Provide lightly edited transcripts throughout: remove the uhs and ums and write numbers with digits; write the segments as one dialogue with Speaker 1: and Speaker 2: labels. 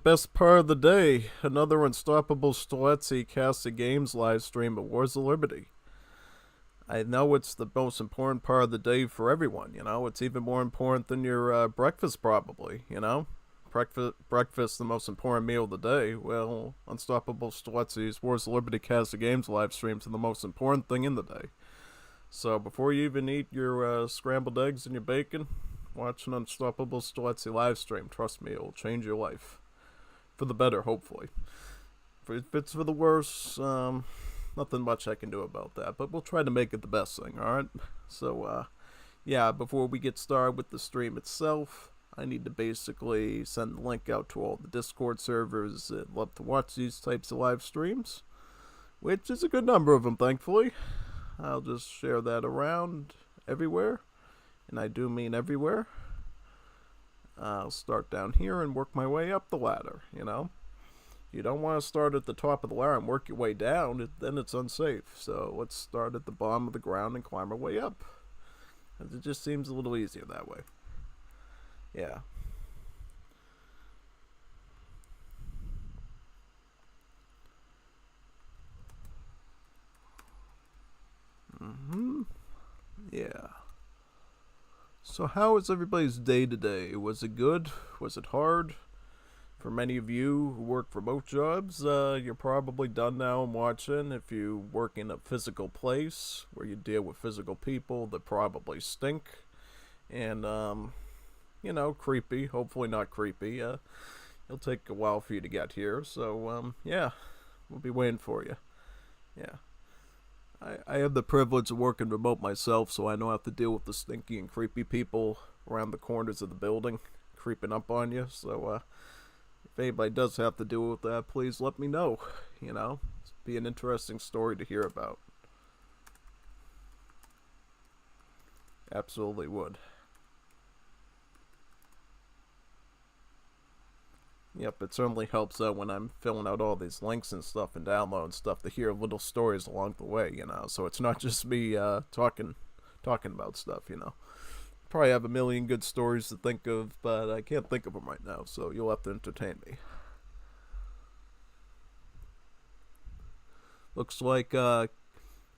Speaker 1: best part of the day. Another Unstoppable Streletsy Cast of Games live stream at Wars of Liberty. I know it's the most important part of the day for everyone, you know? It's even more important than your breakfast, probably, you know? Breakfast, the most important meal of the day. Well, Unstoppable Streletsy's Wars of Liberty Cast of Games live streams are the most important thing in the day. So before you even eat your scrambled eggs and your bacon, watch an Unstoppable Streletsy live stream. Trust me, it will change your life. For the better, hopefully. If it's for the worse, nothing much I can do about that. But we'll try to make it the best thing, alright? So, yeah, before we get started with the stream itself, I need to basically send the link out to all the Discord servers that love to watch these types of live streams. Which is a good number of them, thankfully. I'll just share that around everywhere. And I do mean everywhere. I'll start down here and work my way up the ladder, you know. You don't want to start at the top of the ladder and work your way down, then it's unsafe. So let's start at the bottom of the ground and climb our way up. It just seems a little easier that way. Yeah. Yeah. So how was everybody's day today? Was it good? Was it hard? For many of you who work remote jobs, you're probably done now and watching. If you work in a physical place where you deal with physical people that probably stink and, you know, creepy. Hopefully not creepy. It'll take a while for you to get here. So, yeah, we'll be waiting for you. Yeah. I have the privilege of working remote myself, so I don't have to deal with the stinky and creepy people around the corners of the building creeping up on you. So, if anybody does have to deal with that, please let me know. You know, it'd be an interesting story to hear about. Absolutely would. Yep, it certainly helps out when I'm filling out all these links and stuff and downloading stuff to hear little stories along the way, you know. So it's not just me talking about stuff, you know. Probably have a million good stories to think of, but I can't think of them right now, so you'll have to entertain me. Looks like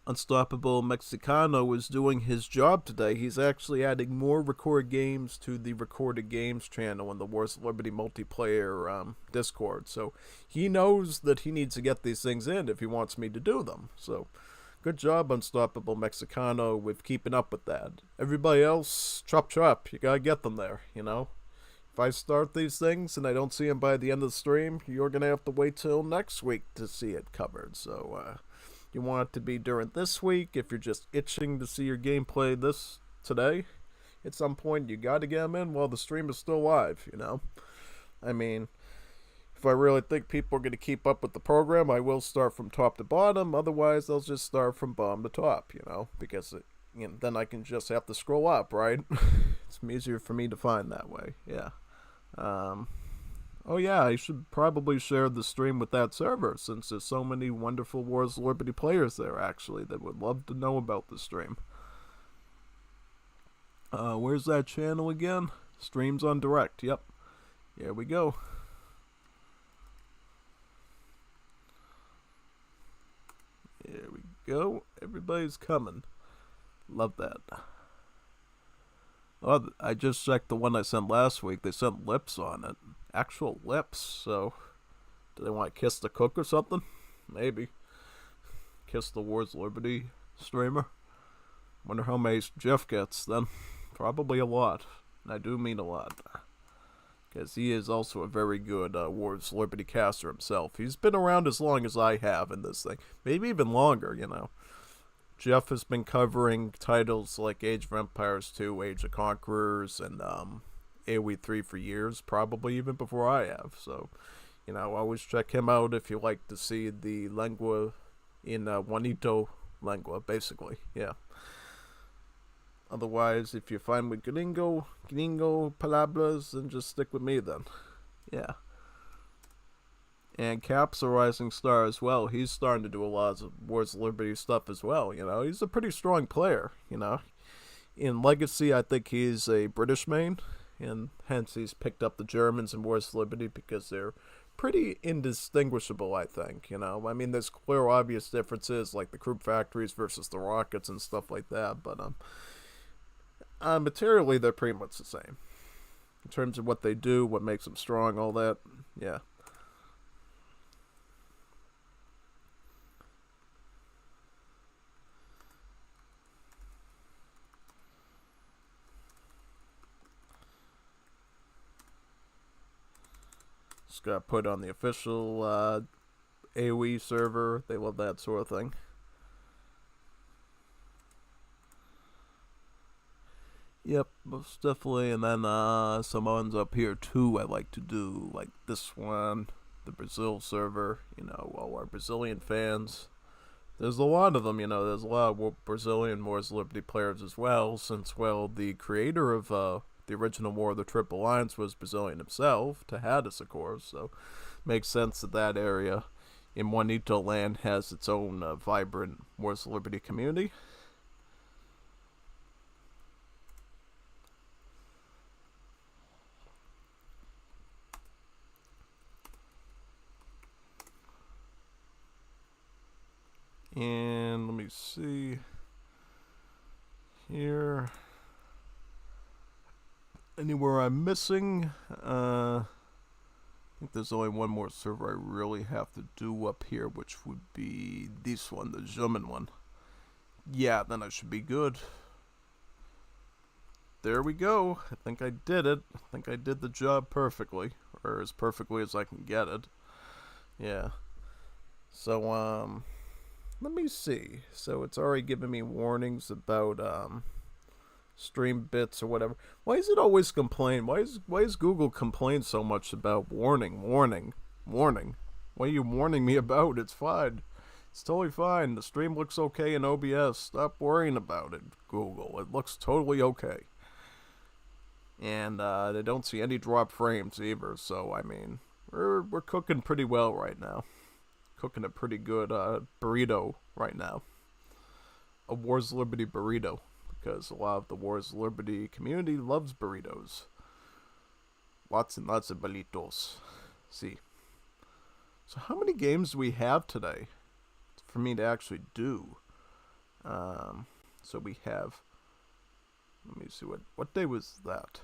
Speaker 1: UnstoppableMexicano is doing his job today. He's actually adding more recorded games to the recorded games channel in the Wars of Liberty multiplayer Discord. So he knows that he needs to get these things in if he wants me to do them. So good job, UnstoppableMexicano, with keeping up with that. Everybody else, chop chop. You gotta get them there, you know. If I start these things and I don't see them by the end of the stream, you're gonna have to wait till next week to see it covered. So, you want it to be during this week. If you're just itching to see your gameplay today, at some point you gotta get them in while the stream is still live, you know. I mean, if I really think people are gonna keep up with the program, I will start from top to bottom. Otherwise, I'll just start from bottom to top, you know, because then I can just have to scroll up, right? It's easier for me to find that way. Yeah. Oh yeah, I should probably share the stream with that server, since there's so many wonderful Wars of Liberty players there, actually, that would love to know about the stream. Where's that channel again? Streams on Direct, yep. Here we go. Here we go. Everybody's coming. Love that. Oh, I just checked the one I sent last week. They sent lips on it. Actual lips, so do they want to kiss the cook or something? Maybe. Kiss the Wars of Liberty streamer. Wonder how many Jeff gets then. Probably a lot. And I do mean a lot. Because he is also a very good Wars of Liberty caster himself. He's been around as long as I have in this thing. Maybe even longer, you know. Jeff has been covering titles like Age of Empires 2, Age of Conquerors, and AoE 3 for years, probably even before I have. So, you know, always check him out if you like to see the lengua in Juanito lengua, basically. Yeah. Otherwise, if you're fine with gringo palabras, then just stick with me then. Yeah. And Cap's a rising star as well. He's starting to do a lot of Wars of Liberty stuff as well, you know. He's a pretty strong player, you know. In Legacy, I think he's a British main. and hence he's picked up the Germans in Wars of Liberty because they're pretty indistinguishable, I think. I mean, there's clear, obvious differences like the croup factories versus the rockets and stuff like that, but materially they're pretty much the same in terms of what they do, what makes them strong, all that. Yeah. Just got put on the official AoE server. They love that sort of thing. Yep, most definitely. And then some ones up here too I like to do, like this one, the Brazil server. All our Brazilian fans. There's a lot of them, there's a lot of Brazilian Wars of Liberty players as well, since, well, the creator of the original War of the Triple Alliance was Brazilian himself, Tejadas, of course, so makes sense that that area in Juanito land has its own vibrant Wars of Liberty community. And let me see here. Anywhere I'm missing? I think there's only one more server I really have to do up here, which would be this one, the German one. Yeah, then I should be good. There we go. I think I did it. I think I did the job perfectly, or as perfectly as I can get it. Yeah. So, let me see. So it's already giving me warnings about stream bits or whatever. Why is it always complain? Why is Google complain so much about warning? What are you warning me about? It's fine. It's totally fine. The stream looks okay in OBS. Stop worrying about it, Google. It looks totally okay. And they don't see any drop frames either. So I mean, we're cooking pretty well right now. Cooking a pretty good burrito right now. A Wars of Liberty burrito. Because a lot of the Wars of Liberty community loves burritos. Lots and lots of burritos. See. So how many games do we have today for me to actually do? So we have... Let me see, what day was that?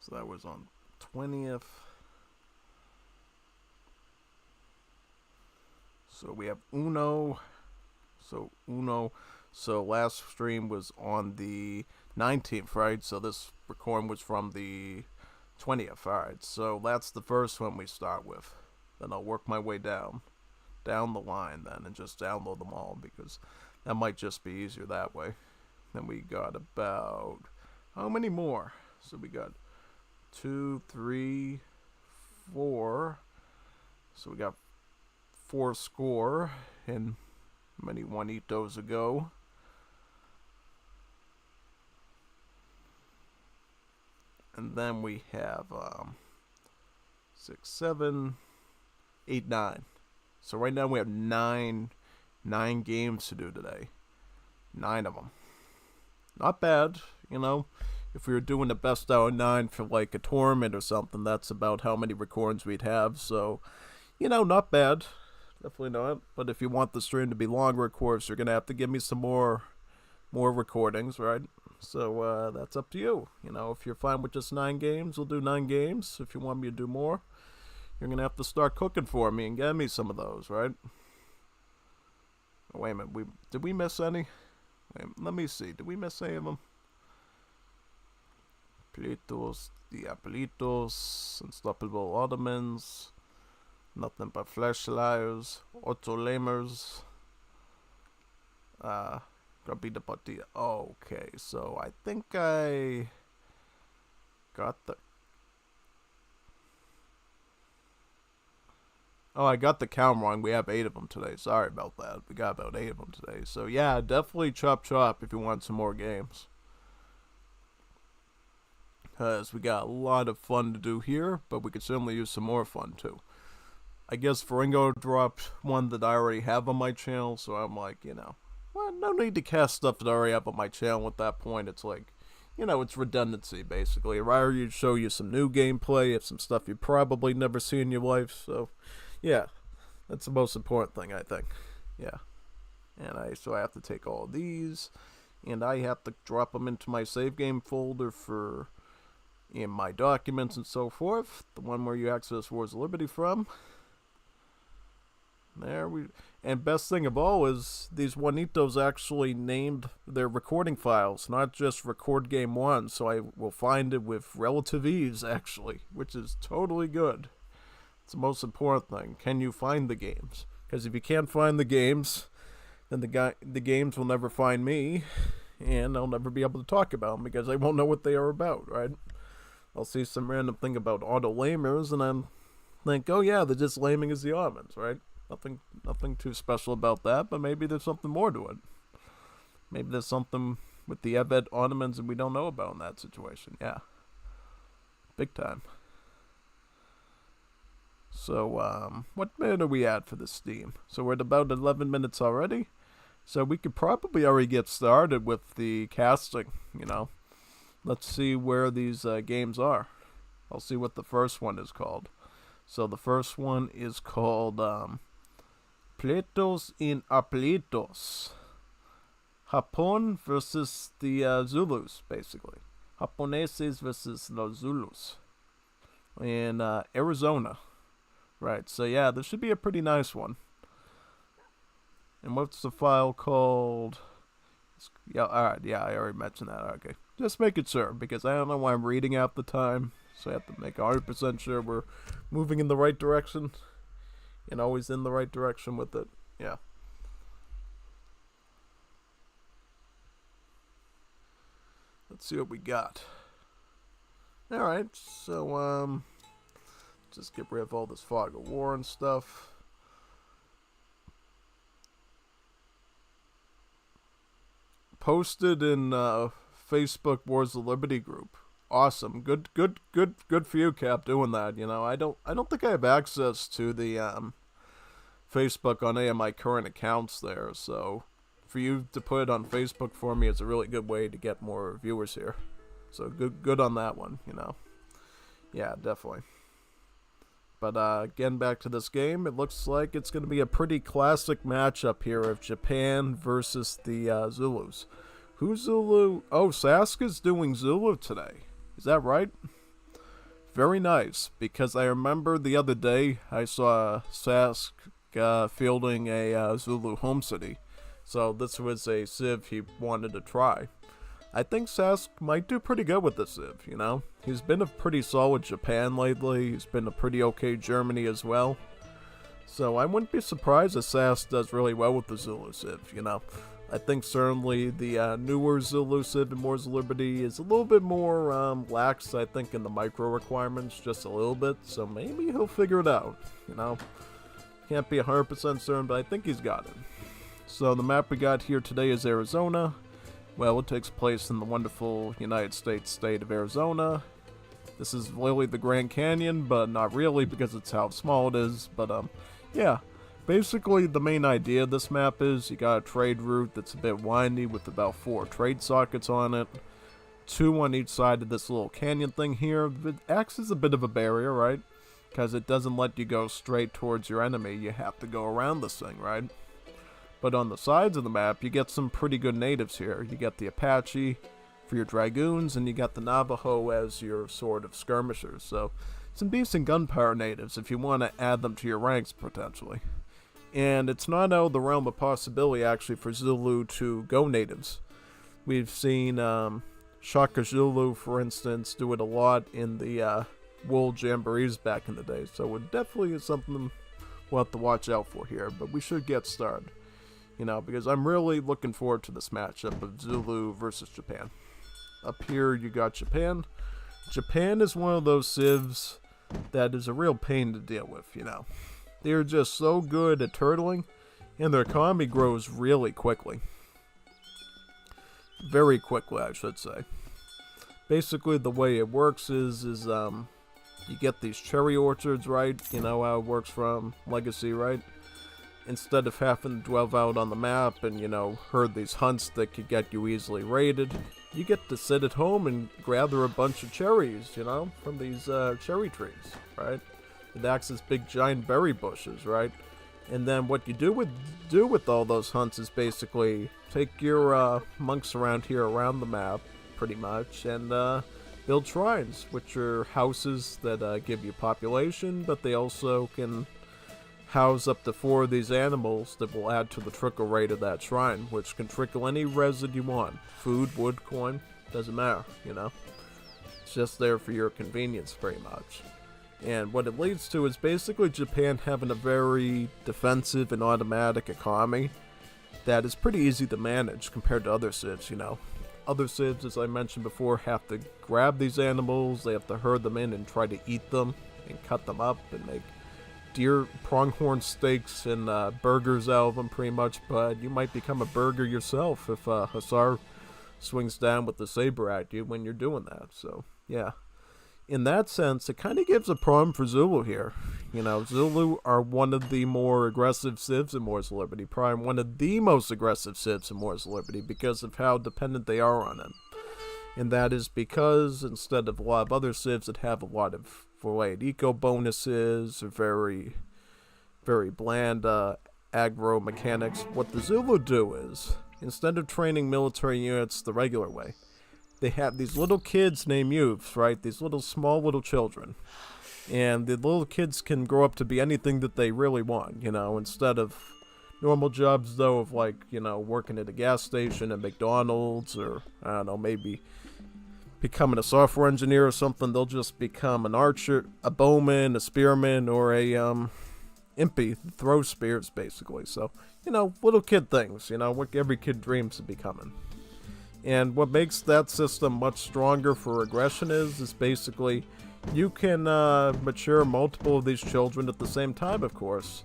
Speaker 1: So that was on 20th. So we have Uno. So last stream was on the 19th, right? So this recording was from the 20th. Alright, so that's the first one we start with. Then I'll work my way down the line then and just download them all, because that might just be easier that way. Then we got about... how many more? So we got 2, 3, 4. So we got 4 score and many Juanitos ago. And then we have 6, 7, 8, 9. So right now we have 9 games to do today. 9 of them. Not bad, If we were doing the best out of 9 for like a tournament or something, that's about how many recordings we'd have. So, not bad. Definitely not. But if you want the stream to be longer, of course, you're going to have to give me some more recordings, right? So that's up to you. If you're fine with just 9 games, we'll do 9 games. If you want me to do more, you're going to have to start cooking for me and get me some of those, right? Oh, wait a minute. Did we miss any? Let me see. Did we miss any of them? Plitos, Diablitos, Unstoppable Ottomans, Nothing But Flashliers, Otto Lamers, Grabita Partida. Okay, so I think I got the... Oh, I got the count wrong. We have 8 of them today. Sorry about that. We got about 8 of them today. So yeah, definitely chop if you want some more games. Because we got a lot of fun to do here, but we could certainly use some more fun too. I guess Faringo dropped one that I already have on my channel, so I'm like, well, no need to cast stuff that I already have on my channel at that point. It's like, it's redundancy, basically. I'd rather you show you some new gameplay of some stuff you probably never see in your life. So, yeah, that's the most important thing, I think. Yeah. And so I have to take all of these, and I have to drop them into my save game folder for in my documents and so forth. The one where you access Wars of Liberty from. And best thing of all is these Juanitos actually named their recording files, not just record game 1, so I will find it with relative ease, actually, which is totally good. It's the most important thing. Can you find the games? Because if you can't find the games, then the games will never find me, and I'll never be able to talk about them because I won't know what they are about, right? I'll see some random thing about auto-lamers, and I'm think, oh yeah, they're just laming as the Ottomans, right? Nothing too special about that, but maybe there's something more to it. Maybe there's something with the Evet Ottomans that we don't know about in that situation. Yeah. Big time. So, what minute are we at for this Steam? So we're at about 11 minutes already. So we could probably already get started with the casting, Let's see where these games are. I'll see what the first one is called. So the first one is called Pleitos in Apleitos. Japón versus the Zulus, basically. Japoneses versus los Zulus. In Arizona. Right, so yeah, this should be a pretty nice one. And what's the file called? Yeah, alright, yeah, I already mentioned that. Okay, just making sure, because I don't know why I'm reading out the time. So I have to make 100% sure we're moving in the right direction. And always in the right direction with it. Yeah. Let's see what we got. Alright, so, just get rid of all this fog of war and stuff. Posted in Facebook Wars of Liberty group. Awesome. Good for you, Cap, doing that. I don't think I have access to the Facebook on any of my current accounts there, so for you to put it on Facebook for me is a really good way to get more viewers here. So good on that one, Yeah, definitely. But getting back to this game, it looks like it's going to be a pretty classic matchup here of Japan versus the Zulus. Who's Zulu? Oh, Saska's doing Zulu today. Is that right? Very nice, because I remember the other day I saw Sask fielding a Zulu home city. So this was a Civ he wanted to try. I think Sask might do pretty good with the Civ, He's been a pretty solid Japan lately. He's been a pretty okay Germany as well. So I wouldn't be surprised if Sask does really well with the Zulu Civ, I think certainly the newer Zulu Civ in Wars of Liberty is a little bit more lax, I think, in the micro requirements, just a little bit. So maybe he'll figure it out, Can't be 100% certain, but I think he's got it. So the map we got here today is Arizona. Well, it takes place in the wonderful United States state of Arizona. This is really the Grand Canyon, but not really because it's how small it is. But, yeah. Basically, the main idea of this map is you got a trade route that's a bit windy with about 4 trade sockets on it. 2 on each side of this little canyon thing here. It acts as a bit of a barrier, right? Because it doesn't let you go straight towards your enemy. You have to go around this thing, right? But on the sides of the map, you get some pretty good natives here. You get the Apache for your Dragoons, and you got the Navajo as your sort of skirmishers. So, some decent gunpowder natives if you want to add them to your ranks, potentially. And it's not out of the realm of possibility, actually, for Zulu to go natives. We've seen Shaka Zulu, for instance, do it a lot in the World Jamborees back in the day. So it definitely is something we'll have to watch out for here. But we should get started. Because I'm really looking forward to this matchup of Zulu versus Japan. Up here, you got Japan. Japan is one of those civs that is a real pain to deal with, They're just so good at turtling, and their economy grows really quickly. Very quickly, I should say. Basically, the way it works is you get these cherry orchards, right? You know how it works from Legacy, right? instead of having to dwell out on the map and, herd these hunts that could get you easily raided, you get to sit at home and gather a bunch of cherries, from these cherry trees, right? It acts as big giant berry bushes, right? And then what you do with all those hunts is basically take your monks around here around the map, pretty much, and build shrines, which are houses that give you population, but they also can house up to 4 of these animals that will add to the trickle rate of that shrine, which can trickle any resin you want. Food, wood, coin, doesn't matter, It's just there for your convenience, pretty much. And what it leads to is basically Japan having a very defensive and automatic economy that is pretty easy to manage compared to other civs, Other civs, as I mentioned before, have to grab these animals, they have to herd them in and try to eat them and cut them up and make deer pronghorn steaks and burgers out of them, pretty much. But you might become a burger yourself if Hussar swings down with the saber at you when you're doing that. So, yeah. In that sense, it kind of gives a problem for Zulu here. Zulu are one of the more aggressive civs in Wars of Liberty, probably one of the most aggressive civs in Wars of Liberty because of how dependent they are on it. And that is because instead of a lot of other civs that have a lot of delayed eco bonuses or very, very bland aggro mechanics, what the Zulu do is, instead of training military units the regular way, they have these little kids named youths, right? These small little children. And the little kids can grow up to be anything that they really want, instead of normal jobs, though, of working at a gas station at McDonald's or, I don't know, maybe becoming a software engineer or something. They'll just become an archer, a bowman, a spearman, or a impy, throw spears, basically. So, little kid things, what every kid dreams of becoming. And what makes that system much stronger for aggression is basically you can mature multiple of these children at the same time, of course.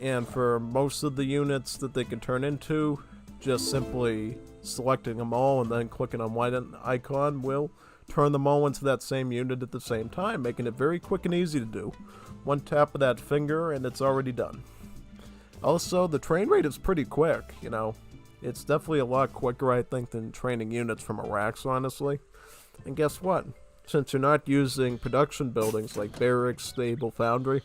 Speaker 1: And for most of the units that they can turn into, just simply selecting them all and then clicking on white icon will turn them all into that same unit at the same time, making it very quick and easy to do. One tap of that finger and it's already done. Also, the train rate is pretty quick, It's definitely a lot quicker, I think, than training units from Iraq, honestly. And guess what? Since you're not using production buildings like barracks, stable, foundry,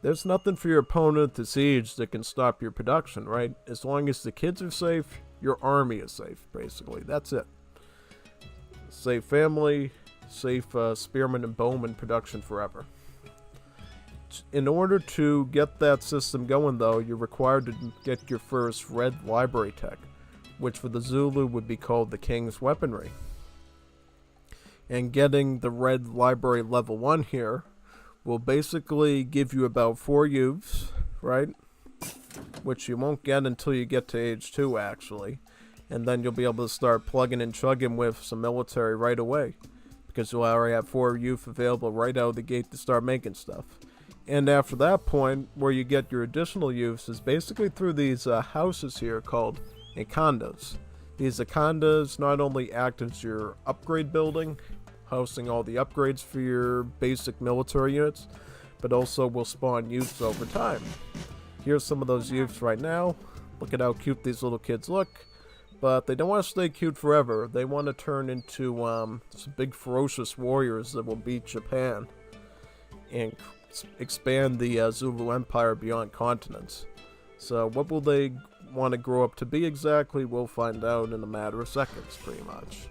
Speaker 1: there's nothing for your opponent to siege that can stop your production, right? As long as the kids are safe, your army is safe, basically. That's it. Safe family, safe spearmen and bowmen production forever. In order to get that system going, though, you're required to get your first red library tech, which for the Zulu would be called the King's Weaponry. And getting the red library level 1 here will basically give you about 4 youths, right? Which you won't get until you get to age 2, actually. And then you'll be able to start plugging and chugging with some military right away, because you'll already have 4 youth available right out of the gate to start making stuff. And after that point, where you get your additional use is basically through these houses here called Ikandas. These Ikandas not only act as your upgrade building, housing all the upgrades for your basic military units, but also will spawn youths over time. Here's some of those youths right now. Look at how cute these little kids look. But they don't want to stay cute forever. They want to turn into some big ferocious warriors that will beat Japan and expand the Zulu Empire beyond continents. So what will they want to grow up to be exactly? We'll find out in a matter of seconds, pretty much.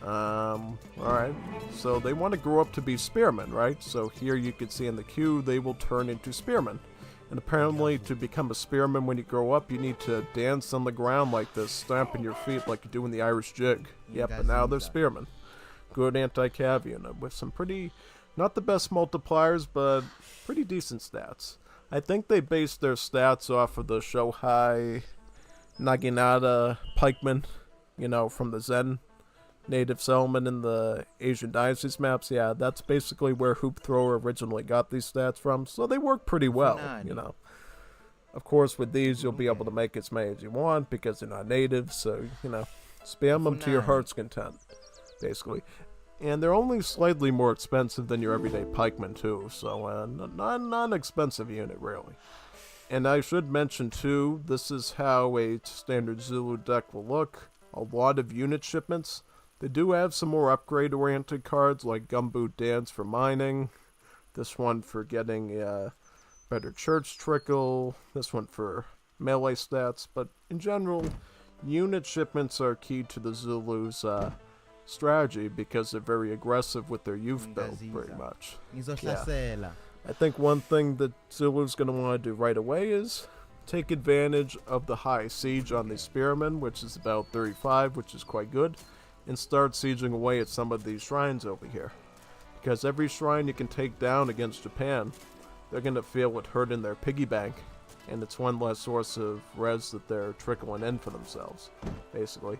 Speaker 1: Alright, so they want to grow up to be spearmen, right? So here you can see in the queue, they will turn into spearmen. And apparently to become a spearman when you grow up, you need to dance on the ground like this, stamping your feet like you do in the Irish jig. Yep, and now they're spearmen. Good anti-cav unit with some pretty, not the best multipliers, but pretty decent stats. I think they based their stats off of the Shohei Naginata pikemen, you know, from the Zen native settlement in the Asian Dynasties maps. Yeah, that's basically where Hoop Thrower originally got these stats from, so they work pretty well, you know. Of course, with these, you'll be able to make as many as you want because they're not native, so, you know, spam them to your heart's content, basically. And they're only slightly more expensive than your everyday pikemen, too, so not an expensive unit, really. And I should mention too, this is how a standard Zulu deck will look. A lot of unit shipments. They do have some more upgrade-oriented cards like Gumboot Dance for mining. This one for getting better church trickle. This one for melee stats. But in general, unit shipments are key to the Zulus' strategy because they're very aggressive with their youth build, pretty much. Yeah. I think one thing that Zulu's going to want to do right away is take advantage of the high siege on the spearmen, which is about 35, which is quite good, and start sieging away at some of these shrines over here. Because every shrine you can take down against Japan, they're going to feel it hurting their piggy bank, and it's one less source of res that they're trickling in for themselves, basically.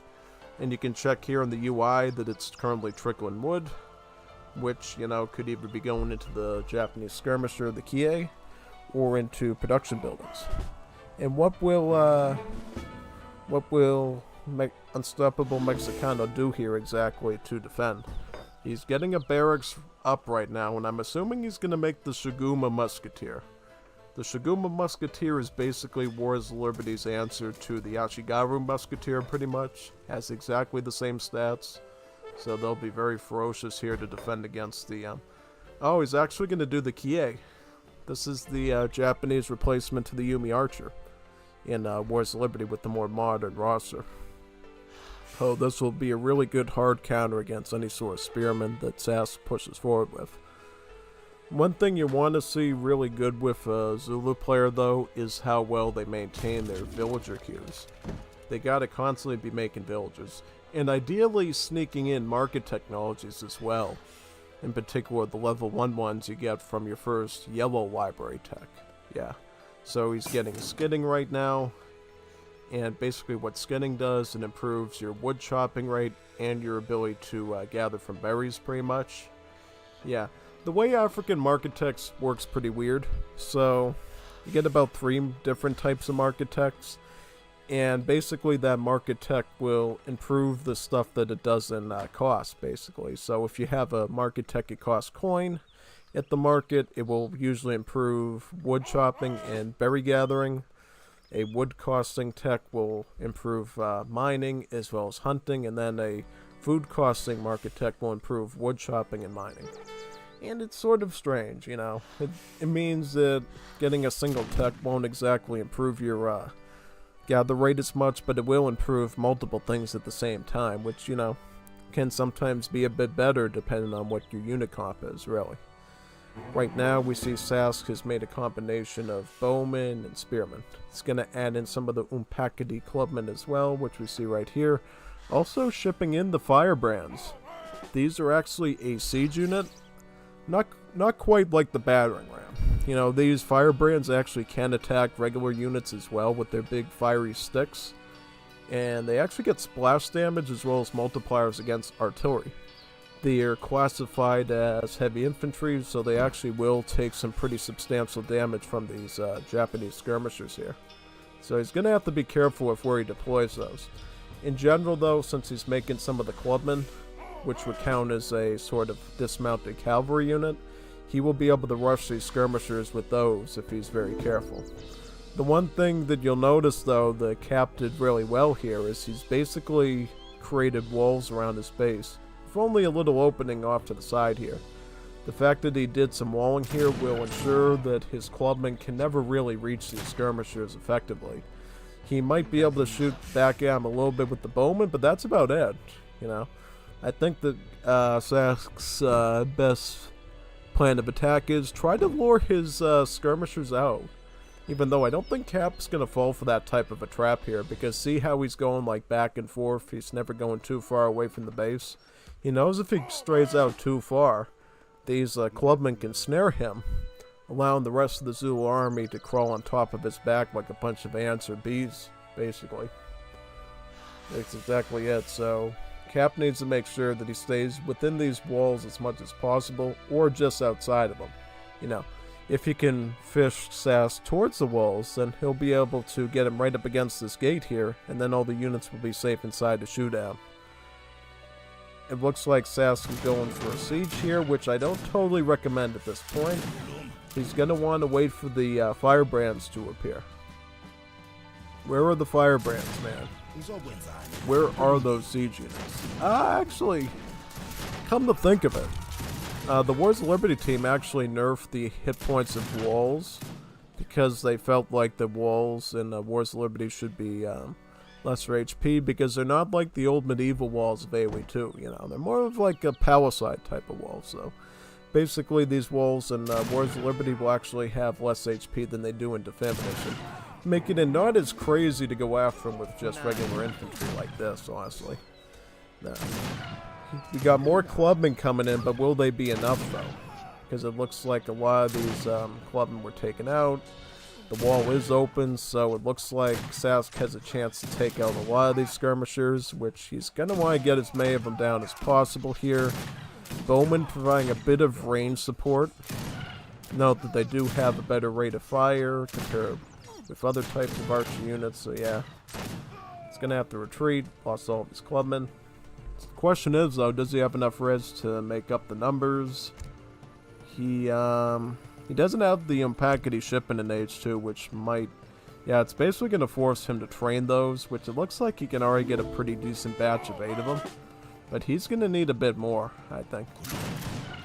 Speaker 1: And you can check here on the UI that it's currently trickling wood, which, you know, could either be going into the Japanese skirmisher, the Kie, or into production buildings. And what will Unstoppable Mexicano do here exactly to defend? He's getting a barracks up right now, and I'm assuming he's going to make the Shiguma Musketeer. The Shiguma Musketeer is basically Wars of Liberty's answer to the Ashigaru Musketeer, pretty much. Has exactly the same stats. So they'll be very ferocious here to defend against the... Oh, he's actually going to do the Kie. This is the Japanese replacement to the Yumi Archer in Wars of Liberty with the more modern roster. Oh, this will be a really good hard counter against any sort of spearman that SAS pushes forward with. One thing you want to see really good with a Zulu player, though, is how well they maintain their villager queues. They gotta constantly be making villagers. And ideally sneaking in market technologies as well. In particular, the level 1 ones you get from your first yellow library tech. Yeah. So he's getting skidding right now. And basically what skidding does, it improves your wood chopping rate and your ability to gather from berries pretty much. Yeah. The way African market techs works pretty weird. So you get about 3 different types of market techs. And basically that market tech will improve the stuff that it doesn't cost, basically. So if you have a market tech it costs coin at the market, it will usually improve wood chopping and berry gathering. A wood costing tech will improve mining as well as hunting. And then a food costing market tech will improve wood chopping and mining. And it's sort of strange, you know. It means that getting a single tech won't exactly improve your... gather rate as much, but it will improve multiple things at the same time, which, you know, can sometimes be a bit better depending on what your unit comp is, really. Right now, we see Sask has made a combination of bowmen and spearmen. It's going to add in some of the Umpakadi clubmen as well, which we see right here. Also shipping in the firebrands. These are actually a siege unit. Not quite like the battering ram. You know, these firebrands actually can attack regular units as well with their big fiery sticks. And they actually get splash damage as well as multipliers against artillery. They are classified as heavy infantry, so they actually will take some pretty substantial damage from these Japanese skirmishers here. So he's going to have to be careful with where he deploys those. In general, though, since he's making some of the clubmen, which would count as a sort of dismounted cavalry unit, he will be able to rush these skirmishers with those if he's very careful. The one thing that you'll notice, though, that Cap did really well here is he's basically created walls around his base, with only a little opening off to the side here. The fact that he did some walling here will ensure that his clubmen can never really reach these skirmishers effectively. He might be able to shoot back at him a little bit with the bowman, but that's about it, you know. I think that Sask's best plan of attack is try to lure his skirmishers out. Even though I don't think Cap's going to fall for that type of a trap here, because see how he's going like back and forth, he's never going too far away from the base. He knows if he strays out too far, these clubmen can snare him, allowing the rest of the Zulu army to crawl on top of his back like a bunch of ants or bees, basically. That's exactly it, so Cap needs to make sure that he stays within these walls as much as possible, or just outside of them. You know, if he can fish Sass towards the walls, then he'll be able to get him right up against this gate here, and then all the units will be safe inside to shoot at him. It looks like Sass is going for a siege here, which I don't totally recommend at this point. He's going to want to wait for the firebrands to appear. Where are the firebrands, man? Where are those siege units? Actually, come to think of it, the Wars of Liberty team actually nerfed the hit points of walls because they felt like the walls in Wars of Liberty should be lesser HP, because they're not like the old medieval walls of AoE 2, you know. They're more of like a palisade type of wall, so basically these walls in Wars of Liberty will actually have less HP than they do in Definition, making it not as crazy to go after them with just regular infantry like this, honestly. No. We got more clubmen coming in, but will they be enough, though? Because it looks like a lot of these clubmen were taken out. The wall is open, so it looks like Sask has a chance to take out a lot of these skirmishers, which he's going to want to get as many of them down as possible here. Bowman providing a bit of range support. Note that they do have a better rate of fire compared with other types of archer units, so yeah. He's going to have to retreat, lost all of his clubmen. The question is, though, does he have enough res to make up the numbers? He doesn't have the packety shipping in H2, which might... Yeah, it's basically going to force him to train those, which it looks like he can already get a pretty decent batch of 8 of them. But he's going to need a bit more, I think.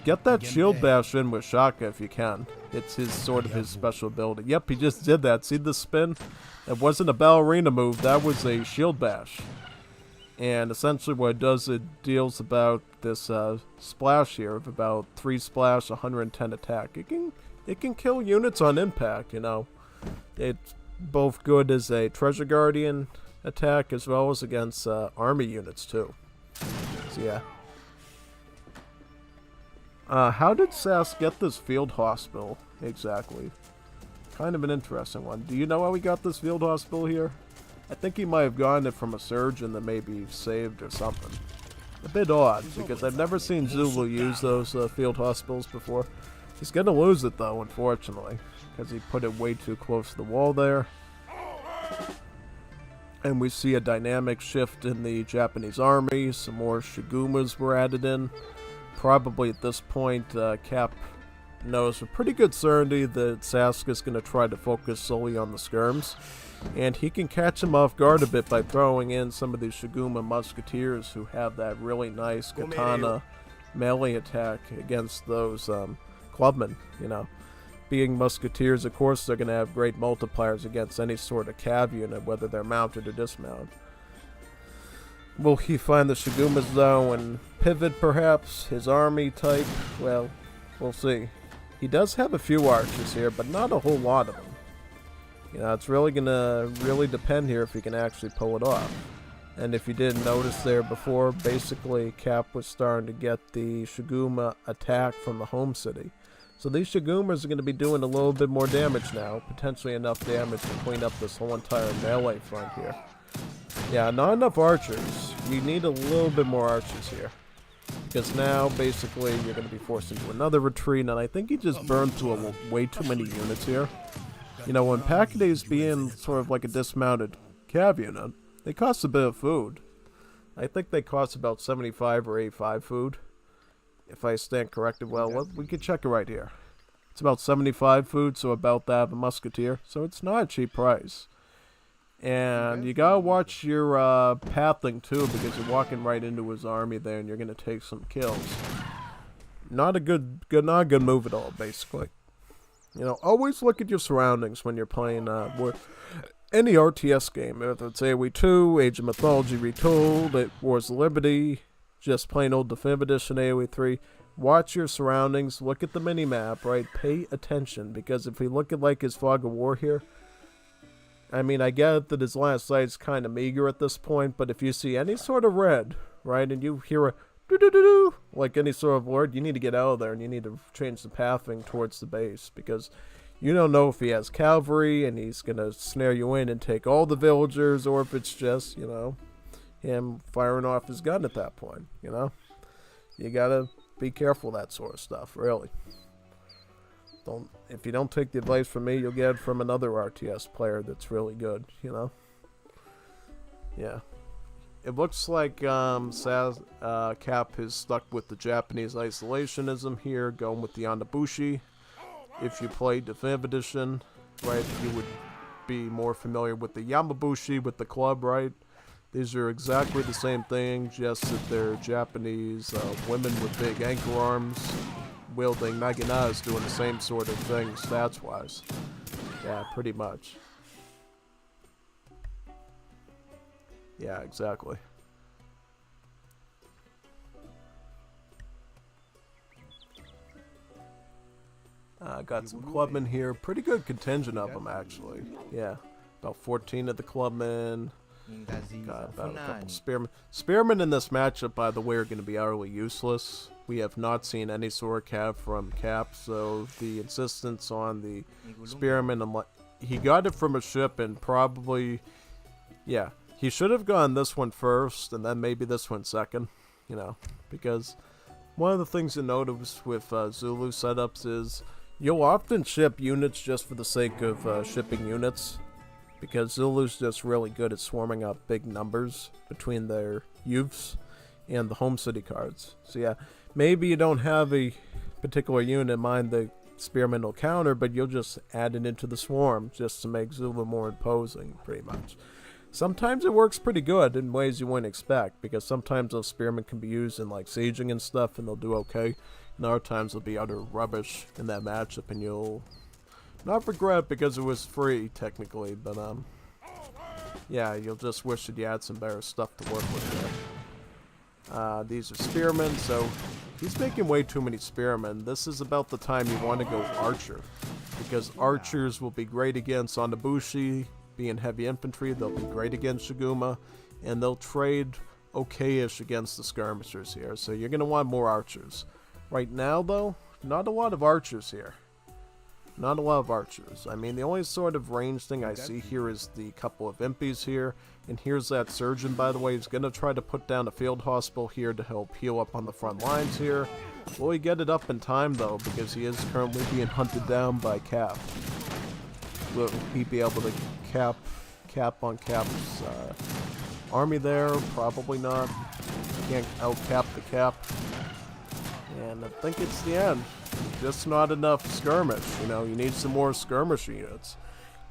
Speaker 1: Get that shield bash in with Shaka if you can. It's his sort of his special ability. Yep, he just did that. See the spin? It wasn't a ballerina move, that was a shield bash. And essentially what it does, it deals about this splash here of about 3 splash, 110 attack. It can kill units on impact, you know. It's both good as a Treasure Guardian attack as well as against army units too. So yeah. How did Sask get this field hospital exactly? Kind of an interesting one. Do you know how he got this field hospital here? I think he might have gotten it from a surgeon that maybe saved or something. A bit odd, because I've never seen Zulu use those field hospitals before. He's going to lose it, though, unfortunately, because he put it way too close to the wall there. And we see a dynamic shift in the Japanese army. Some more Shigumas were added in. Probably at this point, Cap knows with pretty good certainty that Sask is going to try to focus solely on the skirms. And he can catch him off guard a bit by throwing in some of these Shiguma musketeers who have that really nice katana melee attack against those clubmen, you know. Being musketeers, of course, they're going to have great multipliers against any sort of cav unit, whether they're mounted or dismounted. Will he find the Shigumas, though, and pivot, perhaps? His army type? Well, we'll see. He does have a few archers here, but not a whole lot of them. You know, it's really going to depend here if he can actually pull it off. And if you didn't notice there before, basically Cap was starting to get the Shiguma attack from the home city. So these Shigumas are going to be doing a little bit more damage now, potentially enough damage to clean up this whole entire melee front here. Yeah, not enough archers. You need a little bit more archers here. Because now, basically, you're going to be forced into another retreat, and I think he just burned through way too many units here. You know, when Packade's being sort of like a dismounted cav unit, they cost a bit of food. I think they cost about 75 or 85 food, if I stand corrected. Well, we can check it right here. It's about 75 food, so about that of a musketeer. So it's not a cheap price. And you gotta watch your pathing too, because you're walking right into his army there, and you're gonna take some kills. Not a good move at all, basically. You know, always look at your surroundings when you're playing any RTS game. Whether it's AoE 2, Age of Mythology Retold, Wars of Liberty, just plain old Definitive Edition AoE 3. Watch your surroundings, look at the mini-map, right? Pay attention, because if we look at like his Fog of War here, I mean, I get that his line of sight's kind of meager at this point, but if you see any sort of red, right, and you hear a doo-doo-doo-doo, like any sort of word, you need to get out of there, and you need to change the pathing towards the base, because you don't know if he has cavalry, and he's going to snare you in and take all the villagers, or if it's just, you know, him firing off his gun at that point, you know? You gotta be careful of that sort of stuff, really. If you don't take the advice from me, you'll get it from another RTS player that's really good, you know? Yeah. It looks like Cap is stuck with the Japanese isolationism here, going with the Anabushi. if you play Definitive Edition, right, you would be more familiar with the Yamabushi with the club, right? These are exactly the same thing, just that they're Japanese women with big anchor arms wielding naginas, doing the same sort of thing stats-wise. Yeah, pretty much. Yeah, exactly. Got some clubmen here. Pretty good contingent of them, actually. Yeah, about 14 of the clubmen. Got about a couple spearmen. Spearmen in this matchup, by the way, are going to be utterly useless. We have not seen any sword cap from Cap, so the insistence on the spearmen, he got it from a ship and probably, yeah, he should have gone this one first and then maybe this one second, you know, because one of the things you notice with Zulu setups is you'll often ship units just for the sake of shipping units, because Zulu's just really good at swarming up big numbers between their youths and the home city cards. So yeah, maybe you don't have a particular unit in mind the spearmen will counter, but you'll just add it into the swarm just to make Zulu more imposing, pretty much. Sometimes it works pretty good in ways you wouldn't expect, because sometimes those spearmen can be used in like sieging and stuff and they'll do okay, and other times they'll be utter rubbish in that matchup and you'll not regret because it was free technically, but yeah, you'll just wish that you had some better stuff to work with there. These are spearmen, so he's making way too many spearmen. This is about the time you want to go archer, because archers will be great against Ondabushi, being heavy infantry. They'll be great against Shiguma, and they'll trade okay-ish against the skirmishers here, so you're going to want more archers. Right now, though, not a lot of archers here. Not a lot of archers. I mean, the only sort of range thing I see here is the couple of impies here. And here's that surgeon, by the way, who's going to try to put down a field hospital here to help heal up on the front lines here. Will he get it up in time, though, because he is currently being hunted down by Cap. Will he be able to cap on Cap's army there? Probably not. Can't out-cap the Cap. And I think it's the end. Just not enough skirmish, you know, you need some more skirmish units.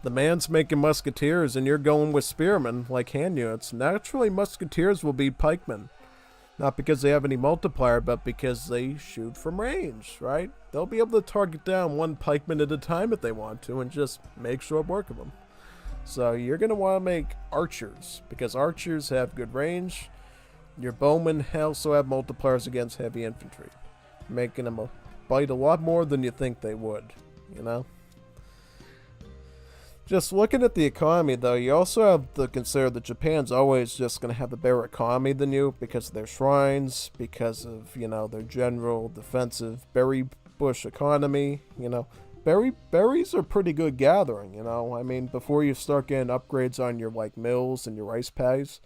Speaker 1: The man's making musketeers and you're going with spearmen, like hand units. Naturally, musketeers will be pikemen. Not because they have any multiplier, but because they shoot from range, right? They'll be able to target down one pikeman at a time if they want to and just make short work of them. So you're going to want to make archers, because archers have good range. Your bowmen also have multipliers against heavy infantry, making them bite a lot more than you think they would, you know? Just looking at the economy, though, you also have to consider that Japan's always just going to have a better economy than you because of their shrines, because of, you know, their general defensive berry bush economy, you know. Berries are pretty good gathering, you know. I mean, before you start getting upgrades on your, like, mills and your rice paddies,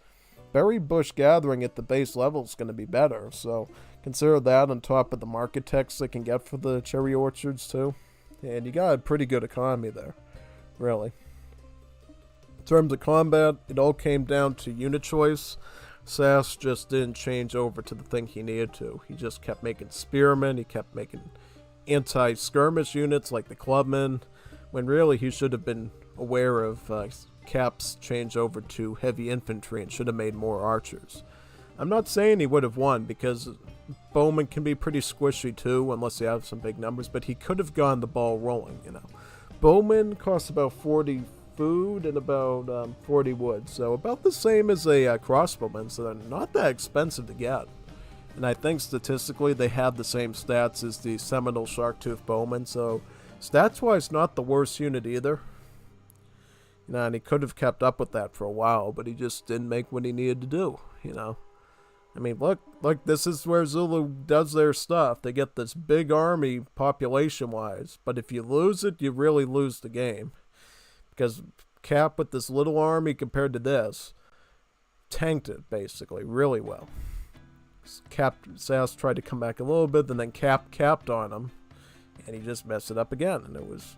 Speaker 1: berry bush gathering at the base level is going to be better, so consider that on top of the market tax they can get for the cherry orchards too. And you got a pretty good economy there, really. In terms of combat, it all came down to unit choice. Sass just didn't change over to the thing he needed to. He just kept making spearmen, he kept making anti-skirmish units like the clubmen, when really he should have been aware of Cap's change over to heavy infantry and should have made more archers. I'm not saying he would have won, because bowmen can be pretty squishy too, unless you have some big numbers, but he could have gone the ball rolling, you know. Bowmen cost about 40 food and about 40 wood, so about the same as a crossbowman, so they're not that expensive to get. And I think statistically they have the same stats as the Seminole Sharktooth Bowman, so stats-wise not the worst unit either. You know, and he could have kept up with that for a while, but he just didn't make what he needed to do, you know. I mean, look, this is where Zulu does their stuff. They get this big army population-wise, but if you lose it, you really lose the game. Because Cap with this little army compared to this, tanked it, basically, really well. Sass tried to come back a little bit, and then Cap capped on him, and he just messed it up again, and it was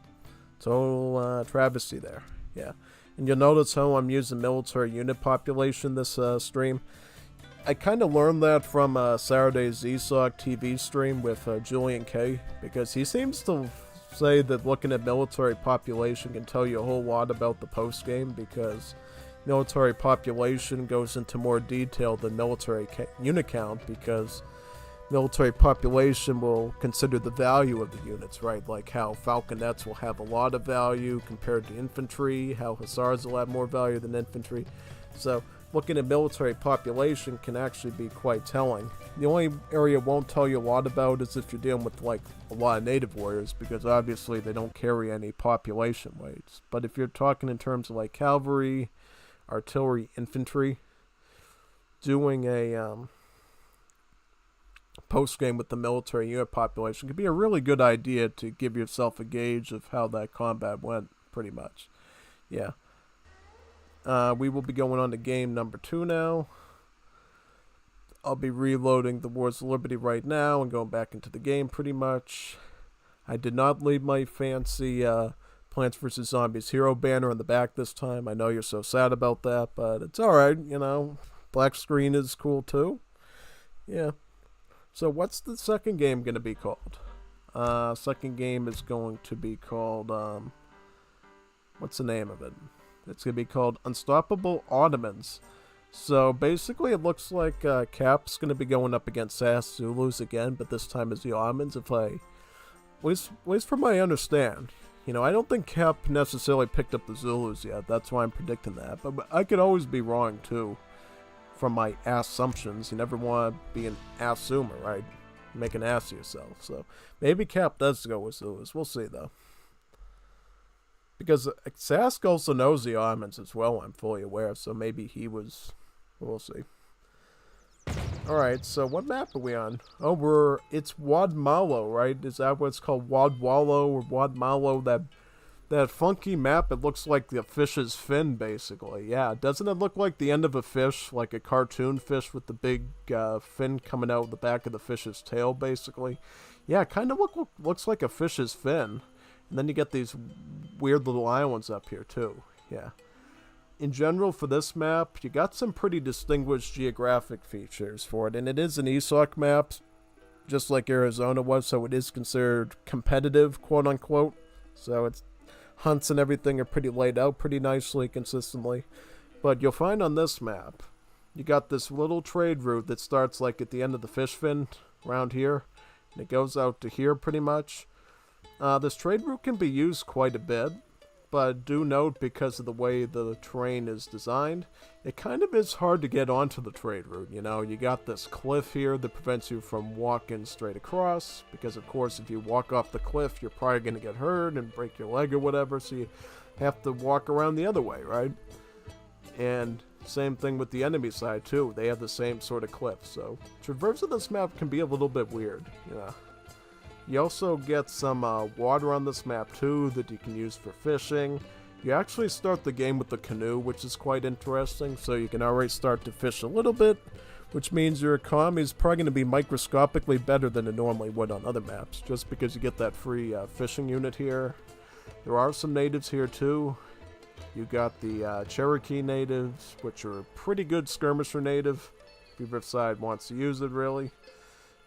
Speaker 1: total travesty there. Yeah, and you'll notice how I'm using military unit population this stream. I kind of learned that from Saturday's ZSOC TV stream with Julian K, because he seems to say that looking at military population can tell you a whole lot about the post game, because military population goes into more detail than military unit count, because military population will consider the value of the units, right? Like how falconets will have a lot of value compared to infantry, how hussars will have more value than infantry. So looking at military population can actually be quite telling. The only area it won't tell you a lot about is if you're dealing with like a lot of native warriors, because obviously they don't carry any population weights. But if you're talking in terms of like cavalry, artillery, infantry, doing a post game with the military unit population could be a really good idea to give yourself a gauge of how that combat went, pretty much. Yeah. We will be going on to game number 2 now. I'll be reloading the Wars of Liberty right now and going back into the game pretty much. I did not leave my fancy Plants vs. Zombies hero banner on the back this time. I know you're so sad about that, but it's alright, you know. Black screen is cool too. Yeah. So what's the second game going to be called? Second game is going to be called, what's the name of it? It's going to be called Unstoppable Ottomans. So basically it looks like Cap's going to be going up against SAS Zulus again, but this time as the Ottomans. At least from what I understand. You know, I don't think Cap necessarily picked up the Zulus yet. That's why I'm predicting that. But I could always be wrong too. From my assumptions, you never want to be an assumer, right? Make an ass of yourself. So maybe Cap does go with Zulus. We'll see though. Because Sask also knows the Ottomans as well, I'm fully aware. So maybe he was. We'll see. Alright, so what map are we on? Oh, it's Wad Malo, right? Is that what it's called? Wad Wallow or Wad Malo? That funky map, it looks like the fish's fin, basically. Yeah, doesn't it look like the end of a fish, like a cartoon fish with the big fin coming out the back of the fish's tail, basically? Yeah, it kind of looks like a fish's fin. And then you get these weird little islands up here, too. Yeah. In general, for this map, you got some pretty distinguished geographic features for it. And it is an ESOC map, just like Arizona was, so it is considered competitive, quote-unquote. So it's hunts and everything are pretty laid out pretty nicely, consistently. But you'll find on this map, you got this little trade route that starts like at the end of the fish fin, around here. And it goes out to here pretty much. This trade route can be used quite a bit. But do note, because of the way the terrain is designed, it kind of is hard to get onto the trade route. You know, you got this cliff here that prevents you from walking straight across. Because, of course, if you walk off the cliff, you're probably going to get hurt and break your leg or whatever. So you have to walk around the other way, right? And same thing with the enemy side, too. They have the same sort of cliff. So traversing this map can be a little bit weird, you know. You also get some water on this map too that you can use for fishing. You actually start the game with the canoe, which is quite interesting, so you can already start to fish a little bit, which means your economy is probably going to be microscopically better than it normally would on other maps, just because you get that free fishing unit here. There are some natives here too. You got the Cherokee natives, which are a pretty good skirmisher native, if either side wants to use it really.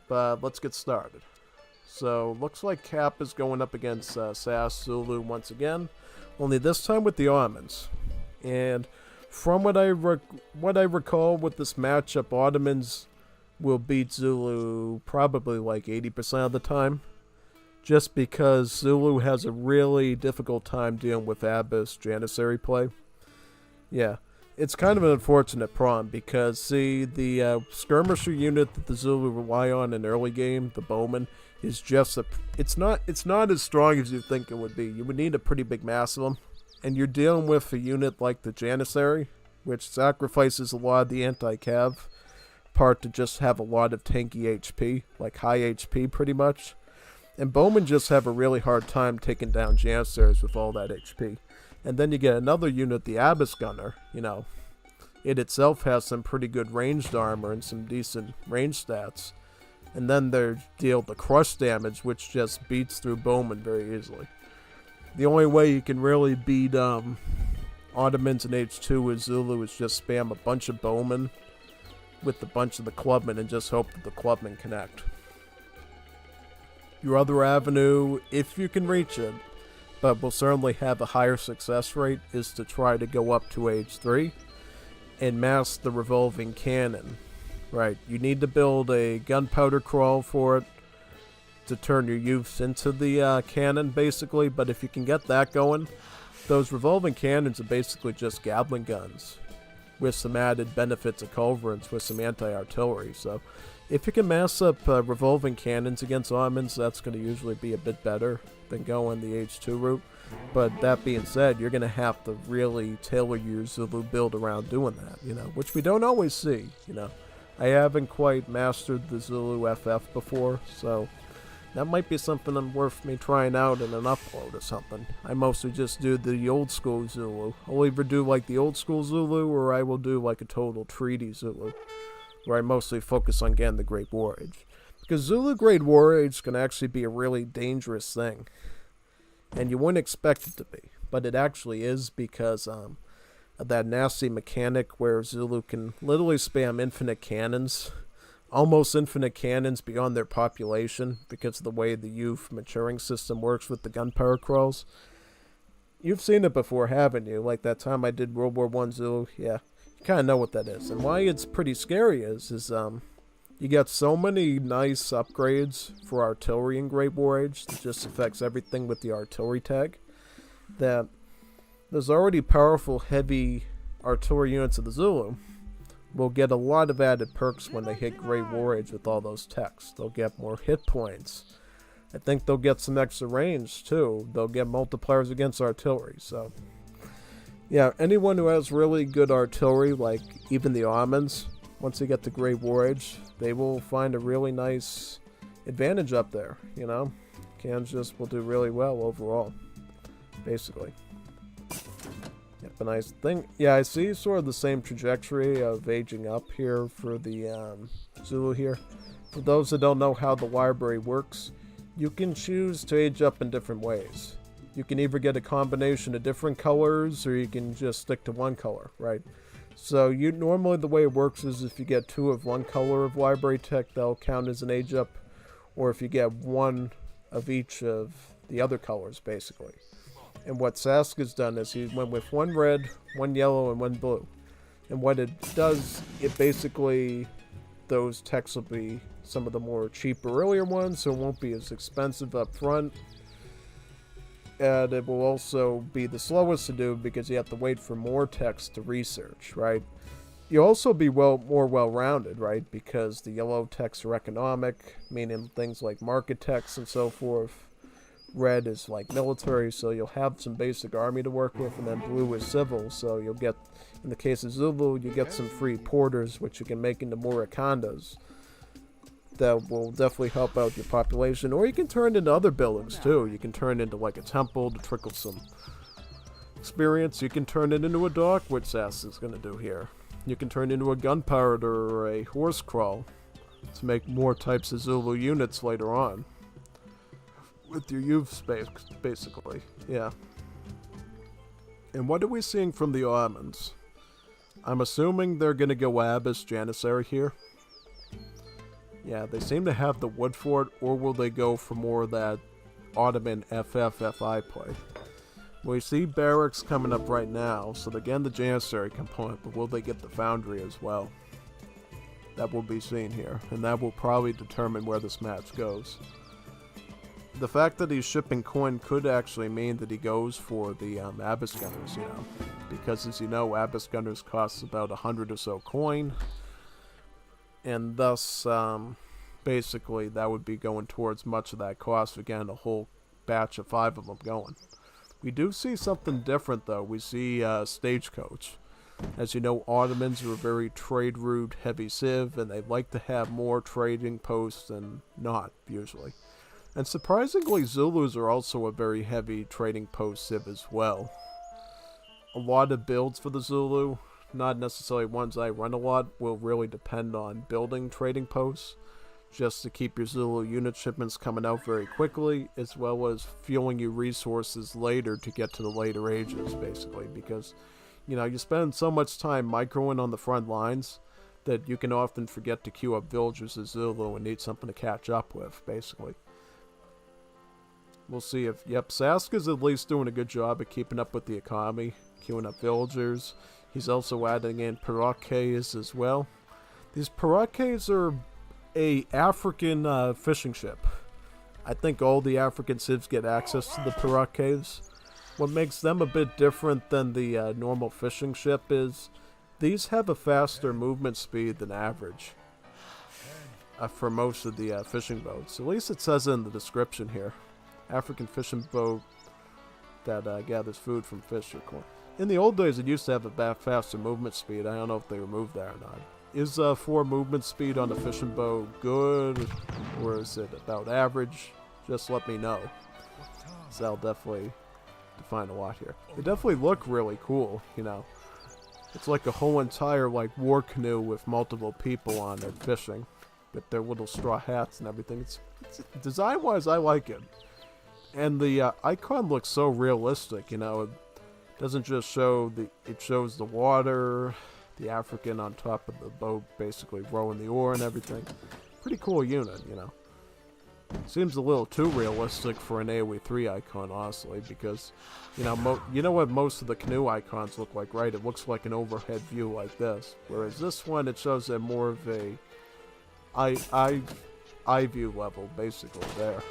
Speaker 1: But let's get started. So, looks like Cap is going up against SAS Zulu once again, only this time with the Ottomans. And from what I recall with this matchup, Ottomans will beat Zulu probably like 80% of the time, just because Zulu has a really difficult time dealing with Abyss Janissary play. Yeah, it's kind of an unfortunate problem because, see, the skirmisher unit that the Zulu rely on in early game, the Bowman, is just it's not as strong as you think it would be. You would need a pretty big mass of them, and you're dealing with a unit like the Janissary, which sacrifices a lot of the anti-cav part to just have a lot of tanky HP, like high HP pretty much. And Bowmen just have a really hard time taking down Janissaries with all that HP. And then you get another unit, the Abyss Gunner, you know. It itself has some pretty good ranged armor and some decent range stats. And then they deal the crush damage, which just beats through Bowman very easily. The only way you can really beat Ottomans in H2 with Zulu is just spam a bunch of Bowmen with a bunch of the Clubmen and just hope that the Clubmen connect. Your other avenue, if you can reach it, but will certainly have a higher success rate, is to try to go up to age 3 and mass the revolving cannon. Right, you need to build a gunpowder crawl for it to turn your youths into the cannon, basically. But if you can get that going, those revolving cannons are basically just Gatling guns with some added benefits of culverins with some anti-artillery. So if you can mass up revolving cannons against Ottomans, that's going to usually be a bit better than going the H2 route. But that being said, you're going to have to really tailor your Zulu build around doing that, which we don't always see, I haven't quite mastered the Zulu FF before, so that might be something worth me trying out in an upload or something. I mostly just do the old school Zulu. I'll either do like the old school Zulu, or I will do like a total treaty Zulu, where I mostly focus on getting the Great War Age. Because Zulu Great War Age can actually be a really dangerous thing. And you wouldn't expect it to be, but it actually is, because of that nasty mechanic where Zulu can literally spam infinite cannons, almost infinite cannons beyond their population, because of the way the youth maturing system works with the gunpowder crawls. You've seen it before, haven't you? Like that time I did World War I Zulu. Yeah, you kind of know what that is. And why it's pretty scary is you get so many nice upgrades for artillery in Great War Age that just affects everything with the artillery tag, that there's already powerful heavy artillery units of the Zulu will get a lot of added perks when they hit Great War Age with all those techs. They'll get more hit points. I think they'll get some extra range too. They'll get multipliers against artillery. So yeah, anyone who has really good artillery, like even the Ottomans, once they get to Great War Age, they will find a really nice advantage up there, Cans just will do really well overall, basically. Yep, a nice thing. Yeah, I see sort of the same trajectory of aging up here for the Zulu here. For those that don't know how the library works, you can choose to age up in different ways. You can either get a combination of different colors, or you can just stick to one color, right? So normally the way it works is if you get 2 of one color of library tech, that'll count as an age up, or if you get 1 of each of the other colors, basically. And what Sask has done is he went with 1 red, 1 yellow, and 1 blue. And what it does, it basically, those techs will be some of the more cheaper earlier ones, so it won't be as expensive up front. And it will also be the slowest to do, because you have to wait for more text to research, right? You'll also be more well-rounded, right? Because the yellow texts are economic, meaning things like market texts and so forth. Red is like military, so you'll have some basic army to work with, and then blue is civil, so you'll get, in the case of Zulu, you get some free porters, which you can make into more Wakandas. That will definitely help out your population. Or you can turn into other buildings too. You can turn into like a temple to trickle some experience. You can turn it into a dock, which Sass is going to do here. You can turn into a gunpowder or a horse crawl to make more types of Zulu units later on. With your youth space, basically. Yeah. And what are we seeing from the Ottomans? I'm assuming they're going to go Abbas Janissary here. Yeah, they seem to have the wood for it, or will they go for more of that Ottoman FFFI play? We see barracks coming up right now, so they're getting the Janissary component, but will they get the foundry as well? That will be seen here, and that will probably determine where this match goes. The fact that he's shipping coin could actually mean that he goes for the Abbas Gunners, because as you know, Abbas Gunners costs about 100 or so coin, and thus, basically, that would be going towards much of that cost, again, a whole batch of 5 of them going. We do see something different, though. We see Stagecoach. As you know, Ottomans are a very trade route heavy civ, and they like to have more trading posts than not, usually. And surprisingly, Zulus are also a very heavy trading post civ as well. A lot of builds for the Zulu, not necessarily ones I run a lot, will really depend on building trading posts, just to keep your Zulu unit shipments coming out very quickly, as well as fueling you resources later to get to the later ages, basically, because, you spend so much time microing on the front lines that you can often forget to queue up villagers as Zulu and need something to catch up with, basically. We'll see if... Yep, Saska's at least doing a good job at keeping up with the economy, queuing up villagers. He's also adding in piroques as well. These piroques are a African fishing ship. I think all the African civs get access to the piroques. What makes them a bit different than the normal fishing ship is these have a faster movement speed than average for most of the fishing boats. At least it says in the description here. African fishing boat that gathers food from fish or corn. In the old days, it used to have a faster movement speed. I don't know if they removed that or not. Is 4 movement speed on a fishing boat good, or is it about average? Just let me know. So that'll definitely define a lot here. They definitely look really cool, you know. It's like a whole entire like war canoe with multiple people on it fishing, with their little straw hats and everything. It's design-wise, I like it. And the icon looks so realistic, you know. It doesn't just show it shows the water, the African on top of the boat basically rowing the oar and everything. Pretty cool unit, you know. Seems a little too realistic for an AoE 3 icon, honestly, because, you know, you know what most of the canoe icons look like, right? It looks like an overhead view like this. Whereas this one, it shows it more of a eye view level, basically, there.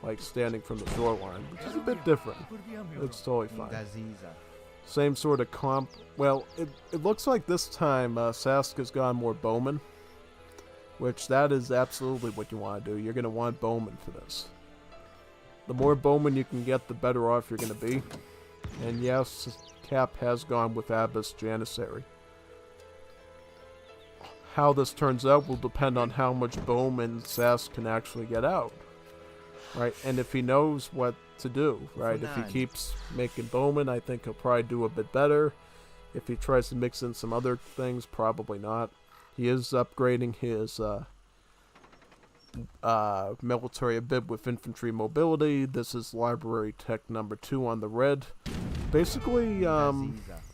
Speaker 1: Like standing from the shoreline, which is a bit different. It's totally fine. Same sort of comp. Well, it looks like this time Saska's gone more bowman, which that is absolutely what you want to do. You're going to want bowman for this. The more bowman you can get, the better off you're going to be. And yes, Cap has gone with Abyss Janissary. How this turns out will depend on how much bowman Sask can actually get out. Right, and if he knows what to do, right? If he keeps making bowman, I think he'll probably do a bit better. If he tries to mix in some other things, probably not. He is upgrading his military a bit with infantry mobility. This is library tech number 2 on the red. Basically,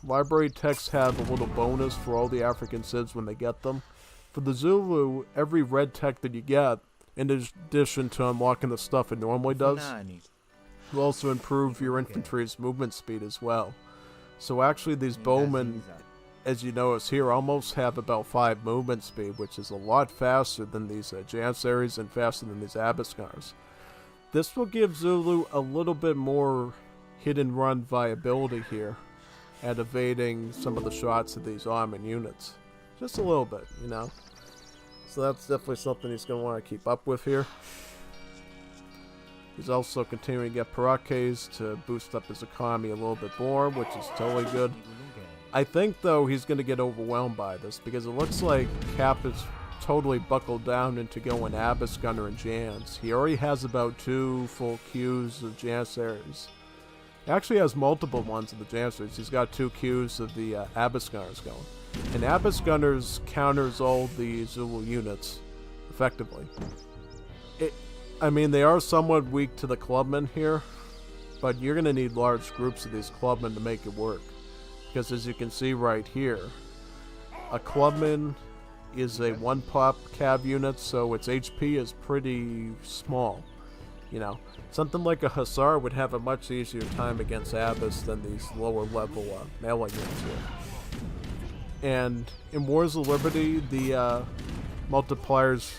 Speaker 1: library techs have a little bonus for all the African civs when they get them. For the Zulu, every red tech that you get, in addition to unlocking the stuff it normally does, will also improve your infantry's movement speed as well. So actually these bowmen, as you notice here, almost have about 5 movement speed, which is a lot faster than these Janissaries and faster than these Abiskars. This will give Zulu a little bit more hit-and-run viability here at evading some of the shots of these arming units. Just a little bit, you know. So that's definitely something he's going to want to keep up with here. He's also continuing to get piroques to boost up his economy a little bit more, which is totally good. I think, though, he's going to get overwhelmed by this, because it looks like Cap is totally buckled down into going Abyss Gunner and Jans. He already has about 2 full queues of Janissaries. He actually has multiple ones of the Janissaries. He's got 2 queues of the Abyss Gunners going. And Abyss Gunners counters all the Zulu units effectively. I mean, they are somewhat weak to the clubmen here, but you're going to need large groups of these clubmen to make it work. Because as you can see right here, a clubman is a 1-pop cav unit, so its HP is pretty small. You know, something like a Hussar would have a much easier time against Abyss than these lower level melee units here. And in Wars of Liberty, the multipliers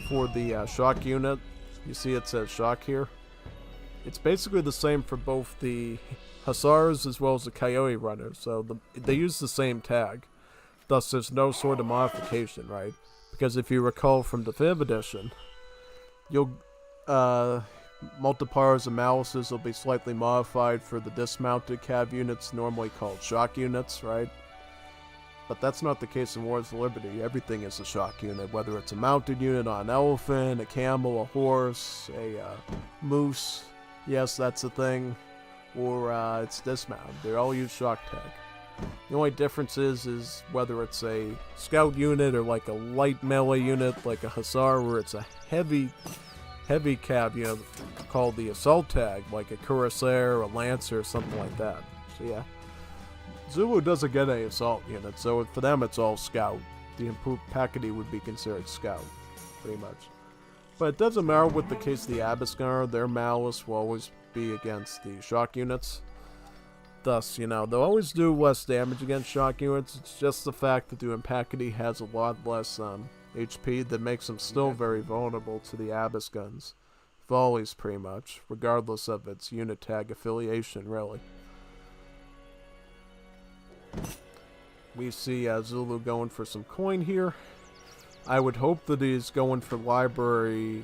Speaker 1: for the shock unit, you see it says shock here. It's basically the same for both the Hussars as well as the Coyote Runners, so they use the same tag. Thus, there's no sort of modification, right? Because if you recall from the 5th edition, you'll multipliers and malices will be slightly modified for the dismounted cav units, normally called shock units, right? But that's not the case in Wars of Liberty. Everything is a shock unit, whether it's a mounted unit on an elephant, a camel, a horse, a moose. Yes, that's a thing. Or it's dismount. They all use shock tag. The only difference is whether it's a scout unit or like a light melee unit like a Hussar, where it's a heavy cav unit called the assault tag, like a Cuirassier, a Lancer, or something like that. So yeah. Zulu doesn't get any assault unit, so for them it's all scout. The improved Packety would be considered scout, pretty much. But it doesn't matter with the case of the Abiscar, their malice will always be against the shock units. Thus, you know, they'll always do less damage against shock units. It's just the fact that the Impacity has a lot less HP that makes them still very vulnerable to the Abis guns. Volleys, pretty much, regardless of its unit tag affiliation, really. We see Zulu going for some coin here. I would hope that he's going for library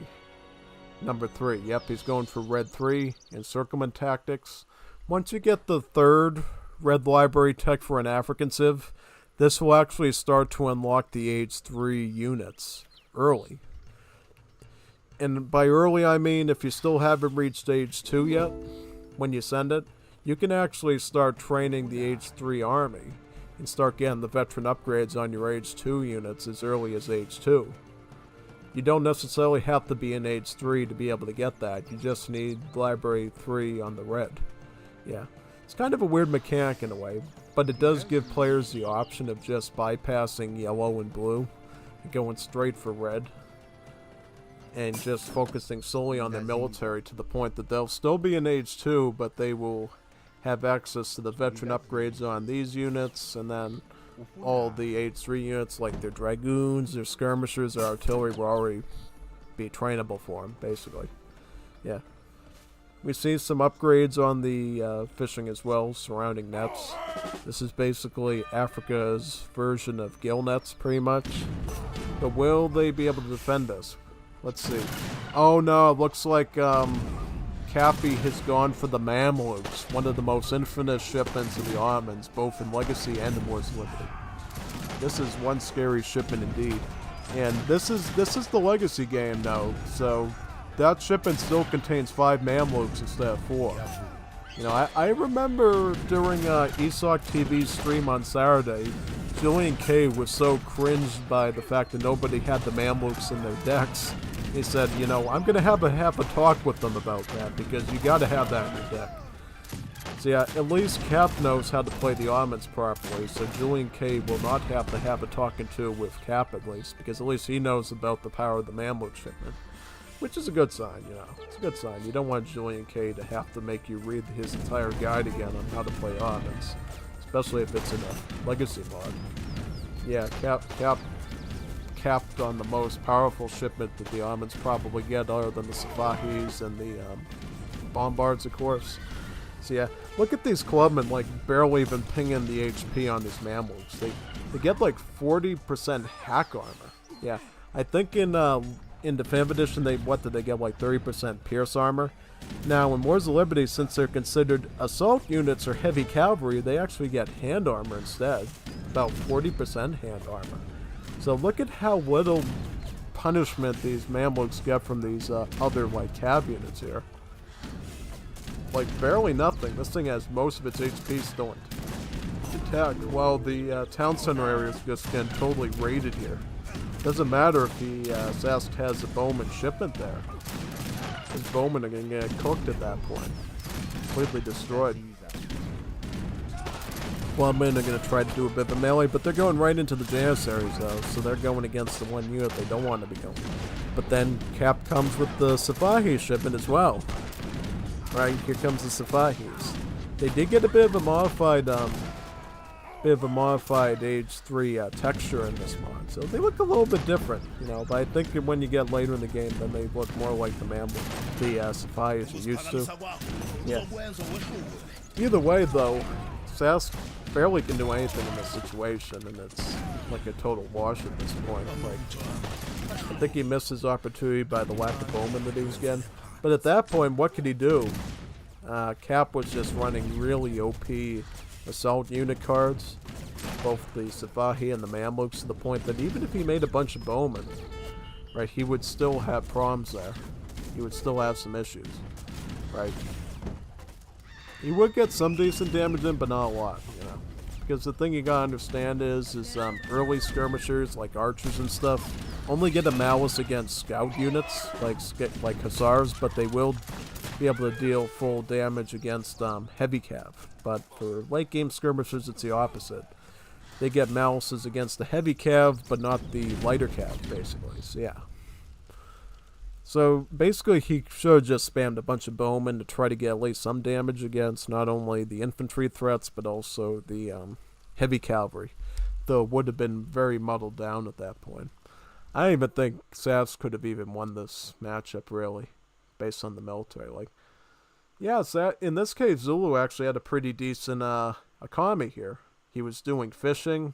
Speaker 1: number 3. Yep, he's going for red 3 encirclement tactics. Once you get the 3rd red library tech for an African Civ, this will actually start to unlock the age 3 units early. And by early I mean if you still haven't reached age 2 yet, when you send it, you can actually start training the age 3 army and start getting the veteran upgrades on your age 2 units as early as age 2. You don't necessarily have to be in age 3 to be able to get that, you just need library 3 on the red. Yeah, it's kind of a weird mechanic in a way, but it does give players the option of just bypassing yellow and blue and going straight for red and just focusing solely on their military to the point that they'll still be in age 2, but they will have access to the veteran upgrades on these units, and then all the age 3 units like their dragoons, their skirmishers, their artillery will already be trainable for them, basically. Yeah. We see some upgrades on the fishing as well, surrounding nets. This is basically Africa's version of gill nets, pretty much. But will they be able to defend us? Let's see. Oh no, it looks like Cappy has gone for the Mamluks, one of the most infamous shipments of the Ottomans, both in Legacy and in Wars of Liberty. This is one scary shipment indeed. And this is the Legacy game though, so that shipment still contains 5 Mamluks instead of 4. You know, I remember during ESOC TV's stream on Saturday, Julian K was so cringed by the fact that nobody had the Mamluks in their decks. He said, you know, I'm going to have a talk with them about that, because you got to have that in your deck. So yeah, at least Cap knows how to play the Ottomans properly, so Julian K will not have to have a talking to with Cap at least, because at least he knows about the power of the Mamluk shipment. Which is a good sign, you know. It's a good sign. You don't want Julian K to have to make you read his entire guide again on how to play Ottomans. Especially if it's in a Legacy mod. Yeah, capped on the most powerful shipment that the Ottomans probably get, other than the Safahis and the Bombards, of course. So yeah, look at these clubmen, like, barely even pinging the HP on these Mamluks. They get like 40% hack armor. Yeah, I think in Definitive Edition, they get, like 30% pierce armor. Now, in Wars of Liberty, since they're considered assault units or heavy cavalry, they actually get hand armor instead. About 40% hand armor. So look at how little punishment these Mamluks get from these other, like, cav units here. Like, barely nothing. This thing has most of its HP still intact, while the town center area is just getting totally raided here. Doesn't matter if the Sask has a bowman shipment there. His bowmen are going to get cooked at that point. Completely destroyed. Clubmen are going to try to do a bit of a melee, but they're going right into the Janissaries though, so they're going against the one unit they don't want to be going. But then Cap comes with the Safahi shipment as well. Right, here comes the Safahis. They did get a bit of a modified age 3 texture in this mod, so they look a little bit different, you know, but I think that when you get later in the game, then they look more like the Safahis you're used to. Yeah. Either way, though, Sask barely can do anything in this situation, and it's like a total wash at this point. Like, I think he missed his opportunity by the lack of bowman that he was getting. But at that point, what could he do? Cap was just running really OP assault unit cards, both the Safahi and the Mamluks, to the point that even if he made a bunch of bowmen, right, he would still have problems there. He would still have some issues, right? He would get some decent damage in, but not a lot, you know. Because the thing you gotta understand is early skirmishers, like archers and stuff, only get a malice against scout units, like hussars, but they will be able to deal full damage against heavy cav. But for late game skirmishers, it's the opposite. They get malices against the heavy cav, but not the lighter cav, basically. So yeah. So basically, he should have just spammed a bunch of bowmen to try to get at least some damage against not only the infantry threats but also the heavy cavalry. Though it would have been very muddled down at that point. I don't even think Sas could have even won this matchup really, based on the military. Like, yeah, in this case, Zulu actually had a pretty decent economy here. He was doing fishing.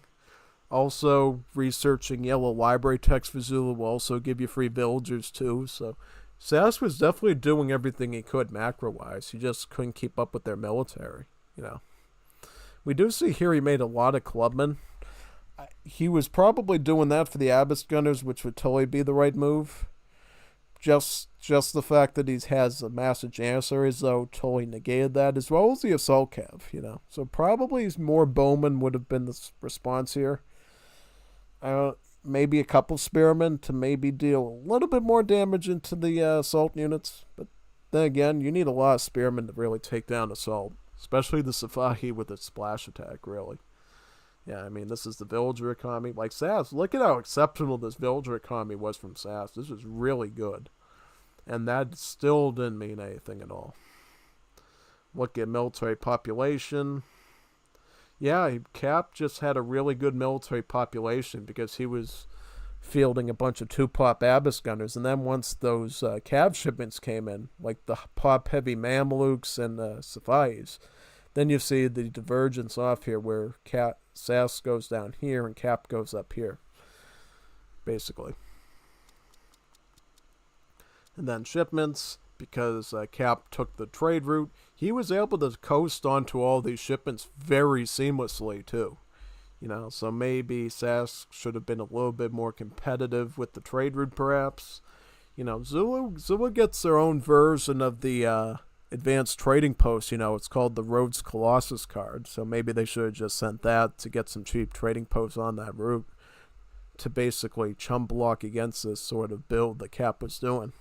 Speaker 1: Also, researching yellow library text for Zulu will also give you free villagers too. So, Sas was definitely doing everything he could macro-wise. He just couldn't keep up with their military, you know. We do see here he made a lot of clubmen. He was probably doing that for the Abyss Gunners, which would totally be the right move. Just the fact that he has a massive Janissaries, though, totally negated that, as well as the Assault Cav, you know. So probably more Bowmen would have been the response here. Maybe a couple Spearmen to maybe deal a little bit more damage into the Assault units. But then again, you need a lot of Spearmen to really take down Assault. Especially the Safahi with its splash attack, really. Yeah, I mean, this is the villager economy. Like Sas, look at how exceptional this villager economy was from Sas. This was really good. And that still didn't mean anything at all. Look at military population. Yeah, Cap just had a really good military population because he was fielding a bunch of 2-pop Abyss Gunners. And then once those Cav shipments came in, like the pop-heavy Mamelukes and Safais, then you see the divergence off here where Sas goes down here and Cap goes up here, basically. And then shipments, because Cap took the trade route, he was able to coast onto all these shipments very seamlessly too. You know, so maybe Sas should have been a little bit more competitive with the trade route perhaps. You know, Zulu gets their own version of the advanced trading post. You know, it's called the Rhodes Colossus card, so maybe they should have just sent that to get some cheap trading posts on that route to basically chum block against this sort of build that Cap was doing.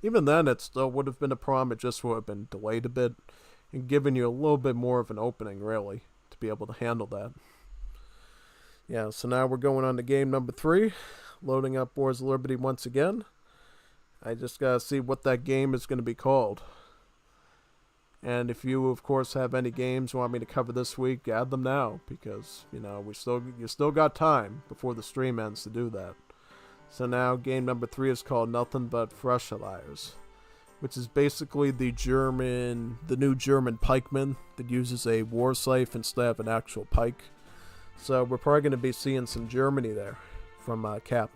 Speaker 1: Even then, it still would have been a problem. It just would have been delayed a bit and given you a little bit more of an opening, really, to be able to handle that. Yeah, so now we're going on to game number 3, loading up Wars of Liberty once again. I just gotta see what that game is going to be called. And if you, of course, have any games you want me to cover this week, add them now, because, you know, you still got time before the stream ends to do that. So now game number 3 is called Nothing But Fresh Alias, which is basically the new German pikeman that uses a war scythe instead of an actual pike. So we're probably going to be seeing some Germany there from Cap.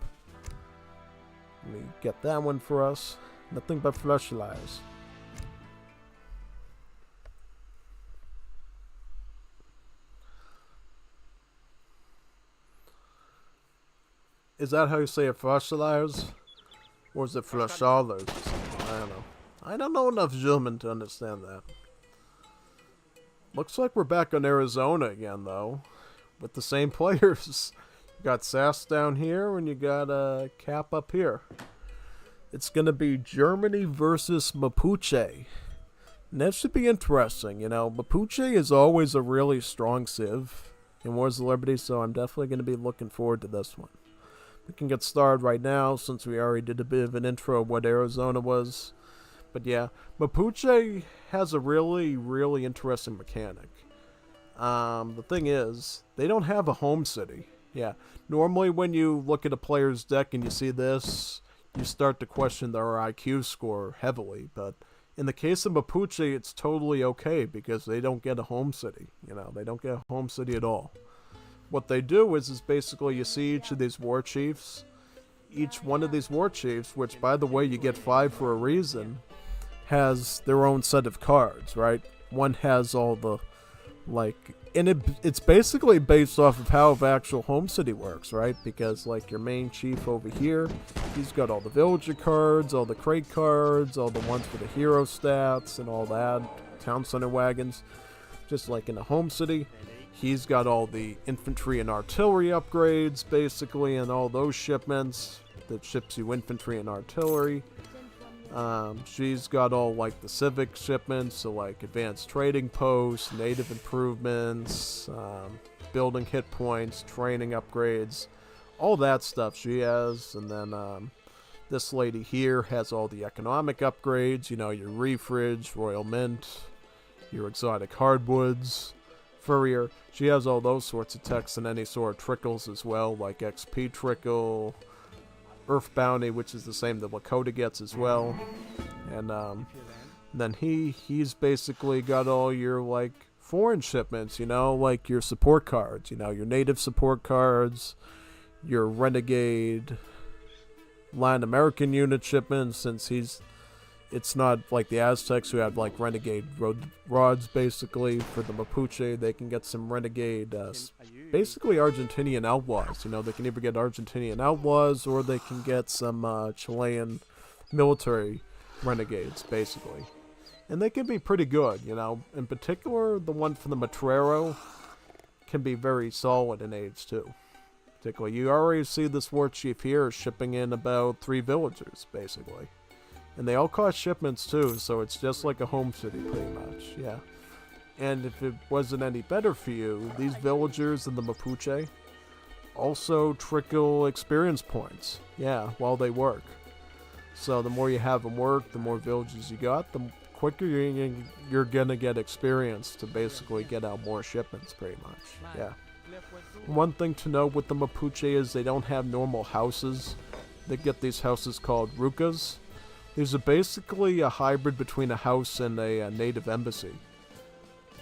Speaker 1: Let me get that one for us. Nothing But Fresh Alias. Is that how you say it, Fossilizers? Or is it Fossilizers? I don't know. I don't know enough German to understand that. Looks like we're back on Arizona again, though. With the same players. You got Sass down here, and you got Cap up here. It's going to be Germany versus Mapuche. And that should be interesting, you know. Mapuche is always a really strong civ in Wars of Liberty, so I'm definitely going to be looking forward to this one. We can get started right now since we already did a bit of an intro of what Arizona was. But yeah, Mapuche has a really, really interesting mechanic. The thing is, they don't have a home city. Yeah, normally when you look at a player's deck and you see this, you start to question their IQ score heavily. But in the case of Mapuche, it's totally okay because they don't get a home city. You know, they don't get a home city at all. What they do is basically you see each of these war chiefs. Each one of these war chiefs, which by the way you get 5 for a reason, has their own set of cards, right? One has all the, and it's basically based off of how the actual home city works, right? Because like your main chief over here, he's got all the villager cards, all the crate cards, all the ones for the hero stats and all that, town center wagons, just like in a home city. He's got all the infantry and artillery upgrades, basically, and all those shipments that ships you infantry and artillery. She's got all, like, the civic shipments, so, like, advanced trading posts, native improvements, building hit points, training upgrades, all that stuff she has. And then This lady here has all the economic upgrades, you know, your refridge, Royal Mint, your exotic hardwoods, Furrier. She has all those sorts of techs and any sort of trickles as well, like XP Trickle, Earth Bounty, which is the same that Lakota gets as well. And then he's basically got all your, like, foreign shipments, you know, like your support cards, you know, your native support cards, your Renegade Latin American unit shipments, since it's not like the Aztecs who have like Renegade rods basically. For the Mapuche, they can get some Renegade, basically Argentinian outlaws, you know, they can either get Argentinian outlaws or they can get some Chilean military renegades basically. And they can be pretty good, you know. In particular, the one from the Matrero can be very solid in age, too. Particularly, you already see this war chief here shipping in about 3 villagers, basically. And they all cost shipments, too, so it's just like a home city, pretty much, yeah. And if it wasn't any better for you, these villagers in the Mapuche also trickle experience points, yeah, while they work. So the more you have them work, the more villages you got, the quicker you're gonna get experience to basically get out more shipments, pretty much. Yeah. One thing to note with the Mapuche is they don't have normal houses. They get these houses called rucas. These are basically a hybrid between a house and a native embassy.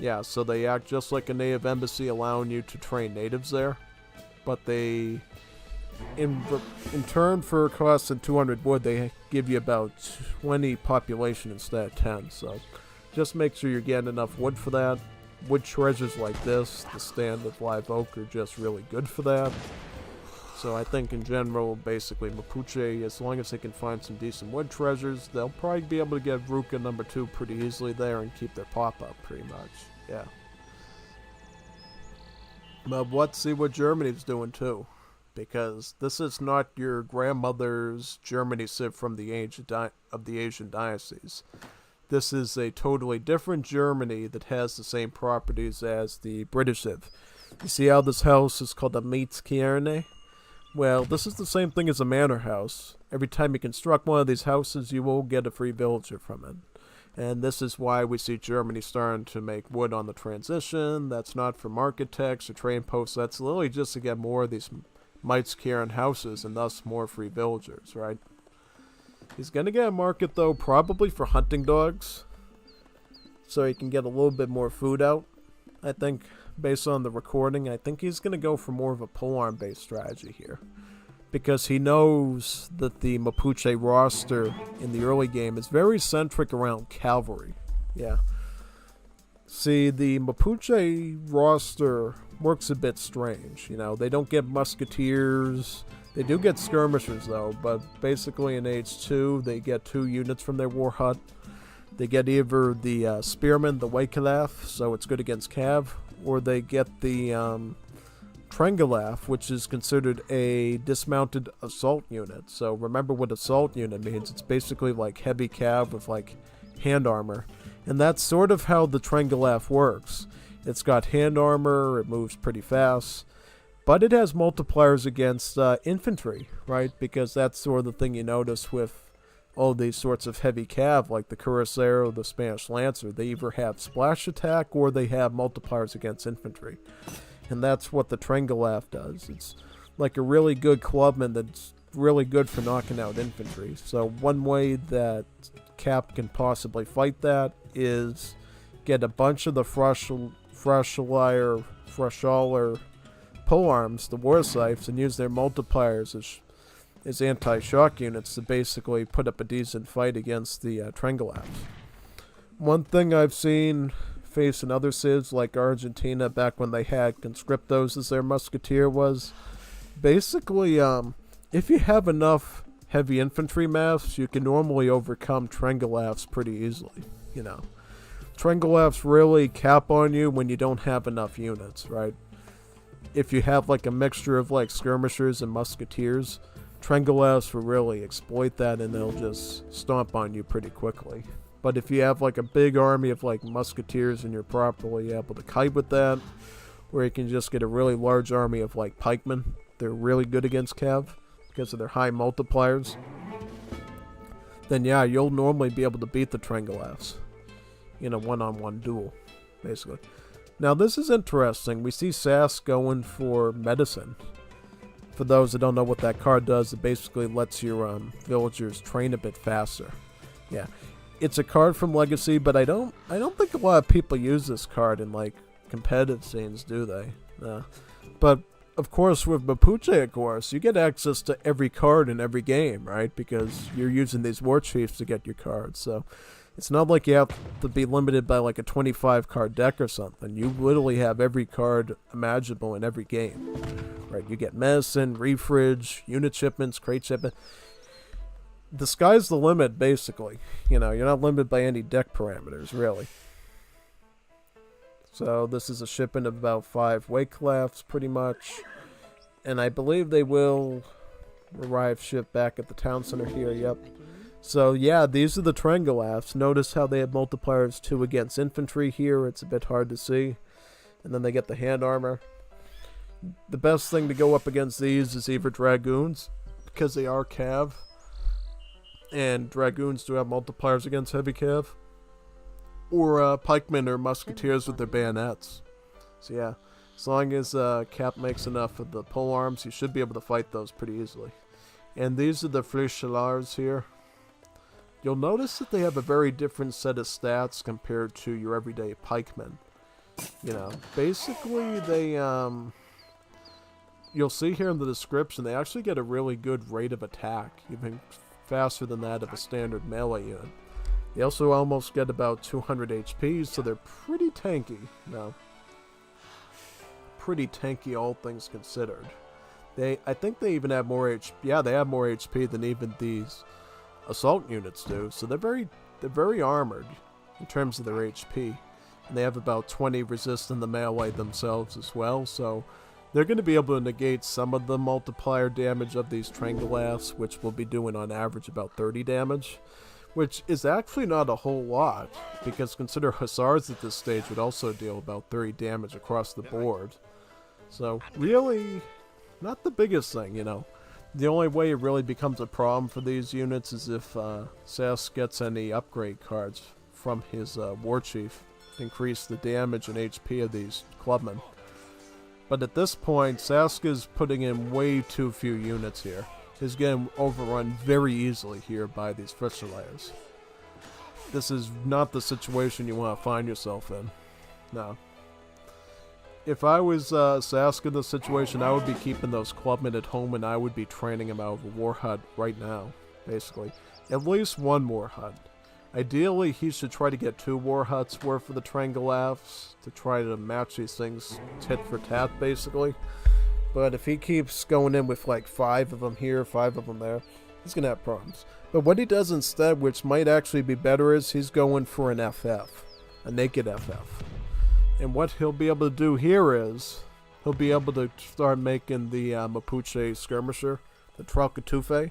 Speaker 1: Yeah, so they act just like a native embassy, allowing you to train natives there. But they, in turn for cost of 200 wood, they give you about 20 population instead of 10. So just make sure you're getting enough wood for that. Wood treasures like this, the stand of live oak, are just really good for that. So I think in general, basically Mapuche, as long as they can find some decent wood treasures, they'll probably be able to get Ruka number 2 pretty easily there and keep their pop-up pretty much. Yeah. But let's see what Germany's doing too. Because this is not your grandmother's Germany civ from the Asian dynasties. This is a totally different Germany that has the same properties as the British civ. You see how this house is called a Mietskirne? Well, this is the same thing as a manor house. Every time you construct one of these houses, you will get a free villager from it. And this is why we see Germany starting to make wood on the transition. That's not for market techs or trade posts. That's literally just to get more of these Mietskirne houses and thus more free villagers, right? He's going to get a market, though, probably for hunting dogs. So he can get a little bit more food out. I think, based on the recording, I think he's going to go for more of a polearm-based strategy here. Because he knows that the Mapuche roster in the early game is very centric around cavalry. Yeah. See, the Mapuche roster works a bit strange. You know, they don't get musketeers. They do get skirmishers, though, but basically in Age 2, they get 2 units from their war hut. They get either the Spearman, the Waikalaf, so it's good against Cav, or they get the Trengalaf, which is considered a dismounted assault unit. So remember what assault unit means. It's basically like heavy Cav with like hand armor. And that's sort of how the Trengalaf works. It's got hand armor, it moves pretty fast. But it has multipliers against infantry, right? Because that's sort of the thing you notice with all these sorts of heavy cav, like the Cuirassier, the Spanish Lancer. They either have splash attack or they have multipliers against infantry. And that's what the Trengalaf does. It's like a really good clubman that's really good for knocking out infantry. So one way that Cap can possibly fight that is get a bunch of the Frashaller polearms, the war scythes, and use their multipliers as anti-shock units to basically put up a decent fight against the Trengalafs. One thing I've seen face in other civs like Argentina back when they had conscriptos as their musketeer was basically if you have enough heavy infantry mass, you can normally overcome Trengalafs pretty easily, you know. Trengalafs really cap on you when you don't have enough units, right? If you have like a mixture of like skirmishers and musketeers, Trengalafs will really exploit that and they'll just stomp on you pretty quickly. But if you have like a big army of like musketeers and you're properly able to kite with that, or you can just get a really large army of like pikemen, they're really good against Cav because of their high multipliers. then yeah, you'll normally be able to beat the Trengolefs in a one-on-one duel, basically. Now this is interesting. We see Sask going for medicine. For those that don't know what that card does, it basically lets your villagers train a bit faster. Yeah, it's a card from Legacy, but I don't think a lot of people use this card in like competitive scenes, do they? But of course, with Mapuche, of course, you get access to every card in every game, right? Because you're using these war chiefs to get your cards. So it's not like you have to be limited by like a 25 card deck or something. You literally have every card imaginable in every game, right? You get medicine, refridge, unit shipments, crate shipment. The sky's the limit, basically. You know, you're not limited by any deck parameters, really. So this is a shipment of about 5 Wakelafs, pretty much. And I believe they will arrive ship back at the town center here, yep. So yeah, these are the Trengolefs. Notice how they have multipliers 2 against infantry here. It's a bit hard to see. And then they get the hand armor. The best thing to go up against these is either Dragoons, because they are cav. And Dragoons do have multipliers against heavy cav. Or pikemen or musketeers with their bayonets. So yeah, as long as Cap makes enough of the pole arms, you should be able to fight those pretty easily. And these are the Flichelars here. You'll notice that they have a very different set of stats compared to your everyday pikemen. You know, basically they, you'll see here in the description, they actually get a really good rate of attack, even faster than that of a standard melee unit. They also almost get about 200 HP, so they're pretty tanky. No. Pretty tanky, all things considered. I think they even have more HP. Yeah, they have more HP than even these assault units do. So they're very armored in terms of their HP. And they have about 20 resist in the melee themselves as well. So they're going to be able to negate some of the multiplier damage of these Trengolefs, which will be doing on average about 30 damage. Which is actually not a whole lot, because consider Hussars at this stage would also deal about 30 damage across the board. So, really, not the biggest thing, you know. The only way it really becomes a problem for these units is if Sask gets any upgrade cards from his war chief to increase the damage and HP of these clubmen. But at this point, Sask is putting in way too few units here. Is getting overrun very easily here by these Flichelars. This is not the situation you want to find yourself in. No. If I was Sask in this situation, I would be keeping those clubmen at home and I would be training them out of a war hut right now, basically. At least one war hut. Ideally, he should try to get 2 war huts worth of the Trengolefs to try to match these things tit for tat, basically. But if he keeps going in with like 5 of them here, 5 of them there, he's going to have problems. But what he does instead, which might actually be better, is he's going for an FF. A naked FF. And what he'll be able to do here is, he'll be able to start making the Mapuche Skirmisher, the Tralcatufe,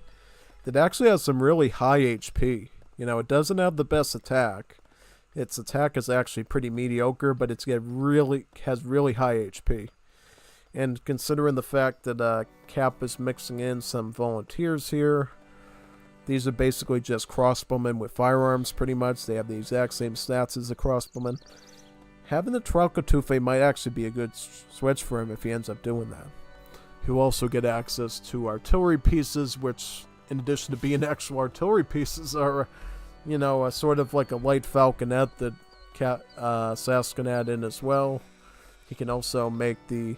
Speaker 1: that actually has some really high HP. You know, it doesn't have the best attack. Its attack is actually pretty mediocre, but has really high HP. And considering the fact that Cap is mixing in some volunteers here, these are basically just crossbowmen with firearms pretty much. They have the exact same stats as the crossbowmen. Having the Tralcatufe might actually be a good switch for him if he ends up doing that. He'll also get access to artillery pieces, which, in addition to being actual artillery pieces, are, you know, sort of like a light falconet that Sask can add in as well. He can also make the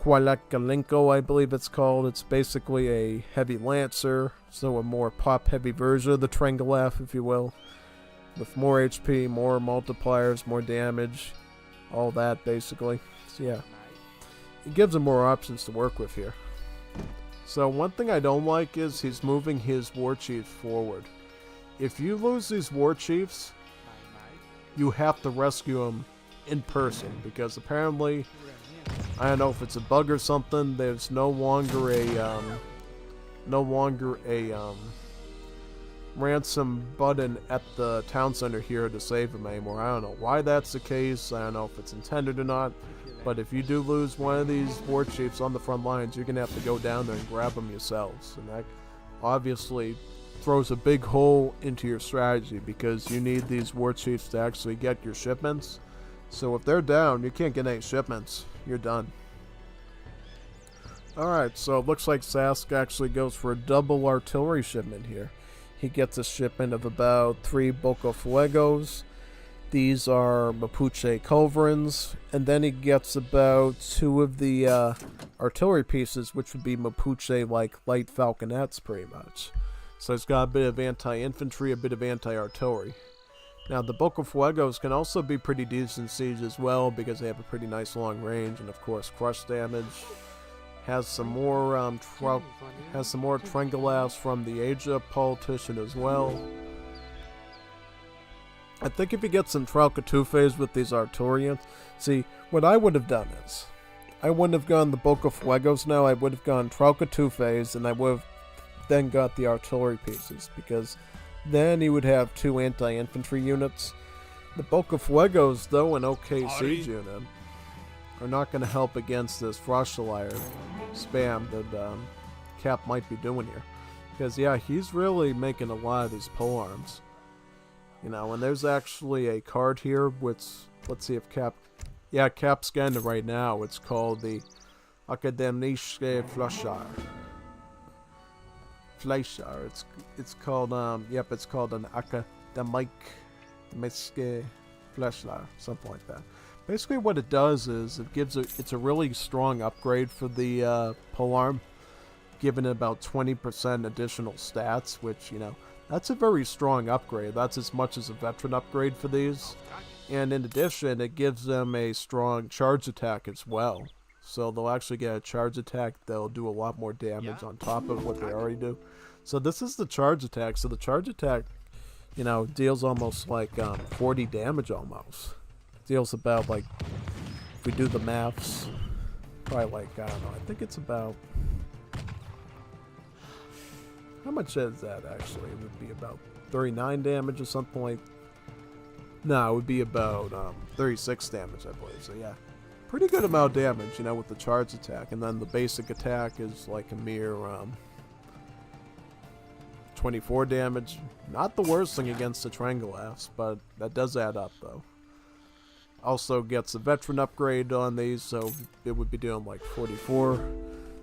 Speaker 1: Qualakalinko, I believe it's called. It's basically a heavy lancer, so a more pop-heavy version of the Trengolef, if you will. With more HP, more multipliers, more damage, all that, basically. So yeah, it gives him more options to work with here. So one thing I don't like is he's moving his war chief forward. If you lose these war chiefs, you have to rescue them in person, because apparently, I don't know if it's a bug or something, there's no longer a ransom button at the town center here to save him anymore. I don't know why that's the case, I don't know if it's intended or not, but if you do lose one of these war chiefs on the front lines, you're going to have to go down there and grab them yourselves, and that obviously throws a big hole into your strategy because you need these war chiefs to actually get your shipments. So if they're down, you can't get any shipments. You're done. Alright, so it looks like Sask actually goes for a double artillery shipment here. He gets a shipment of about 3 Boca Fuegos. These are Mapuche culverins. And then he gets about 2 of the artillery pieces, which would be Mapuche like light falconets pretty much. So he's got a bit of anti-infantry, a bit of anti-artillery. Now the Boca Fuegos can also be pretty decent siege as well because they have a pretty nice long range and of course crush damage. Has some more Triangulass from the Asia politician as well. I think if you get some Tralcatufes with these Arturians, see, what I would have done is, I wouldn't have gone the Boca Fuegos now, I would have gone Tralcatufes, and I would have then got the artillery pieces, because then he would have 2 anti-infantry units. The Boca Fuegos, though an okay siege unit, are not going to help against this Frostalier spam that Cap might be doing here. Because, yeah, he's really making a lot of these polearms. You know, and there's actually a card here which, let's see if Cap... Yeah, Cap's getting it right now. It's called the Akademische Fleischer. It's called, yep, it's called an Akademik Fleischer, something like that. Basically what it does is it gives it's a really strong upgrade for the polearm, giving it about 20% additional stats, which, you know, that's a very strong upgrade. That's as much as a veteran upgrade for these. And in addition, it gives them a strong charge attack as well. So they'll actually get a charge attack that'll do a lot more damage on top of what they already do. So this is the charge attack. So the charge attack, you know, deals almost like 40 damage almost. Deals about, like, if we do the maths, probably like, I don't know, I think it's about, how much is that actually? It would be about 39 damage or something like, no, it would be about 36 damage, I believe. So yeah, pretty good amount of damage, you know, with the charge attack. And then the basic attack is like a mere 24 damage. Not the worst thing against the Triangulass, but that does add up though. Also gets a veteran upgrade on these, so it would be doing like 44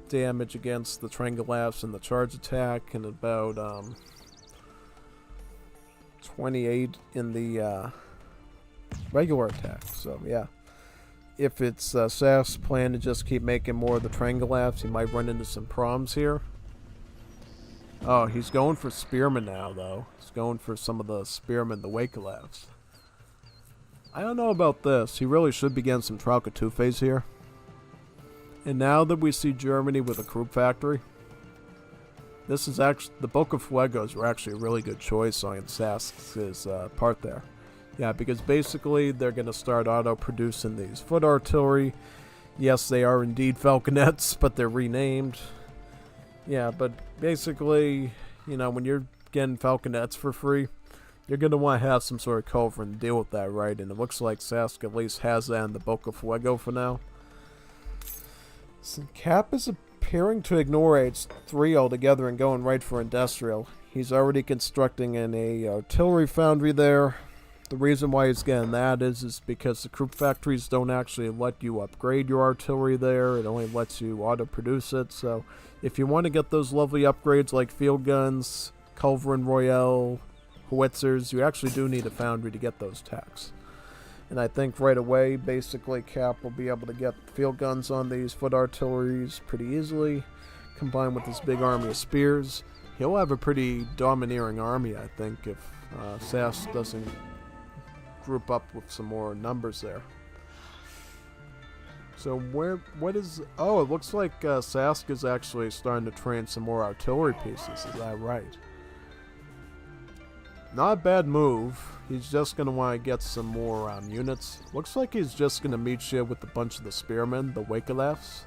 Speaker 1: damage against the Triangulass and the charge attack, and about 28 in the regular attack. So yeah, if it's Sask's plan to just keep making more of the Triangulass, he might run into some problems here. Oh, he's going for Spearmen now, though. He's going for some of the Spearmen, the Wakelavs. I don't know about this. He really should be getting some Tralcatufes here. And now that we see Germany with a Krupp factory, this is actually, the Boca Fuegos were actually a really good choice on Sask's part there. Yeah, because basically they're going to start auto-producing these foot artillery. Yes, they are indeed falconets, but they're renamed. Yeah, but basically, you know, when you're getting falconets for free, you're going to want to have some sort of culverin to deal with that, right? And it looks like Sask at least has that in the Boca Fuego for now. So Cap is appearing to ignore H3 altogether and going right for industrial. He's already constructing an artillery foundry there. The reason why he's getting that is because the Krupp factories don't actually let you upgrade your artillery there. It only lets you auto-produce it. So if you want to get those lovely upgrades like field guns, Culverin Royale, howitzers, you actually do need a foundry to get those attacks. And I think right away, basically, Cap will be able to get field guns on these foot artilleries pretty easily, combined with this big army of spears. He'll have a pretty domineering army, I think, if Sask doesn't group up with some more numbers there. So what is, oh, it looks like Sask is actually starting to train some more artillery pieces, is that right? Not a bad move. He's just going to want to get some more units. Looks like he's just going to meet you with a bunch of the spearmen, the Wakelavs,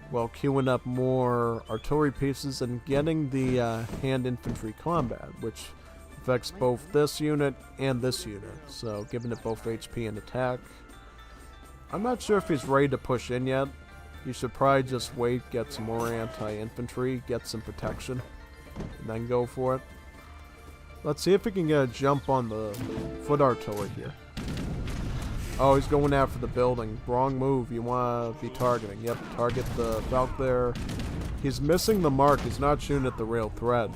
Speaker 1: while queuing up more artillery pieces and getting the hand infantry combat, which affects both this unit and this unit, so giving it both HP and attack. I'm not sure if he's ready to push in yet. He should probably just wait, get some more anti-infantry, get some protection. and then go for it. Let's see if we can get a jump on the foot artillery here. Oh, he's going after the building. Wrong move. You want to be targeting. Yep, target the belt there. He's missing the mark. He's not shooting at the rail thread.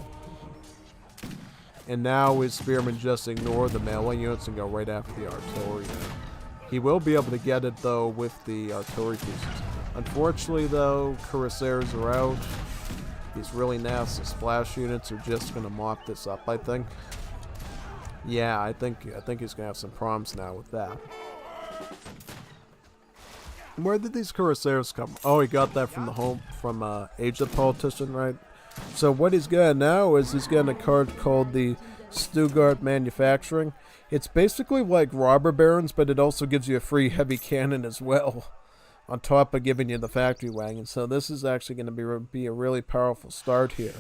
Speaker 1: And now his spearmen just ignore the melee units and go right after the artillery. He will be able to get it, though, with the artillery pieces. Unfortunately, though, cuirassiers are out. These really nasty splash units are just going to mop this up, I think. Yeah, I think he's going to have some problems now with that. Where did these cuirassiers come? Oh, he got that from Age of Politician, right? So what he's got now is he's getting a card called the Stuttgart Manufacturing. It's basically like robber barons, but it also gives you a free heavy cannon as well, on top of giving you the factory wagon. So this is actually going to be a really powerful start here.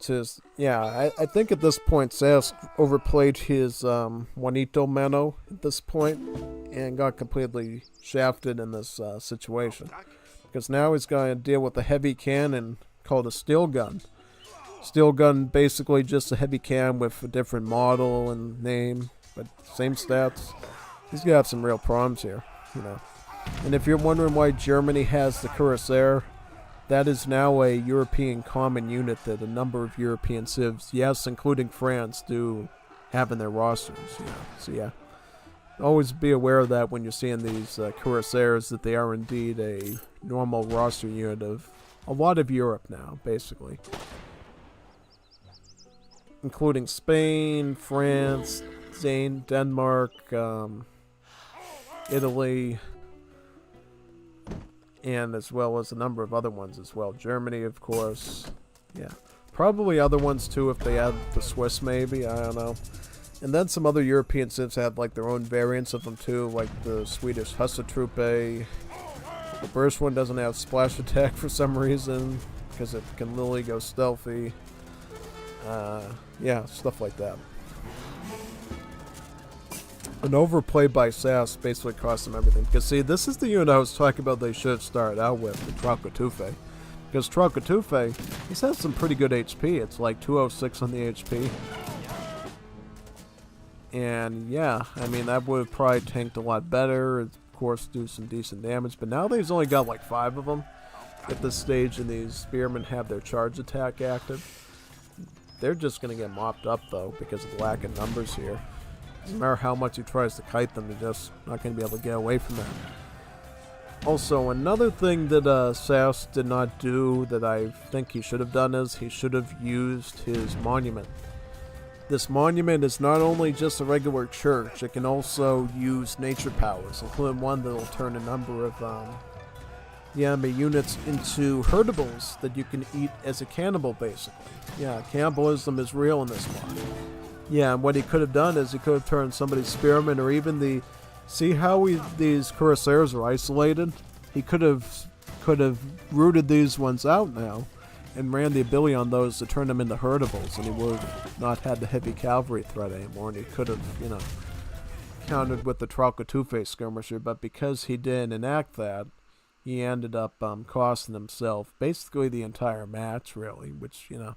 Speaker 1: I think at this point Sask overplayed his Juanito Mano at this point and got completely shafted in this situation. Because now he's going to deal with a heavy cannon called a steel gun. Steel gun, basically just a heavy cannon with a different model and name, but same stats. He's going to have some real problems here, you know. And if you're wondering why Germany has the Cuirassier, that is now a European common unit that a number of European civs, yes, including France, do have in their rosters. You know. So yeah, always be aware of that when you're seeing these Cuirassiers, that they are indeed a normal roster unit of a lot of Europe now, basically. Including Spain, France, Denmark, Italy, and as well as a number of other ones as well. Germany, of course. Yeah. Probably other ones too if they add the Swiss maybe, I don't know. And then some other European civs had like their own variants of them too, like the Swedish Hussetruppe. The British one doesn't have splash attack for some reason, because it can literally go stealthy. Yeah, stuff like that. An overplay by Sass basically cost them everything. Because see, this is the unit I was talking about they should have started out with, the Trocatuffe. Because Trocatuffe, he's had some pretty good HP. It's like 206 on the HP. And yeah, I mean, that would have probably tanked a lot better. Of course, do some decent damage. But now they've only got like 5 of them at this stage, and these spearmen have their charge attack active. They're just going to get mopped up, though, because of the lack of numbers here. No matter how much he tries to kite them, they're just not going to be able to get away from that. Also, another thing that Sass did not do that I think he should have done is he should have used his monument. This monument is not only just a regular church, it can also use nature powers, including one that will turn a number of enemy units into herdables that you can eat as a cannibal, basically. Yeah, cannibalism is real in this mod. Yeah, and what he could have done is he could have turned somebody's spearmen or even the... See how these cuirassiers are isolated? He could have rooted these ones out now and ran the ability on those to turn them into herdables, and he would have not had the heavy cavalry threat anymore, and he could have, you know, countered with the Trocatuffe skirmisher, but because he didn't enact that, he ended up costing himself basically the entire match, really, which, you know,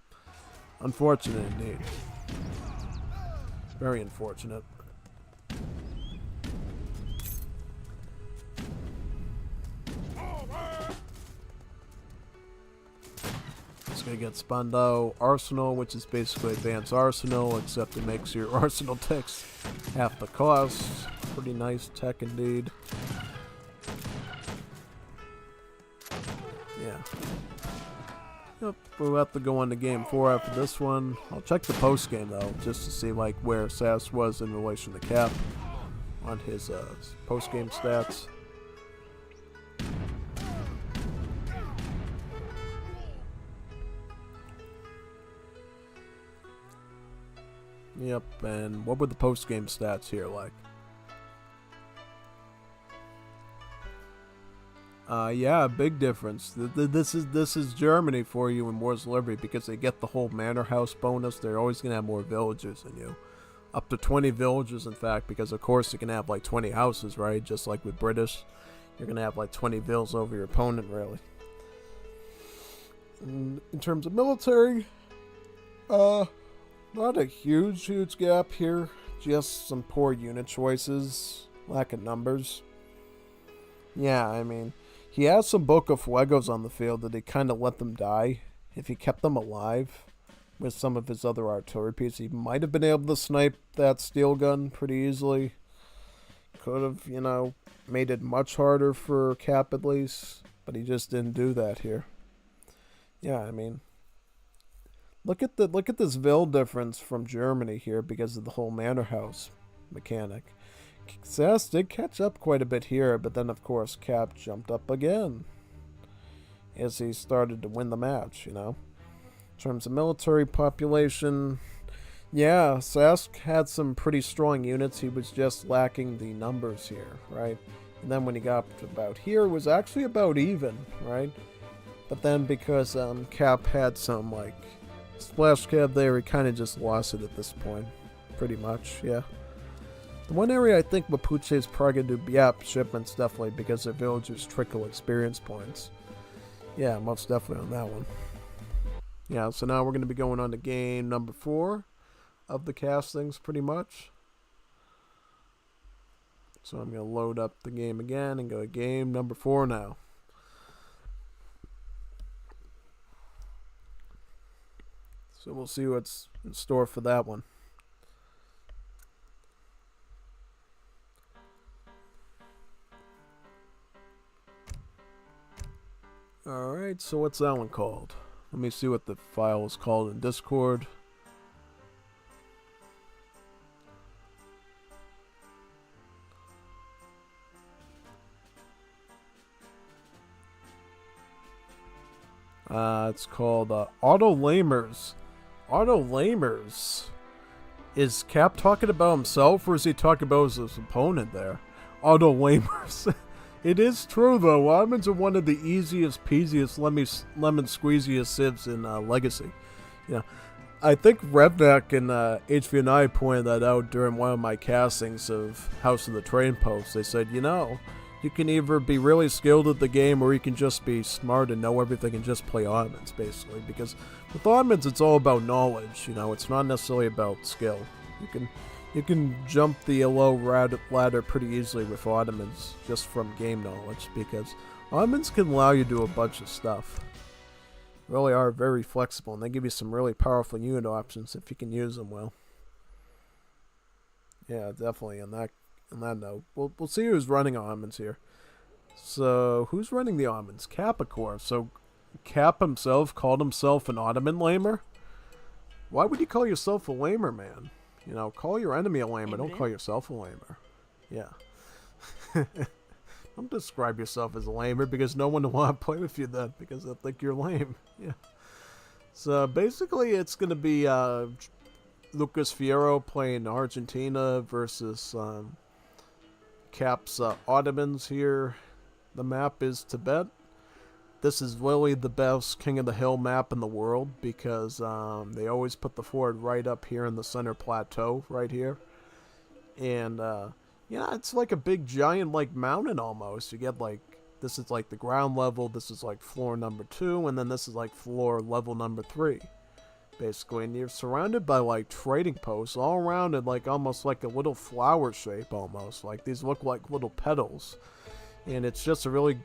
Speaker 1: unfortunate indeed. Very unfortunate. It's going to get Spondo Arsenal, which is basically advanced arsenal, except it makes your arsenal techs half the cost. Pretty nice tech indeed. Yeah. Yep, we'll have to go on to game 4 after this one. I'll check the post game though, just to see like where Sass was in relation to Cap on his post game stats. Yep, and what were the post game stats here like? Yeah, big difference. This is Germany for you in Wars of Liberty, because they get the whole manor house bonus. They're always going to have more villagers than you. Up to 20 villagers, in fact, because of course you can have like 20 houses, right? Just like with British. You're going to have like 20 vills over your opponent, really. In terms of military, Uh, Not a huge gap here. Just some poor unit choices, lack of numbers. Yeah, I mean, he has some Boca Fuegos on the field that he kind of let them die. If he kept them alive with some of his other artillery pieces, he might have been able to snipe that steel gun pretty easily. Could have, made it much harder for Cap at least, but he just didn't do that here. Yeah, I mean, look at this Ville difference from Germany here because of the whole manor house mechanic. Sass did catch up quite a bit here, but then of course Cap jumped up again as he started to win the match, In terms of military population, yeah, Sask had some pretty strong units. He was just lacking the numbers here, right? And then when he got to about here, it was actually about even, right? But then because Cap had some, splash cab there, he kind of just lost it at this point. Pretty much, yeah. The one area I think Mapuche is probably going to do, shipments definitely, because their villagers trickle experience points. Yeah, most definitely on that one. Yeah, so now we're going to be going on to game number 4 of the castings, pretty much. So I'm going to load up the game again and go to game number 4 now. So we'll see what's in store for that one. Alright, so what's that one called? Let me see what the file is called in Discord. It's called Auto Lamers. Auto Lamers. Is Cap talking about himself, or is he talking about his opponent there? Auto Lamers. It is true, though. Ottomans are one of the easiest, peasiest, lemon squeeziest civs in Legacy. Yeah. I think Revnak and HVNI pointed that out during one of my castings of House of the Train Post. They said, you can either be really skilled at the game, or you can just be smart and know everything and just play Ottomans, basically. Because with Ottomans, it's all about knowledge. It's not necessarily about skill. You can jump the low ladder pretty easily with Ottomans just from game knowledge, because Ottomans can allow you to do a bunch of stuff. Really are very flexible, and they give you some really powerful unit options if you can use them well. Yeah, definitely on that note. We'll see who's running Ottomans here. So, who's running the Ottomans? Cap, of course. So, Cap himself called himself an Ottoman lamer? Why would you call yourself a lamer, man? Call your enemy a lamer, don't call yourself a lamer. Yeah. Don't describe yourself as a lamer, because no one will want to play with you then, because they'll think you're lame. Yeah. So, basically, it's going to be Lucas Fierro playing Argentina versus Cap's Ottomans here. The map is Tibet. This is really the best King of the Hill map in the world, because they always put the fort right up here in the center plateau, right here. And, it's like a big giant, mountain almost. You get, this is the ground level, this is floor number 2, and then this is floor level number 3. Basically, and you're surrounded by trading posts all around it, almost like a little flower shape almost. These look like little petals. And it's just a really,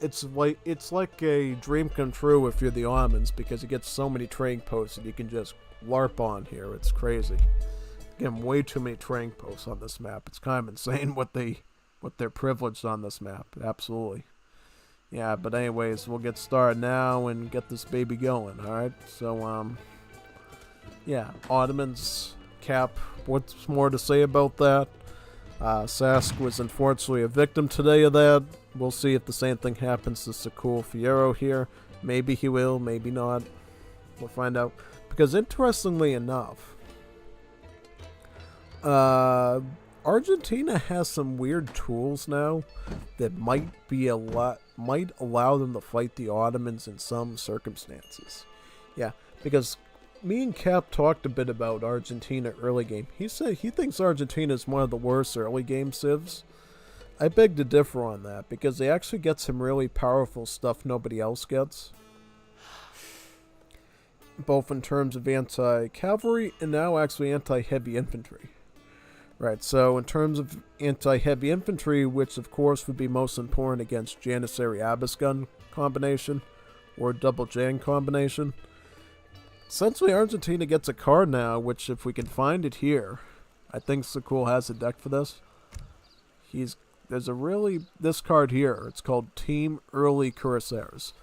Speaker 1: it's like a dream come true if you're the Ottomans, because you get so many trading posts that you can just LARP on here. It's crazy. Again, way too many trading posts on this map. It's kind of insane what they're privileged on this map. Absolutely. Yeah, but anyways, we'll get started now and get this baby going. Alright, so yeah, Ottomans, Cap, what's more to say about that? Sask was unfortunately a victim today of that. We'll see if the same thing happens to Sakul Fierro here. Maybe he will, maybe not. We'll find out. Because interestingly enough, Argentina has some weird tools now that might allow them to fight the Ottomans in some circumstances. Yeah, because me and Cap talked a bit about Argentina early game. He said he thinks Argentina is one of the worst early game civs. I beg to differ on that, because they actually get some really powerful stuff nobody else gets. both in terms of anti-cavalry and now actually anti-heavy infantry. Right, so in terms of anti-heavy infantry, which of course would be most important against Janissary-Abbas gun combination or double Jan combination, essentially Argentina gets a card now, which if we can find it here, I think Sakul has a deck for this. This card here, it's called Team Early Cuirassiers.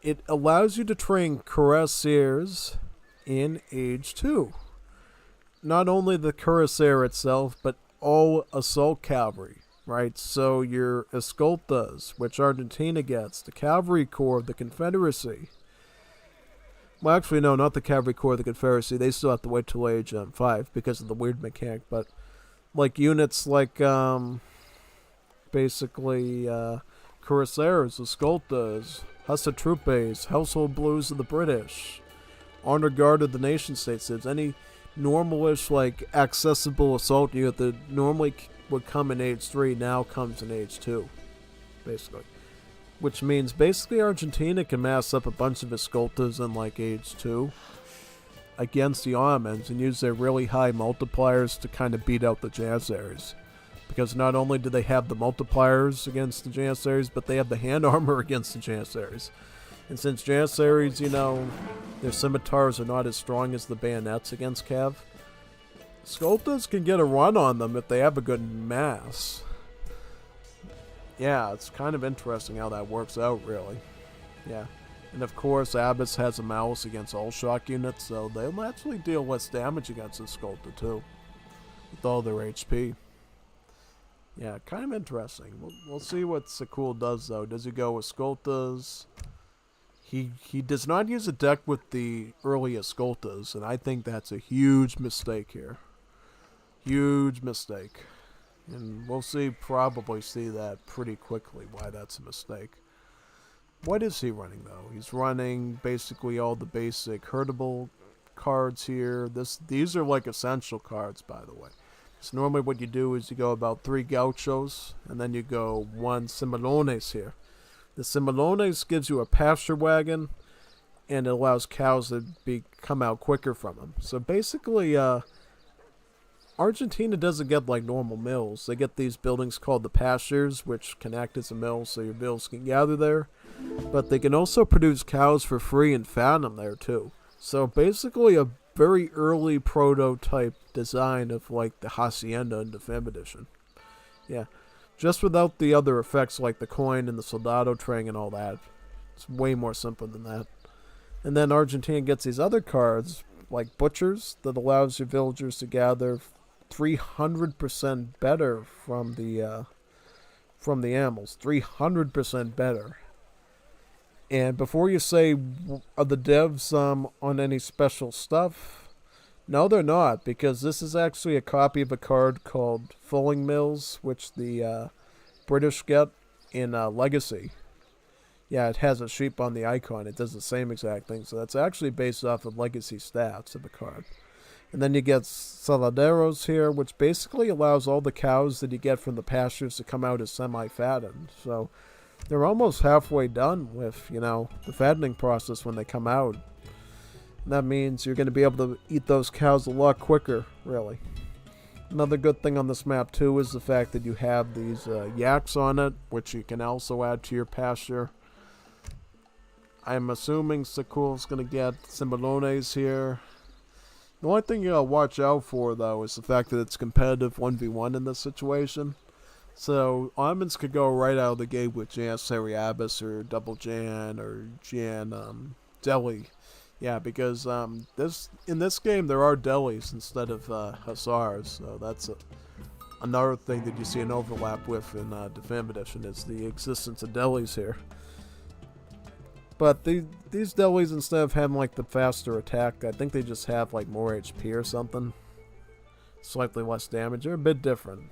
Speaker 1: It allows you to train Cuirassiers in Age 2. Not only the Cuirassier itself, but all assault cavalry, right? So your Escoltas, which Argentina gets, the Cavalry Corps of the Confederacy. Well, actually, no, not the Cavalry Corps of the Confederacy. They still have to wait till Age 5 because of the weird mechanic. But like units like basically Cuirassiers, Escoltas, Hussar Troopes, Household Blues of the British, Honor Guard of the Nation States, any normalish, like, accessible assault unit that normally would come in Age 3 now comes in Age 2, basically. Which means basically Argentina can mass up a bunch of Escoltas in, like, Age 2 against the Ottomans and use their really high multipliers to kind of beat out the Janissaries. Because not only do they have the multipliers against the Janissaries, but they have the hand armor against the Janissaries. And since Janissaries, their scimitars are not as strong as the bayonets against Cav, Escoltas can get a run on them if they have a good mass. Yeah, it's kind of interesting how that works out, really. Yeah. And of course, Abbas has a malice against all shock units, so they'll actually deal less damage against Escolta, too. With all their HP. Yeah, kind of interesting. We'll see what Sakul does, though. Does he go Escoltas? He does not use a deck with the early Escoltas, and I think that's a huge mistake here. Huge mistake. And we'll probably see that pretty quickly, why that's a mistake. What is he running, though? He's running basically all the basic herdable cards here. These are like essential cards, by the way. So normally what you do is you go about 3 gauchos, and then you go 1 cimilones here. The cimilones gives you a pasture wagon, and it allows cows to come out quicker from them. So basically, Argentina doesn't get like normal mills. They get these buildings called the pastures, which can act as a mill, so your mills can gather there. But they can also produce cows for free and fatten them there too. So basically a very early prototype design of like the Hacienda in the Fem edition. Yeah. Just without the other effects like the coin and the soldado train and all that. It's way more simple than that. And then Argentina gets these other cards, like Butchers, that allows your villagers to gather 300% better from the animals. 300% better. And before you say, are the devs on any special stuff? No, they're not, because this is actually a copy of a card called Fulling Mills, which the British get in Legacy. Yeah, it has a sheep on the icon. It does the same exact thing. So that's actually based off of Legacy stats of the card. And then you get Saladeros here, which basically allows all the cows that you get from the pastures to come out as semi-fattened. So they're almost halfway done with, the fattening process when they come out. And that means you're going to be able to eat those cows a lot quicker, really. Another good thing on this map, too, is the fact that you have these yaks on it, which you can also add to your pasture. I'm assuming Sakul's going to get Cimilones here. The only thing you gotta watch out for, though, is the fact that it's competitive 1v1 in this situation. So, Ottomans could go right out of the gate with Janissary-Abbas or Double Jan or Jan Delhi. Yeah, because in this game there are delis instead of hussars, so that's another thing that you see an overlap with in Defam Edition is the existence of delis here. But these delis, instead of having like the faster attack, I think they just have like more HP or something. Slightly less damage. They're a bit different.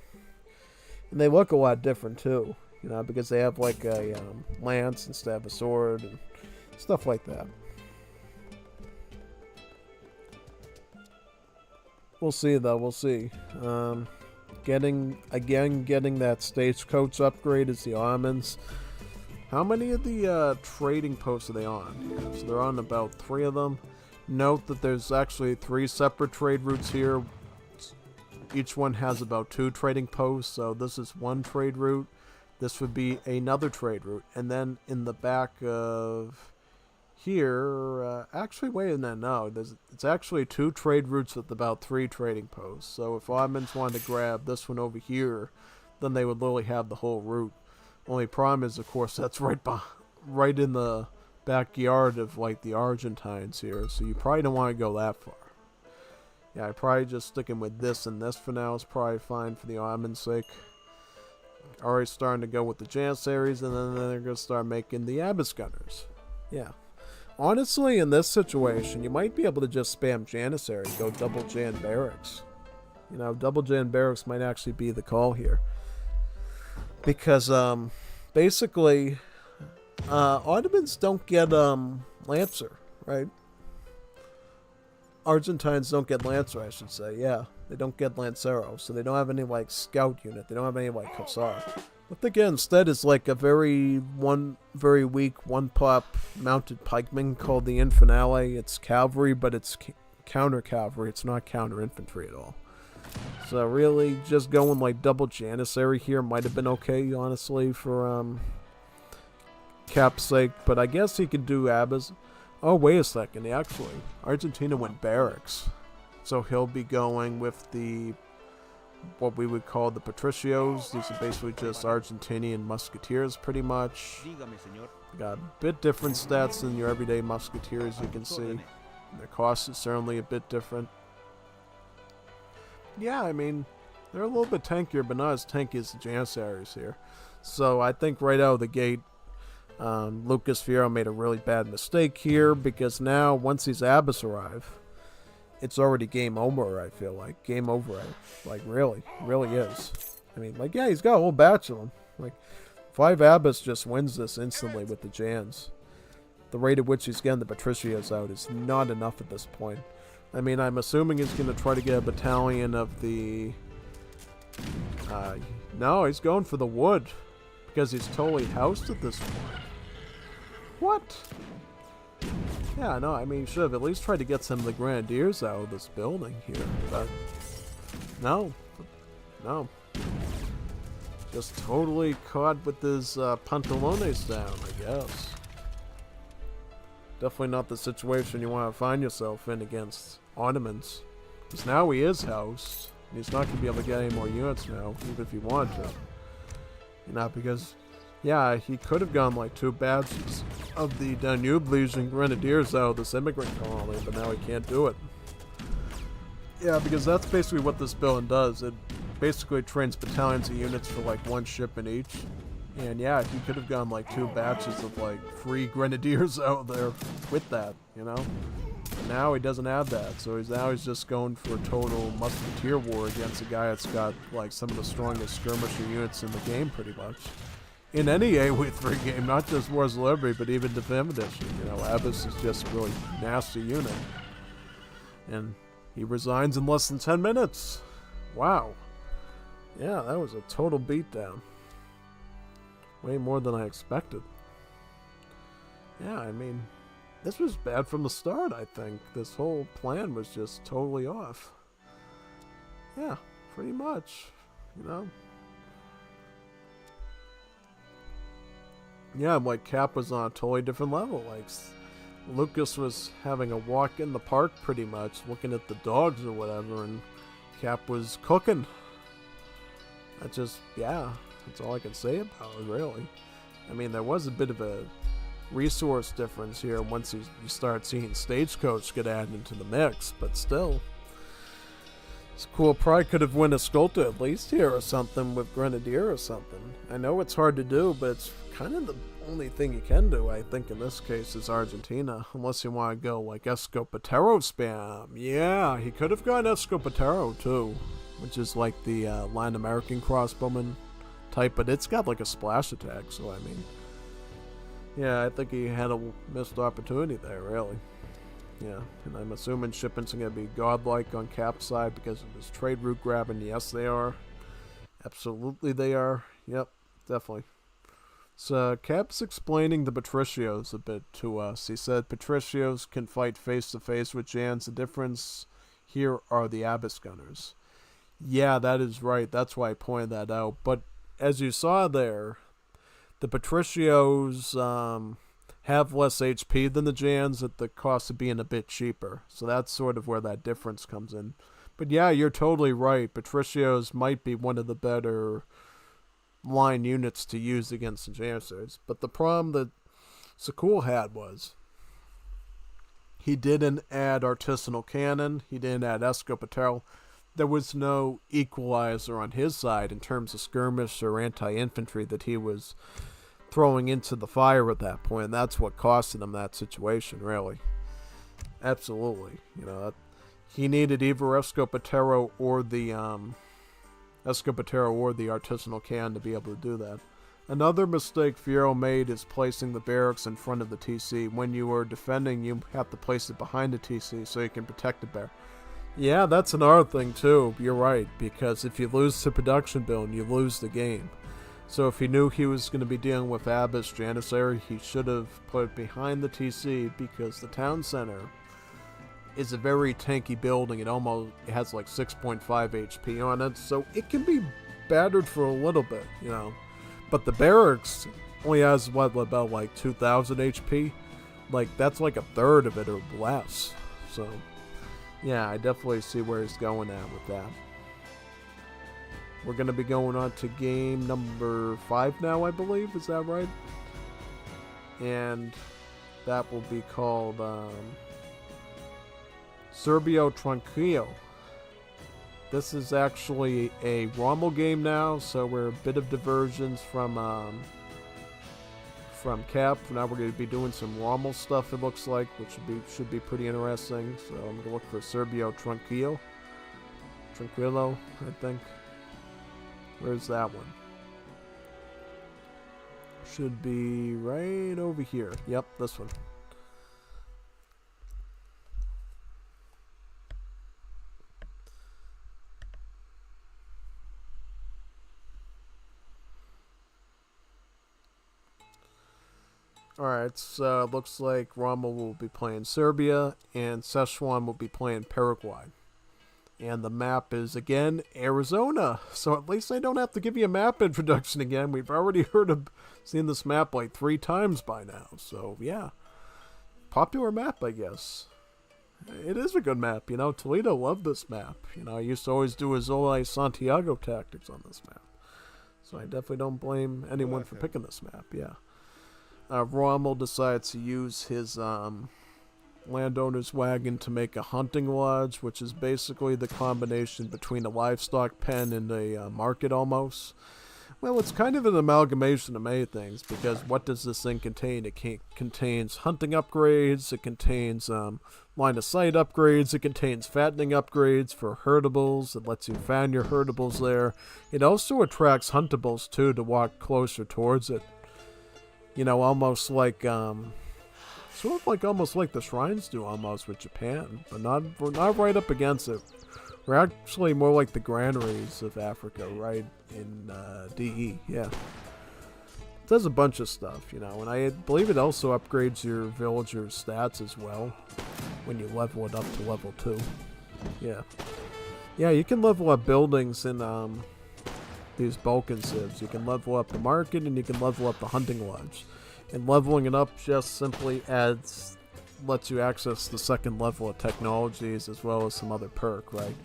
Speaker 1: And they look a lot different too, because they have like a lance instead of a sword and stuff like that. We'll see though, we'll see. Getting that stagecoach upgrade is the Ottomans. How many of the trading posts are they on? So they're on about 3 of them. Note that there's actually 3 separate trade routes here. Each one has about 2 trading posts, so this is one trade route. This would be another trade route. And then in the back of here, actually, wait a minute, no. It's actually 2 trade routes with about 3 trading posts. So if Ottomans wanted to grab this one over here, then they would literally have the whole route. Only problem is, of course, that's right in the backyard of, like, the Argentines here. So you probably don't want to go that far. Yeah, I probably just sticking with this and this for now is probably fine for the Ottoman's sake. Already starting to go with the Janissaries, and then they're going to start making the Abbas gunners. Yeah. Honestly, in this situation, you might be able to just spam Janissary, go double Jan barracks. You know, double Jan barracks might actually be the call here. Because, basically, Ottomans don't get, Lancer, right? Argentines don't get Lancer, I should say, yeah. They don't get Lancero, so they don't have any, like, scout unit. They don't have any, like, Hussar. What they get instead is, like, a very weak, one-pop mounted pikeman called the Infernale. It's cavalry, but it's counter-cavalry. It's not counter-infantry at all. So, really, just going, like, double Janissary here might have been okay, honestly, for, Cap's sake. But I guess he could do Abbas. Oh, wait a second. Actually, Argentina went barracks. So he'll be going with the, what we would call the Patricios. These are basically just Argentinian musketeers, pretty much. Got a bit different stats than your everyday musketeers, you can see. Their cost is certainly a bit different. Yeah, I mean, they're a little bit tankier, but not as tanky as the Janissaries here. So I think right out of the gate, Lucas Fierro made a really bad mistake here, because now, once these Abbas arrive, it's already game over, I feel like. Game over, like, really is. I mean, like, yeah, he's got a whole batch of them. Like, 5 Abbas just wins this instantly with the Jans. The rate at which he's getting the Patricios out is not enough at this point. I mean, I'm assuming he's going to try to get a battalion of the... no, he's going for the wood. Because he's totally housed at this point. What? Yeah, no, I mean, should have at least tried to get some of the Grenadiers out of this building here, but no. Just totally caught with his pantalones down, I guess. Definitely not the situation you want to find yourself in against Ottomans. Because now he is housed. He's not going to be able to get any more units now, even if he wanted to. You know, because... yeah, he could have gone like 2 batches of the Danube Legion Grenadiers out of this immigrant colony, but now he can't do it. Yeah, because that's basically what this building does. It basically trains battalions of units for like 1 shipment each. And yeah, he could have gone like 2 batches of like free Grenadiers out there with that, you know? But now he doesn't have that, so he's just going for a total musketeer war against a guy that's got like some of the strongest skirmisher units in the game pretty much. In any AoE3 game, not just Wars of Liberty, but even Definitive Edition. You know, Abbas is just a really nasty unit. And he resigns in less than 10 minutes. Wow. Yeah, that was a total beatdown. Way more than I expected. Yeah, I mean, this was bad from the start, I think. This whole plan was just totally off. Yeah, pretty much, you know. Yeah, like, Cap was on a totally different level. Like, Lucas was having a walk in the park, pretty much, looking at the dogs or whatever, and Cap was cooking. That just, yeah, that's all I can say about it, really. I mean, there was a bit of a resource difference here once you start seeing Stagecoach get added into the mix, but still. It's cool. Probably could have won a Sculptor at least here or something with Grenadier or something. I know it's hard to do, but it's kind of the only thing you can do, I think, in this case is Argentina. Unless you want to go like Escopetero spam. Yeah, he could have gone Escopetero too, which is like the Latin American crossbowman type, but it's got like a splash attack, so I mean, yeah, I think he had a missed opportunity there, really. Yeah, and I'm assuming shipments are going to be godlike on Cap's side because of his trade route grabbing. Yes, they are. Absolutely they are. Yep, definitely. So Cap's explaining the Patricios a bit to us. He said Patricios can fight face to face with Jans. The difference here are the Abyss Gunners. Yeah, that is right. That's why I pointed that out. But as you saw there, the Patricios have less HP than the Jans at the cost of being a bit cheaper. So that's sort of where that difference comes in. But yeah, you're totally right. Patricios might be one of the better line units to use against the Janissaries. But the problem that Sakul had was he didn't add artisanal cannon. He didn't add escopetero. There was no equalizer on his side in terms of skirmish or anti-infantry that he was throwing into the fire at that point. And that's what costed him that situation, really. Absolutely. You know, he needed either escopetero or the artisanal cannon to be able to do that. Another mistake Fiero made is placing the barracks in front of the TC. When you are defending, you have to place it behind the TC so you can protect the barracks. Yeah, that's another thing too. You're right, because if you lose to production build, you lose the game. So if he knew he was going to be dealing with Abyss Janissary, he should have put it behind the TC, because the town center is a very tanky building. It has like 6.5 HP on it, so it can be battered for a little bit, you know. But the barracks only has about like 2,000 HP. Like that's like a third of it or less. So yeah, I definitely see where he's going at with that. We're going to be going on to game number 5 now, I believe. Is that right? And that will be called Serbio Tranquillo. This is actually a Rommel game now, so we're a bit of diversions from Cap. Now we're going to be doing some Rommel stuff, it looks like, which should be pretty interesting. So I'm going to look for Serbio Tranquillo, I think. Where's that one? Should be right over here. Yep, this one. Alright, so it looks like Rommel will be playing Serbia and Szechuan will be playing Paraguay. And the map is, again, Arizona. So at least I don't have to give you a map introduction again. We've already seen this map like 3 times by now. So, yeah. Popular map, I guess. It is a good map. You know, Toledo loved this map. You know, I used to always do Azole Santiago tactics on this map. So I definitely don't blame anyone for picking this map, yeah. Rommel decides to use his landowner's wagon to make a hunting lodge, which is basically the combination between a livestock pen and a market almost. Well, it's kind of an amalgamation of many things, because what does this thing contain? It contains hunting upgrades, it contains line of sight upgrades, it contains fattening upgrades for herdables, it lets you fan your herdables there. It also attracts huntables too to walk closer towards it. You know, almost like sort of like almost like the shrines do almost with Japan, but we're not right up against it. We're actually more like the granaries of Africa, right? In DE, yeah. It does a bunch of stuff, you know, and I believe it also upgrades your villagers' stats as well when you level it up to level 2. Yeah. Yeah, you can level up buildings in these Balkan civs. You can level up the market and you can level up the hunting lodge. And leveling it up just simply lets you access the second level of technologies as well as some other perk, right?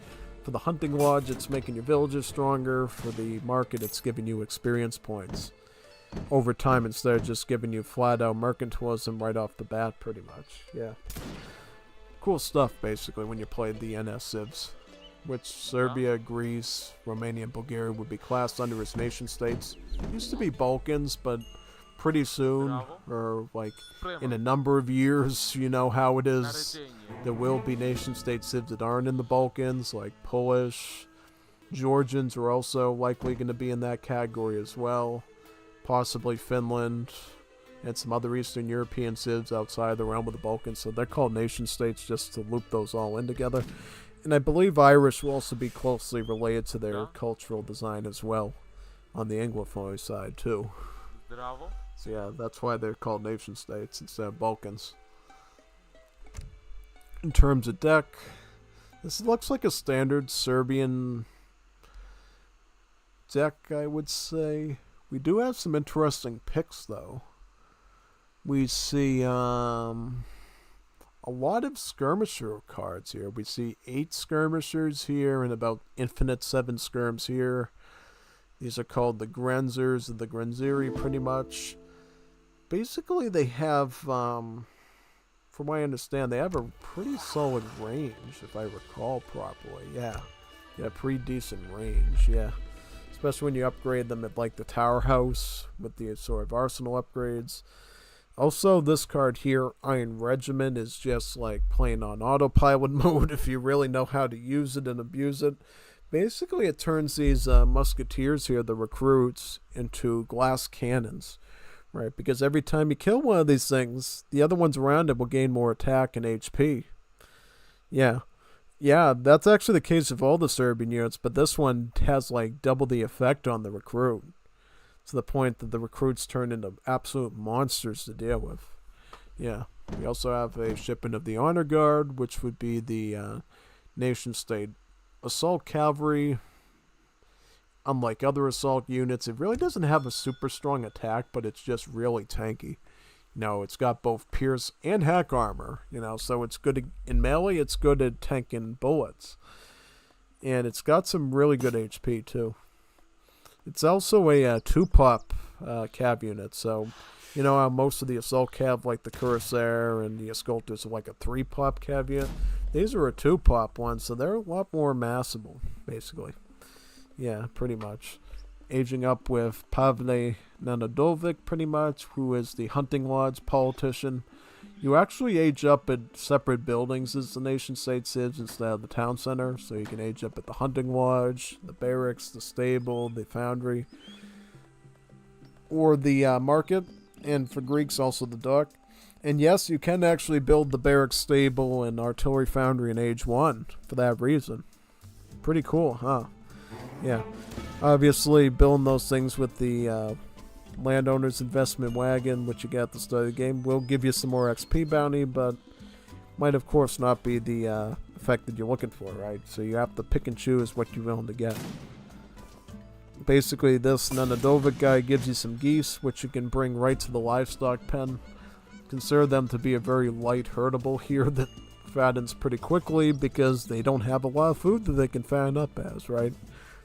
Speaker 1: For the hunting lodge, it's making your villagers stronger. For the market, it's giving you experience points over time instead of just giving you flat out mercantilism right off the bat, pretty much. Yeah. Cool stuff, basically, when you play the NS civs, which Serbia, Greece, Romania, and Bulgaria would be classed under as nation states. Used to be Balkans, but pretty soon, or like in a number of years, you know how it is, there will be nation state civs that aren't in the Balkans, like Polish. Georgians are also likely going to be in that category as well, possibly Finland, and some other Eastern European civs outside the realm of the Balkans, so they're called nation states just to loop those all in together. And I believe Irish will also be closely related to their cultural design as well, on the Anglophone side too. So yeah, that's why they're called nation states instead of Balkans. In terms of deck, this looks like a standard Serbian deck, I would say. We do have some interesting picks, though. We see a lot of skirmisher cards here. We see 8 skirmishers here and about infinite 7 skirms here. These are called the Grenzers and the Grenziri, pretty much. Basically, they have, from what I understand, they have a pretty solid range, if I recall properly. Yeah, pretty decent range, yeah. Especially when you upgrade them at, like, the Tower House with the sort of arsenal upgrades. Also, this card here, Iron Regiment, is just like playing on autopilot mode if you really know how to use it and abuse it. Basically, it turns these musketeers here, the recruits, into glass cannons, right? Because every time you kill one of these things, the other ones around it will gain more attack and HP. Yeah, that's actually the case of all the Serbian units, but this one has like double the effect on the recruit. To the point that the recruits turn into absolute monsters to deal with. Yeah. We also have a shipment of the Honor Guard, which would be the nation-state assault cavalry. Unlike other assault units, it really doesn't have a super strong attack, but it's just really tanky. It's got both pierce and hack armor, so it's good in melee, it's good at tanking bullets. And it's got some really good HP, too. It's also a 2-pop cav unit, so you know how most of the assault cav, like the Corsair and the Ascolters, are like a 3-pop cav unit? These are a 2-pop one, so they're a lot more massable, basically. Yeah, pretty much. Aging up with Pavle Nanadovic, pretty much, who is the hunting lodge politician. You actually age up at separate buildings as the nation-state is instead of the town center. So you can age up at the hunting lodge, the barracks, the stable, the foundry, or the market, and for Greeks also the dock. And yes, you can actually build the barracks, stable, and artillery foundry in age 1 for that reason. Pretty cool, huh? Yeah. Obviously, building those things with the landowner's investment wagon, which you get at the start of the game, will give you some more XP bounty, but might of course not be the effect that you're looking for, right? So you have to pick and choose what you're willing to get. Basically, this Nanadovic guy gives you some geese, which you can bring right to the livestock pen. Consider them to be a very light herdable here that fattens pretty quickly because they don't have a lot of food that they can fatten up as, right?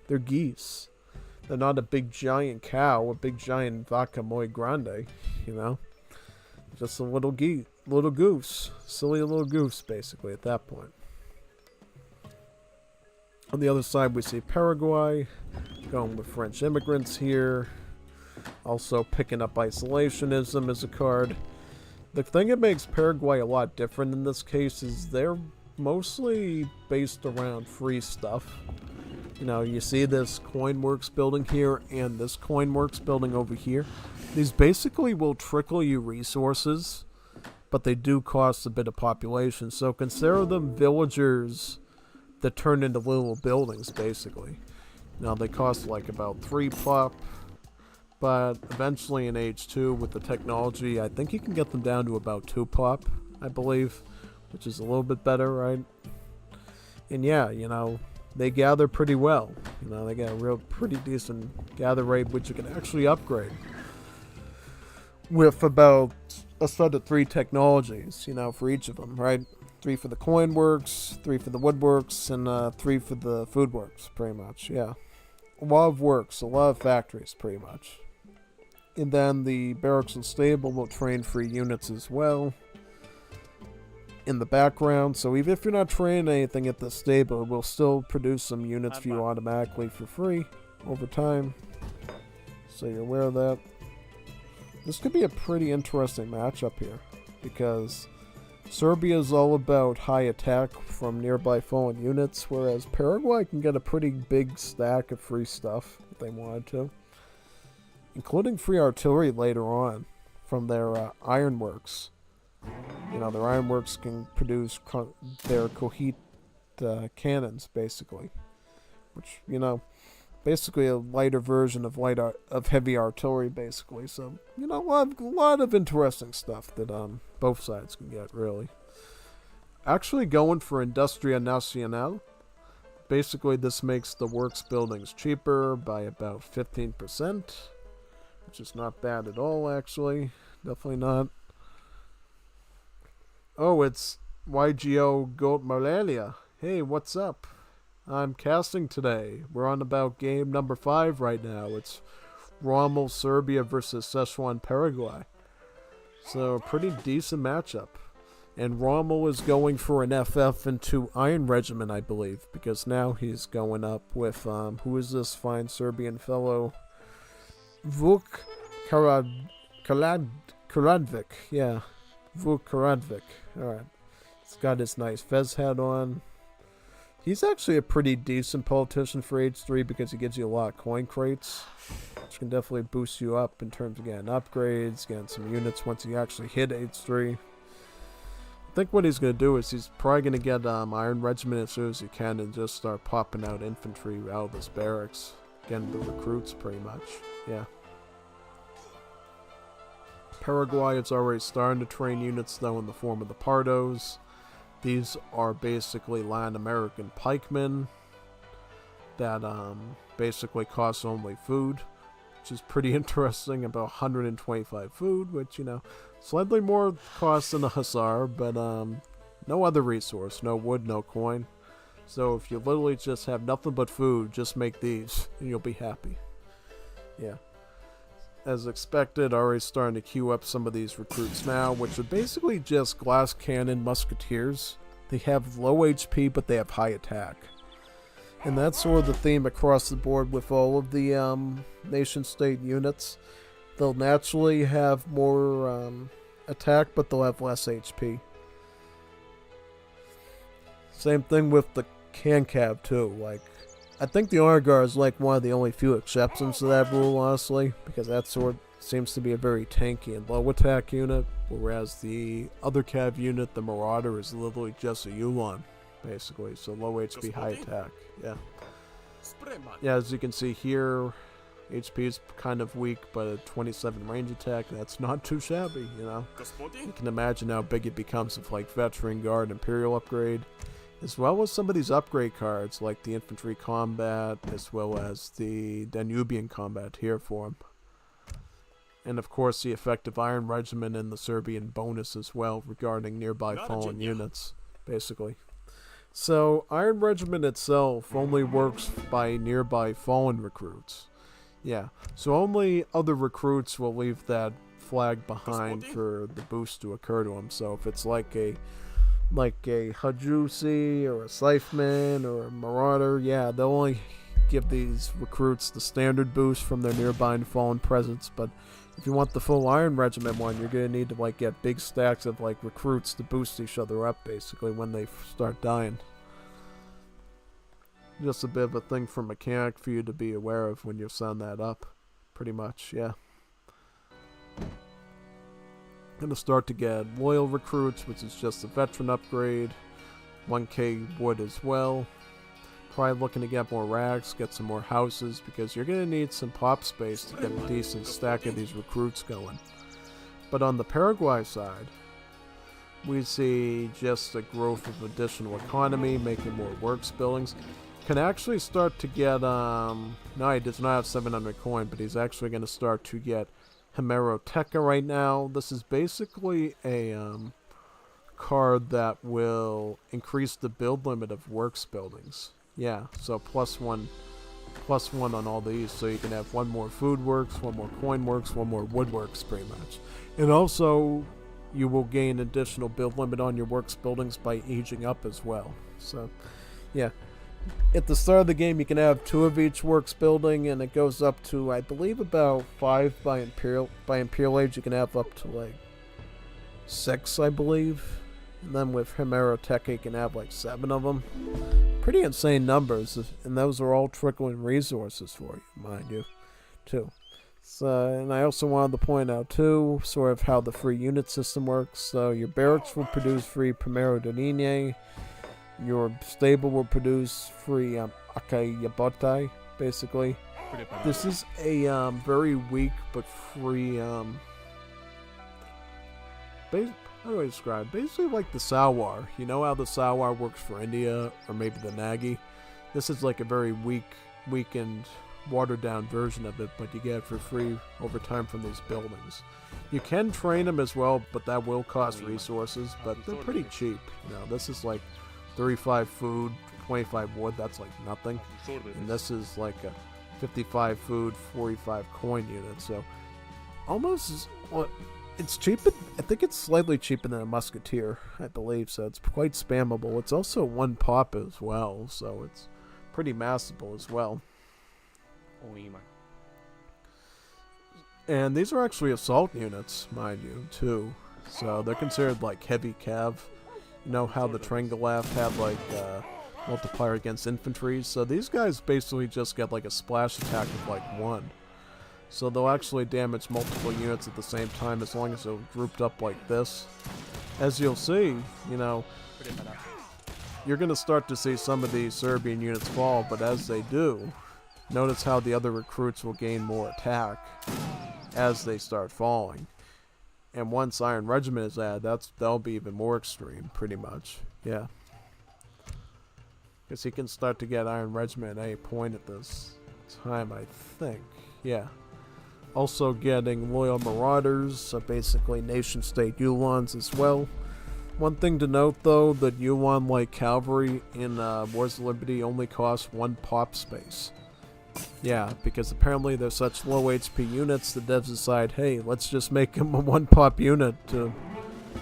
Speaker 1: They're geese. They're not a big giant cow, a big giant vaca muy grande, Just a little goose. Silly little goose, basically, at that point. On the other side, we see Paraguay, going with French immigrants here. Also picking up isolationism as a card. The thing that makes Paraguay a lot different in this case is they're mostly based around free stuff. You see this Coinworks building here and this Coinworks building over here. These basically will trickle you resources, but they do cost a bit of population. So consider them villagers that turn into little buildings, basically. Now, they cost like about 3 plop, but eventually in age 2 with the technology, I think you can get them down to about 2 plop, I believe, which is a little bit better, right? And yeah, they gather pretty well. They got a real pretty decent gather rate, which you can actually upgrade with about a set of 3 technologies, for each of them, right? 3 for the coin works, 3 for the woodworks, and 3 for the food works, pretty much, yeah. A lot of works, a lot of factories, pretty much. And then the barracks and stable will train free units as well in the background, so even if you're not training anything at the stable, we'll still produce some units for you automatically for free over time, so you're aware of that. This could be a pretty interesting matchup here, because Serbia is all about high attack from nearby fallen units, whereas Paraguay can get a pretty big stack of free stuff if they wanted to, including free artillery later on from their ironworks. Their ironworks can produce their cohete cannons, basically. Which, basically a lighter version of heavy artillery, basically. So a lot of interesting stuff that both sides can get, really. Actually, going for Industria Nacional. Basically, this makes the works buildings cheaper by about 15%, which is not bad at all, actually. Definitely not. Oh, it's YGO Goat Malalia. Hey, what's up? I'm casting today. We're on about game number 5 right now. It's Rommel, Serbia versus Szechuan, Paraguay. So, a pretty decent matchup. And Rommel is going for an FF into Iron Regiment, I believe, because now he's going up with, who is this fine Serbian fellow? Vuk Karadvik, yeah. Vuk Karadvik, alright. He's got his nice fez hat on. He's actually a pretty decent politician for age 3 because he gives you a lot of coin crates, which can definitely boost you up in terms of getting upgrades, getting some units once you actually hit age 3. I think what he's going to do is he's probably going to get Iron Regiment as soon as he can and just start popping out infantry out of his barracks. Getting the recruits, pretty much. Yeah. Paraguay is already starting to train units, though, in the form of the Pardos. These are basically Latin American pikemen that basically cost only food, which is pretty interesting. About 125 food, which, slightly more cost than a hussar, but no other resource, no wood, no coin. So if you literally just have nothing but food, just make these and you'll be happy. Yeah. As expected, already starting to queue up some of these recruits now, which are basically just glass cannon musketeers. They have low HP, but they have high attack. And that's sort of the theme across the board with all of the nation-state units. They'll naturally have more attack, but they'll have less HP. Same thing with the Cancav too. I think the Honor Guard is one of the only few exceptions to that rule, honestly, because that sort seems to be a very tanky and low attack unit, whereas the other Cav unit, the Marauder, is literally just a Yulon, basically. So low HP, high attack. Yeah. Yeah, as you can see here, HP is kind of weak, but a 27 range attack, that's not too shabby, You can imagine how big it becomes with Veteran Guard, Imperial Upgrade, as well as some of these upgrade cards, like the Infantry Combat, as well as the Danubian Combat here for him. And of course the effective Iron Regiment and the Serbian bonus as well regarding nearby fallen units, basically. So, Iron Regiment itself only works by nearby fallen recruits. Yeah, so only other recruits will leave that flag behind for the boost to occur to them. So if it's like a Hajusi or a Scytheman or a Marauder, yeah, they'll only give these recruits the standard boost from their nearby and fallen presence. But if you want the full Iron Regiment one, you're going to need to get big stacks of recruits to boost each other up, basically, when they start dying. Just a bit of a thing for mechanic for you to be aware of when you send that up, pretty much, yeah. Gonna start to get loyal recruits, which is just a veteran upgrade. 1k wood as well. Probably looking to get more racks, get some more houses, because you're gonna need some pop space to get a decent stack of these recruits going. But on the Paraguay side, we see just a growth of additional economy, making more works buildings. Can actually start to get, no, he does not have 700 coin, but he's actually going to start to get Hemeroteca right now. This is basically a card that will increase the build limit of works buildings. Yeah, so +1 on all these, so you can have one more food works, one more coin works, one more wood works, pretty much. And also, you will gain additional build limit on your works buildings by aging up as well. So, yeah. At the start of the game, you can have 2 of each works building, and it goes up to, I believe, about 5 by Imperial. By Imperial Age, you can have up to 6, I believe. And then with Hemeroteca, you can have 7 of them. Pretty insane numbers, and those are all trickling resources for you, mind you, too. So, and I also wanted to point out, too, sort of how the free unit system works. So your barracks will produce free Primero de Niñe. Your stable will produce free Akayabotai. basically. This is a very weak but free, how do I describe? Basically like the Sawar. You know how the Sawar works for India, or maybe the Nagi? This is like a very weakened, watered-down version of it, but you get it for free over time from these buildings. You can train them as well, but that will cost resources, but they're pretty cheap. You know, this is like 35 food, 25 wood, that's like nothing. And this is like a 55 food, 45 coin unit, so almost, well, it's cheap. I think it's slightly cheaper than a musketeer, I believe, so it's quite spammable. It's also one pop as well, so it's pretty massable as well. And these are actually assault units, mind you, too. So they're considered like heavy cav. You know how the Trengalath had like multiplier against infantry? So these guys basically just get like a splash attack of like 1. So they'll actually damage multiple units at the same time as long as they're grouped up like this. As you'll see, you know, you're going to start to see some of these Serbian units fall, but as they do, notice how the other recruits will gain more attack as they start falling. And once Iron Regiment is added, that'll be even more extreme, pretty much. Yeah. Because he can start to get Iron Regiment at any point at this time, I think. Yeah. Also getting Loyal Marauders, so basically nation-state Ulans as well. One thing to note, though, that Ulan, like cavalry in Wars of Liberty, only cost 1 pop space. Yeah, because apparently they're such low HP units, the devs decide, hey, let's just make them a 1 pop unit to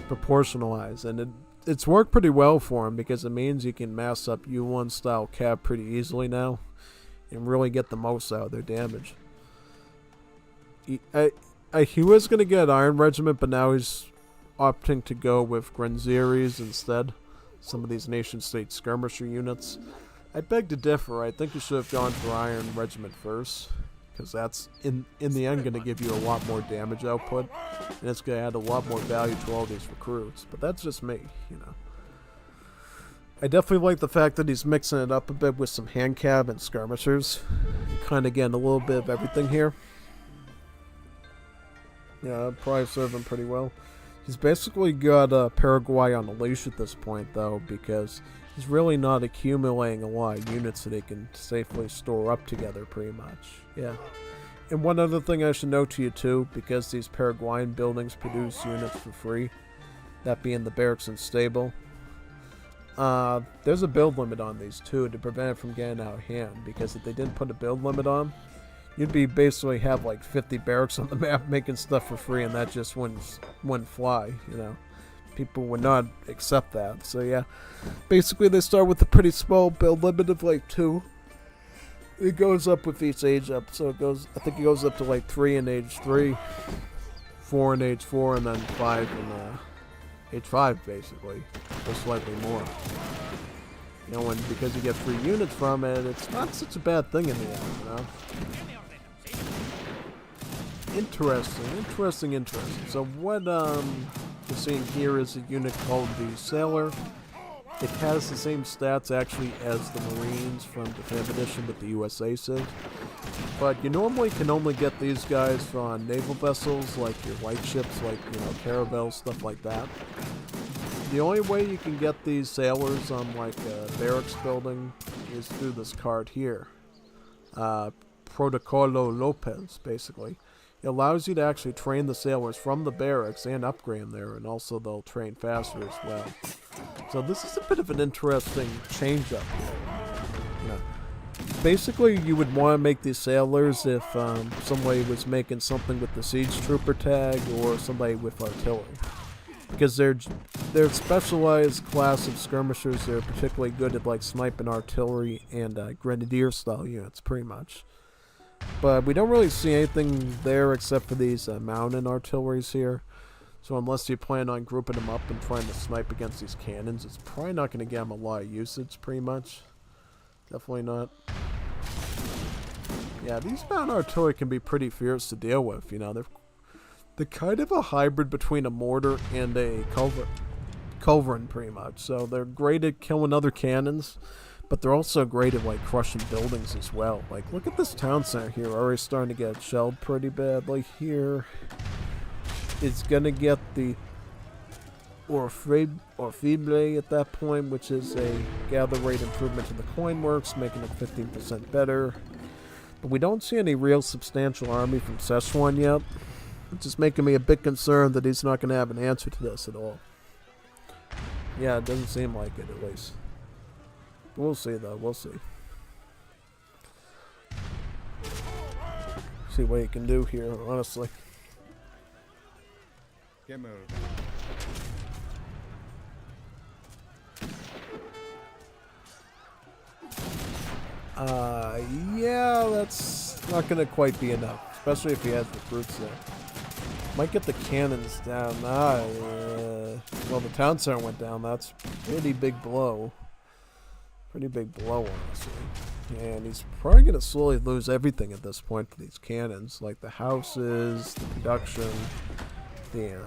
Speaker 1: proportionalize. And it's worked pretty well for them, because it means you can mass up U1 style cav pretty easily now and really get the most out of their damage. He was going to get Iron Regiment, but now he's opting to go with Grenziers instead. Some of these nation-state skirmisher units. I beg to differ. I think you should have gone for Iron Regiment first, because that's, in the end, going to give you a lot more damage output, and it's going to add a lot more value to all these recruits. But that's just me, you know. I definitely like the fact that he's mixing it up a bit with some hand cav and skirmishers. Kind of getting a little bit of everything here. Yeah, probably serve him pretty well. He's basically got Paraguay on a leash at this point, though, because he's really not accumulating a lot of units that he can safely store up together, pretty much. Yeah. And one other thing I should note to you, too, because these Paraguayan buildings produce units for free, that being the barracks and stable, there's a build limit on these, too, to prevent it from getting out of hand, because if they didn't put a build limit on, you'd be basically have like 50 barracks on the map making stuff for free, and that just wouldn't fly, you know. People would not accept that. So yeah, basically they start with a pretty small build limit of like 2. It goes up with each age up, so it goes, I think it goes up to like 3 in age 3, 4 in age 4, and then 5 in age 5 basically, or slightly more. You know, and because you get free units from it, it's not such a bad thing in the end, you know. Interesting. So what you're seeing here is a unit called the Sailor. It has the same stats actually as the Marines from Definitive Edition with the USA Civ. But you normally can only get these guys on naval vessels like your light ships, like, you know, caravels, stuff like that. The only way you can get these sailors on like a barracks building is through this card here. Protocolo Lopez, basically. It allows you to actually train the sailors from the barracks and upgrade them there, and also they'll train faster as well. So this is a bit of an interesting change-up here. You know, basically, you would want to make these sailors if somebody was making something with the siege trooper tag or somebody with artillery. Because they're specialized class of skirmishers. They're particularly good at like sniping artillery and grenadier style units, pretty much. But we don't really see anything there except for these mountain artilleries here. So unless you plan on grouping them up and trying to snipe against these cannons, it's probably not going to get them a lot of usage, pretty much. Definitely not. Yeah, these mountain artillery can be pretty fierce to deal with, you know. They're kind of a hybrid between a mortar and a culverin, pretty much. So they're great at killing other cannons, But they're also great at like crushing buildings as well. Like, look at this town center here, already starting to get shelled pretty badly here. It's gonna get the Orfeble at that point, which is a gather rate improvement to the coin works, making it 15% better. But we don't see any real substantial army from Szechuan yet, which is making me a bit concerned that he's not going to have an answer to this at all. Yeah, it doesn't seem like it, at least. We'll see, though. We'll see. See what he can do here, honestly. Yeah, that's not going to quite be enough, especially if he has recruits there. Might get the cannons down. Well, the town center went down. That's a pretty big blow. Pretty big blow, honestly. And he's probably going to slowly lose everything at this point for these cannons, like the houses, the production, the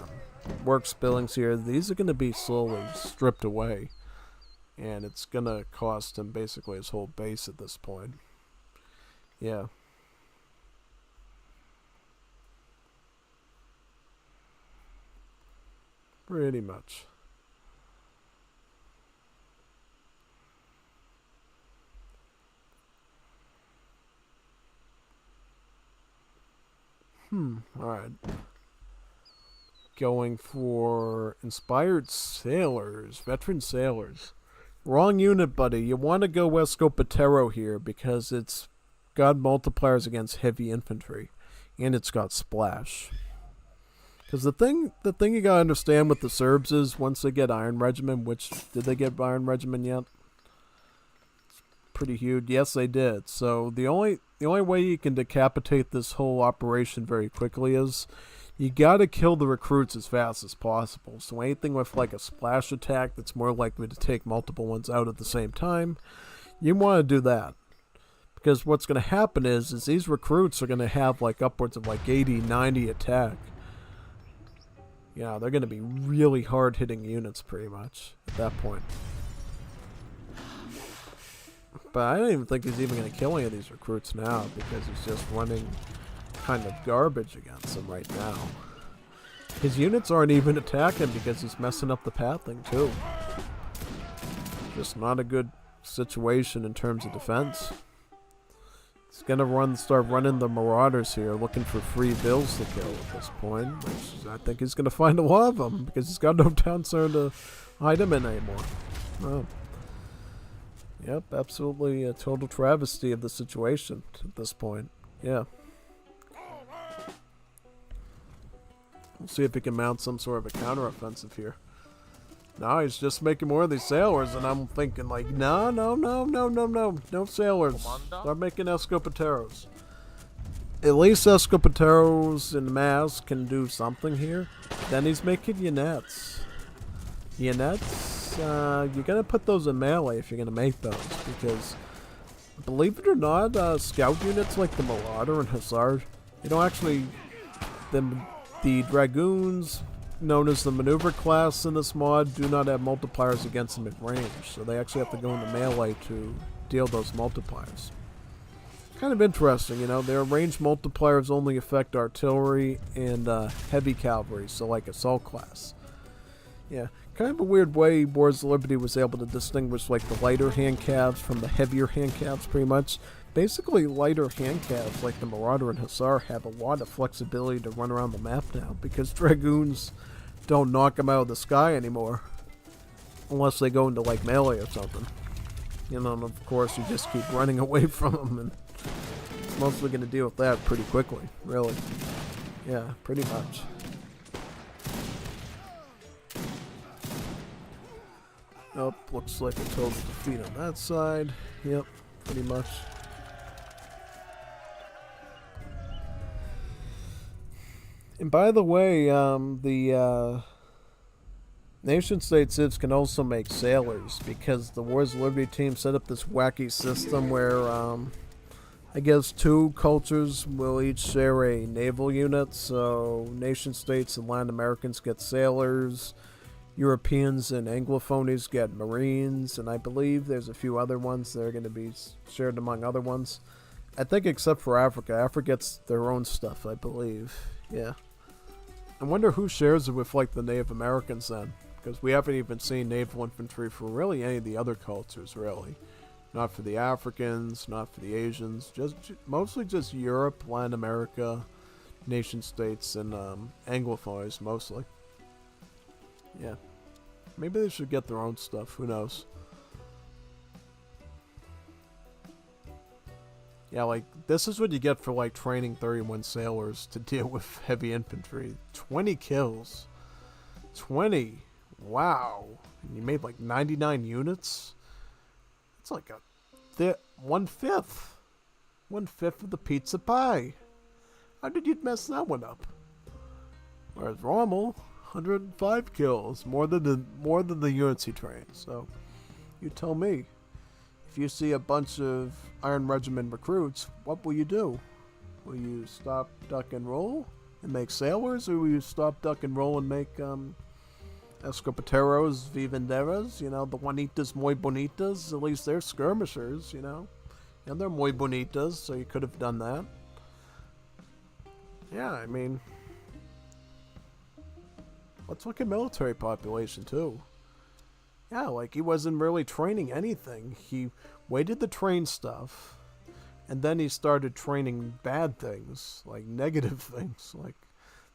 Speaker 1: works billings here. These are going to be slowly stripped away. And it's going to cost him basically his whole base at this point. Yeah. Pretty much. Alright. Going for inspired sailors, veteran sailors. Wrong unit, buddy. You want to go Escopetero here because it's got multipliers against heavy infantry, and it's got splash. Because the thing you gotta understand with the Serbs is once they get Iron Regiment, which did they get Iron Regiment yet? It's pretty huge. Yes, they did. So the only way you can decapitate this whole operation very quickly is you gotta kill the recruits as fast as possible. So anything with like a splash attack that's more likely to take multiple ones out at the same time, you want to do that. Because what's going to happen is these recruits are going to have like upwards of like 80, 90 attack. Yeah, they're going to be really hard hitting units pretty much at that point. But I don't even think he's even going to kill any of these recruits now because he's just running kind of garbage against them right now. His units aren't even attacking because he's messing up the pathing too. Just not a good situation in terms of defense. He's gonna start running the Marauders here, looking for free bills to kill at this point. Which I think he's gonna find a lot of them because he's got no town center to hide him in anymore. Oh. Yep, absolutely a total travesty of the situation at this point. Yeah. We'll see if he can mount some sort of a counteroffensive here. No, he's just making more of these sailors, and I'm thinking like, no sailors. Start making Escopeteros. At least Escopeteros in mass can do something here. Then he's making Unets. Unets, you're gonna put those in melee if you're gonna make those, because believe it or not, scout units like the Marauder and Hussar, you don't actually, the Dragoons, known as the maneuver class in this mod, do not have multipliers against them at range, so they actually have to go into melee to deal those multipliers. Kind of interesting, you know, their range multipliers only affect artillery and heavy cavalry, so like assault class. Yeah, kind of a weird way Wars of Liberty was able to distinguish like the lighter hand calves from the heavier hand calves pretty much. Basically, lighter hand calves like the Marauder and Hussar have a lot of flexibility to run around the map now because Dragoons don't knock them out of the sky anymore unless they go into like melee or something. You know, and of course you just keep running away from them, and it's mostly going to deal with that pretty quickly, really. Yeah, pretty much. Nope, looks like a total defeat on that side. Yep, pretty much. And by the way, the nation-state civs can also make sailors because the Wars of Liberty team set up this wacky system where I guess two cultures will each share a naval unit. So nation-states and Latin Americans get sailors, Europeans and Anglophonies get Marines, and I believe there's a few other ones that are going to be shared among other ones. I think except for Africa. Africa gets their own stuff, I believe. Yeah. I wonder who shares it with, like, the Native Americans then. Because we haven't even seen naval infantry for really any of the other cultures, really. Not for the Africans, not for the Asians. Mostly just Europe, Latin America, nation states, and Anglophonies, mostly. Yeah. Maybe they should get their own stuff. Who knows? Yeah, like, this is what you get for, like, training 31 sailors to deal with heavy infantry. 20 kills. 20. Wow. And you made, like, 99 units? It's like a 1/5. 1/5 of the pizza pie. How did you mess that one up? Whereas Rommel, 105 kills. More than the units he trained. So, you tell me. If you see a bunch of Iron Regiment recruits, what will you do? Will you stop, duck, and roll and make sailors? Or will you stop, duck, and roll and make escopeteros, vivenderas? You know, the Juanitas muy bonitas. At least they're skirmishers, you know. And they're muy bonitas, so you could have done that. Yeah, I mean, let's look at military population, too. Yeah, like, he wasn't really training anything. He waited to train stuff, and then he started training bad things, like negative things, like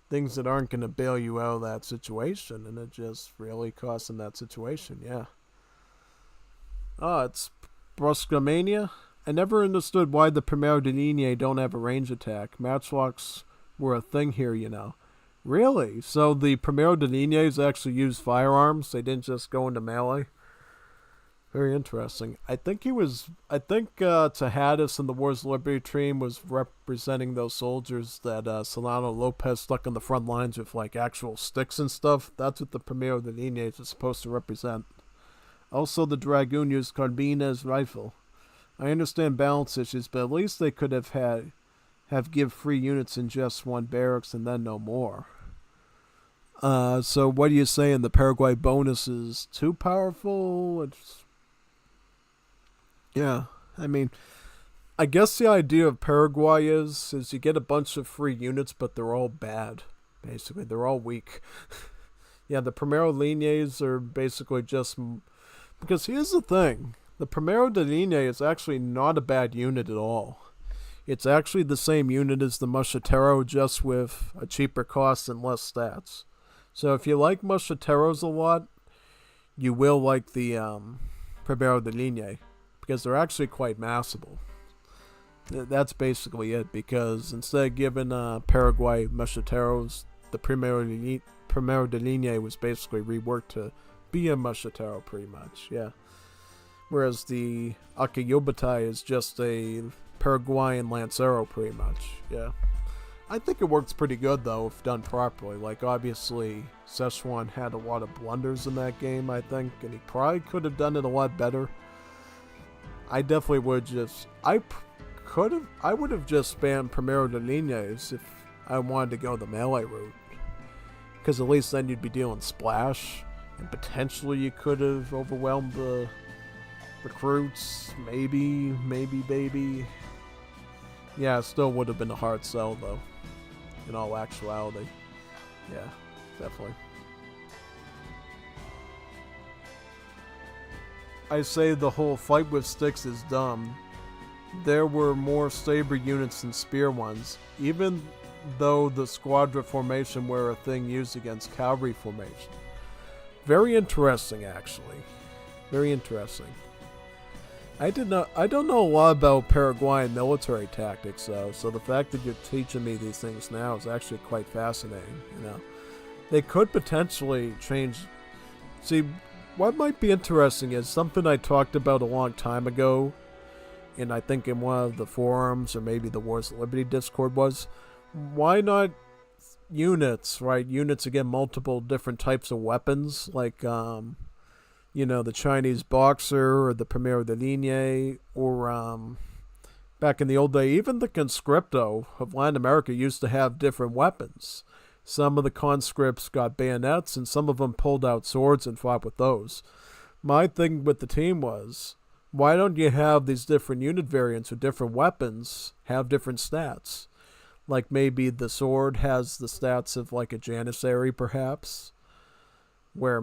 Speaker 1: things that aren't going to bail you out of that situation, and it just really cost him that situation, yeah. Oh, it's Bruscamania. I never understood why the Primero de Linie don't have a range attack. Matchlocks were a thing here, you know. Really? So the Primero de Linie's actually used firearms? They didn't just go into melee? Very interesting. I think Tejadas in the Wars of Liberty team was representing those soldiers that Solano Lopez stuck on the front lines with, like, actual sticks and stuff. That's what the Primero de Linie's is supposed to represent. Also, the Dragoon used carbine as rifle. I understand balance issues, but at least they could have give free units in just one barracks and then no more. So what do you say in the Paraguay bonus is too powerful? Yeah, I mean, I guess the idea of Paraguay is you get a bunch of free units, but they're all bad. Basically, they're all weak. Yeah, the Primero Linie's are basically just... Because here's the thing. The Primero de Linie is actually not a bad unit at all. It's actually the same unit as the Mosquetero, just with a cheaper cost and less stats. So if you like Mosqueteros a lot, you will like the Primero de Linie, because they're actually quite massable. That's basically it, because instead of giving Paraguay Mosqueteros, the Primero de Linie was basically reworked to be a Mosquetero, pretty much, yeah. Whereas the Acayobatai is just a Paraguayan Lancero, pretty much, yeah. I think it works pretty good, though, if done properly. Like, obviously, Szechuan had a lot of blunders in that game, I think, and he probably could have done it a lot better. I definitely would just... I would have just spammed Primero de Linie's if I wanted to go the melee route. Because at least then you'd be dealing splash, and potentially you could have overwhelmed the recruits. Maybe. Yeah, it still would have been a hard sell, though. In all actuality. Yeah, definitely. I say the whole fight with sticks is dumb. There were more saber units than spear ones, even though the squadra formation were a thing used against cavalry formation. Very interesting, actually. Very interesting. I don't know a lot about Paraguayan military tactics, though, so the fact that you're teaching me these things now is actually quite fascinating, you know. They could potentially change... See, what might be interesting is something I talked about a long time ago, and I think in one of the forums, or maybe the Wars of Liberty Discord was, why not units, right? Units again, multiple different types of weapons, like, you know, the Chinese Boxer or the Primero de Linie, or back in the old day, even the Conscripto of Latin America used to have different weapons. Some of the conscripts got bayonets, and some of them pulled out swords and fought with those. My thing with the team was, why don't you have these different unit variants with different weapons have different stats? Like maybe the sword has the stats of like a Janissary, perhaps, where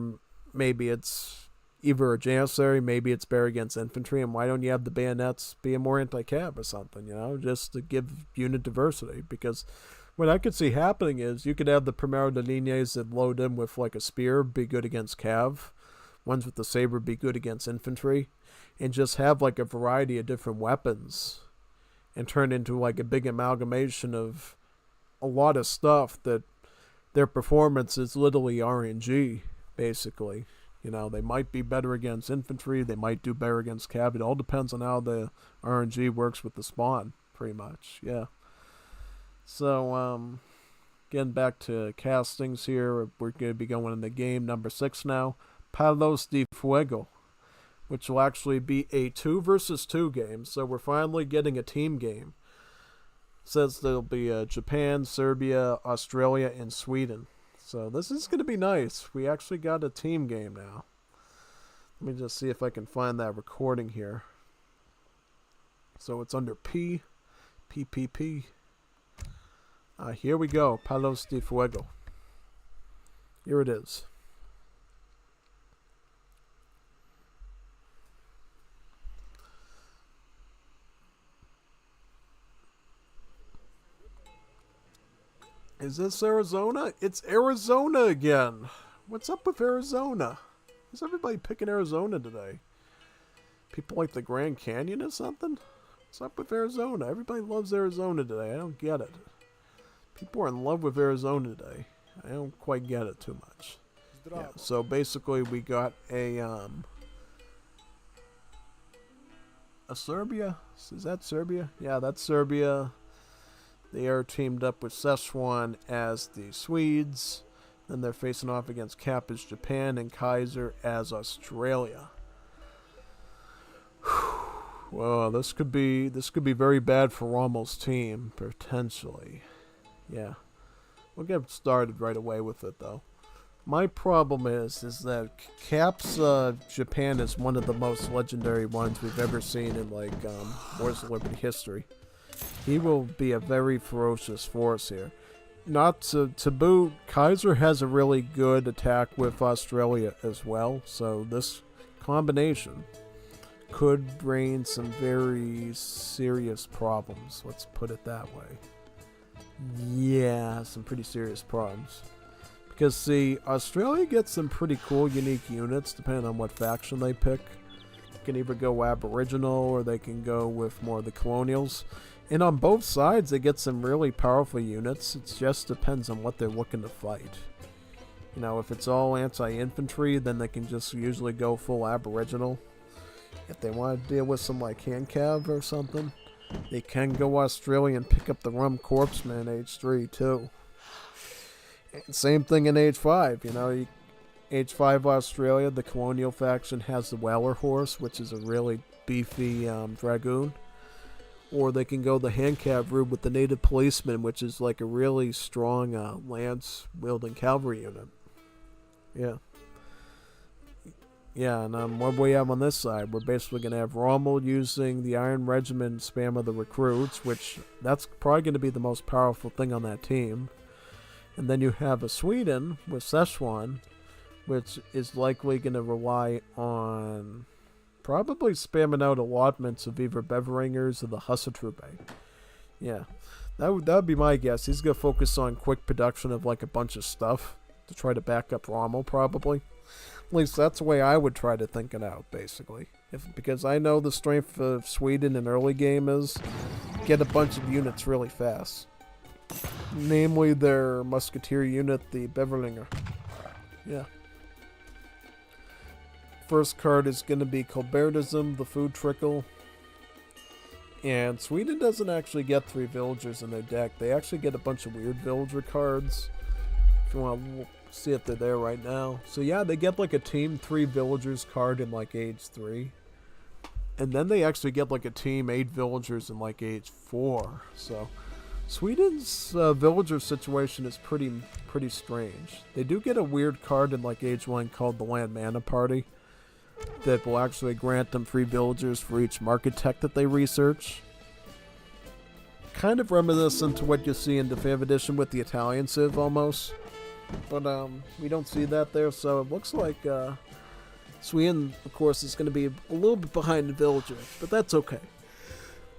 Speaker 1: maybe it's either a Janissary, maybe it's better against infantry, and why don't you have the bayonets be a more anti-cav or something, just to give unit diversity? Because what I could see happening is you could have the Primero de Líneas that load in with like a spear be good against cav, ones with the saber be good against infantry, and just have like a variety of different weapons and turn into like a big amalgamation of a lot of stuff that their performance is literally RNG, basically. They might be better against infantry, they might do better against cav. It all depends on how the RNG works with the spawn, pretty much, yeah. So, getting back to castings here, we're going to be going into game number 6 now. Palos de Fuego, which will actually be a 2 versus 2 game. So we're finally getting a team game. It says there'll be Japan, Serbia, Australia, and Sweden. So this is going to be nice. We actually got a team game now. Let me just see if I can find that recording here. So it's under P. Here we go. Palos de Fuego. Here it is. Is this Arizona? It's Arizona again. What's up with Arizona? Is everybody picking Arizona today? People like the Grand Canyon or something? What's up with Arizona? Everybody loves Arizona today. I don't get it. People are in love with Arizona today. I don't quite get it too much. Yeah, so basically we got a Serbia? Is that Serbia? Yeah, that's Serbia. They are teamed up with Szechuan as the Swedes. Then they're facing off against Cap as Japan and Kaiser as Australia. Well, this could be very bad for Rommel's team, potentially. Yeah. We'll get started right away with it, though. My problem is that Cap's Japan is one of the most legendary ones we've ever seen in, like, Wars of Liberty history. He will be a very ferocious force here. Not to boot, Kaiser has a really good attack with Australia as well, so this combination could bring some very serious problems. Let's put it that way. Yeah, some pretty serious problems. Because, see, Australia gets some pretty cool, unique units, depending on what faction they pick. They can either go Aboriginal, or they can go with more of the Colonials. And on both sides, they get some really powerful units. It just depends on what they're looking to fight. If it's all anti-infantry, then they can just usually go full Aboriginal. If they want to deal with some, like, hand cav or something, they can go Australia and pick up the Rum Corpsman in Age 3, too. And same thing in Age 5, Age 5 Australia, the Colonial faction has the Whaler Horse, which is a really beefy dragoon. Or they can go the hand cav route with the Native Policeman, which is like a really strong lance-wielding cavalry unit. Yeah. Yeah, and what we have on this side, we're basically going to have Rommel using the Iron Regiment spam of the recruits, which that's probably going to be the most powerful thing on that team. And then you have a Sweden with Szechuan, which is likely going to rely on probably spamming out allotments of either Beveringers or the Hussertruppe. Yeah, that would be my guess. He's going to focus on quick production of like a bunch of stuff to try to back up Rommel, probably. At least that's the way I would try to think it out, basically. Because I know the strength of Sweden in early game is get a bunch of units really fast. Namely their musketeer unit, the Beverlinger. Yeah. First card is going to be Colbertism, the Food Trickle. And Sweden doesn't actually get 3 villagers in their deck. They actually get a bunch of weird villager cards. If you want to see if they're there right now. So yeah, they get like a Team 3 villagers card in like Age 3. And then they actually get like a Team 8 villagers in like Age 4. So Sweden's villager situation is pretty strange. They do get a weird card in like Age 1 called the Land Mana Party that will actually grant them free villagers for each market tech that they research. Kind of reminiscent to what you see in the 5th edition with the Italian Civ almost. But we don't see that there, so it looks like Sweden, of course, is going to be a little bit behind the villagers, but that's okay.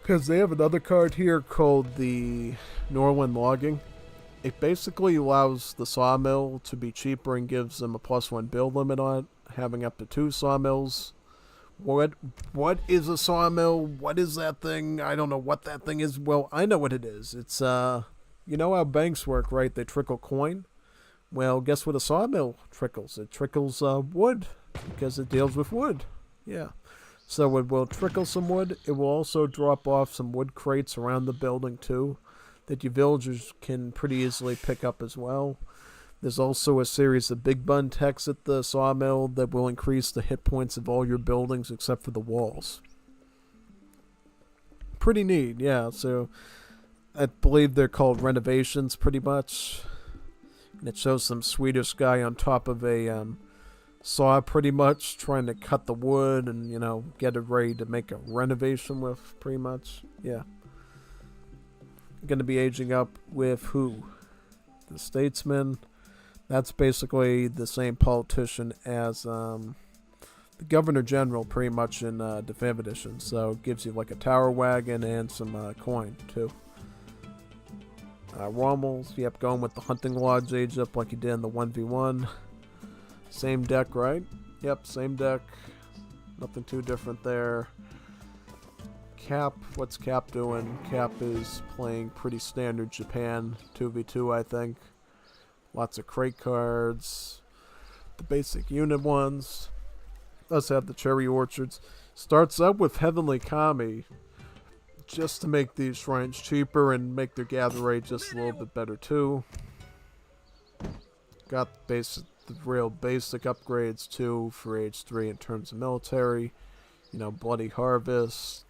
Speaker 1: Because they have another card here called the Norland Logging. It basically allows the sawmill to be cheaper and gives them a +1 build limit on it, having up to 2 sawmills. What is a sawmill? What is that thing? I don't know what that thing is. Well, I know what it is. It's, you know how banks work, right? They trickle coin. Well, guess what a sawmill trickles? It trickles wood because it deals with wood. Yeah. So it will trickle some wood. It will also drop off some wood crates around the building too that your villagers can pretty easily pick up as well. There's also a series of big bun techs at the sawmill that will increase the hit points of all your buildings except for the walls. Pretty neat, yeah. So I believe they're called renovations pretty much. And it shows some Swedish guy on top of a saw pretty much trying to cut the wood and, you know, get it ready to make a renovation with pretty much. Yeah. Going to be aging up with who? The statesman. That's basically the same politician as the governor general pretty much in the 5th edition. So it gives you like a tower wagon and some coin too. Rommel's, yep, going with the hunting lodge age up like you did in the 1v1. Same deck, right? Yep, same deck. Nothing too different there. Cap, what's Cap doing? Cap is playing pretty standard Japan 2v2, I think. Lots of crate cards. The basic unit ones. Does have the cherry orchards. Starts up with Heavenly Kami, just to make these shrines cheaper and make their gather rate just a little bit better too. Got the real basic upgrades too for Age 3 in terms of military. You know, Bloody Harvest,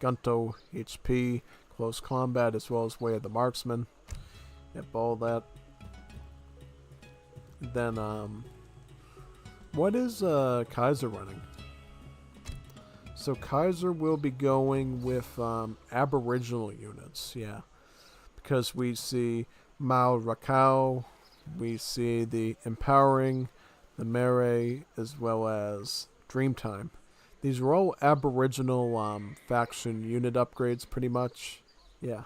Speaker 1: Gunto HP, Close Combat, as well as Way of the Marksman. Yep, all that. Then, what is Kaiser running? So Kaiser will be going with Aboriginal units, yeah. Because we see Mao Rakau, we see the Empowering, the Mere, as well as Dreamtime. These are all Aboriginal faction unit upgrades, pretty much. Yeah.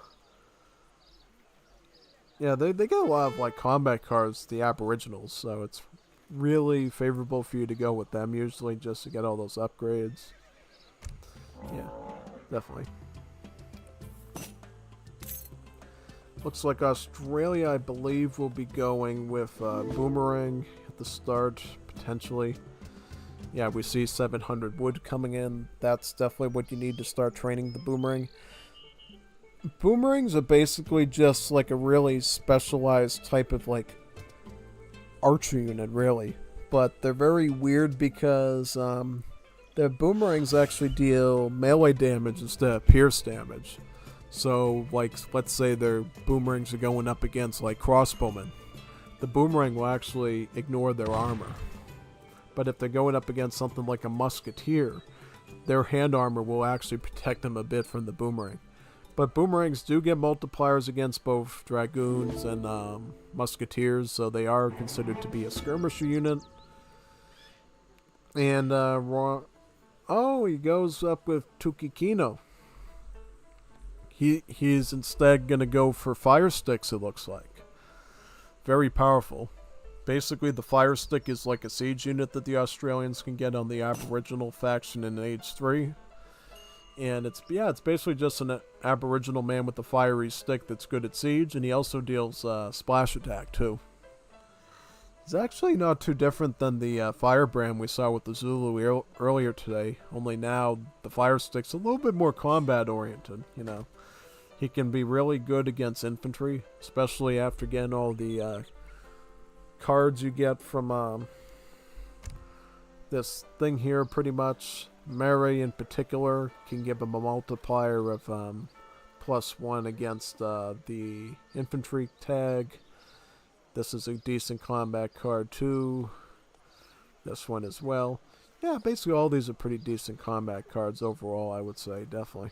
Speaker 1: Yeah, they get a lot of like combat cards, the Aboriginals, so it's really favorable for you to go with them usually just to get all those upgrades. Yeah, definitely. Looks like Australia, I believe, will be going with Boomerang at the start, potentially. Yeah, we see 700 wood coming in. That's definitely what you need to start training the Boomerang. Boomerangs are basically just like a really specialized type of like archer unit, really. But they're very weird because their boomerangs actually deal melee damage instead of pierce damage. So, like, let's say their boomerangs are going up against, like, crossbowmen. The boomerang will actually ignore their armor. But if they're going up against something like a musketeer, their hand armor will actually protect them a bit from the boomerang. But boomerangs do get multipliers against both dragoons and musketeers, so they are considered to be a skirmisher unit. And, he goes up with Tukikino. He's instead going to go for fire sticks, it looks like. Very powerful. Basically, the fire stick is like a siege unit that the Australians can get on the Aboriginal faction in Age 3. And it's basically just an Aboriginal man with a fiery stick that's good at siege, and he also deals splash attack too. It's actually not too different than the firebrand we saw with the Zulu earlier today, only now the fire stick's a little bit more combat oriented, you know. He can be really good against infantry, especially after getting all the cards you get from this thing here, pretty much. Mary in particular can give him a multiplier of +1 against the infantry tag. This is a decent combat card too. This one as well. Yeah, basically all these are pretty decent combat cards overall, I would say, definitely.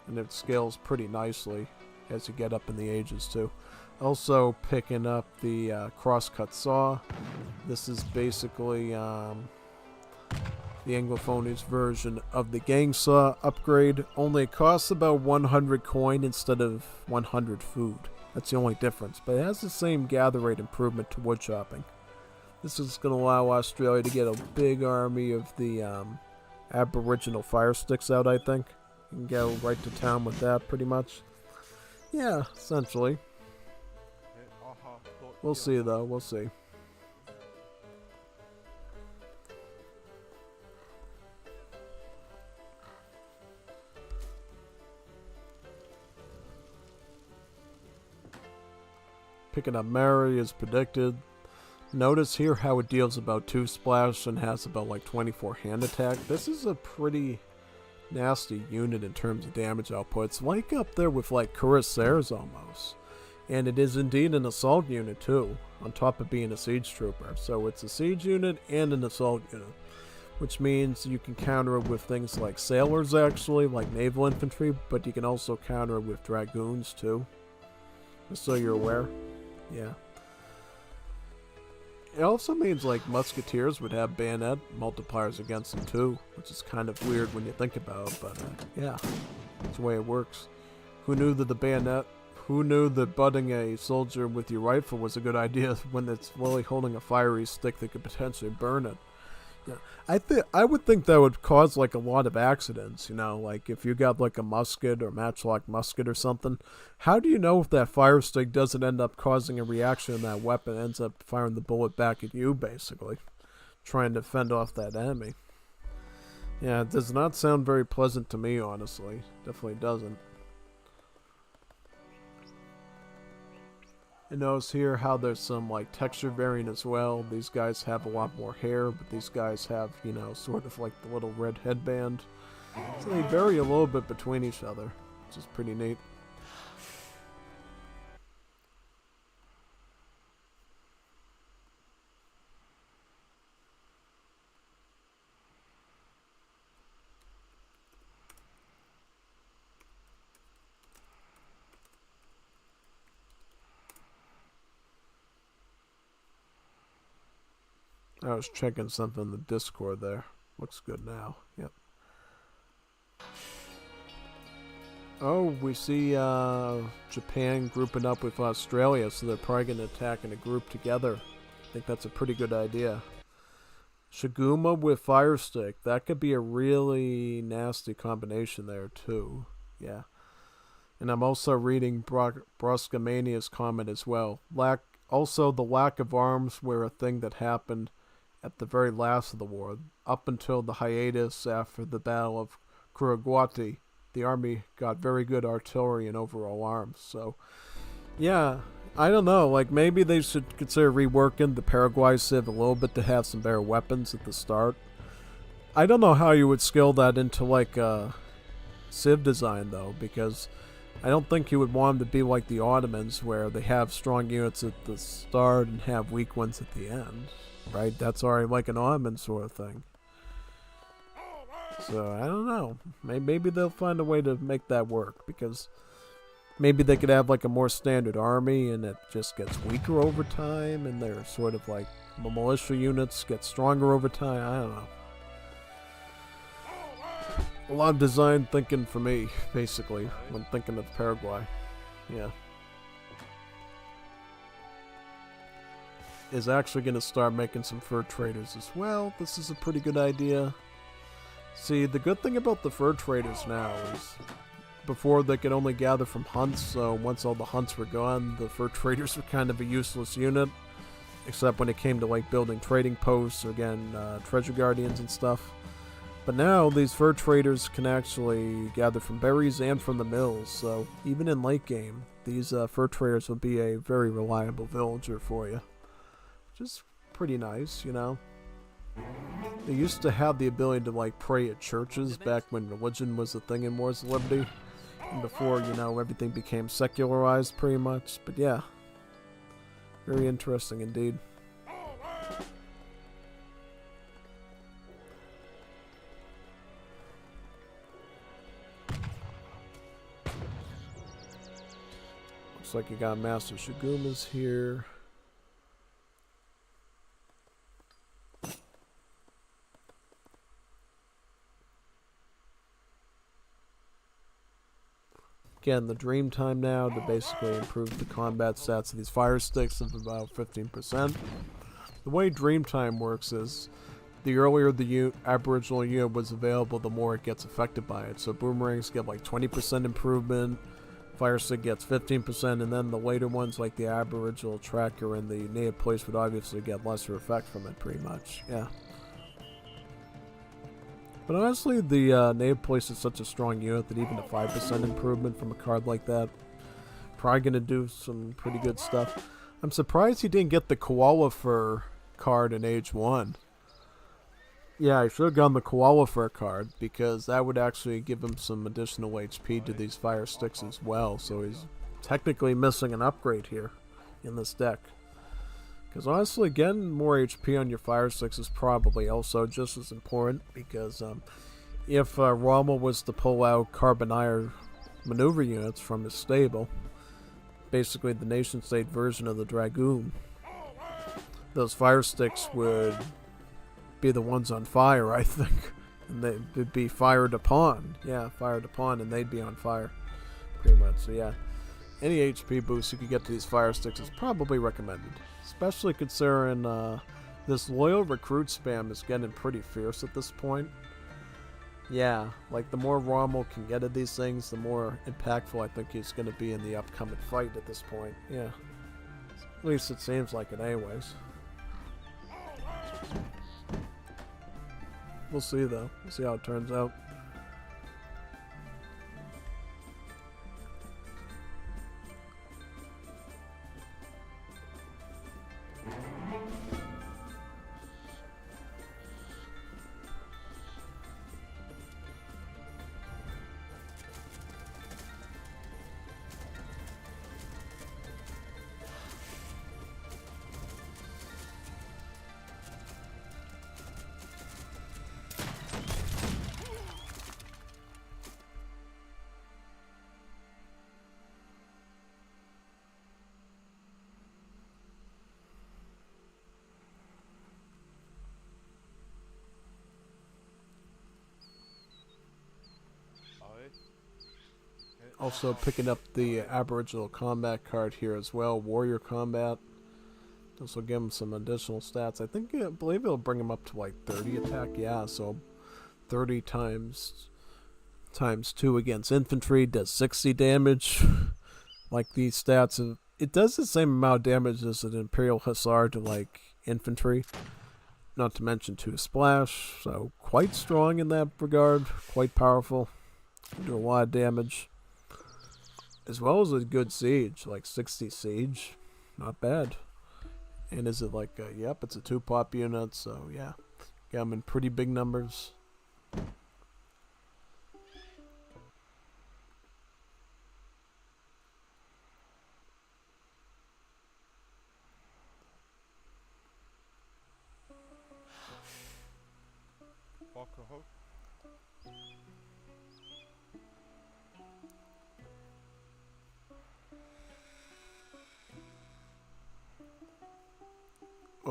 Speaker 1: And it scales pretty nicely as you get up in the ages too. Also picking up the crosscut saw. This is basically the Anglophonies version of the gang saw upgrade. Only it costs about 100 coin instead of 100 food. That's the only difference. But it has the same gather rate improvement to wood chopping. This is going to allow Australia to get a big army of the Aboriginal fire sticks out, I think. You can go right to town with that, pretty much. Yeah, essentially. We'll see, though. We'll see. Picking up Mary as predicted. Notice here how it deals about 2 splash and has about like 24 hand attack. This is a pretty nasty unit in terms of damage output. It's like up there with like Cuirassiers almost. And it is indeed an assault unit too, on top of being a siege trooper. So it's a siege unit and an assault unit, which means you can counter it with things like sailors actually, like naval infantry, but you can also counter it with dragoons too. Just so you're aware. Yeah. It also means like musketeers would have bayonet multipliers against them too, which is kind of weird when you think about it, but yeah, that's the way it works. Who knew that butting a soldier with your rifle was a good idea when it's really holding a fiery stick that could potentially burn it? Yeah, I would think that would cause like a lot of accidents, you know, like if you got like a musket or matchlock musket or something. How do you know if that fire stick doesn't end up causing a reaction and that weapon ends up firing the bullet back at you, basically, trying to fend off that enemy? Yeah, it does not sound very pleasant to me, honestly. Definitely doesn't. And notice here how there's some like texture variant as well. These guys have a lot more hair, but these guys have, you know, sort of like the little red headband. So they vary a little bit between each other, which is pretty neat. I was checking something in the Discord there. Looks good now. Yep. Oh, we see Japan grouping up with Australia, so they're probably going to attack in a group together. I think that's a pretty good idea. Shiguma with Fire Stick. That could be a really nasty combination there, too. Yeah. And I'm also reading Broskamania's comment as well. Also, the lack of arms were a thing that happened at the very last of the war. Up until the hiatus after the Battle of Kuragwati, the army got very good artillery and overall arms. So, yeah, I don't know. Like, maybe they should consider reworking the Paraguay Civ a little bit to have some better weapons at the start. I don't know how you would scale that into, like, a Civ design, though, because I don't think you would want them to be like the Ottomans, where they have strong units at the start and have weak ones at the end. Right? That's already like an Ottoman sort of thing. So, I don't know. Maybe they'll find a way to make that work, because maybe they could have like a more standard army and it just gets weaker over time, and they're sort of like the militia units get stronger over time. I don't know. A lot of design thinking for me, basically, when thinking of Paraguay. Yeah. Is actually going to start making some fur traders as well. This is a pretty good idea. See, the good thing about the fur traders now is before they could only gather from hunts, so once all the hunts were gone, the fur traders were kind of a useless unit, except when it came to like building trading posts or again treasure guardians and stuff. But now these fur traders can actually gather from berries and from the mills, so even in late game, these fur traders will be a very reliable villager for you. Which is pretty nice, you know. They used to have the ability to like pray at churches back when religion was a thing in Wars of Liberty, and before, you know, everything became secularized pretty much. But yeah, very interesting indeed. Looks like you got Master Shigumas here. Again, the dream time now to basically improve the combat stats of these fire sticks of about 15%. The way dream time works is the earlier the aboriginal unit was available, the more it gets affected by it. So boomerangs get like 20% improvement, fire stick gets 15%, and then the later ones like the aboriginal tracker and the native place would obviously get lesser effect from it pretty much. Yeah. But honestly, the native place is such a strong unit that even a 5% improvement from a card like that probably going to do some pretty good stuff. I'm surprised he didn't get the koala fur card in Age 1. Yeah, I should have gotten the koala fur card, because that would actually give him some additional HP to these fire sticks as well. So he's technically missing an upgrade here in this deck. Because honestly, getting more HP on your fire sticks is probably also just as important, because if Rommel was to pull out Carbonire maneuver units from his stable, basically the nation state version of the Dragoon, those fire sticks would be the ones on fire, I think. And they'd be fired upon. Yeah, fired upon, and they'd be on fire, pretty much. So yeah, any HP boost you could get to these fire sticks is probably recommended. Especially considering this loyal recruit spam is getting pretty fierce at this point. Yeah, like the more Rommel can get at these things, the more impactful I think he's going to be in the upcoming fight at this point. Yeah, at least it seems like it anyways. We'll see though. We'll see how it turns out. Also picking up the Aboriginal Combat card here as well, Warrior Combat. This will give him some additional stats. I believe it'll bring him up to like 30 attack. Yeah, so 30 times 2 against infantry does 60 damage. Like these stats, it does the same amount of damage as an Imperial Hussar to like infantry. Not to mention 2 splash, so quite strong in that regard, quite powerful. Do a lot of damage. As well as a good siege, like 60 siege. Not bad. And is it like, yep, it's a 2-pop unit, so yeah. Got them in pretty big numbers.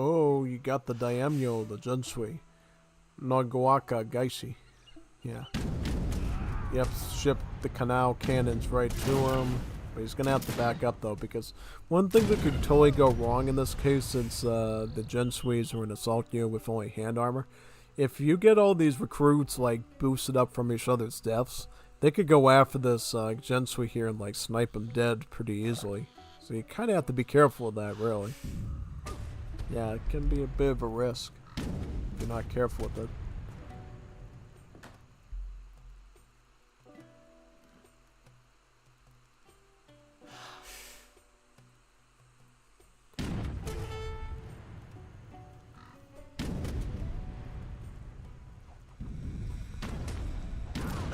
Speaker 1: Oh, you got the Daimyo, the Junsui. Nagawaka Gaishi. Yeah. Yep, ship the canal cannons right to him. But he's gonna have to back up though, because one thing that could totally go wrong in this case, since the Gensuis are an assault unit with only hand armor, if you get all these recruits like boosted up from each other's deaths, they could go after this Gensui here and like snipe him dead pretty easily. So you kind of have to be careful of that, really. Yeah, it can be a bit of a risk if you're not careful with it.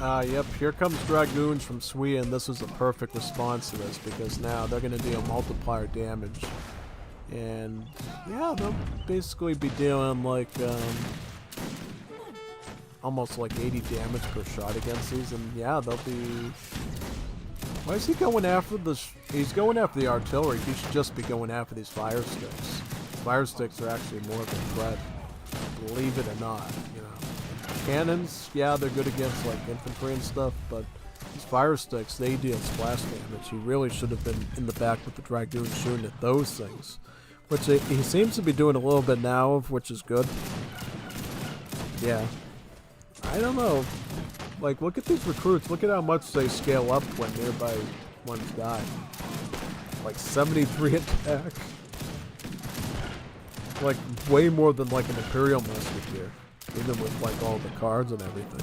Speaker 1: Yep, here comes Dragoons from Sweden. This was a perfect response to this because now they're going to deal multiplier damage. And yeah, they'll basically be dealing like almost like 80 damage per shot against these. And yeah, they'll be... Why is he going after this? He's going after the artillery. He should just be going after these fire sticks. Fire sticks are actually more of a threat, believe it or not, you know. Cannons, yeah, they're good against like infantry and stuff, but these fire sticks, they deal splash damage. He really should have been in the back with the Dragoon shooting at those things, which he seems to be doing a little bit now of, which is good. Yeah, I don't know. Like, look at these recruits. Look at how much they scale up when nearby ones die. Like 73 attack. Like way more than like an Imperial Musketeer. Even with like all the cards and everything.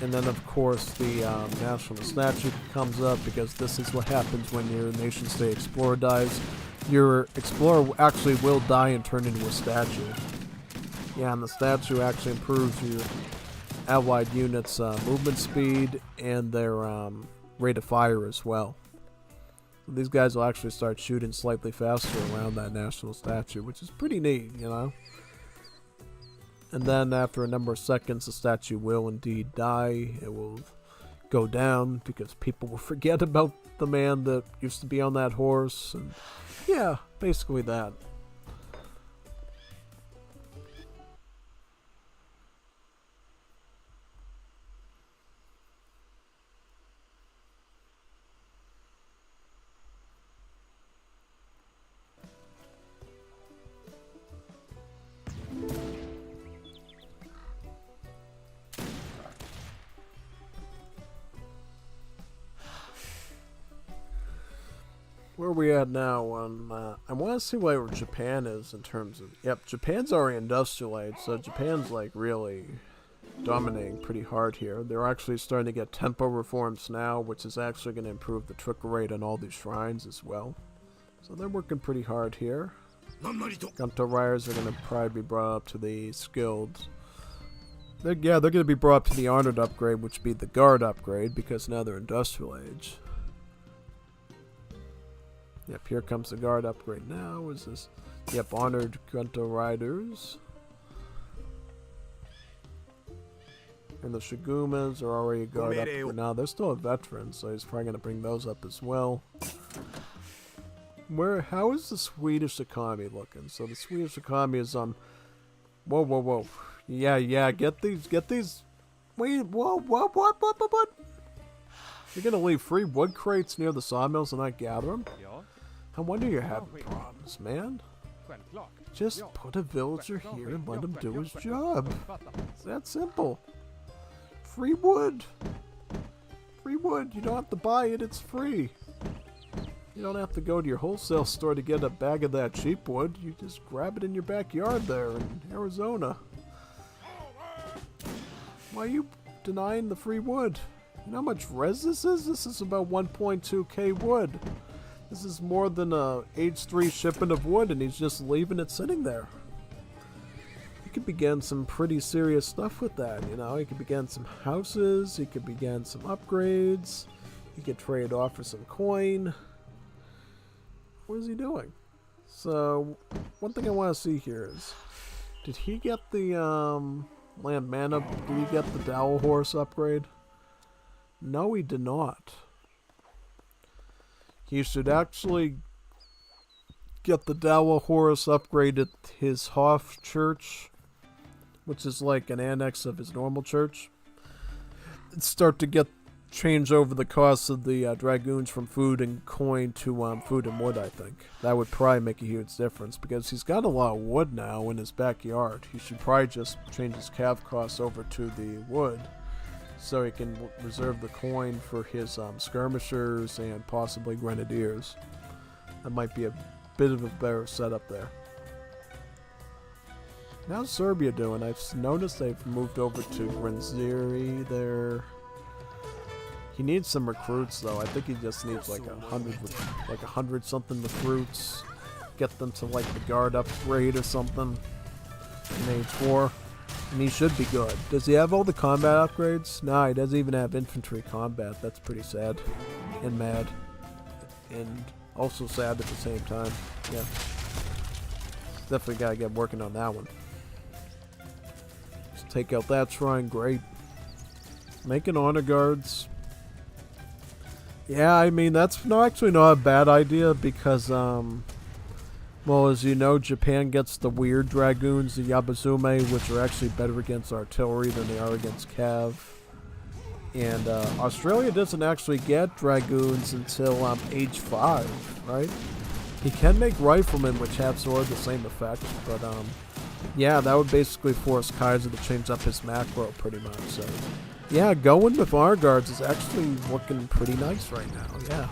Speaker 1: And then of course the National Statue comes up because this is what happens when your nation state explorer dies. Your explorer actually will die and turn into a statue. Yeah, and the statue actually improves your allied units' movement speed and their rate of fire as well. So these guys will actually start shooting slightly faster around that national statue, which is pretty neat, you know. And then after a number of seconds, the statue will indeed die. It will go down because people will forget about the man that used to be on that horse. And yeah, basically that. Where are we at now? I want to see where Japan is in terms of... Yep, Japan's already industrialized, so Japan's like really dominating pretty hard here. They're actually starting to get tempo reforms now, which is actually going to improve the trickle rate on all these shrines as well. So they're working pretty hard here. Gunto riders are going to probably be brought up to the skilled... they're going to be brought up to the honored upgrade, which would be the guard upgrade, because now they're industrial age. Yep, here comes the guard upgrade now. Is this? Yep, honored Gunto riders. And the Shigumas are already a guard upgrade now. They're still a veteran, so he's probably going to bring those up as well. How is the Swedish economy looking? So the Swedish economy is on... Whoa. Yeah, get these... Wait, what? You're going to leave free wood crates near the sawmills and not gather them? I wonder you're having problems, man. Just put a villager here and let him do his job. It's that simple. Free wood. Free wood. You don't have to buy it. It's free. You don't have to go to your wholesale store to get a bag of that cheap wood. You just grab it in your backyard there in Arizona. Why are you denying the free wood? You know how much res this is? This is about 1.2k wood. This is more than a H3 shipment of wood, and he's just leaving it sitting there. He could begin some pretty serious stuff with that, you know? He could begin some houses, he could begin some upgrades, he could trade off for some coin. What is he doing? So, one thing I want to see here is, did he get the land mana? Did he get the Dowel Horse upgrade? No, he did not. He should actually get the Dowel Horse upgrade at his Hof church, which is like an annex of his normal church. And start to change over the costs of the dragoons from food and coin to food and wood, I think. That would probably make a huge difference, because he's got a lot of wood now in his backyard. He should probably just change his cav costs over to the wood, so he can reserve the coin for his skirmishers and possibly grenadiers. That might be a bit of a better setup there. How's Serbia doing? I've noticed they've moved over to Granziri there. He needs some recruits though. I think he just needs like 100 something recruits. Get them to like the guard upgrade or something in age 4. And he should be good. Does he have all the combat upgrades? Nah, he doesn't even have infantry combat. That's pretty sad. And mad. And also sad at the same time. Yeah. Definitely gotta get working on that one. Just take out that shrine, great. Making honor guards. Yeah, I mean, that's actually not a bad idea because, well, as you know, Japan gets the weird dragoons, the Yabazume, which are actually better against artillery than they are against cav. And Australia doesn't actually get dragoons until age 5, right? He can make riflemen, which have sort of the same effect, but yeah, that would basically force Kaiser to change up his macro pretty much. So, yeah, going with honor guards is actually looking pretty nice right now. Yeah.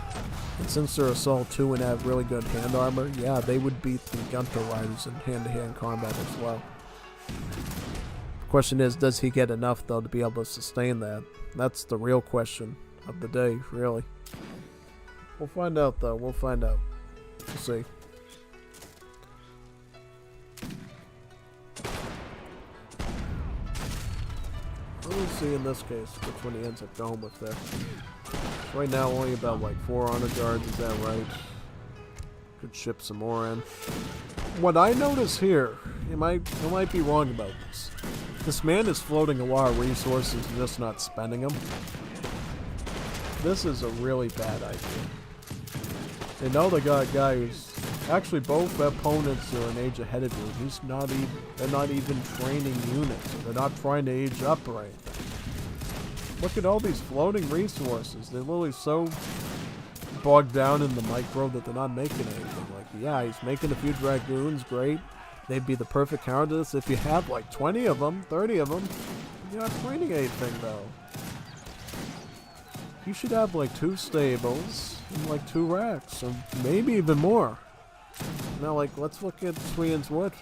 Speaker 1: And since they're Assault 2 and have really good hand armor, yeah, they would beat the Gunter Riders in hand-to-hand combat as well. The question is, does he get enough, though, to be able to sustain that? That's the real question of the day, really. We'll find out, though. We'll find out. We'll see. We'll see in this case which one he ends up going with there. Right now, only about like 4 honor guards, is that right? Could ship some more in. What I notice here, I might be wrong about this. This man is floating a lot of resources and just not spending them. This is a really bad idea. They know they got a guy who's actually both opponents are an age ahead of you. They're not even training units. They're not trying to age up or anything. Look at all these floating resources. They're literally so bogged down in the micro that they're not making anything. Like, yeah, he's making a few dragoons, great. They'd be the perfect counter to this if you have like 20 of them, 30 of them. You're not training anything though. You should have like 2 stables and like 2 racks, or maybe even more. Now, like, let's look at Sweden's wood.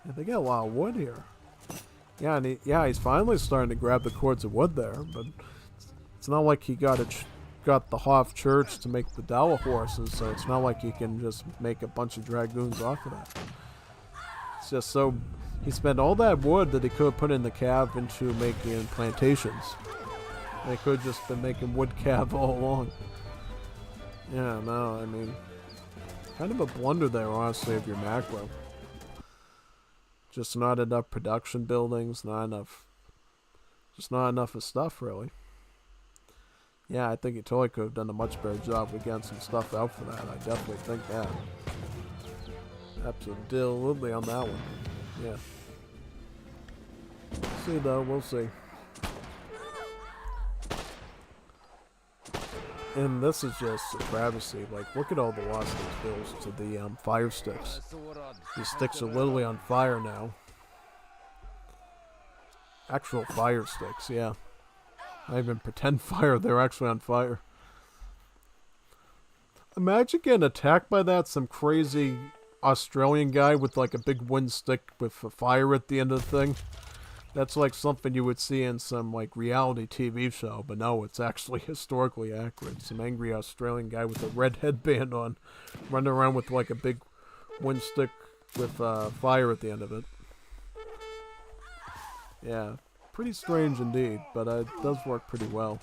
Speaker 1: Yeah, they got a lot of wood here. Yeah, and he's finally starting to grab the cords of wood there, but it's not like he got the Hof Church to make the Dawa horses, so it's not like he can just make a bunch of dragoons off of that. It's just so he spent all that wood that he could have put in the cav into making plantations. They could have just been making wood cav all along. Yeah, no, I mean, kind of a blunder there, honestly, of your macro. Just not enough production buildings, just not enough of stuff, really. Yeah, I think he totally could have done a much better job with getting some stuff out for that. I definitely think that. Absolutely on that one. Yeah. See, though, we'll see. And this is just a travesty. Like, look at all the loss these bills to the fire sticks. These sticks are literally on fire now. Actual fire sticks, yeah. Not even pretend fire, they're actually on fire. Imagine getting attacked by that, some crazy Australian guy with like a big wooden stick with a fire at the end of the thing. That's like something you would see in some like reality TV show, but no, it's actually historically accurate. Some angry Australian guy with a red headband on, running around with like a big wooden stick with fire at the end of it. Yeah, pretty strange indeed, but it does work pretty well.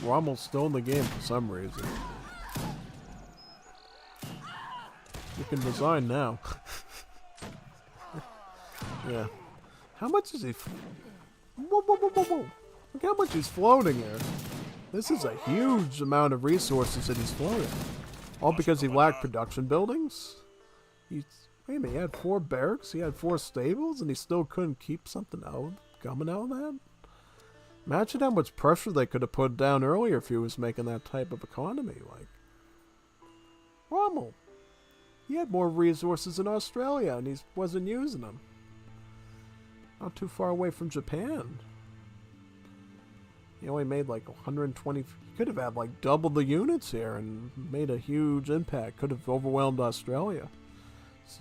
Speaker 1: Rommel's still in the game for some reason. You can design now. Yeah. How much is he? Whoa, whoa, whoa, whoa, whoa. Look how much he's floating here. This is a huge amount of resources that he's floating. All because he lacked production buildings? Wait a minute, he had 4 barracks, he had 4 stables, and he still couldn't keep something coming out of that? Imagine how much pressure they could have put down earlier if he was making that type of economy. Like, Rommel, he had more resources in Australia and he wasn't using them. Not too far away from Japan. He only made like 120. He could have had like double the units here and made a huge impact. Could have overwhelmed Australia.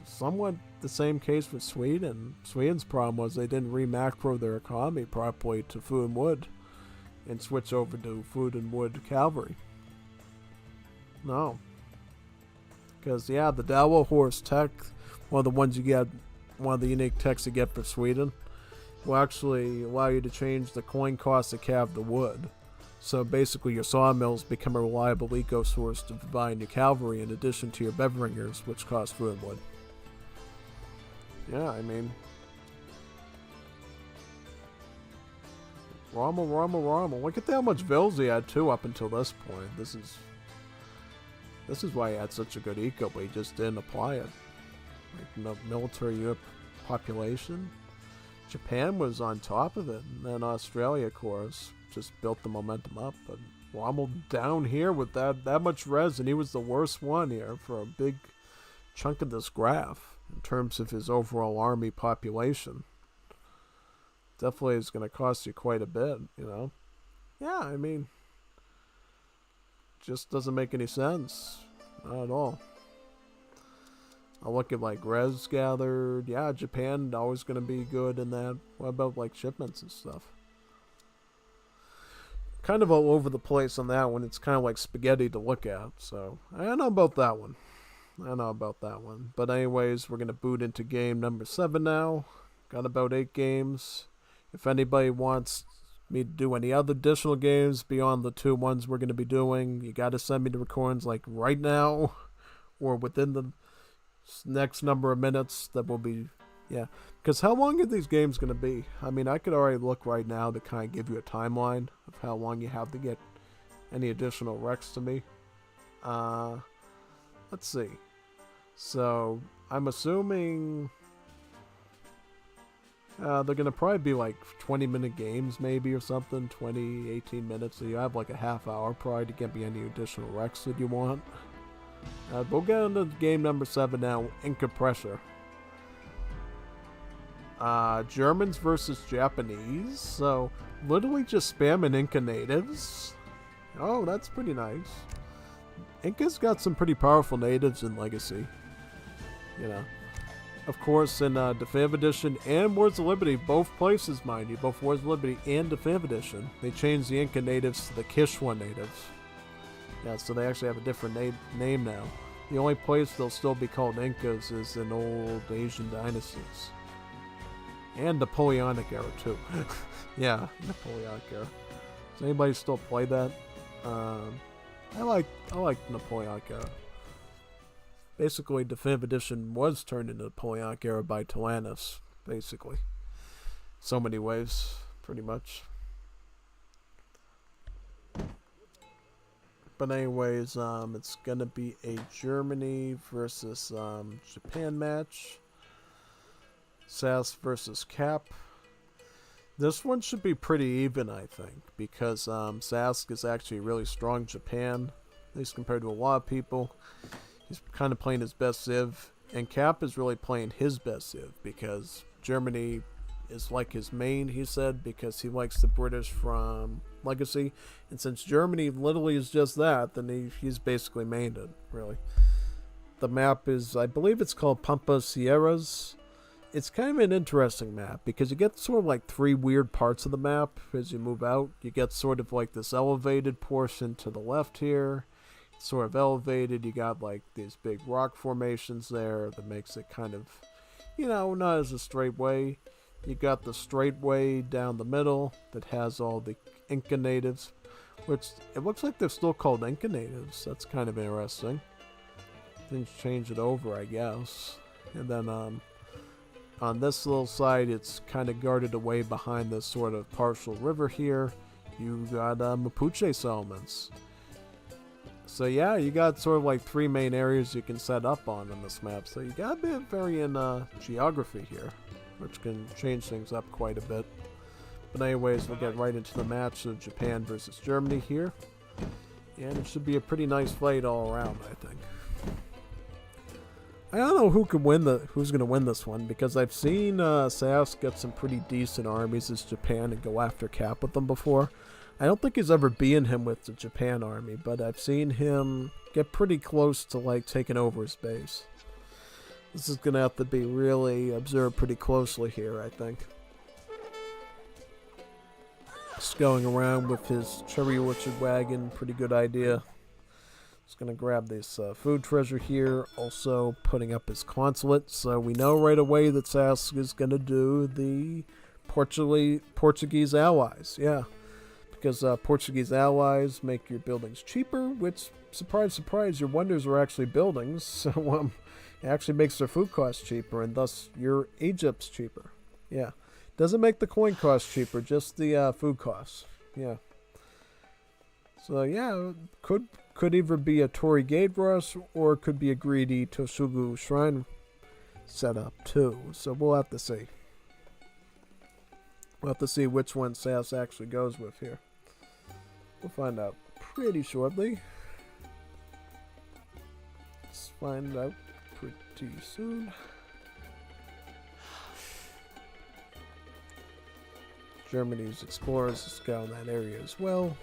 Speaker 1: somewhat the same case with Sweden. Sweden's problem was they didn't re-macro their economy properly to food and wood and switch over to food and wood cavalry. No. Because, yeah, the Dawa horse tech, one of the ones you get, one of the unique techs you get for Sweden, will actually allow you to change the coin cost to calve the wood. So basically your sawmills become a reliable eco source to provide your cavalry in addition to your bevringers, which cost food and wood. Yeah, I mean... Rommel. Look at how much vills he had too up until this point. This is why he had such a good eco, but he just didn't apply it. Like military population. Japan was on top of it, and then Australia, of course, just built the momentum up. But Rommel down here with that much res, and he was the worst one here for a big chunk of this graph in terms of his overall army population. Definitely is going to cost you quite a bit, you know. Yeah, I mean, just doesn't make any sense. Not at all. I'll look at like res gathered. Yeah, Japan always going to be good in that. What about like shipments and stuff? Kind of all over the place on that one. It's kind of like spaghetti to look at. So I don't know about that one. But anyways, we're going to boot into game number 7 now. Got about 8 games. If anybody wants me to do any other additional games beyond the 2 ones we're going to be doing, you got to send me the recordings like right now or within the next number of minutes. That will be, yeah. Because how long are these games going to be? I mean, I could already look right now to kind of give you a timeline of how long you have to get any additional recs to me. Let's see. So, I'm assuming... they're going to probably be like 20-minute games maybe or something, 20, 18 minutes. So you have like a half hour probably to get me any additional recs that you want. We'll get into game number 7 now, Inca Pressure. Germans versus Japanese. So literally just spamming Inca natives. Oh, that's pretty nice. Inca's got some pretty powerful natives in Legacy. You know. Of course, in Definitive Edition and Wars of Liberty, both places, mind you, both Wars of Liberty and Definitive Edition, they changed the Inca natives to the Kishwa natives. Yeah, so they actually have a different name now. The only place they'll still be called Incas is in old Asian dynasties. And Napoleonic era, too. Yeah, Napoleonic era. Does anybody still play that? I like Napoleonic era. Basically, Definitive Edition was turned into Napoleonic era by Talanus, basically. So many ways, pretty much. But anyways, it's gonna be a Germany versus Japan match. SAS versus Cap. This one should be pretty even, I think, because Sask is actually really strong Japan, at least compared to a lot of people. He's kind of playing his best Civ, and Cap is really playing his best Civ, because Germany is like his main, he said, because he likes the British from Legacy, and since Germany literally is just that, then he's basically mained it, really. The map is, I believe it's called Pampa Sierras. It's kind of an interesting map, because you get sort of like 3 weird parts of the map as you move out. You get sort of like this elevated portion to the left here, sort of elevated. You got like these big rock formations there that makes it kind of, you know, not as a straight way. You got the straight way down the middle that has all the Inca natives, which it looks like they're still called Inca natives. That's kind of interesting. Things change it over, I guess. And then on this little side, it's kind of guarded away behind this sort of partial river here. You got Mapuche settlements. So yeah, you got sort of like 3 main areas you can set up on this map. So you got a bit of varying geography here, which can change things up quite a bit. But anyways, we'll get right into the match of Japan versus Germany here. And it should be a pretty nice fight all around, I think. I don't know who's going to win this one, because I've seen SAS get some pretty decent armies as Japan and go after Cap with them before. I don't think he's ever beaten him with the Japan army, but I've seen him get pretty close to like taking over his base. This is going to have to be really observed pretty closely here, I think. Just going around with his cherry orchard wagon, pretty good idea. Just going to grab this food treasure here, also putting up his consulate. So we know right away that Sask is going to do the Portuguese allies, yeah. Because Portuguese allies make your buildings cheaper, which, surprise, surprise, your wonders are actually buildings. So it actually makes their food costs cheaper, and thus your Egypt's cheaper. Yeah. Doesn't make the coin cost cheaper, just the food costs. Yeah. So yeah, could either be a Torii Gate Rush, or it could be a greedy Toshugu Shrine setup too. So we'll have to see. We'll have to see which one SAS actually goes with here. We'll find out pretty shortly. Let's find out pretty soon. Germany's explorers scout that area as well.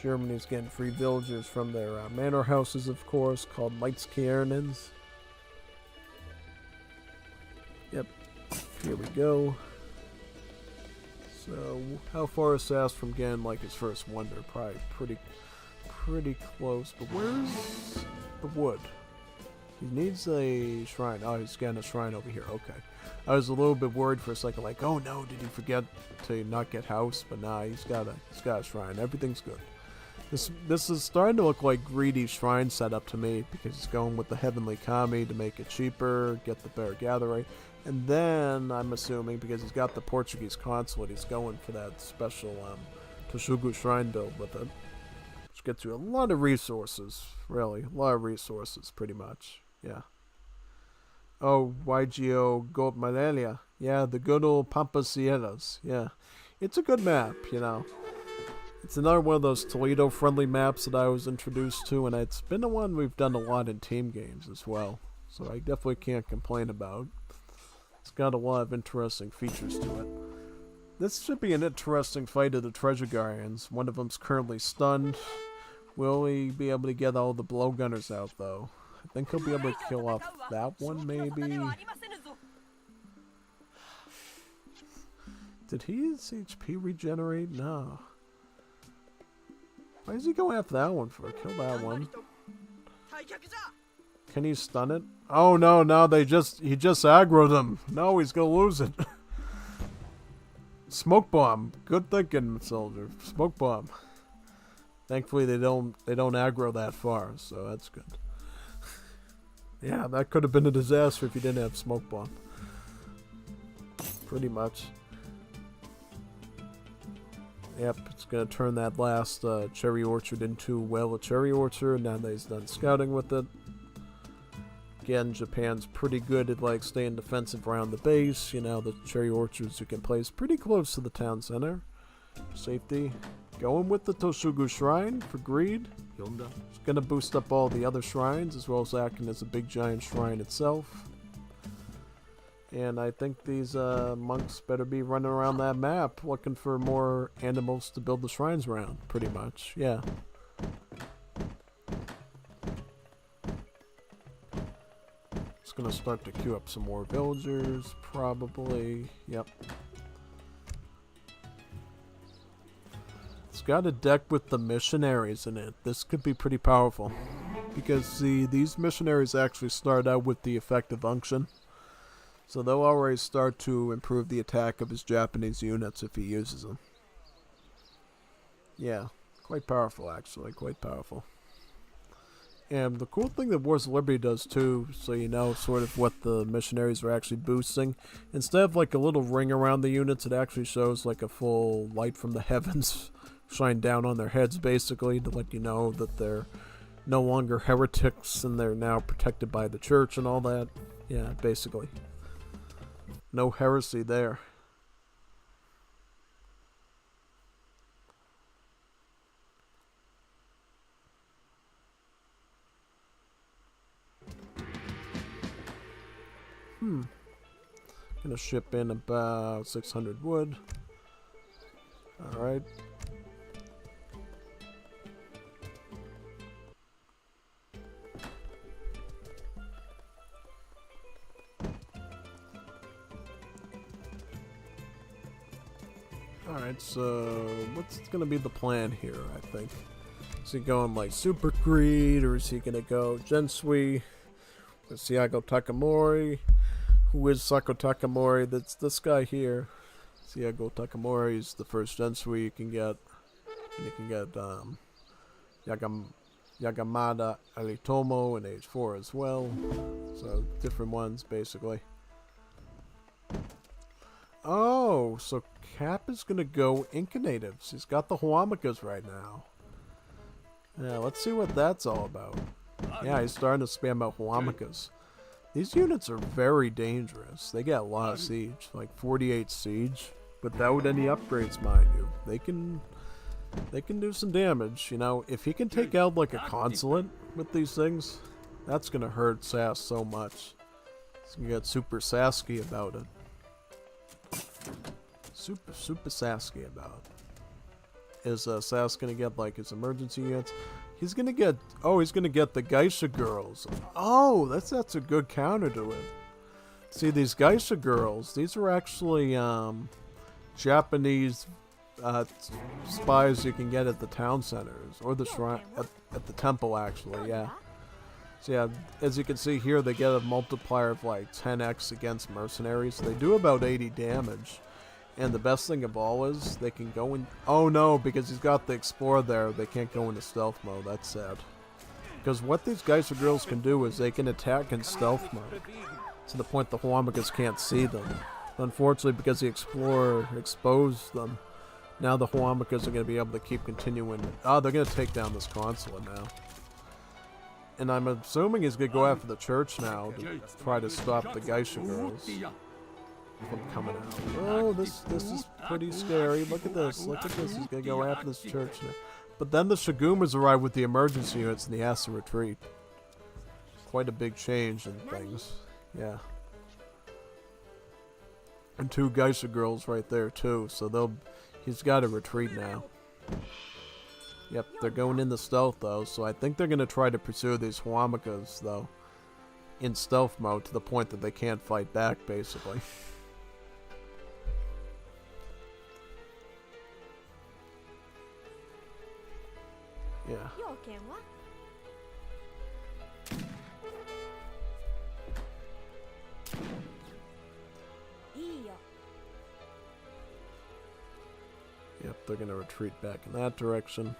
Speaker 1: Germany's getting free villagers from their manor houses, of course, called Leitskernens. Yep, here we go. So, how far is Sass from getting like his first wonder? Probably pretty close. But where's the wood? He needs a shrine. Oh, he's getting a shrine over here. Okay. I was a little bit worried for a second, like, oh no, did he forget to not get house? But nah, he's got a shrine. Everything's good. This is starting to look like greedy shrine setup to me, because he's going with the heavenly kami to make it cheaper, get the bear gathering, and then I'm assuming because he's got the Portuguese consulate, he's going for that special Toshugu shrine build with it, which gets you a lot of resources. Really, a lot of resources, pretty much. Yeah. Oh, YGO Gold Malalia. Yeah, the good old Pampas Sierras. Yeah, it's a good map, you know. It's another one of those Toledo-friendly maps that I was introduced to, and it's been the one we've done a lot in team games as well. So I definitely can't complain about. It's got a lot of interesting features to it. This should be an interesting fight of the Treasure Guardians. One of them's currently stunned. Will he be able to get all the blowgunners out, though? I think he'll be able to kill off that one, maybe? Did his HP regenerate? No. Why is he going after that one for? Kill that one. Can he stun it? Oh no, he just aggroed him. No, he's gonna lose it. Smoke bomb. Good thinking, soldier. Smoke bomb. Thankfully they don't aggro that far, so that's good. Yeah, that could have been a disaster if you didn't have smoke bomb. Pretty much. Yep, it's going to turn that last cherry orchard into, well, a cherry orchard, now that he's done scouting with it. Again, Japan's pretty good at, like, staying defensive around the base. You know, the cherry orchards you can place pretty close to the town center. Safety. Going with the Toshugu Shrine for greed. It's going to boost up all the other shrines, as well as acting as a big giant shrine itself. And I think these monks better be running around that map looking for more animals to build the shrines around, pretty much. Yeah. It's going to start to queue up some more villagers, probably. Yep. It's got a deck with the missionaries in it. This could be pretty powerful. Because, see, these missionaries actually start out with the effective unction. So they'll already start to improve the attack of his Japanese units if he uses them. Yeah, quite powerful actually, quite powerful. And the cool thing that Wars of Liberty does too, so you know sort of what the missionaries are actually boosting, instead of like a little ring around the units, it actually shows like a full light from the heavens shine down on their heads basically to let you know that they're no longer heretics and they're now protected by the church and all that. Yeah, basically. No heresy there. Gonna ship in about 600 wood. Alright. Alright, so what's gonna be the plan here, I think? Is he going like Super Greed, or is he gonna go Gensui with Siago Takamori? Who is Sako Takamori? That's this guy here. Siago Takamori is the first Gensui you can get. And you can get Yagamada Aritomo in age 4 as well. So different ones basically. Oh, so Cap is gonna go Inca natives. He's got the Huamakas right now. Yeah, let's see what that's all about. Yeah, he's starting to spam out Huamakas. These units are very dangerous. They get a lot of siege, like 48 siege, without any upgrades, mind you. They can do some damage. You know, if he can take out like a consulate with these things, that's gonna hurt Sass so much. He's gonna get super Sasky about it. Super Sasky about it. Is Sass gonna get like his emergency units? He's gonna get, oh, he's gonna get the Geisha girls. Oh, that's a good counter to it. See, these Geisha girls, these are actually Japanese spies you can get at the town centers, or the shrine, at the temple actually, yeah. So yeah, as you can see here, they get a multiplier of like 10x against mercenaries. They do about 80 damage. And the best thing of all is, they can go in... Oh no, because he's got the Explorer there, they can't go into stealth mode. That's sad. Because what these guys or girls can do is they can attack in stealth mode. To the point the Huamakas can't see them. Unfortunately, because the Explorer exposed them, now the Huamakas are going to be able to keep continuing. Oh, they're going to take down this consulate now. And I'm assuming he's going to go after the church now to try to stop the Geisha girls from coming out. Oh, this is pretty scary. Look at this. Look at this. He's going to go after this church now. But then the Shigumas arrive with the emergency units and he has to retreat. Quite a big change in things. Yeah. And 2 Geisha girls right there too. So he's got to retreat now. Yep, they're going into stealth though. So I think they're going to try to pursue these Huamakas though. In stealth mode to the point that they can't fight back basically. Yeah. Yep, they're gonna retreat back in that direction.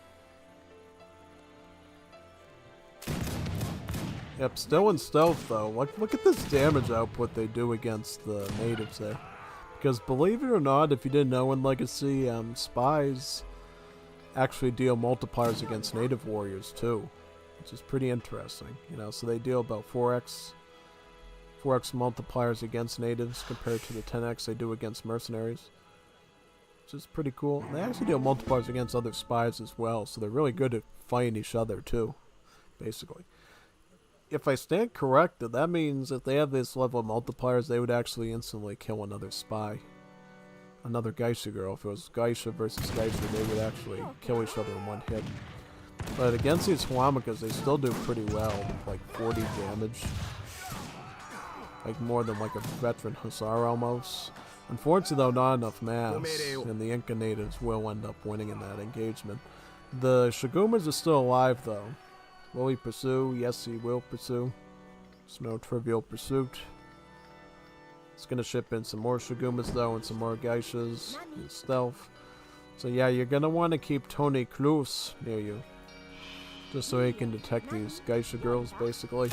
Speaker 1: Yep, still in stealth though. Look at this damage output they do against the natives there. Because believe it or not, if you didn't know in Legacy, spies actually deal multipliers against native warriors too, which is pretty interesting. You know, so they deal about 4x multipliers against natives compared to the 10x they do against mercenaries, which is pretty cool. And they actually deal multipliers against other spies as well, so they're really good at fighting each other too, basically. If I stand corrected, that means if they have this level of multipliers, they would actually instantly kill another spy. Another Geisha girl. If it was Geisha versus Geisha, they would actually kill each other in one hit. But against these Huamakas, they still do pretty well, like 40 damage. Like more than like a veteran Hussar almost. Unfortunately though, not enough mass, and the Inca natives will end up winning in that engagement. The Shigumas are still alive though. Will he pursue? Yes, he will pursue. It's no trivial pursuit. It's gonna ship in some more Shigumas though, and some more Geishas in stealth. So yeah, you're gonna want to keep Tony Cruz near you, just so he can detect these Geisha girls, basically.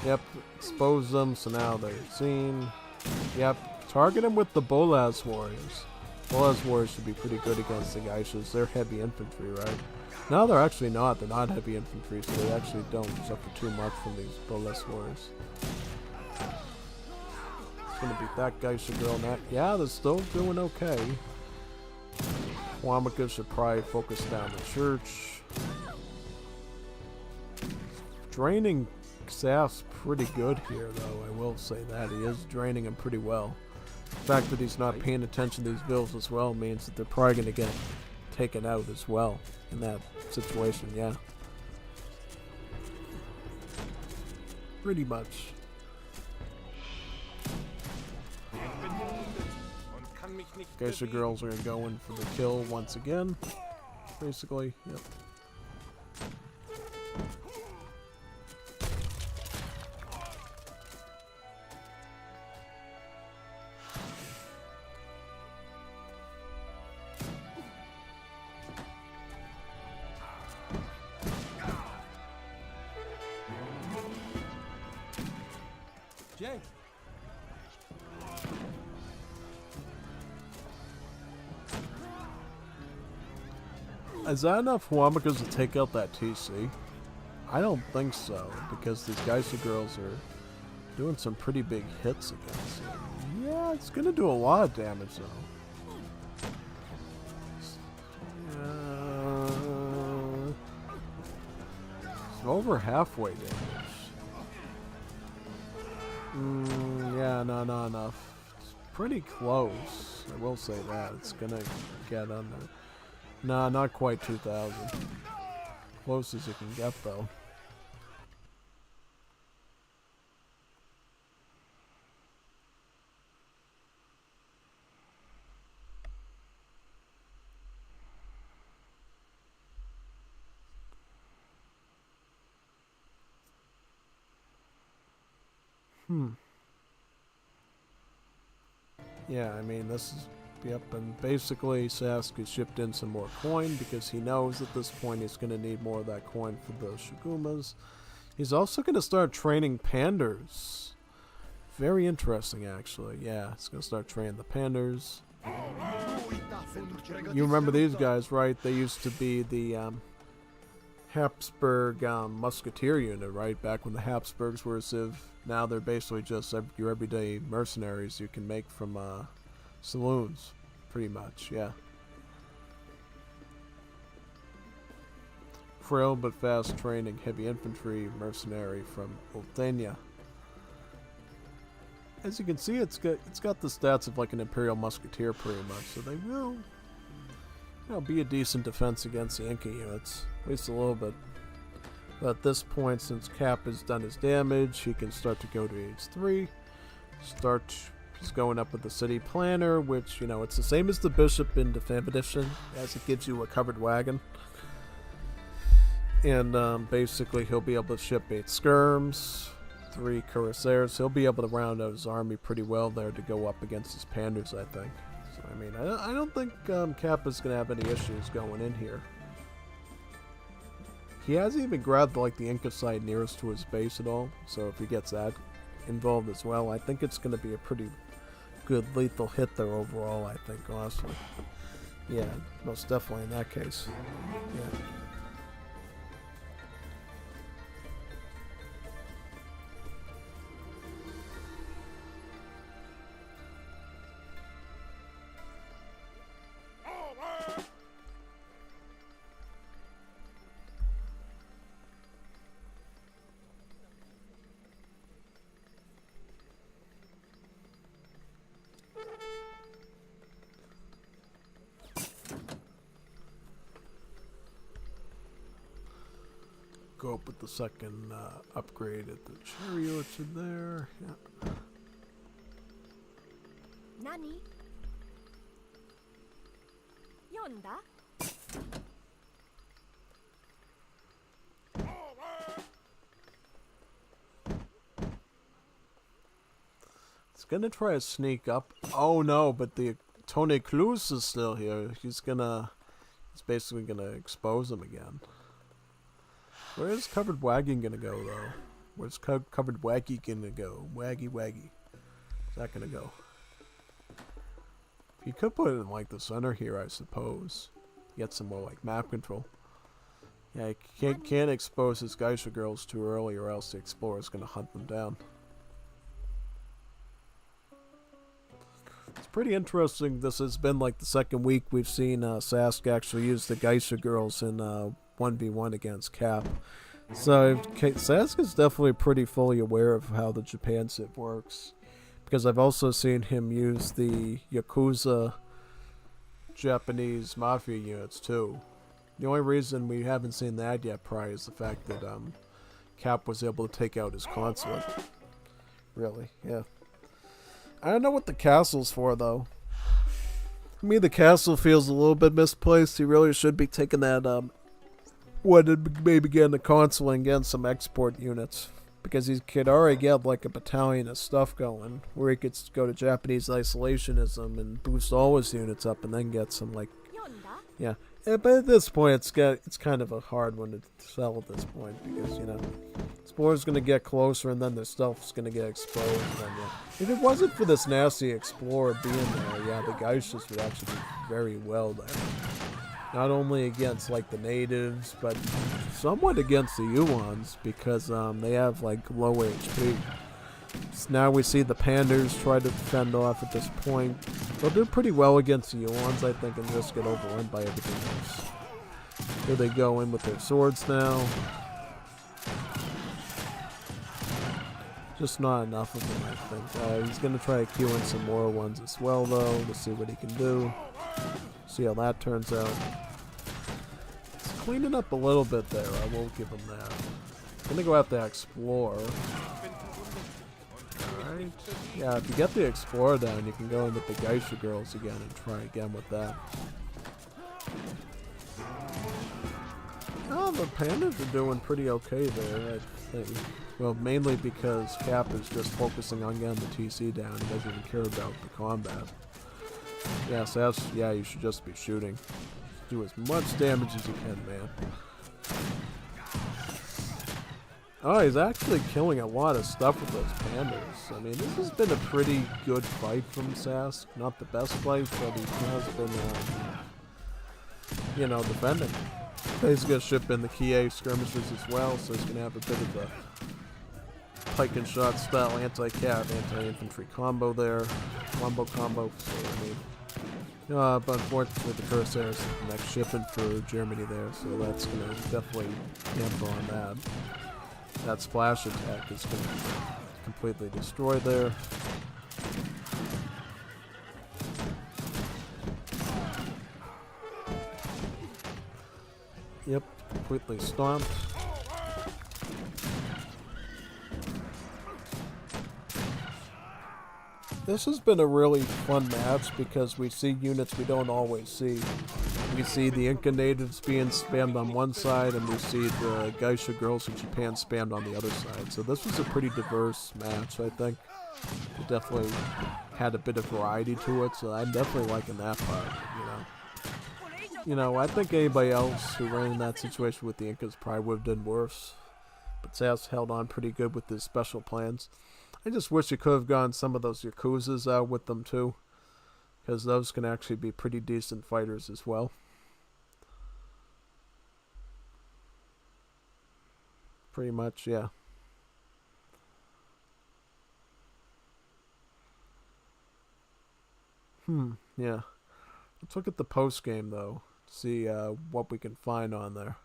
Speaker 1: Yep, expose them, so now they're seen. Yep, target them with the Bolas warriors. Bolas warriors should be pretty good against the Geishas. They're heavy infantry, right? No, they're actually not. They're not heavy infantry, so they actually don't suffer too much from these Bolas warriors. It's gonna beat that Geisha girl now. Yeah, they're still doing okay. Huamakas should probably focus down the church. Draining Sass pretty good here, though. I will say that. He is draining him pretty well. The fact that he's not paying attention to these bills as well means that they're probably going to get taken out as well in that situation, yeah. Pretty much. Geisha girls are going for the kill once again. Basically, yep.
Speaker 2: Jay.
Speaker 1: Is that enough Wamakas to take out that TC? I don't think so, because these Geisha girls are doing some pretty big hits against it. Yeah, it's gonna do a lot of damage though. It's over halfway damage. Yeah, no, not enough. It's pretty close. I will say that. It's gonna get under. Nah, not quite 2,000. Close as it can get, though. Yeah, I mean, this is... Yep, and basically Sask has shipped in some more coin because he knows at this point he's going to need more of that coin for the Shigumas. He's also going to start training Panders. Very interesting, actually. Yeah, he's going to start training the Panders. You remember these guys, right? They used to be the Habsburg Musketeer unit, right? Back when the Habsburgs were a civ. Now they're basically just your everyday mercenaries you can make from saloons, pretty much, yeah. Frail but fast training heavy infantry mercenary from Oltenia. As you can see, it's got the stats of like an Imperial Musketeer pretty much, so they will, be a decent defense against the Inca units, at least a little bit. But at this point, since Cap has done his damage, he can start to go to age 3. He's going up with the city planner, which, it's the same as the bishop in Defam Edition, as it gives you a covered wagon. And basically he'll be able to ship 8 skirms, 3 cuirassiers. He'll be able to round out his army pretty well there to go up against his panders, I think. So, I mean, I don't think Cap is going to have any issues going in here. He hasn't even grabbed, like, the Inca side nearest to his base at all, so if he gets that involved as well, I think it's going to be a pretty good lethal hit there overall, I think, honestly. Yeah, most definitely in that case. Yeah. Go up with the second upgrade at the chariots in there. Yeah.
Speaker 3: Nani? Yonda?
Speaker 1: It's gonna try to sneak up. Oh no, but the Tony Cruz is still here. He's basically gonna expose him again. Where's Covered Waggy gonna go, though? Where's Covered Waggy gonna go? Waggy. Where's that gonna go? You could put it in, like, the center here, I suppose. Get some more, like, map control. Yeah, you can't expose his Geisha girls too early, or else the Explorer's gonna hunt them down. It's pretty interesting. This has been, like, the second week we've seen Sask actually use the Geisha girls in 1v1 against Cap. So Sask is definitely pretty fully aware of how the Japan Civ works, because I've also seen him use the Yakuza Japanese mafia units too. The only reason we haven't seen that yet probably is the fact that Cap was able to take out his consulate. Really, yeah. I don't know what the castle's for though. To me, the castle feels a little bit misplaced. He really should be taking that maybe getting the consulate and getting some export units. Because he could already get like a battalion of stuff going, where he could go to Japanese isolationism and boost all his units up, and then get some like, yeah. But at this point, it's kind of a hard one to sell at this point because Explorer's gonna get closer, and then their stuff's gonna get exposed. And then, yeah. If it wasn't for this nasty Explorer being there, yeah, the Geishas would actually do very well there. Not only against like the natives, but somewhat against the Yuans because they have like low HP. So now we see the Panders try to defend off at this point. They'll do pretty well against the Yuans, I think, and just get overrun by everything else. Here they go in with their swords now. Just not enough of them, I think. He's going to try to queue in some more ones as well, though, to see what he can do. See how that turns out. It's cleaning up a little bit there, I will give him that. I'm gonna go out the Explorer. Alright. Yeah, if you get the Explorer down, you can go in with the Geisha girls again and try again with that. Oh, the Pandas are doing pretty okay there, I think. Well, mainly because Cap is just focusing on getting the TC down. He doesn't even care about the combat. Yeah, so you should just be shooting. Do as much damage as you can, man. Oh, he's actually killing a lot of stuff with those Pandas. I mean, this has been a pretty good fight from Sask. Not the best fight, but he has been, defending. He's going to ship in the Kie skirmishes as well, so he's going to have a bit of a pike and shot style anti-cap, anti-infantry combo there. Wombo combo, so I mean. But unfortunately the Corsair is the next shipping for Germany there, so that's going to definitely hamper on that. That splash attack is going to be completely destroyed there. Yep, completely stomped. This has been a really fun match because we see units we don't always see. We see the Inca natives being spammed on one side, and we see the Geisha girls in Japan spammed on the other side. So this was a pretty diverse match, I think. It definitely had a bit of variety to it, so I'm definitely liking that part, I think anybody else who ran in that situation with the Incas probably would have done worse. But Sass held on pretty good with his special plans. I just wish you could have gone some of those Yakuzas out with them too, because those can actually be pretty decent fighters as well. Pretty much, yeah. Yeah. Let's look at the post game though, see what we can find on there.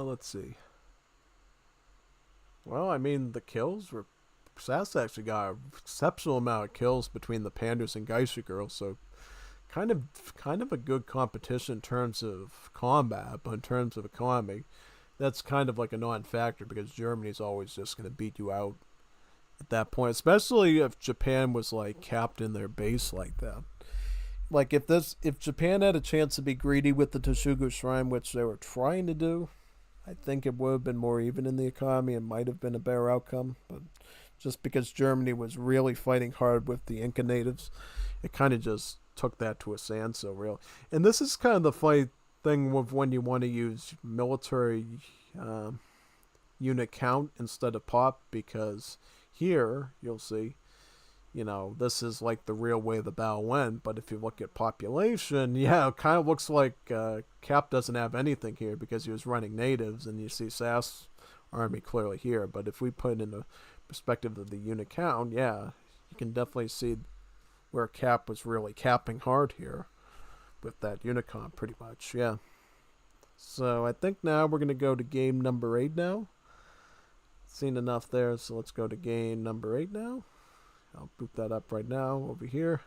Speaker 1: Let's see. Well, I mean, the kills were... Sass actually got an exceptional amount of kills between the Pandas and Geisha girls, so kind of a good competition in terms of combat, but in terms of economy, that's kind of like a non-factor because Germany's always just going to beat you out at that point, especially if Japan was like capped in their base like that. Like if Japan had a chance to be greedy with the Toshugu Shrine, which they were trying to do, I think it would have been more even in the economy and might have been a better outcome. But just because Germany was really fighting hard with the Inca natives, it kind of just took that to a standstill, real. And this is kind of the fight thing of when you want to use military unit count instead of pop, because here you'll see, this is like the real way the battle went. But if you look at population, yeah, it kind of looks like Cap doesn't have anything here because he was running natives, and you see Sass army clearly here. But if we put it in the perspective of the unit count, yeah, you can definitely see where Cap was really capping hard here. with that Unicon, pretty much. Yeah. So I think now we're gonna go to game number 8 now. Seen enough there, so let's go to game number 8 now. I'll boot that up right now over here.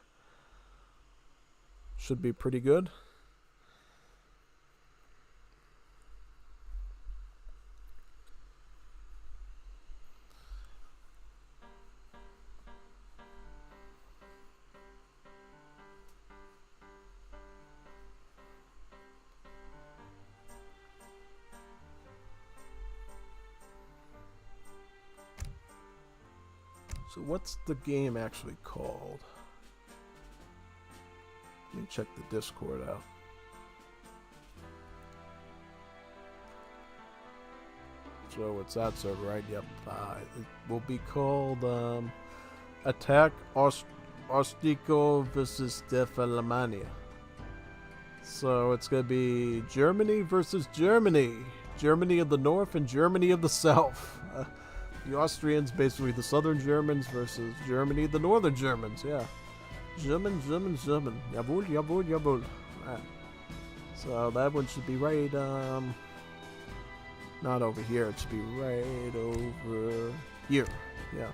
Speaker 1: Should be pretty good. So what's the game actually called? Let me check the Discord out. So it's that server, right? Yep. It will be called Attack Ostico versus Def Alemania. So it's going to be Germany versus Germany. Germany of the North and Germany of the South. The Austrians, basically the Southern Germans versus Germany, the Northern Germans, yeah. German. Jawohl, jawohl, jawohl. Right. So that one should be right, not over here, it should be right over here. Yeah.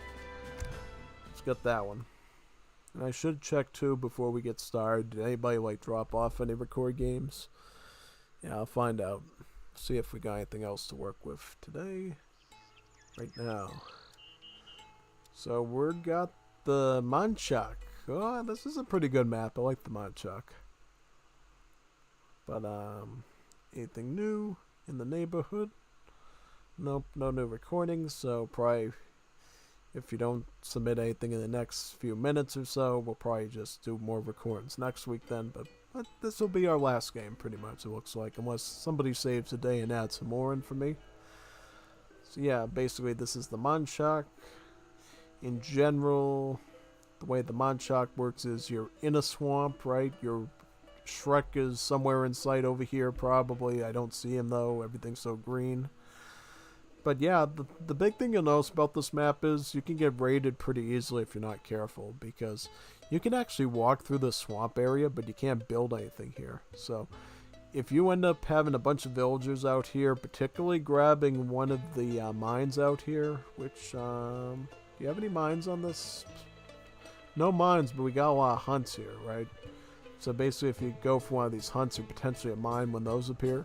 Speaker 1: Let's get that one. And I should check too before we get started. Did anybody like drop off any record games? Yeah, I'll find out. See if we got anything else to work with today. Right now. So we got the Manchak. Oh, this is a pretty good map. I like the Manchak. But anything new in the neighborhood? Nope, no new recordings. So probably if you don't submit anything in the next few minutes or so, we'll probably just do more recordings next week then. But this will be our last game pretty much, it looks like, unless somebody saves a day and adds some more in for me. So yeah, basically this is the Manchak. In general, the way the Manchak works is you're in a swamp, right? Your Shrek is somewhere in sight over here probably. I don't see him though, everything's so green. But yeah, the big thing you'll notice about this map is you can get raided pretty easily if you're not careful, because you can actually walk through the swamp area, but you can't build anything here. So if you end up having a bunch of villagers out here, particularly grabbing one of the mines out here, which, do you have any mines on this? No mines, but we got a lot of hunts here, right? So basically if you go for one of these hunts or potentially a mine when those appear,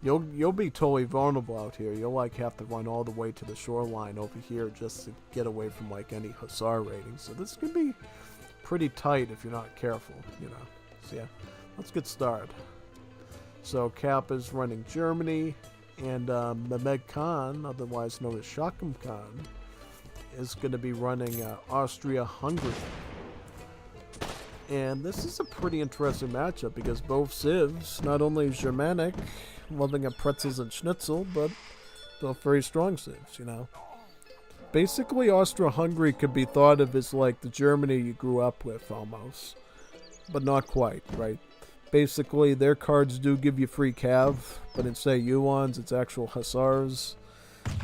Speaker 1: you'll be totally vulnerable out here. You'll like have to run all the way to the shoreline over here just to get away from like any Hussar raiding. So this can be pretty tight if you're not careful, you know. So yeah, let's get started. So Cap is running Germany, and Mehmed Khan, otherwise known as Shakum Khan, is going to be running Austria-Hungary. And this is a pretty interesting matchup because both civs, not only Germanic, loving a pretzels and schnitzel, but both very strong civs, you know. Basically, Austria-Hungary could be thought of as like the Germany you grew up with almost, but not quite, right? Basically, their cards do give you free cav, but instead of Uans, it's actual Hussars.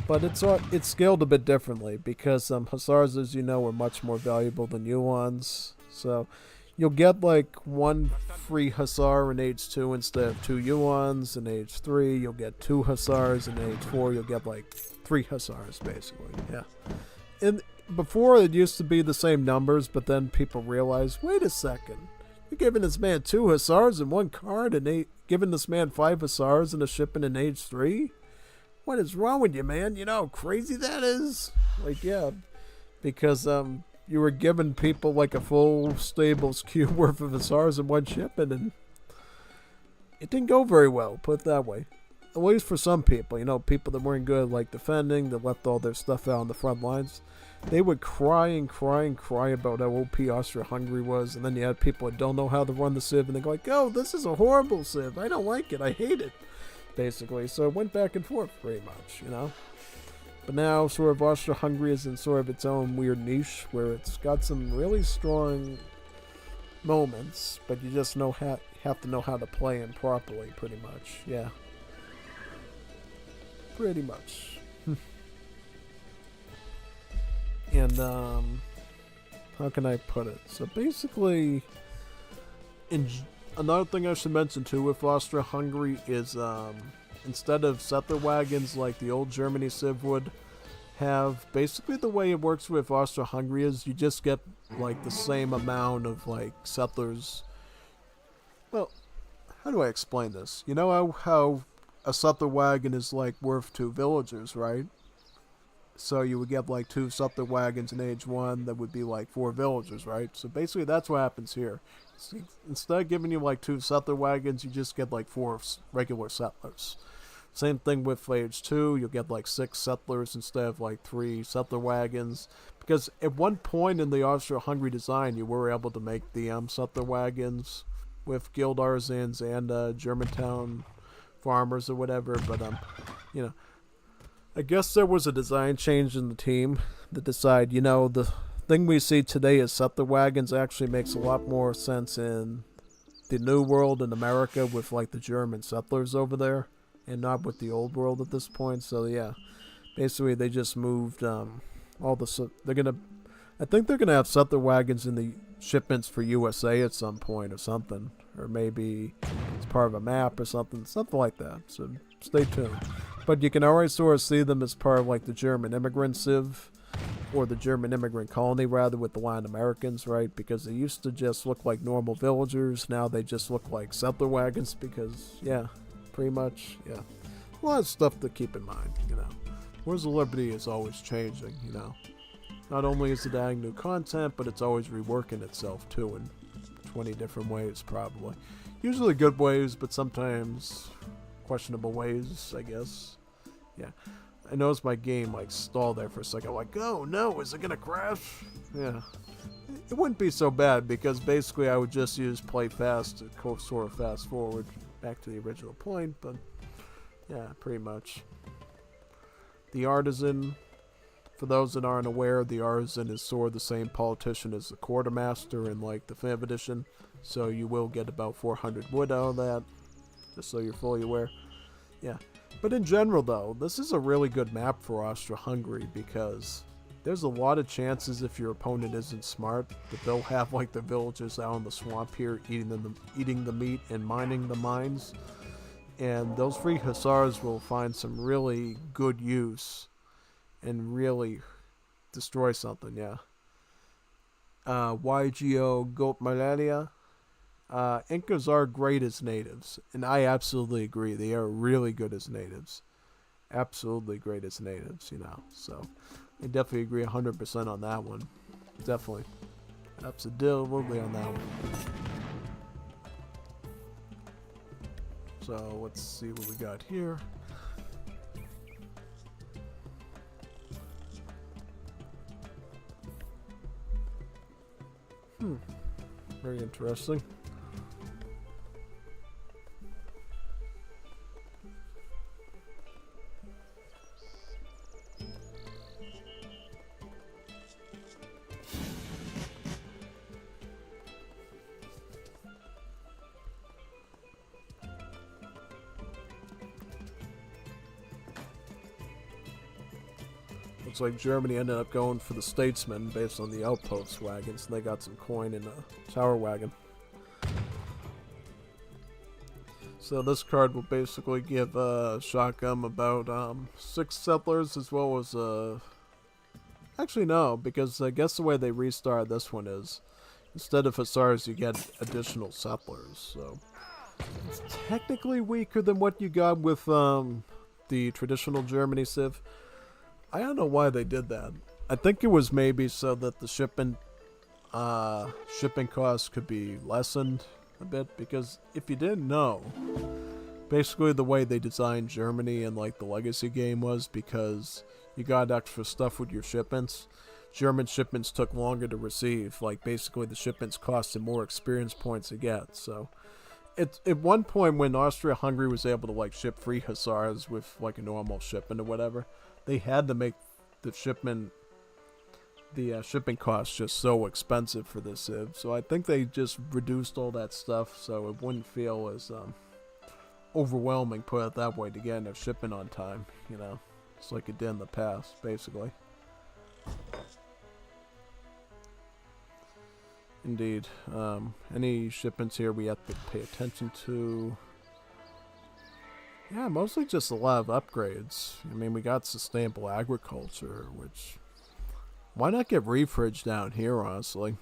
Speaker 1: But it's scaled a bit differently because Hussars, as you know, are much more valuable than Uans. So you'll get like one free Hussar in age 2 instead of 2 Uans. In age 3, you'll get 2 Hussars. In age 4, you'll get like 3 Hussars, basically. Yeah. And before, it used to be the same numbers, but then people realized, wait a second. You're giving this man 2 Hussars in one card and giving this man 5 Hussars in a shipment in age 3? What is wrong with you, man? You know how crazy that is? Like, yeah. Because, you were giving people like a full stables queue worth of Hussars in one shipment, and it didn't go very well, put it that way. At least for some people, you know, people that weren't good at like defending, that left all their stuff out on the front lines. They would cry about how OP Austria-Hungary was, and then you had people that don't know how to run the civ, and they're like, oh, this is a horrible civ, I don't like it, I hate it, basically. So it went back and forth pretty much, you know. But now sort of Austria-Hungary is in sort of its own weird niche, where it's got some really strong moments, but you just have to know how to play them properly, pretty much, yeah. Pretty much. And, how can I put it? So basically, another thing I should mention too with Austria-Hungary is instead of settler wagons like the old Germany Civ would have, basically the way it works with Austria-Hungary is you just get like the same amount of like settlers. Well, how do I explain this? You know how a settler wagon is like worth 2 villagers, right? So you would get like 2 settler wagons in age 1 that would be like 4 villagers, right? So basically that's what happens here. So instead of giving you like 2 settler wagons, you just get like 4 regular settlers. Same thing with age 2, you'll get like 6 settlers instead of like 3 settler wagons. Because at one point in the Austria-Hungary design, you were able to make the settler wagons with guild artisans and Germantown farmers or whatever, but you know, I guess there was a design change in the team that decide, you know, the thing we see today as settler wagons actually makes a lot more sense in the New World in America with like the German settlers over there, and not with the Old World at this point. So yeah, basically they just moved all the I think they're gonna have settler wagons in the shipments for USA at some point or something, or maybe it's part of a map or something like that. So stay tuned. But you can already sort of see them as part of like the German immigrant civ, or the German immigrant colony rather, with the Latin Americans, right? Because they used to just look like normal villagers. Now they just look like settler wagons because, yeah, pretty much, yeah. A lot of stuff to keep in mind, you know. Wars of Liberty is always changing, you know. Not only is it adding new content, but it's always reworking itself too in 20 different ways, probably. Usually good ways, but sometimes questionable ways, I guess. Yeah. I noticed my game like stalled there for a second. Like, oh no, is it gonna crash? Yeah. It wouldn't be so bad because basically I would just use play fast to sort of fast forward back to the original point, but yeah, pretty much. The artisan, for those that aren't aware, the artisan is sort of the same politician as the quartermaster in like the 5th edition, so you will get about 400 wood out of that, just so you're fully aware. Yeah. But in general, though, this is a really good map for Austria-Hungary because there's a lot of chances if your opponent isn't smart that they'll have like the villagers out in the swamp here eating the meat and mining the mines. And those free hussars will find some really good use and really destroy something, yeah. YGO Goat Malaria. Incas are great as natives, and I absolutely agree. They are really good as natives. Absolutely great as natives, you know. So, I definitely agree 100% on that one. Definitely. Absolutely on that one. So, let's see what we got here. Very interesting. Looks like Germany ended up going for the Statesman based on the outpost wagons. They got some coin in a tower wagon. So this card will basically give Shotgun about 6 settlers as well as actually no, because I guess the way they restart this one is instead of hussars you get additional settlers. So it's technically weaker than what you got with the traditional Germany Civ. I don't know why they did that. I think it was maybe so that the shipping costs could be lessened a bit, because if you didn't know, basically the way they designed Germany in like the Legacy game was because you got extra stuff with your shipments. German shipments took longer to receive. Like basically the shipments costed more experience points to get. So at one point when Austria-Hungary was able to like ship free hussars with like a normal shipment or whatever, they had to make the shipping costs just so expensive for this Civ. So I think they just reduced all that stuff so it wouldn't feel as overwhelming, put it that way, to get enough shipping on time, you know. It's like it did in the past, basically. Indeed. Any shipments here we have to pay attention to? Yeah, mostly just a lot of upgrades. I mean, we got sustainable agriculture, which... Why not get refridge down here, honestly?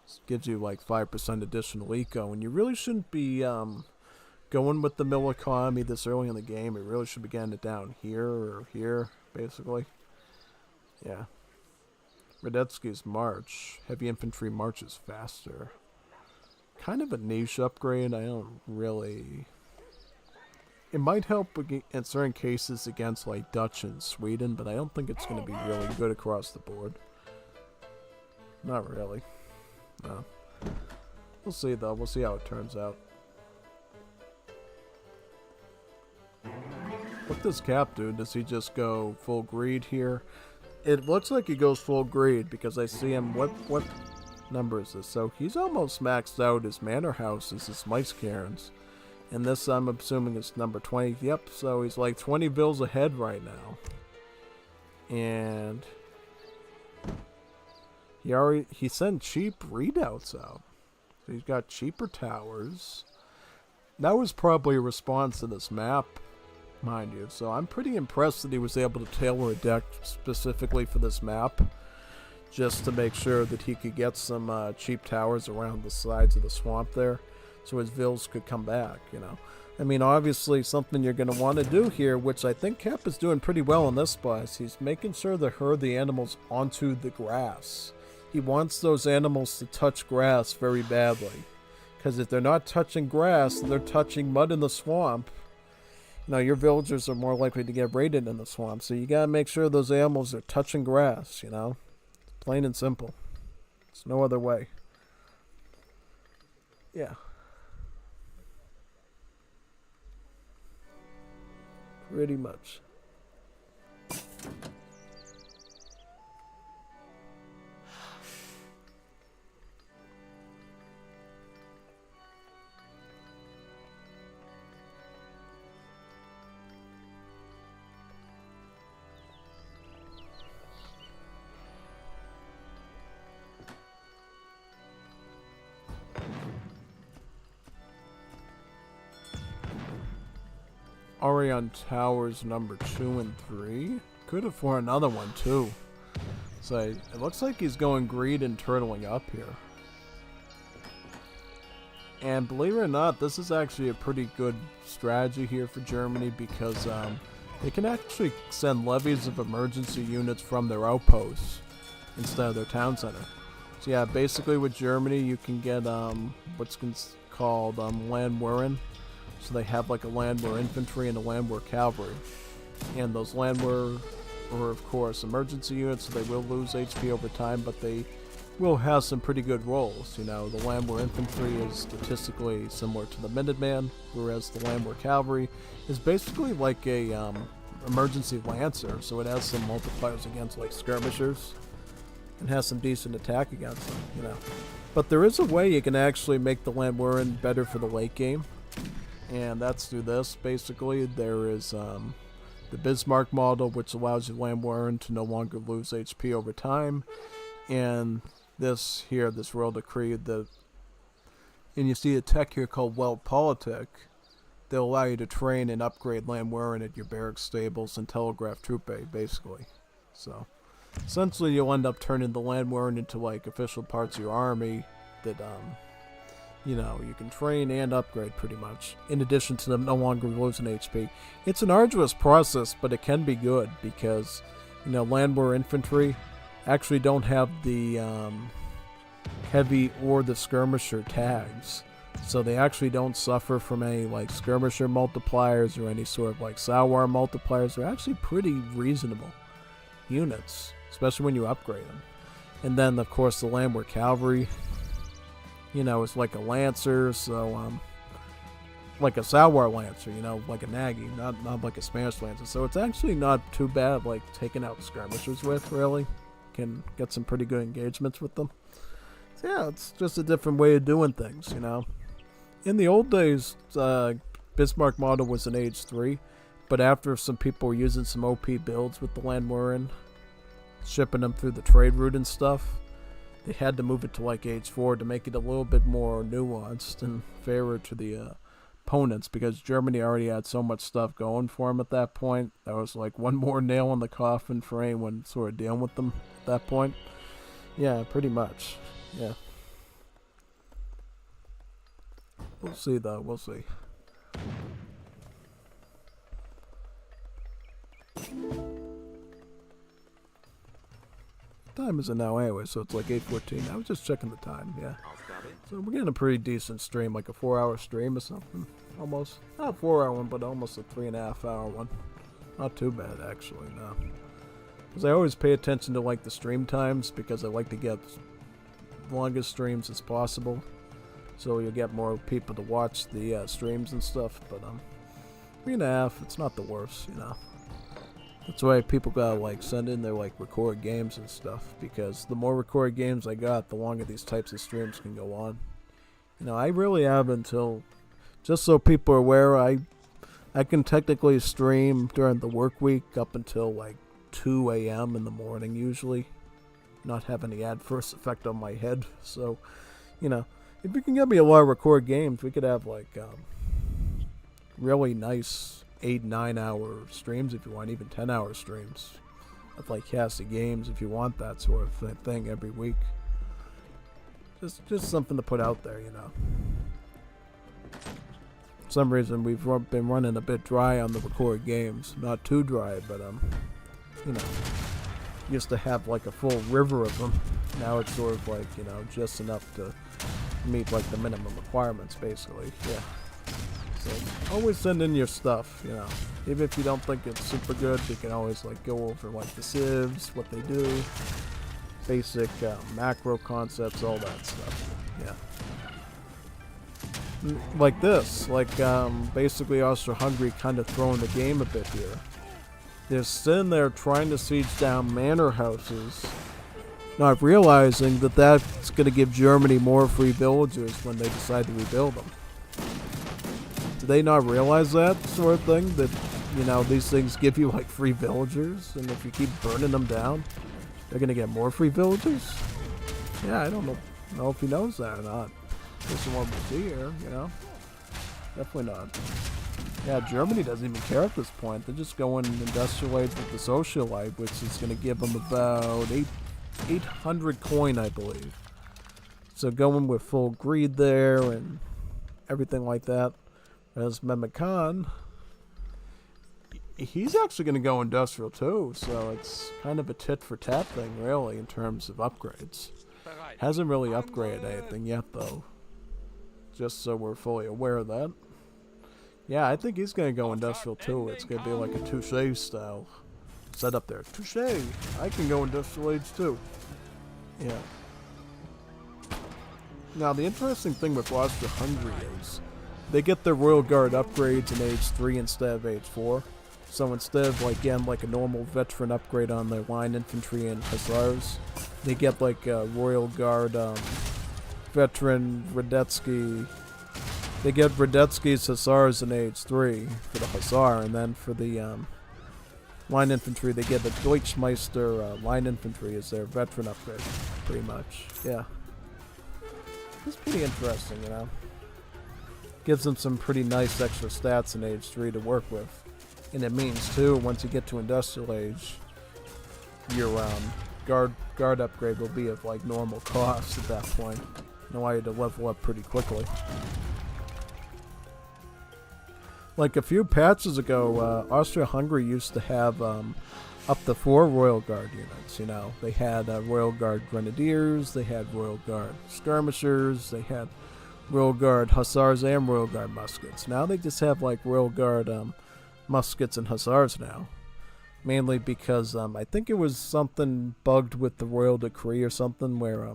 Speaker 1: This gives you like 5% additional eco, and you really shouldn't be going with the mill economy this early in the game. It really should be getting it down here or here, basically. Yeah. Radetzky's March. Heavy infantry marches faster. Kind of a niche upgrade. I don't really... It might help in certain cases against like Dutch and Sweden, but I don't think it's going to be really good across the board. Not really. No. We'll see though. We'll see how it turns out. What does Cap do? Does he just go full greed here? It looks like he goes full greed because I see him. What number is this? So he's almost maxed out his manor houses, his mice cairns. And this, I'm assuming, is number 20. Yep, so he's like 20 bills ahead right now. And he sent cheap readouts out. So he's got cheaper towers. That was probably a response to this map, mind you. So I'm pretty impressed that he was able to tailor a deck specifically for this map. Just to make sure that he could get some cheap towers around the sides of the swamp there. So his vills could come back, you know. I mean, obviously something you're going to want to do here, which I think Cap is doing pretty well in this spot, is he's making sure to herd the animals onto the grass. He wants those animals to touch grass very badly. Because if they're not touching grass, they're touching mud in the swamp. You know, your villagers are more likely to get raided in the swamp. So you got to make sure those animals are touching grass, you know. Plain and simple. There's no other way. Yeah. Pretty much. Orion Towers number 2 and 3. Could afford another one too. So it looks like he's going greed and turtling up here. And believe it or not, this is actually a pretty good strategy here for Germany because they can actually send levies of emergency units from their outposts instead of their town center. So yeah, basically with Germany you can get what's called Landwehren. So they have like a Landwehr infantry and a Landwehr cavalry. And those Landwehr are of course emergency units, so they will lose HP over time, but they will have some pretty good rolls. You know, the Landwehr infantry is statistically similar to the Minuteman, whereas the Landwehr cavalry is basically like a emergency lancer, so it has some multipliers against like skirmishers and has some decent attack against them, you know. But there is a way you can actually make the Landwehren better for the late game. And that's through this, basically. There is the Bismarck model, which allows your Landwehren to no longer lose HP over time. And this here, this Royal Decree, and you see a tech here called Weltpolitik. They'll allow you to train and upgrade Landwehren at your barracks stables and telegraph troop bay, basically. So, essentially you'll end up turning the Landwehren into, like, official parts of your army that, you know, you can train and upgrade pretty much, in addition to them no longer losing HP. It's an arduous process, but it can be good because, you know, Landwehr infantry actually don't have the heavy or the skirmisher tags. So they actually don't suffer from any like skirmisher multipliers or any sort of like Sawar multipliers. They're actually pretty reasonable units, especially when you upgrade them. And then, of course, the Landwehr cavalry, you know, it's like a lancer, so like a Sawar lancer, you know, like a Nagy, not like a Spanish lancer. So it's actually not too bad, like taking out skirmishers with, really. Can get some pretty good engagements with them. So yeah, it's just a different way of doing things, you know. In the old days, Bismarck model was an age 3, but after some people were using some OP builds with the Landwehren, shipping them through the trade route and stuff, they had to move it to like age 4 to make it a little bit more nuanced and fairer to the opponents, because Germany already had so much stuff going for them at that point. That was like one more nail in the coffin for anyone sort of dealing with them at that point. Yeah, pretty much. Yeah. We'll see, though. We'll see. What time is it now anyway? So it's like 8:14. I was just checking the time. Yeah. So we're getting a pretty decent stream, like a 4-hour stream or something. Almost. Not a 4-hour one, but almost a 3.5-hour one. Not too bad, actually, no. Because I always pay attention to like the stream times, because I like to get longest streams as possible, so you'll get more people to watch the streams and stuff. But 3.5, it's not the worst, you know. That's why people gotta like send in their like record games and stuff, because the more record games I got, the longer these types of streams can go on. You know, I really have until, just so people are aware, I can technically stream during the work week up until like 2 a.m. in the morning usually, not have any adverse effect on my head. So, you know, if you can get me a lot of record games, we could have like really nice 8-9 hour streams if you want, even 10-hour streams of like casting games if you want that sort of thing every week. Just something to put out there, you know. For some reason we've been running a bit dry on the record games. Not too dry, but you know, used to have like a full river of them. Now it's sort of like, you know, just enough to meet like the minimum requirements, basically. Yeah. So always send in your stuff, you know. Even if you don't think it's super good, you can always like go over like the civs, what they do, basic macro concepts, all that stuff. Yeah. Like this, like basically Austro-Hungary kind of throwing the game a bit here. They're sitting there trying to siege down manor houses, not realizing that that's going to give Germany more free villagers when they decide to rebuild them. Do they not realize that sort of thing? That, you know, these things give you like free villagers, and if you keep burning them down, they're going to get more free villagers? Yeah, I don't know if he knows that or not. This is what we see here, you know? Definitely not. Yeah, Germany doesn't even care at this point. They're just going industrialized with the socialite, which is going to give them about 800 coin, I believe. So going with full greed there and everything like that. As Mehmet Khan, he's actually going to go industrial too, so it's kind of a tit for tat thing, really, in terms of upgrades. Hasn't really upgraded anything yet, though. Just so we're fully aware of that. Yeah, I think he's going to go industrial too. It's going to be like a touche style setup there. Touche! I can go industrial age too. Yeah. Now, the interesting thing with Austria-Hungary is they get their Royal Guard upgrades in age 3 instead of age 4. So instead of like getting like a normal veteran upgrade on their line infantry and hussars, they get like a Royal Guard veteran Radetzky. They get Radetzky's hussars in age 3 for the hussar, and then for the line infantry they get the Deutschmeister line infantry as their veteran upgrade, pretty much. Yeah. It's pretty interesting, you know. Gives them some pretty nice extra stats in age 3 to work with. And it means, too, once you get to industrial age, your guard upgrade will be of, like, normal cost at that point. And allow you to level up pretty quickly. Like, a few patches ago, Austria-Hungary used to have up to 4 Royal Guard units, you know. They had Royal Guard Grenadiers, they had Royal Guard Skirmishers, they had Royal Guard Hussars and Royal Guard Muskets. Now they just have like Royal Guard Muskets and Hussars now. Mainly because I think it was something bugged with the Royal Decree or something where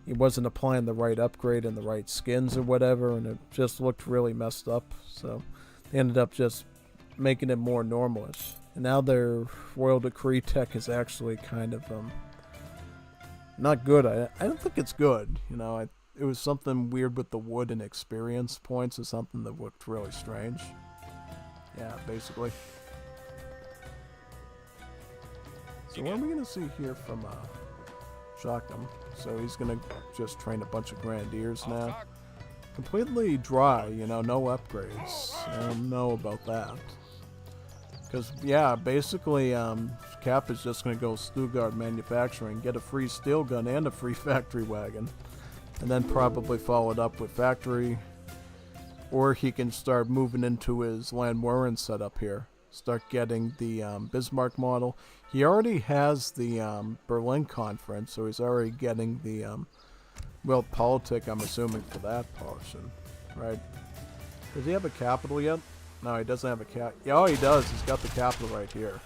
Speaker 1: it wasn't applying the right upgrade and the right skins or whatever, and it just looked really messed up. So they ended up just making it more normalish. And now their Royal Decree tech is actually kind of not good. I don't think it's good, you know. It was something weird with the wood and experience points or something that looked really strange. Yeah, basically. So what are we going to see here from shock him. So he's gonna just train a bunch of grenadiers now. Completely dry, you know, no upgrades. I don't know about that. Because, yeah, basically, Cap is just going to go Stuttgart Manufacturing, get a free steel gun and a free factory wagon, and then probably follow it up with factory. Or he can start moving into his Landwehren setup here. Start getting the Bismarck model. He already has the Berlin conference, so he's already getting the World Politic, I'm assuming, for that portion, right? Does he have a capital yet? No, he doesn't have a cap. Yeah, oh, he does. He's got the capital right here.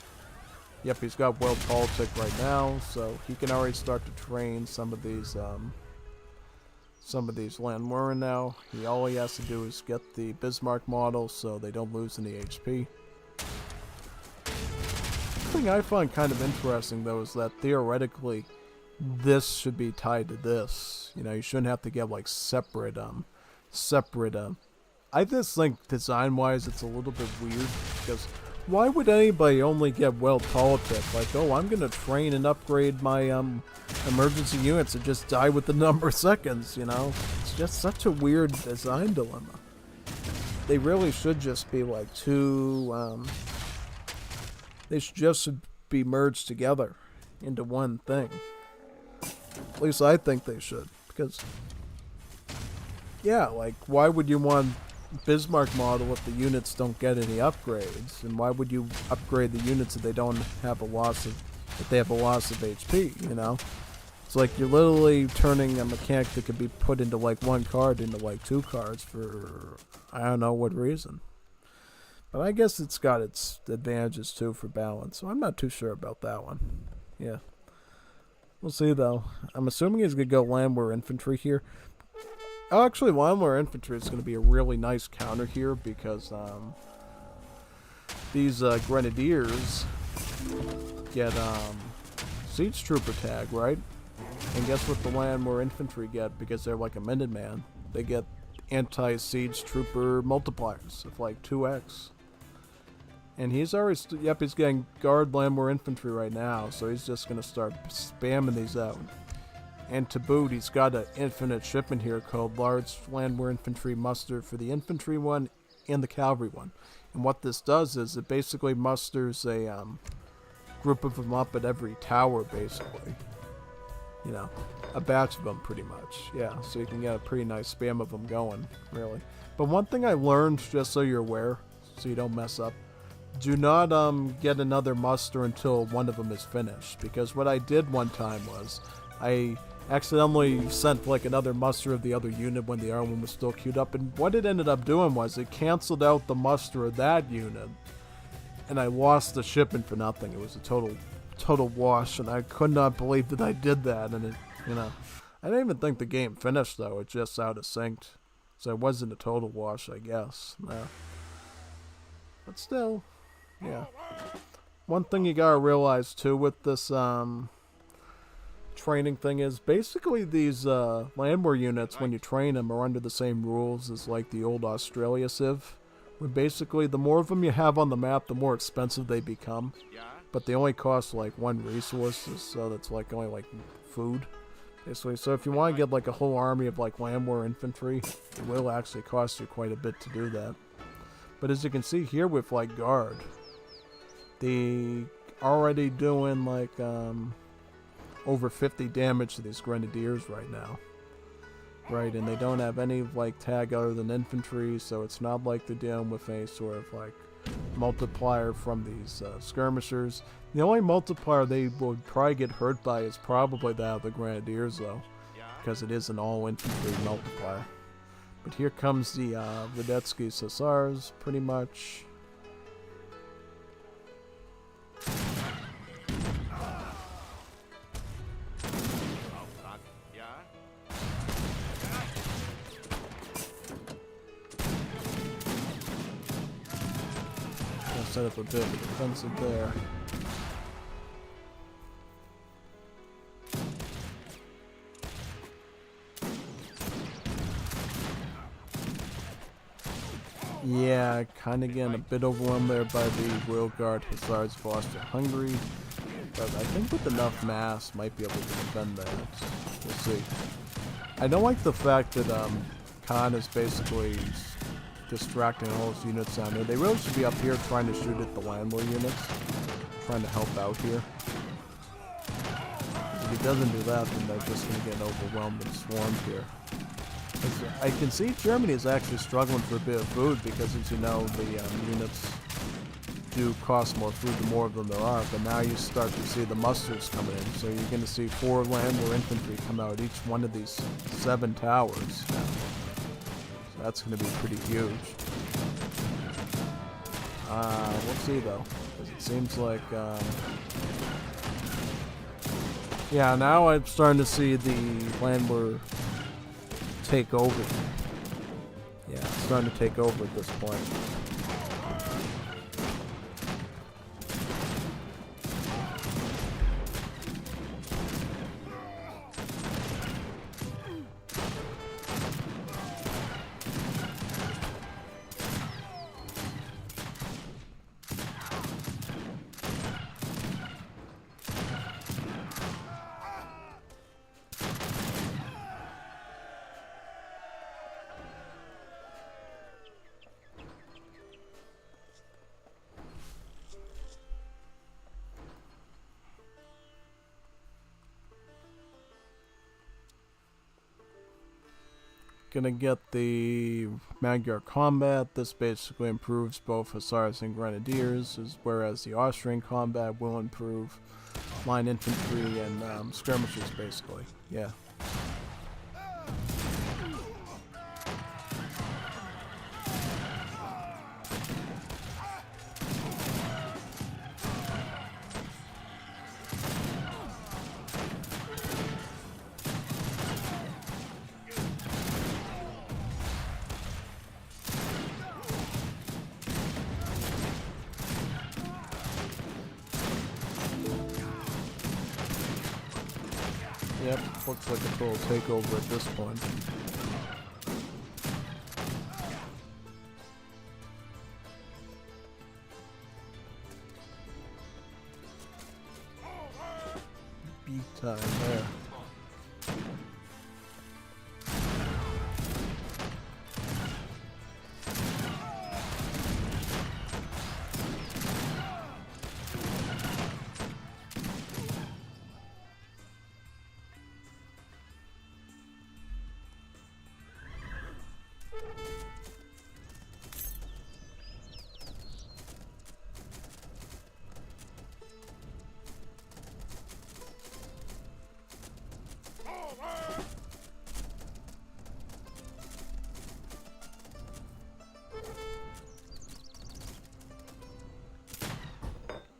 Speaker 1: Yep, he's got World Politic right now, so he can already start to train some of these Landwehren now. All he has to do is get the Bismarck model so they don't lose any HP. The thing I find kind of interesting, though, is that theoretically this should be tied to this. You know, you shouldn't have to get like separate I just think design-wise it's a little bit weird, because why would anybody only get World Politic? Like, oh, I'm gonna train and upgrade my emergency units and just die with the number of seconds, you know? It's just such a weird design dilemma. They really should just be like two, they should just be merged together into one thing. At least I think they should, because, yeah, like, why would you want Bismarck model if the units don't get any upgrades? And why would you upgrade the units if they don't have a loss of, if they have a loss of HP, you know? It's like you're literally turning a mechanic that could be put into like one card into like two cards for, I don't know what reason. But I guess it's got its advantages too for balance, so I'm not too sure about that one. Yeah. We'll see, though. I'm assuming he's going to go Landwehr Infantry here. Oh, actually, Landwehr Infantry is going to be a really nice counter here because these Grenadiers get Siege Trooper tag, right? And guess what the Landwehr Infantry get because they're like a Minuteman? They get anti-Siege Trooper multipliers of like 2x. And he's already, yep, he's getting Guard Landwehr Infantry right now, so he's just going to start spamming these out. And to boot, he's got an infinite shipment here called Large Landwehr Infantry Muster for the infantry one and the cavalry one. And what this does is it basically musters a group of them up at every tower, basically. You know, a batch of them, pretty much. Yeah, so you can get a pretty nice spam of them going, really. But one thing I learned, just so you're aware, so you don't mess up, do not get another muster until one of them is finished. Because what I did one time was I accidentally sent like another muster of the other unit when the other one was still queued up. And what it ended up doing was it canceled out the muster of that unit. And I lost the shipment for nothing. It was a total wash. And I could not believe that I did that. And it, you know, I didn't even think the game finished though. It just out of synced. So it wasn't a total wash, I guess. But still. Yeah. One thing you gotta realize too with this training thing is basically these Landwehr units, when you train them, are under the same rules as like the old Australia Civ. Where basically the more of them you have on the map, the more expensive they become. But they only cost like one resource, so that's like only like food. Basically, so if you want to get like a whole army of like Landwehr infantry, it will actually cost you quite a bit to do that. But as you can see here with like Guard, they already doing like over 50 damage to these Grenadiers right now. Right, and they don't have any like tag other than infantry, so it's not like they're dealing with any sort of like multiplier from these skirmishers. The only multiplier they would probably get hurt by is probably that of the Grenadiers though, because it is an all infantry multiplier. But here comes the Radetzky Hussars, pretty much. I'll set up a bit of a defensive there. Yeah, kind of getting a bit overwhelmed there by the Royal Guard Hussars of Austria-Hungary. But I think with enough mass, might be able to defend that. We'll see. I don't like the fact that Khan is basically distracting all his units down there. They really should be up here trying to shoot at the landlord units. Trying to help out here. If he doesn't do that, then they're just going to get overwhelmed and swarmed here. I can see Germany is actually struggling for a bit of food because, as you know, the units do cost more food the more of them there are. But now you start to see the musters coming in. So you're going to see 4 land war infantry come out each one of these 7 towers now. So that's going to be pretty huge. We'll see though. Because it seems like... yeah, now I'm starting to see the land war take over. Yeah, it's starting to take over at this point. Gonna get the Magyar combat. This basically improves both Hussars and Grenadiers, whereas the Austrian combat will improve line infantry and skirmishers, basically. Yeah. Yep, looks like a total takeover at this point. Big time there.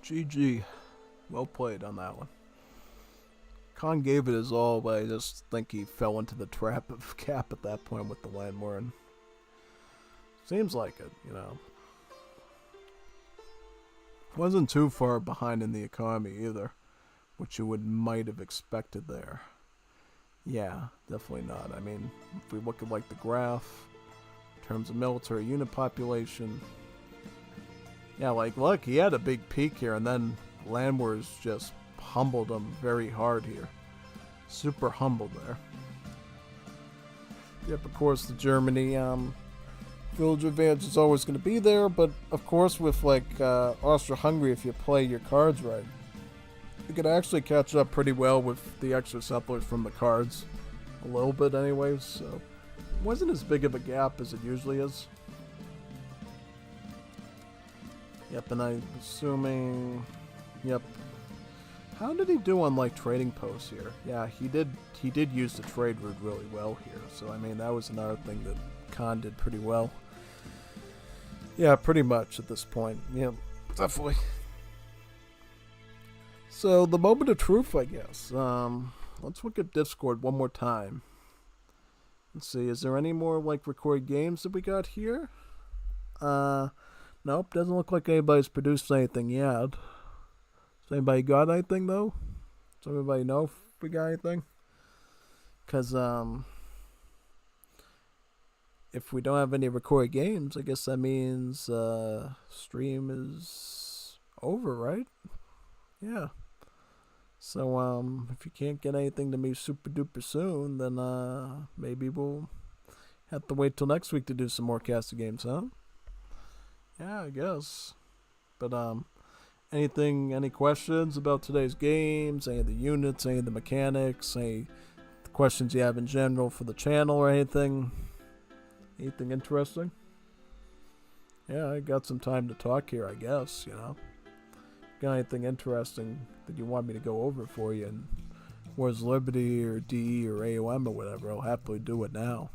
Speaker 1: GG. Well played on that one. Khan gave it his all, but I just think he fell into the trap of Cap at that point with the land war. And seems like it, you know. Wasn't too far behind in the economy either, which you might have expected there. Yeah, definitely not. I mean, if we look at like the graph, in terms of military unit population, yeah, like look, he had a big peak here, and then land wars just humbled him very hard here. Super humbled there. Yep, of course, the Germany village advantage is always going to be there, but of course with like Austria-Hungary, if you play your cards right, you could actually catch up pretty well with the extra settlers from the cards. A little bit anyways, so it wasn't as big of a gap as it usually is. Yep, and I'm assuming... Yep. How did he do on, like, trading posts here? Yeah, he did use the trade route really well here. So, I mean, that was another thing that Khan did pretty well. Yeah, pretty much at this point. Yeah, definitely. So, the moment of truth, I guess. Let's look at Discord one more time. Let's see, is there any more, like, recorded games that we got here? Nope, doesn't look like anybody's produced anything yet. Has anybody got anything, though? Does everybody know if we got anything? Because, if we don't have any recorded games, I guess that means, stream is over, right? Yeah. So, if you can't get anything to me super duper soon, then maybe we'll have to wait till next week to do some more casting games, huh? Yeah, I guess. But any questions about today's games, any of the units, any of the mechanics, any questions you have in general for the channel or anything? Anything interesting? Yeah, I got some time to talk here, I guess, Got anything interesting that you want me to go over for you in Wars Liberty or DE or AOM or whatever, I'll happily do it now,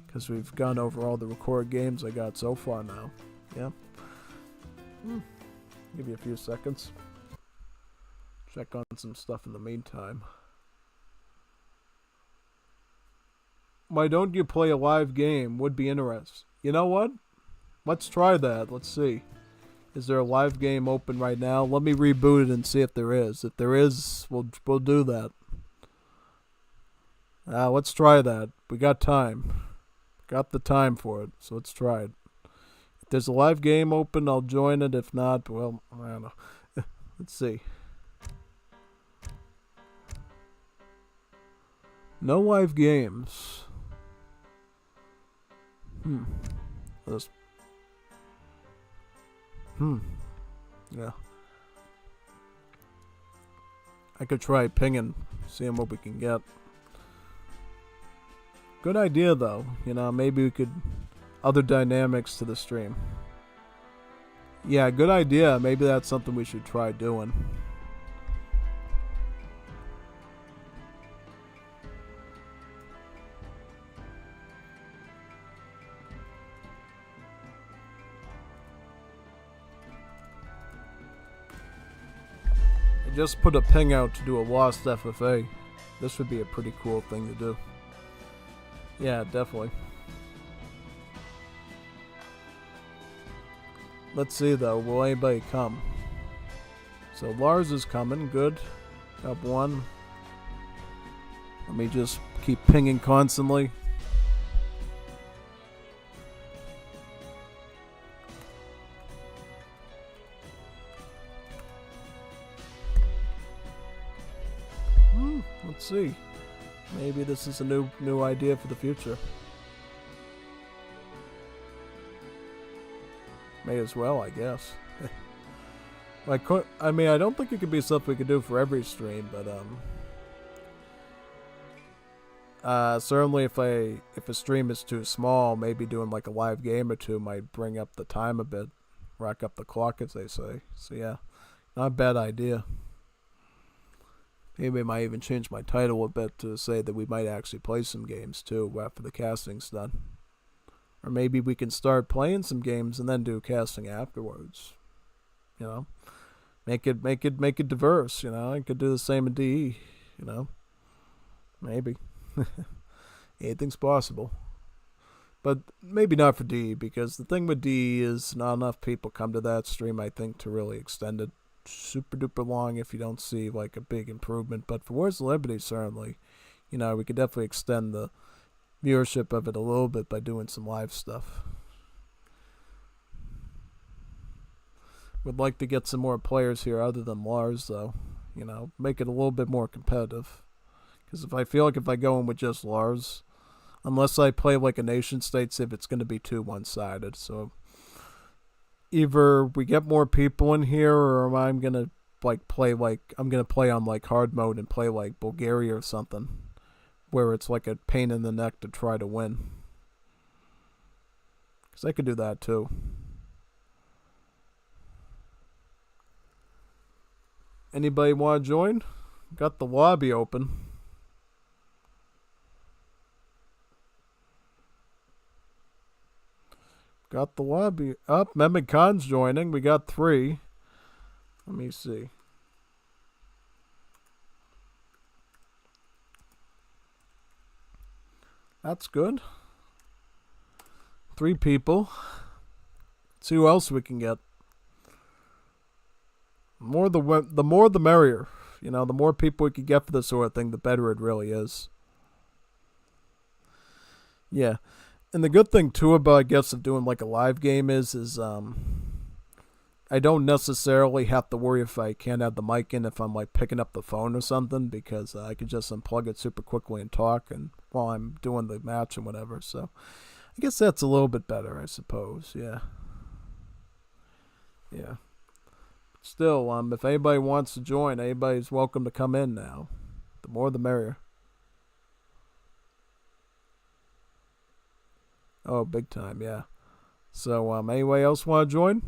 Speaker 1: Because we've gone over all the record games I got so far now. Yeah. Give you a few seconds. Check on some stuff in the meantime. Why don't you play a live game? Would be interesting. You know what? Let's try that. Let's see. Is there a live game open right now? Let me reboot it and see if there is. If there is, we'll do that. Let's try that. We got time. Got the time for it, so let's try it. If there's a live game open, I'll join it. If not, well, I don't know. Let's see. No live games. Let's. Yeah. I could try pinging, seeing what we can get. Good idea, though. Maybe we could... Other dynamics to the stream. Yeah, good idea. Maybe that's something we should try doing. I just put a ping out to do a lost FFA. This would be a pretty cool thing to do. Yeah, definitely. Let's see, though. Will anybody come? So Lars is coming. Good. Up one. Let me just keep pinging constantly. Let's see. Maybe this is a new idea for the future. May as well, I guess. I don't think it could be something we could do for every stream, but certainly if a stream is too small, maybe doing like a live game or two might bring up the time a bit, rack up the clock, as they say. So yeah, not a bad idea. Maybe I might even change my title a bit to say that we might actually play some games too after the casting's done. Or maybe we can start playing some games and then do casting afterwards. Make it diverse, I could do the same in DE, Maybe. Anything's possible. But maybe not for DE, because the thing with DE is not enough people come to that stream, I think, to really extend it super duper long if you don't see like a big improvement. But for Wars of Liberty, certainly, we could definitely extend the viewership of it a little bit by doing some live stuff. Would like to get some more players here other than Lars, though. Make it a little bit more competitive. Because if I go in with just Lars, unless I play like a nation state civ, it's going to be too one-sided. So either we get more people in here, or I'm going to play on like hard mode and play like Bulgaria or something, where it's like a pain in the neck to try to win. Because I could do that too. Anybody want to join? Got the lobby open. Got the lobby up. Mehmet Khan's joining. We got 3. Let me see. That's good. 3 people. Let's see who else we can get. The more the merrier. The more people we can get for this sort of thing, the better it really is. Yeah. And the good thing too about, I guess, of doing like a live game is I don't necessarily have to worry if I can't have the mic in if I'm like picking up the phone or something, because I could just unplug it super quickly and talk and while I'm doing the match and whatever. So I guess that's a little bit better, I suppose. Yeah. Yeah. Still, if anybody wants to join, anybody's welcome to come in now. The more the merrier. Oh, big time, yeah. So, anybody else want to join?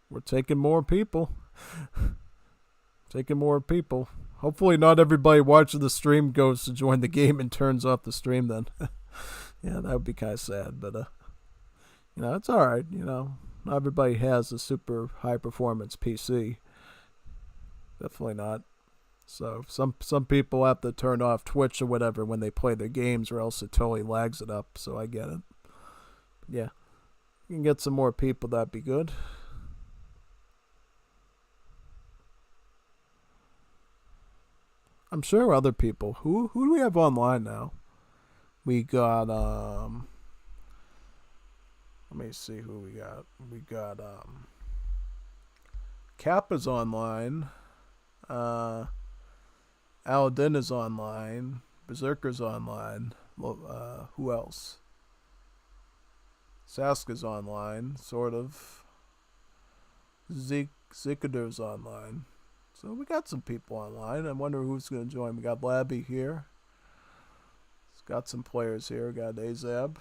Speaker 1: We're taking more people. Taking more people. Hopefully not everybody watching the stream goes to join the game and turns off the stream then. Yeah, that would be kind of sad, but, it's alright, Not everybody has a super high performance PC. Definitely not. So some people have to turn off Twitch or whatever when they play their games, or else it totally lags it up. So I get it. Yeah, you can get some more people. That'd be good. I'm sure other people. Who do we have online now? We got Let me see who we got. We got Kappa's online. Aladdin is online. Berserker's online. Who else? Saska's online, sort of. Zikader's online. So we got some people online. I wonder who's going to join. We got Labby here. It's got some players here. We got Azab.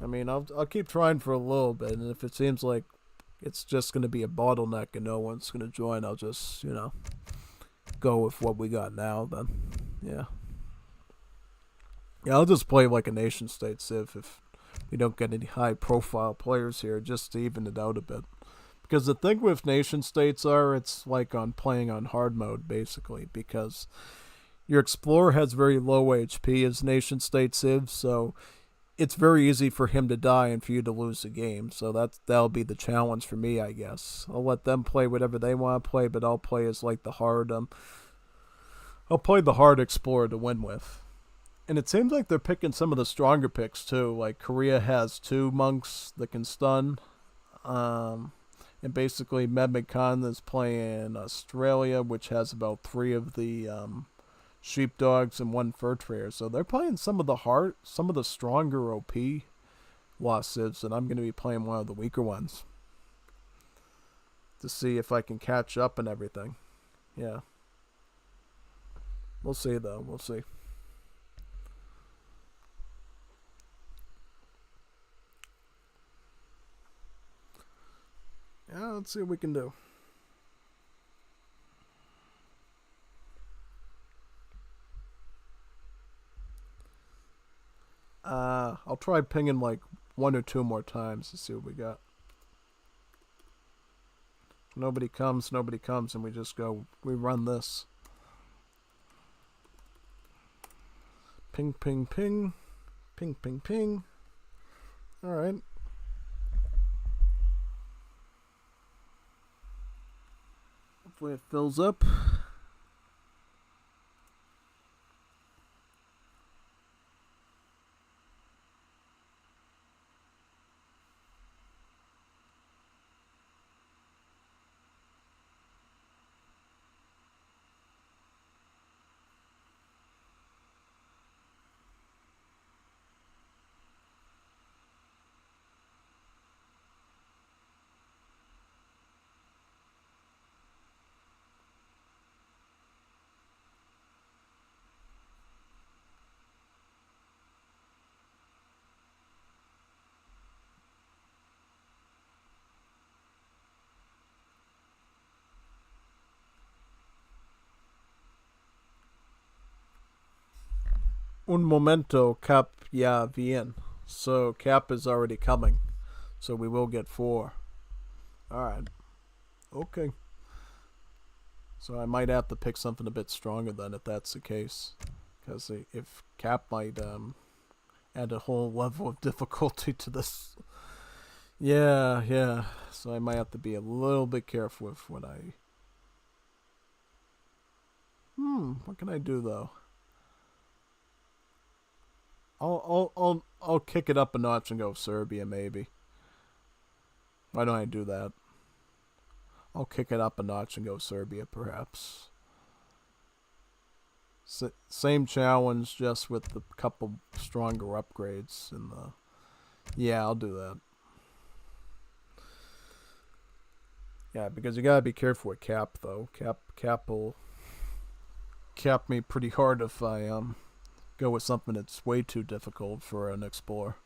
Speaker 1: I mean, I'll keep trying for a little bit, and if it seems like it's just going to be a bottleneck and no one's going to join, I'll just, go with what we got now then. Yeah. Yeah, I'll just play like a nation state civ if we don't get any high profile players here, just to even it out a bit. Because the thing with nation states it's like playing on hard mode basically, because your explorer has very low HP as nation state civ, so it's very easy for him to die and for you to lose the game. So that'll be the challenge for me, I guess. I'll let them play whatever they want to play, but I'll play as like the hard I'll play the hard explorer to win with. And it seems like they're picking some of the stronger picks too. Like Korea has 2 monks that can stun. And basically Mehmed Khan is playing Australia, which has about 3 of the sheepdogs and 1 fur trader. So they're playing some of the stronger OP lost civs, and I'm going to be playing one of the weaker ones to see if I can catch up and everything. Yeah. We'll see though. We'll see. Yeah, let's see what we can do. I'll try pinging like 1 or 2 more times to see what we got. Nobody comes, and we just we run this. Ping, ping, ping. Ping, ping, ping. Alright. Hopefully it fills up. Un momento, Cap ya bien. So Cap is already coming. So we will get 4. Alright. Okay. So I might have to pick something a bit stronger then if that's the case. Because if Cap might add a whole level of difficulty to this. Yeah. So I might have to be a little bit careful with what I... what can I do though? I'll kick it up a notch and go Serbia maybe. Why don't I do that? I'll kick it up a notch and go Serbia, perhaps. Same challenge, just with a couple stronger upgrades. Yeah, I'll do that. Yeah, because you gotta be careful with cap, though. Cap will cap me pretty hard if I go with something that's way too difficult for an explorer.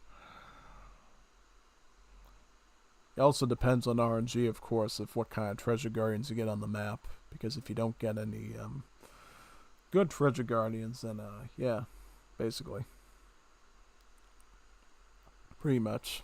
Speaker 1: It also depends on RNG, of course, of what kind of treasure guardians you get on the map. Because if you don't get any good treasure guardians, then yeah, basically, pretty much.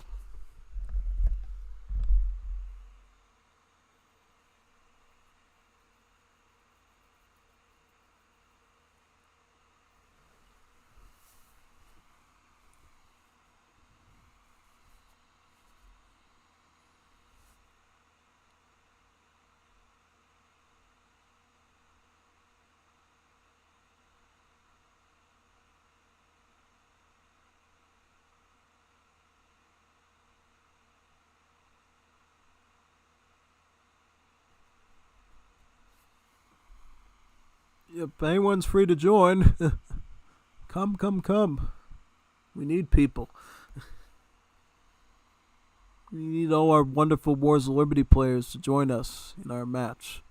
Speaker 1: Yep, anyone's free to join. Come. We need people. We need all our wonderful Wars of Liberty players to join us in our match.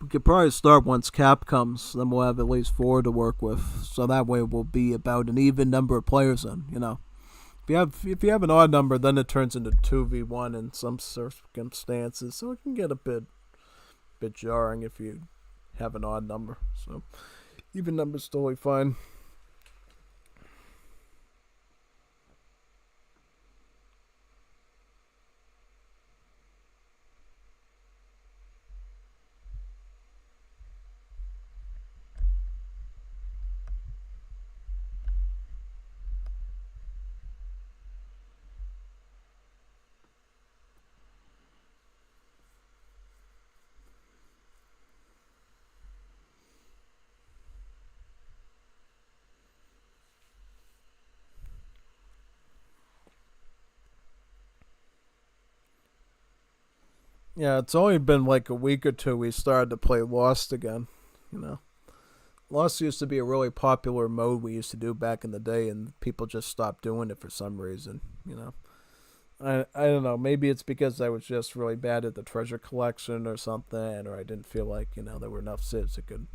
Speaker 1: We could probably start once Cap comes, then we'll have at least 4 to work with. So that way we'll be about an even number of players in, you know. If you have an odd number, then it turns into 2v1 in some circumstances. So it can get a bit jarring if you have an odd number. So even numbers totally fine. Yeah, it's only been like a week or two we started to play Lost again, you know. Lost used to be a really popular mode we used to do back in the day, and people just stopped doing it for some reason, you know. I don't know, maybe it's because I was just really bad at the treasure collection or something, or I didn't feel like, you know, there were enough civs that could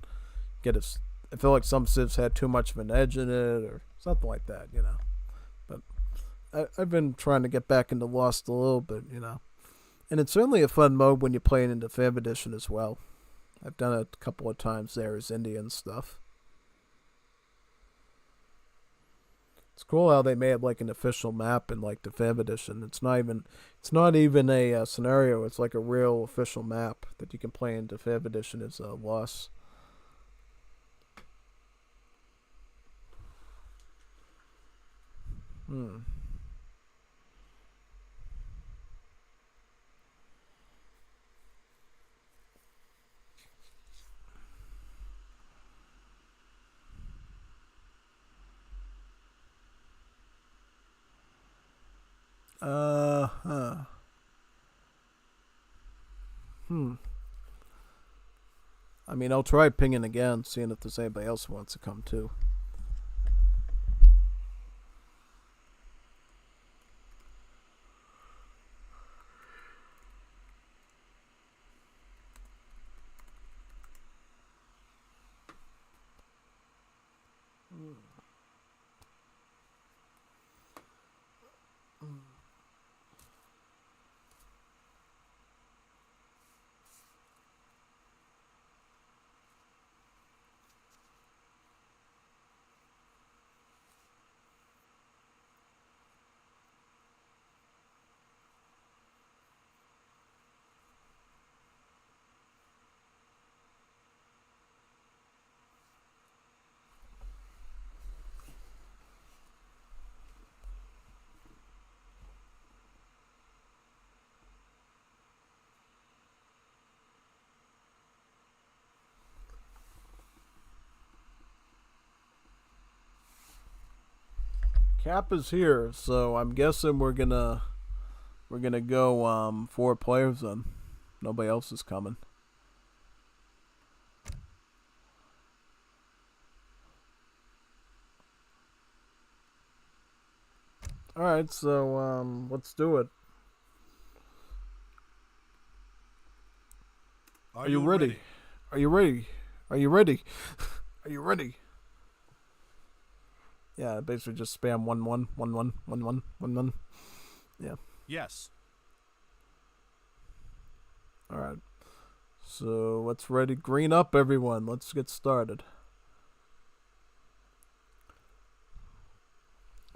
Speaker 1: get us. I feel like some civs had too much of an edge in it, or something like that, you know. But I've been trying to get back into Lost a little bit, you know. And it's certainly a fun mode when you're playing into Fam Edition as well. I've done it a couple of times there as Indian stuff. It's cool how they made like an official map in like the Fam Edition. It's not even a scenario. It's like a real official map that you can play into Fam Edition as a loss. Hmm. Huh. Hmm. I mean, I'll try pinging again, seeing if there's anybody else who wants to come too. Cap is here, so I'm guessing we're gonna go 4 players then. Nobody else is coming. Alright, so let's do it. Are you ready? Are you ready? Are you ready? Are you ready? Yeah, basically just spam 1-1. Yeah.
Speaker 2: Yes.
Speaker 1: Alright. So let's ready. Green up, everyone. Let's get started.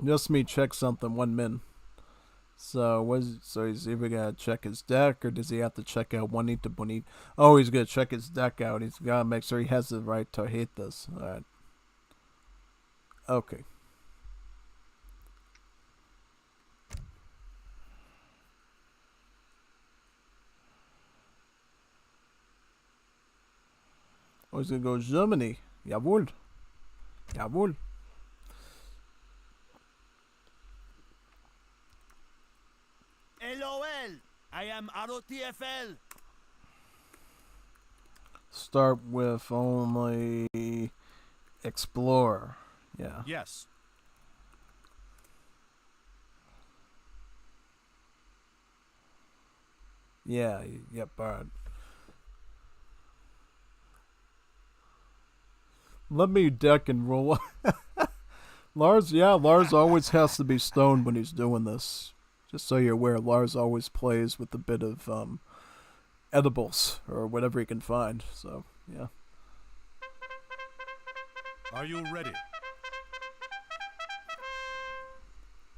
Speaker 1: Just me check something 1 min. So he's either gonna check his deck or does he have to check out bonito bonito? Oh, he's gonna check his deck out. He's gotta make sure he has the right to hit this. Alright. Okay. Oh, he's gonna go Germany. Jawohl. Jawohl.
Speaker 2: LOL. I am ROTFL.
Speaker 1: Start with only Explorer. Yeah.
Speaker 2: Yes.
Speaker 1: Yeah. Yep. Alright. Let me deck and roll. Lars always has to be stoned when he's doing this. Just so you're aware, Lars always plays with a bit of edibles or whatever he can find. So, yeah.
Speaker 2: Are you ready?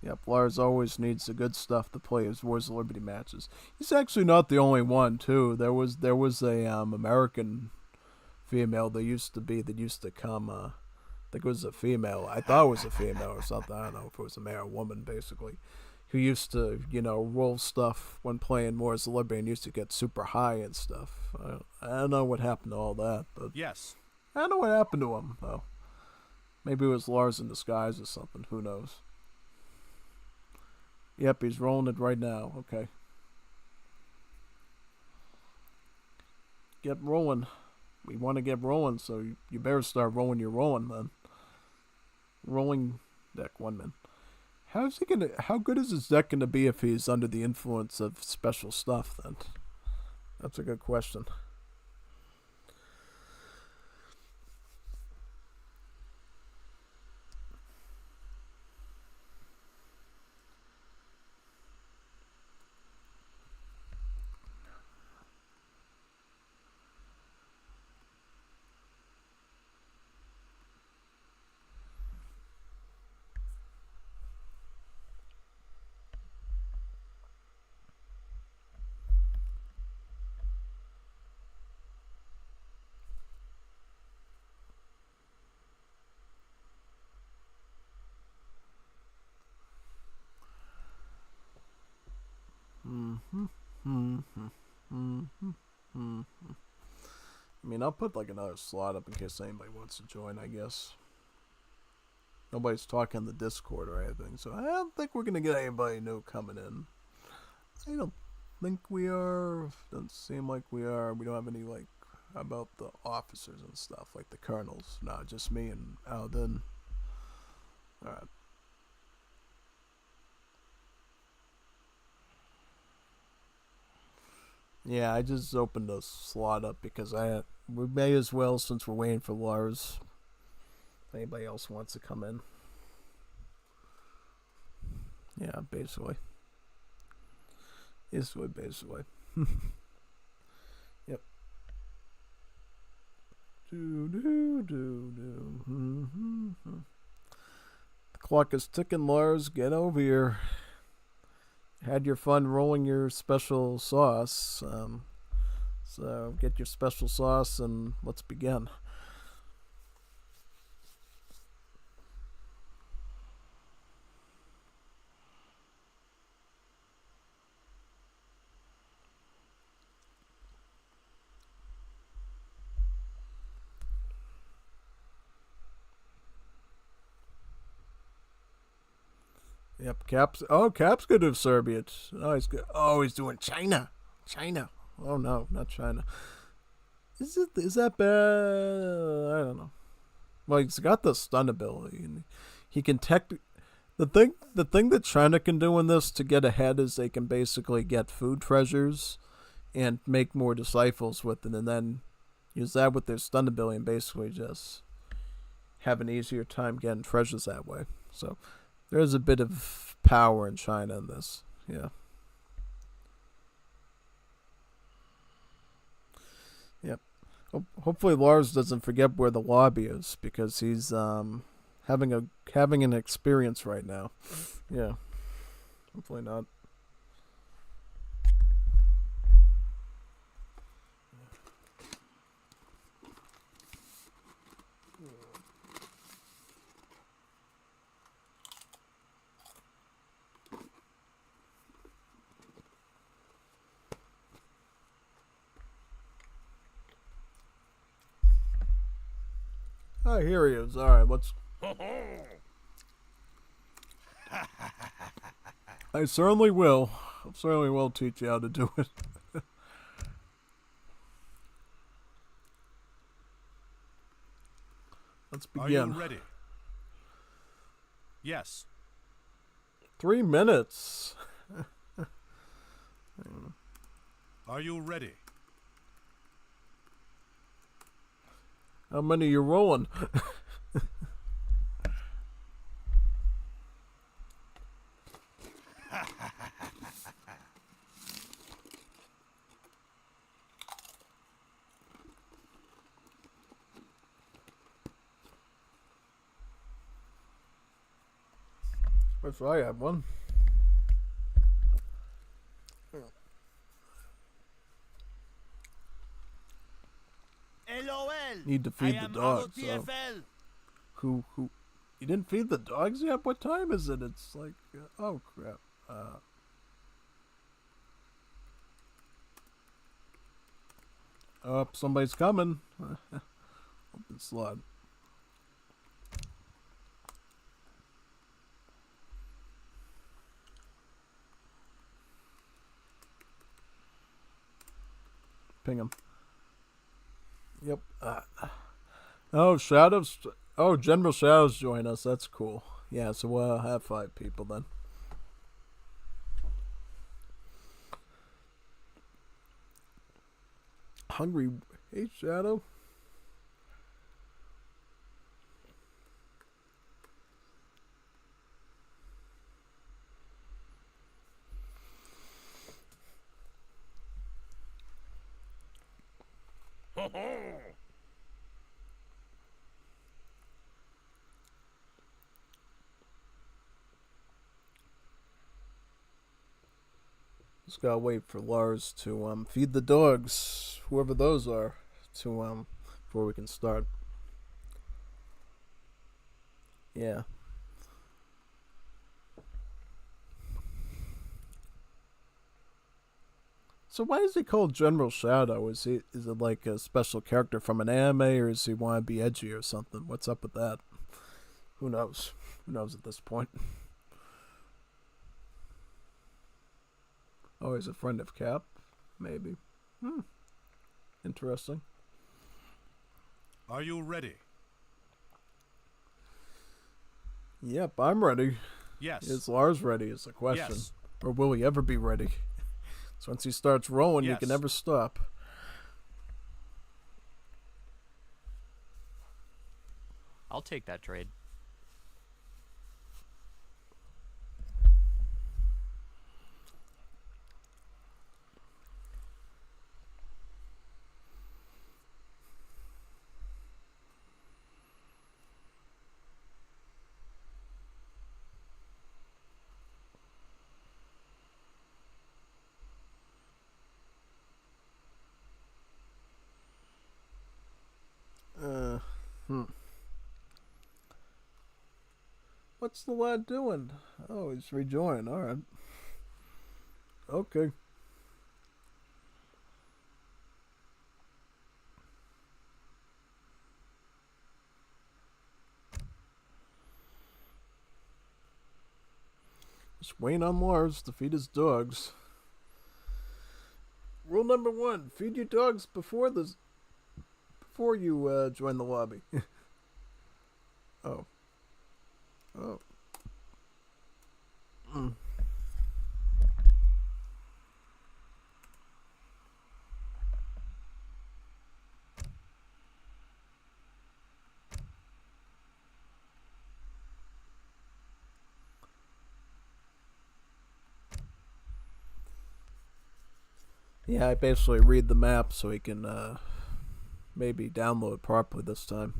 Speaker 1: Yep, Lars always needs the good stuff to play his Wars of Liberty matches. He's actually not the only one, too. There was a American female that used to come. I think it was a female. I thought it was a female or something. I don't know if it was a man or woman, basically. Who used to, roll stuff when playing Wars of Liberty and used to get super high and stuff. I don't know what happened to all that, but
Speaker 2: Yes.
Speaker 1: I don't know what happened to him, though. Maybe it was Lars in disguise or something. Who knows? Yep, he's rolling it right now. Okay. Get rolling. We want to get rolling, so you better start rolling your rolling, then. Rolling deck 1 min. How good is his deck gonna be if he's under the influence of special stuff, then? That's a good question. I mean, I'll put like another slot up in case anybody wants to join, I guess. Nobody's talking in the Discord or anything, so I don't think we're gonna get anybody new coming in. I don't think we are. Doesn't seem like we are. We don't have any, like, how about the officers and stuff, like the colonels. Nah, just me and Alden. Alright. Yeah, I just opened a slot up because we may as well, since we're waiting for Lars. If anybody else wants to come in. Yeah, basically. Basically. Yep. The clock is ticking, Lars. Get over here. Had your fun rolling your special sauce. So get your special sauce and let's begin. Yep, Cap's good to Serbia. Oh, he's good. Oh, he's doing China. China. Oh no, not China. Is that bad? I don't know. Well, he's got the stun ability, and he can tech. The thing that China can do in this to get ahead is they can basically get food treasures and make more disciples with it, and then use that with their stun ability and basically just have an easier time getting treasures that way. So there's a bit of power in China in this. Yeah. Yep. Hopefully Lars doesn't forget where the lobby is because he's having an experience right now. Yeah. Hopefully not. Oh, here he is. All right, let's. I certainly will. I certainly will teach you how to do it. Let's
Speaker 2: Are you
Speaker 1: begin.
Speaker 2: ready? Yes.
Speaker 1: 3 minutes.
Speaker 2: Are you ready?
Speaker 1: How many you rolling? Wish I had one.
Speaker 2: LOL.
Speaker 1: Need to feed the dogs. So.
Speaker 2: TFL.
Speaker 1: Who? You didn't feed the dogs yet? What time is it? It's like, oh crap. Oh, somebody's coming. Open slot. Ping him. Yep. Oh, Shadows. Oh, General Shadows join us. That's cool. Yeah, so we'll have 5 people then. Hungry. Hey, Shadow. Just gotta wait for Lars to feed the dogs, whoever those are, to before we can start. Yeah. So why is he called General Shadow? Is it like a special character from an anime, or does he want to be edgy or something? What's up with that? Who knows? Who knows at this point? Oh, he's a friend of Cap? Maybe. Interesting.
Speaker 2: Are you ready?
Speaker 1: Yep, I'm ready.
Speaker 2: Yes.
Speaker 1: Is Lars ready is the question.
Speaker 2: Yes.
Speaker 1: Or will he ever be ready? So once he starts rolling, you can
Speaker 2: Yes.
Speaker 1: never stop.
Speaker 4: I'll take that trade. What's the lad doing? Oh, he's rejoined. All right. Okay.
Speaker 1: Just wait on Lars to feed his dogs. Rule number 1: feed your dogs before you join the lobby. Oh. Oh. Mm. Yeah, I basically read the map so he can maybe download properly this time.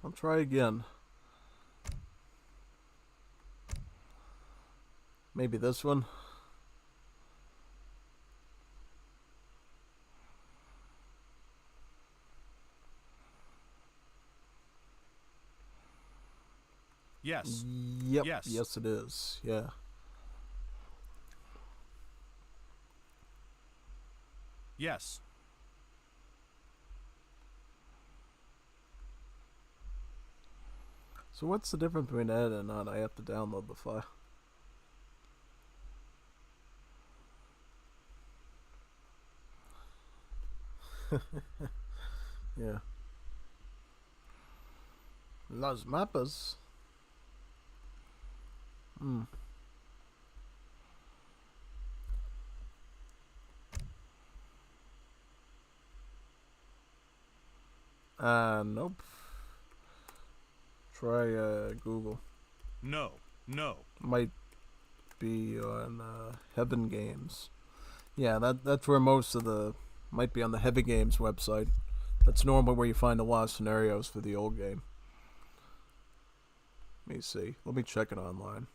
Speaker 1: I'll try again. Maybe this one.
Speaker 2: Yes.
Speaker 1: Yep.
Speaker 2: Yes.
Speaker 1: Yes, it is. Yeah.
Speaker 2: Yes.
Speaker 1: So what's the difference between that and not? I have to download the file. Yeah. Las mapas. Nope. Try Google.
Speaker 2: No. No.
Speaker 1: Might be on Heaven Games. Yeah, that's where most of the might be on the Heavy Games website. That's normally where you find a lot of scenarios for the old game. Let me see. Let me check it online.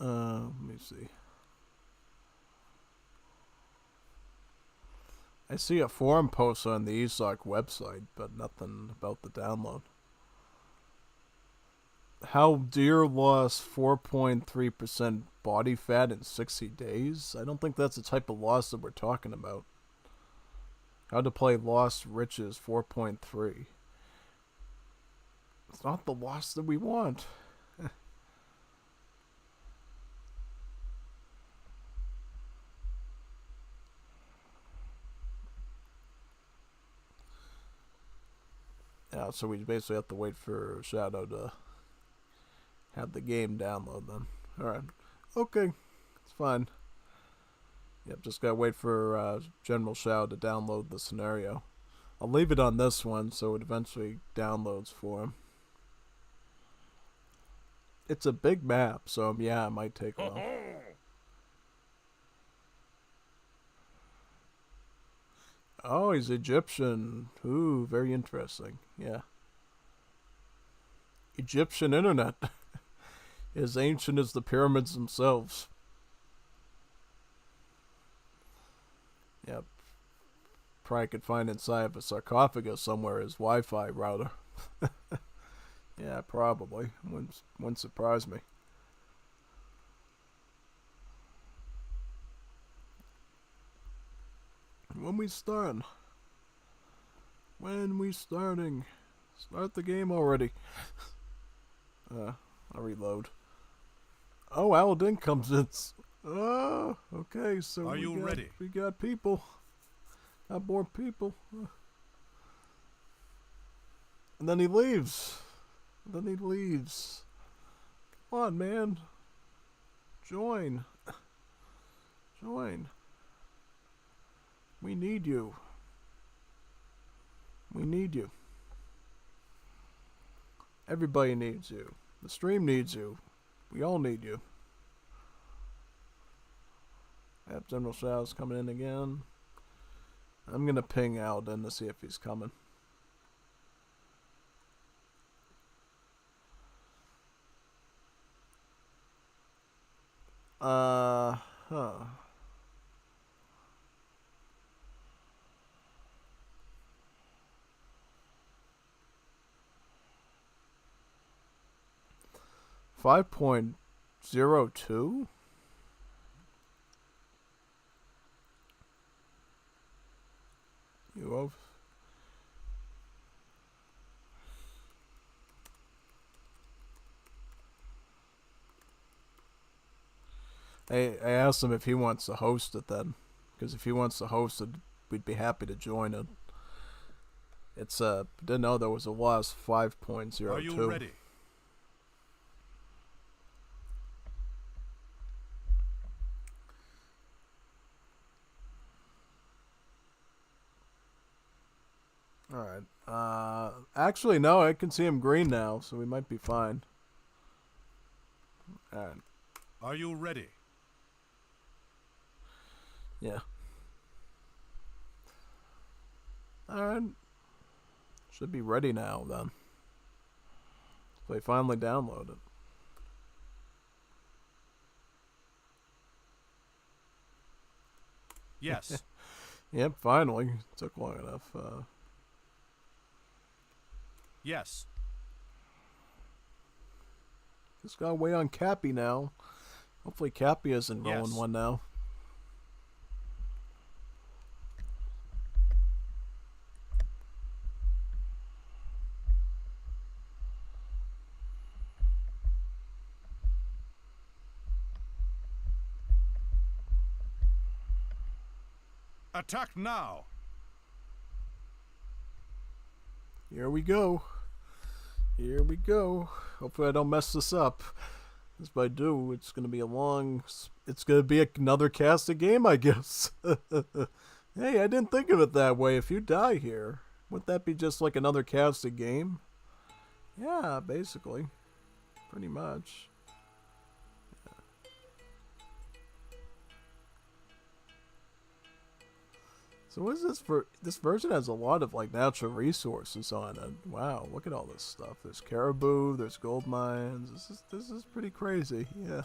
Speaker 1: Let me see. I see a forum post on the ESOC website, but nothing about the download. How deer lost 4.3% body fat in 60 days? I don't think that's the type of loss that we're talking about. How to play Lost Riches 4.3. It's not the loss that we want. Yeah, so we basically have to wait for Shadow to have the game download then. Alright. Okay. It's fine. Yep, just gotta wait for General Shadow to download the scenario. I'll leave it on this one so it eventually downloads for him. It's a big map, so yeah, it might take a while. Oh, he's Egyptian. Ooh, very interesting. Yeah. Egyptian internet. As ancient as the pyramids themselves. Yep. Probably could find inside of a sarcophagus somewhere his Wi-Fi router. Yeah, probably. Wouldn't surprise me. When we start? When we starting? Start the game already. I'll reload. Oh, Aladdin comes in. Oh, okay, so
Speaker 2: Are you ready?
Speaker 1: We got people. Got more people. And then he leaves. Come on, man. Join. We need you. Everybody needs you. The stream needs you. We all need you. Yep, General Shaw's coming in again. I'm gonna ping Alden to see if he's coming. Huh. 5.02? You have? I asked him if he wants to host it then. Because if he wants to host it, we'd be happy to join it. It's, didn't know there was a loss 5.02.
Speaker 2: Are you ready?
Speaker 1: Alright. Actually, no, I can see him green now, so we might be fine. Alright.
Speaker 2: Are you ready?
Speaker 1: Yeah. Alright. Should be ready now, then. So I finally download it.
Speaker 2: Yes.
Speaker 1: Yep, finally. Took long enough.
Speaker 2: Yes.
Speaker 1: Just gotta wait on Cappy now. Hopefully Cappy isn't rolling
Speaker 2: Yes.
Speaker 1: one now.
Speaker 2: Attack now.
Speaker 1: Here we go. Here we go. Hopefully I don't mess this up. Because if I do, it's going to be a long... It's going to be another casted game, I guess. Hey, I didn't think of it that way. If you die here, wouldn't that be just like another casted game? Yeah, basically. Pretty much. So what is this for? This version has a lot of like natural resources on it. Wow, look at all this stuff. There's caribou, there's gold mines. This is pretty crazy. Yeah.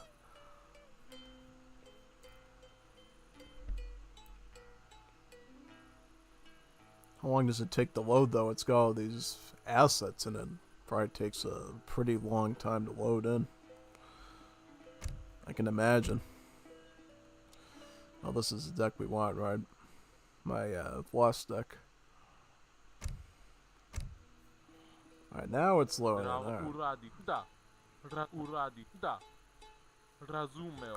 Speaker 1: How long does it take to load though? It's got all these assets in it. Probably takes a pretty long time to load in. I can imagine. Oh, this is the deck we want, right? My lost deck. Alright, now it's loading. Right.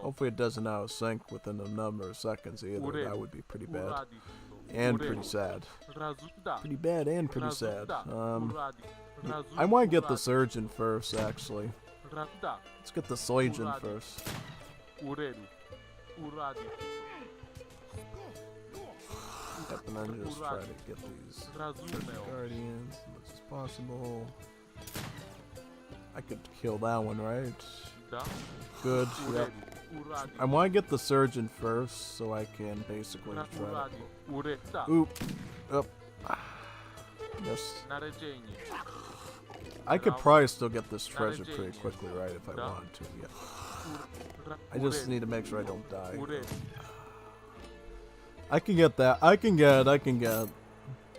Speaker 1: Hopefully it doesn't out of sync within a number of seconds either. That would be pretty bad. And pretty sad. Pretty bad and pretty sad. I want to get the surgeon first, actually. Let's get the surgeon first. Yep, and then just try to get these guardians as much as possible. I could kill that one, right? Good, yep. I want to get the surgeon first, so I can basically try to... Oop. Up. Yes. I could probably still get this treasure pretty quickly, right, if I wanted to, yeah. I just need to make sure I don't die. I can get that. I can get it.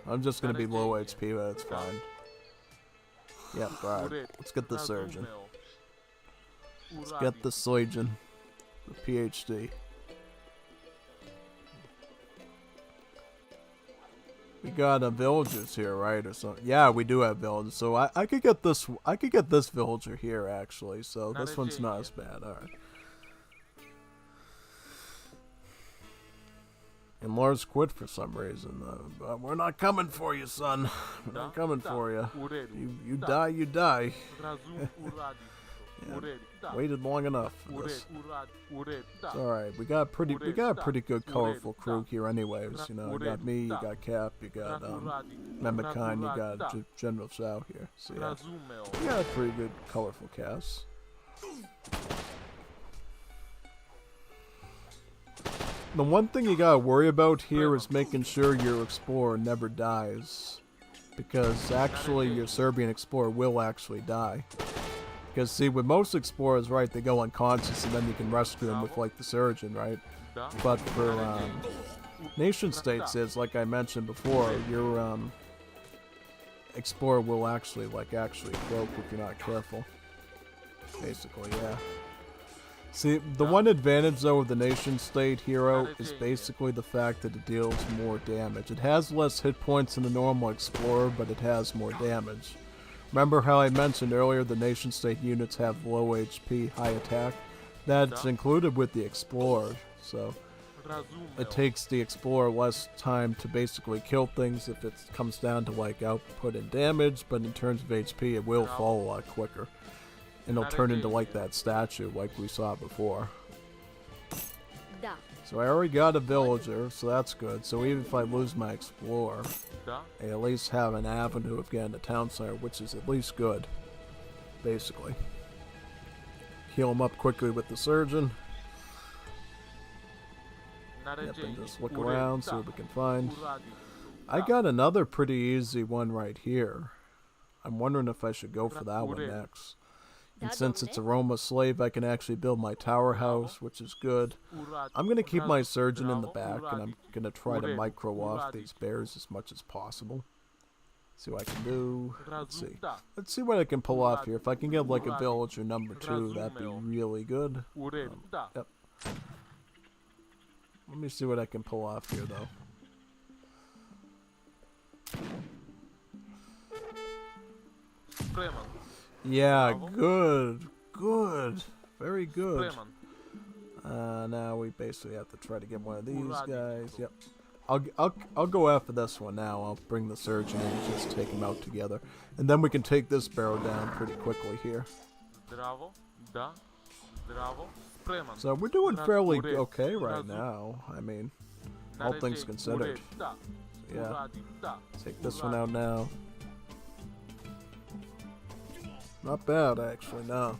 Speaker 1: I'm just gonna be low HP, but it's fine. Yep, alright. Let's get the surgeon. Let's get the surgeon. The PhD. We got villagers here, right, or something? Yeah, we do have villagers. So I could get this. I could get this villager here actually. So this one's not as bad. All right. And Lars quit for some reason. But we're not coming for you, son. We're not coming for you. You die, you die. Yeah, waited long enough for this. It's alright. We got a pretty good colorful crew here anyways. You know, you got me, you got Cap, you got Memekan, you got General Shao here. So yeah, we got a pretty good colorful cast. The one thing you gotta worry about here is making sure your explorer never dies. Because actually your Serbian explorer will actually die. Because see, with most explorers, right, they go unconscious and then you can rescue them with like the surgeon, right? But for nation states is, like I mentioned before, your explorer will actually croak if you're not careful. Basically, yeah. See, the one advantage though of the nation state hero is basically the fact that it deals more damage. It has less hit points than the normal explorer, but it has more damage. Remember how I mentioned earlier the nation state units have low HP, high attack? That's included with the explorer, so it takes the explorer less time to basically kill things if it comes down to like output and damage, but in terms of HP it will fall a lot quicker. And it'll turn into like that statue like we saw before.
Speaker 3: Da.
Speaker 1: So I already got a villager, so that's good. So even if I lose my explorer, I at least have an avenue of getting a town center, which is at least good. Basically. Heal him up quickly with the surgeon. Yep, and just look around, see what we can find. I got another pretty easy one right here. I'm wondering if I should go for that one next. And since it's a Roma slave, I can actually build my tower house, which is good. I'm going to keep my surgeon in the back, and I'm going to try to micro off these bears as much as possible. See what I can do. Let's see. Let's see what I can pull off here. If I can get like a villager number 2, that'd be really good. Yep. Let me see what I can pull off here, though. Yeah, good. Good. Very good. Now we basically have to try to get one of these guys. Yep. I'll go after this one now. I'll bring the surgeon in and just take them out together. And then we can take this barrel down pretty quickly here. So we're doing fairly okay right now. I mean, all things considered. So yeah. Take this one out now. Not bad, actually, no.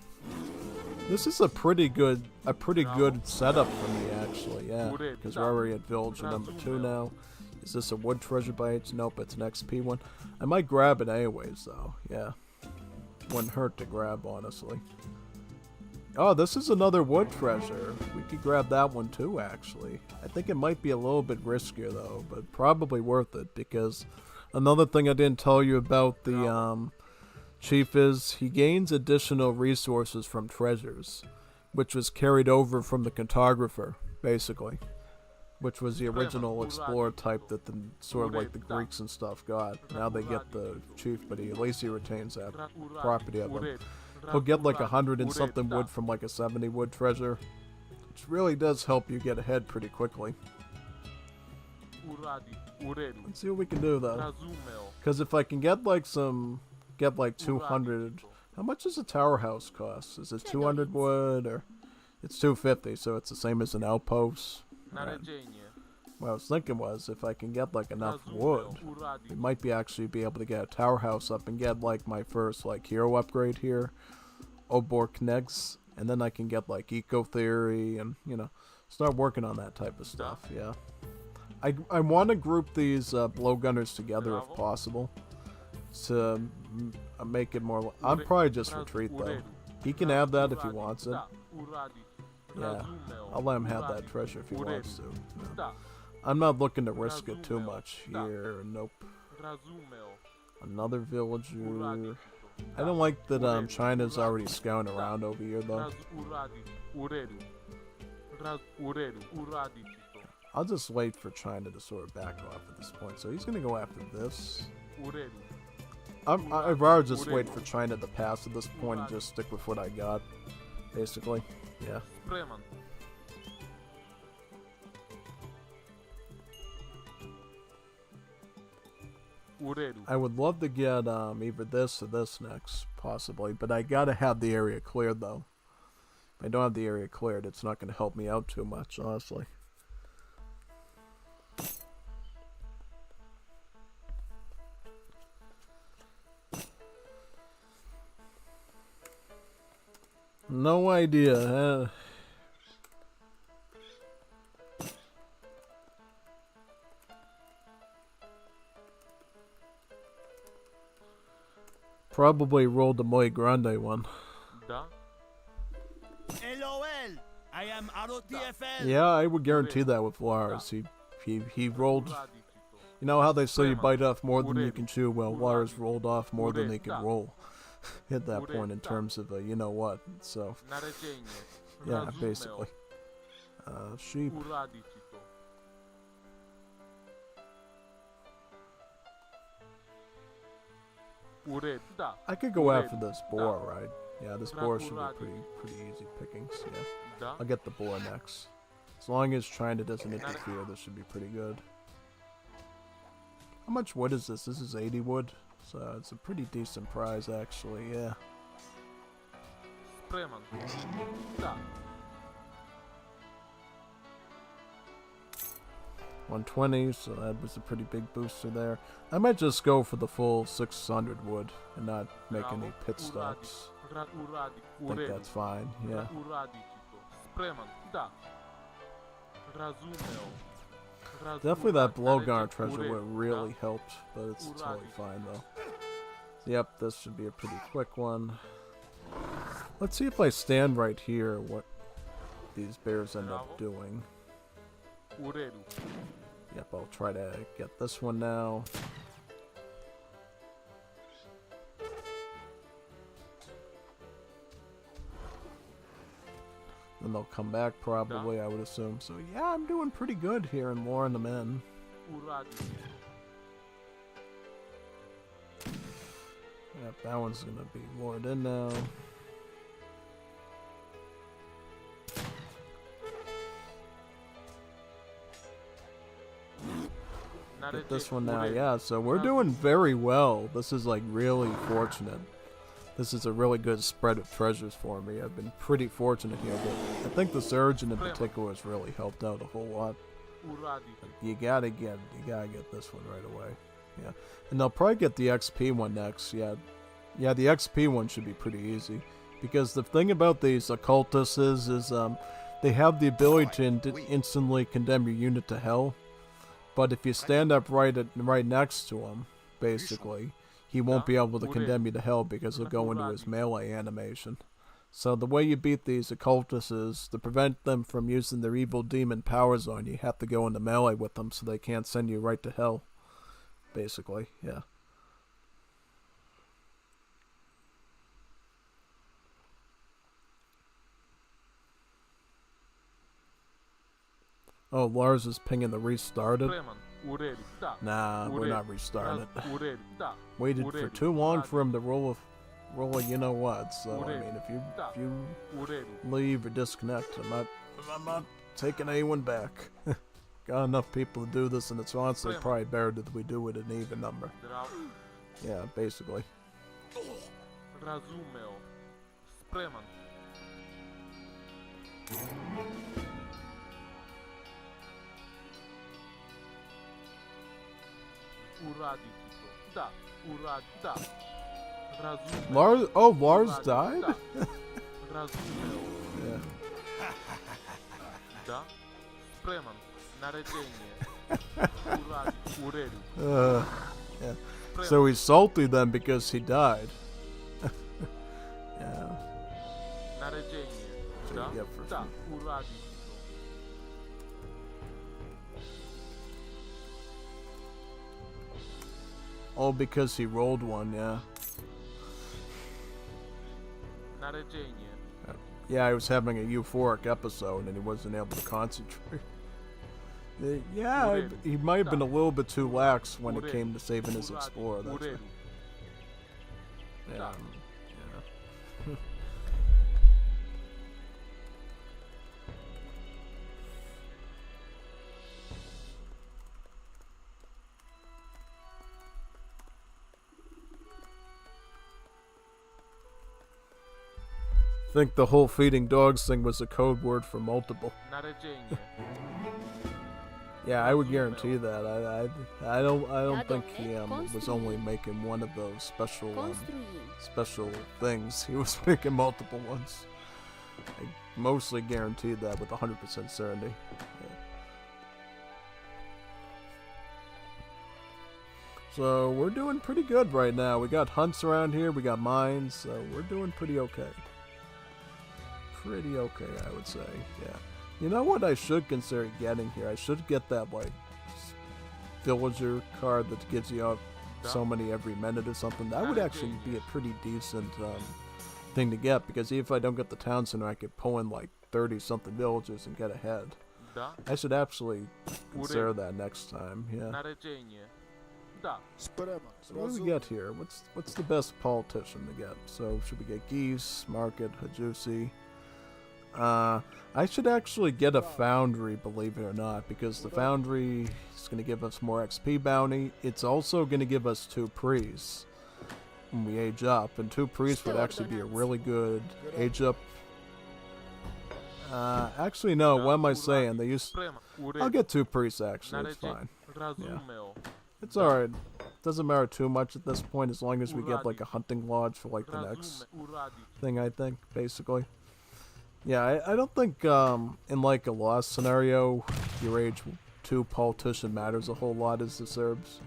Speaker 1: This is a pretty good setup for me, actually, yeah. Because we're already at villager number 2 now. Is this a wood treasure by age? Nope, it's an XP one. I might grab it anyways, though, yeah. Wouldn't hurt to grab, honestly. Oh, this is another wood treasure. We could grab that one too, actually. I think it might be a little bit riskier, though, but probably worth it, because another thing I didn't tell you about the, Chief is he gains additional resources from treasures, which was carried over from the cartographer, basically, which was the original explorer type that the sort of like the Greeks and stuff got. Now they get the chief, but at least he retains that property of him. He'll get like 100 and something wood from like a 70 wood treasure, which really does help you get ahead pretty quickly. Let's see what we can do though, because if I can get like 200. How much does a tower house cost? Is it 200 wood or it's 250? So it's the same as an outpost. Right. What I was thinking was if I can get like enough wood, we might actually be able to get a tower house up and get like my first like hero upgrade here, Obor Knegs, and then I can get like eco theory and start working on that type of stuff. Yeah, I want to group these blowgunners together if possible. To make it more. I'm probably just retreat though. He can have that if he wants it. Yeah, I'll let him have that treasure if he wants to. No. I'm not looking to risk it too much here. Nope. Another villager. I don't like that China's already scouting around over here though. I'll just wait for China to sort of back off at this point. So he's gonna go after this. I'd rather just wait for China to pass at this point and just stick with what I got, basically. Yeah. I would love to get either this or this next, possibly, but I gotta have the area cleared though. If I don't have the area cleared, it's not gonna help me out too much, honestly. No idea. Probably rolled the Muy Grande one.
Speaker 5: Da.
Speaker 2: LOL. I am ROTFL.
Speaker 1: Yeah, I would guarantee that with Lars. He rolled. You know how they say you bite off more than you can chew? Well, Lars rolled off more than he could roll at that point in terms of you know what. So yeah, basically. Sheep. I could go after this boar, right? Yeah, this boar should be pretty easy pickings. Yeah, I'll get the boar next. As long as China doesn't interfere, this should be pretty good. How much wood is this? This is 80 wood, so it's a pretty decent prize actually. Yeah. 120, so that was a pretty big booster there. I might just go for the full 600 wood and not make any pit stops. I think that's fine, yeah. Definitely that blowgun treasure would really helped, but it's totally fine though. Yep, this should be a pretty quick one. Let's see if I stand right here what these bears end up doing. Yep, I'll try to get this one now. Then they'll come back probably, I would assume. So yeah, I'm doing pretty good here in luring them in. Yep, that one's gonna be lured in now. Get this one now, yeah, so we're doing very well. This is like really fortunate. This is a really good spread of treasures for me. I've been pretty fortunate here, but I think the surgeon in particular has really helped out a whole lot. But you gotta get this one right away. Yeah. And they'll probably get the XP one next, yeah. Yeah, the XP one should be pretty easy. Because the thing about these occultists is they have the ability to instantly condemn your unit to hell. But if you stand up right next to him, basically, he won't be able to condemn you to hell because he'll go into his melee animation. So the way you beat these occultists is to prevent them from using their evil demon powers on you. You have to go into melee with them so they can't send you right to hell. Basically, yeah. Oh, Lars is pinging the restarted. Nah, we're not restarting it. Waited for too long for him to roll a you know what. So I mean, if you leave or disconnect, I'm not taking anyone back. Got enough people to do this, and it's honestly probably better that we do it an even number. Yeah, basically. Lars died? Yeah. Yeah. So he's salty then because he died. Yeah. Yep, oh, because he rolled one, yeah. Yeah, he was having a euphoric episode and he wasn't able to concentrate. Yeah, he might have been a little bit too lax when it came to saving his explorer. That's right. Yeah. I think the whole feeding dogs thing was a code word for multiple. Yeah, I would guarantee that. I don't think he was only making one of those special things. He was making multiple ones. I mostly guaranteed that with 100% certainty. Yeah. So we're doing pretty good right now. We got hunts around here, we got mines, so we're doing pretty okay. Pretty okay, I would say, yeah. You know what I should consider getting here? I should get that, like, villager card that gives you out so many every minute or something. That would actually be a pretty decent thing to get, because even if I don't get the town center, I could pull in like 30-something villagers and get ahead. I should actually consider that next time, yeah. So what do we get here? What's the best politician to get? So should we get Geese, Market, Hajusi? I should actually get a foundry, believe it or not, because the foundry is going to give us more XP bounty. It's also going to give us 2 priests when we age up, and 2 priests would actually be a really good age up. Actually no, what am I saying? I'll get 2 priests actually, it's fine. Yeah. It's alright. Doesn't matter too much at this point as long as we get like a hunting lodge for like the next thing, I think, basically. Yeah, I don't think in like a lost scenario your age 2 politician matters a whole lot as the Serbs.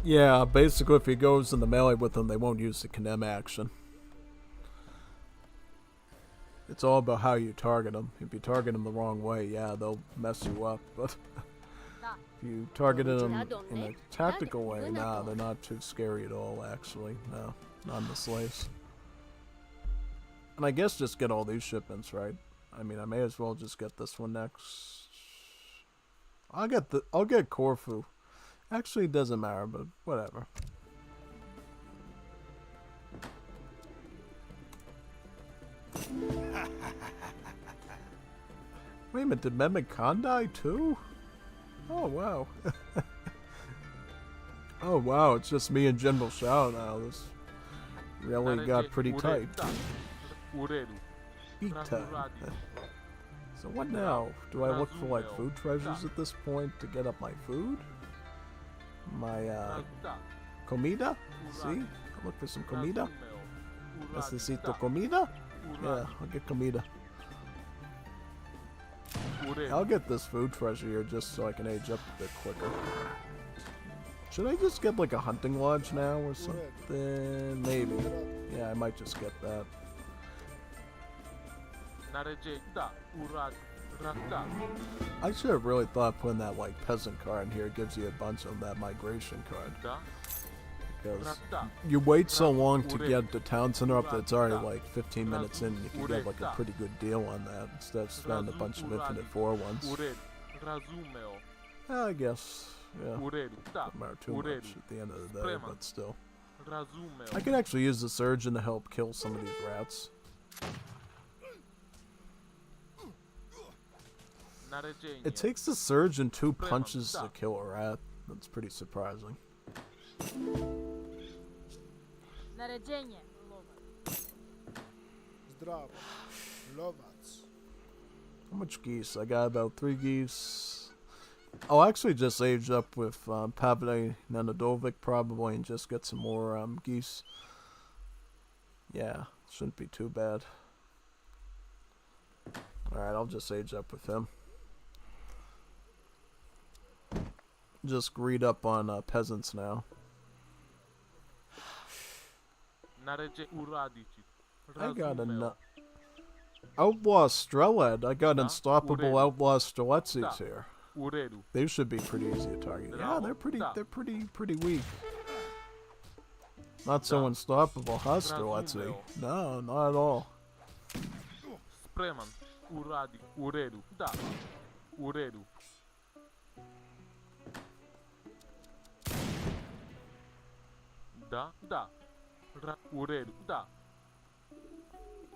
Speaker 1: Yeah, basically if he goes in the melee with them, they won't use the condemn action. It's all about how you target them. If you target them the wrong way, yeah, they'll mess you up. But if you target them in a tactical way, nah, they're not too scary at all, actually. No, not in the slaves. And I guess just get all these shipments, right? I mean, I may as well just get this one next. I'll get Corfu. Actually, it doesn't matter, but whatever. Wait a minute, did Mehmed die too? Oh, wow. Oh, wow, it's just me and General Shao now. This really got pretty tight. Beat time. So what now? Do I look for, like, food treasures at this point to get up my food? My, comida? See? I'll look for some comida. Necesito comida? Yeah, I'll get comida. I'll get this food treasure here just so I can age up a bit quicker. Should I just get like a hunting lodge now or something? Maybe. Yeah, I might just get that. I should have really thought putting that like peasant card in here gives you a bunch of that migration card. Because you wait so long to get the town center up that it's already like 15 minutes in. You can get like a pretty good deal on that instead of spending a bunch of Infinite 4 ones. I guess, yeah. Doesn't matter too much at the end of the day, but still. I could actually use the surgeon to help kill some of these rats. It takes the surgeon 2 punches to kill a rat. That's pretty surprising. How much geese? I got about 3 geese. I'll actually just age up with Pavle Nenadovic probably and just get some more geese. Yeah, shouldn't be too bad. Alright, I'll just age up with him. Just read up on peasants now. I got a Outlaw Strelad. I got Unstoppable Outlaw Streletzes here. They should be pretty easy to target. Yeah, they're pretty weak. Not so unstoppable, huh, Streletsy? No, not at all.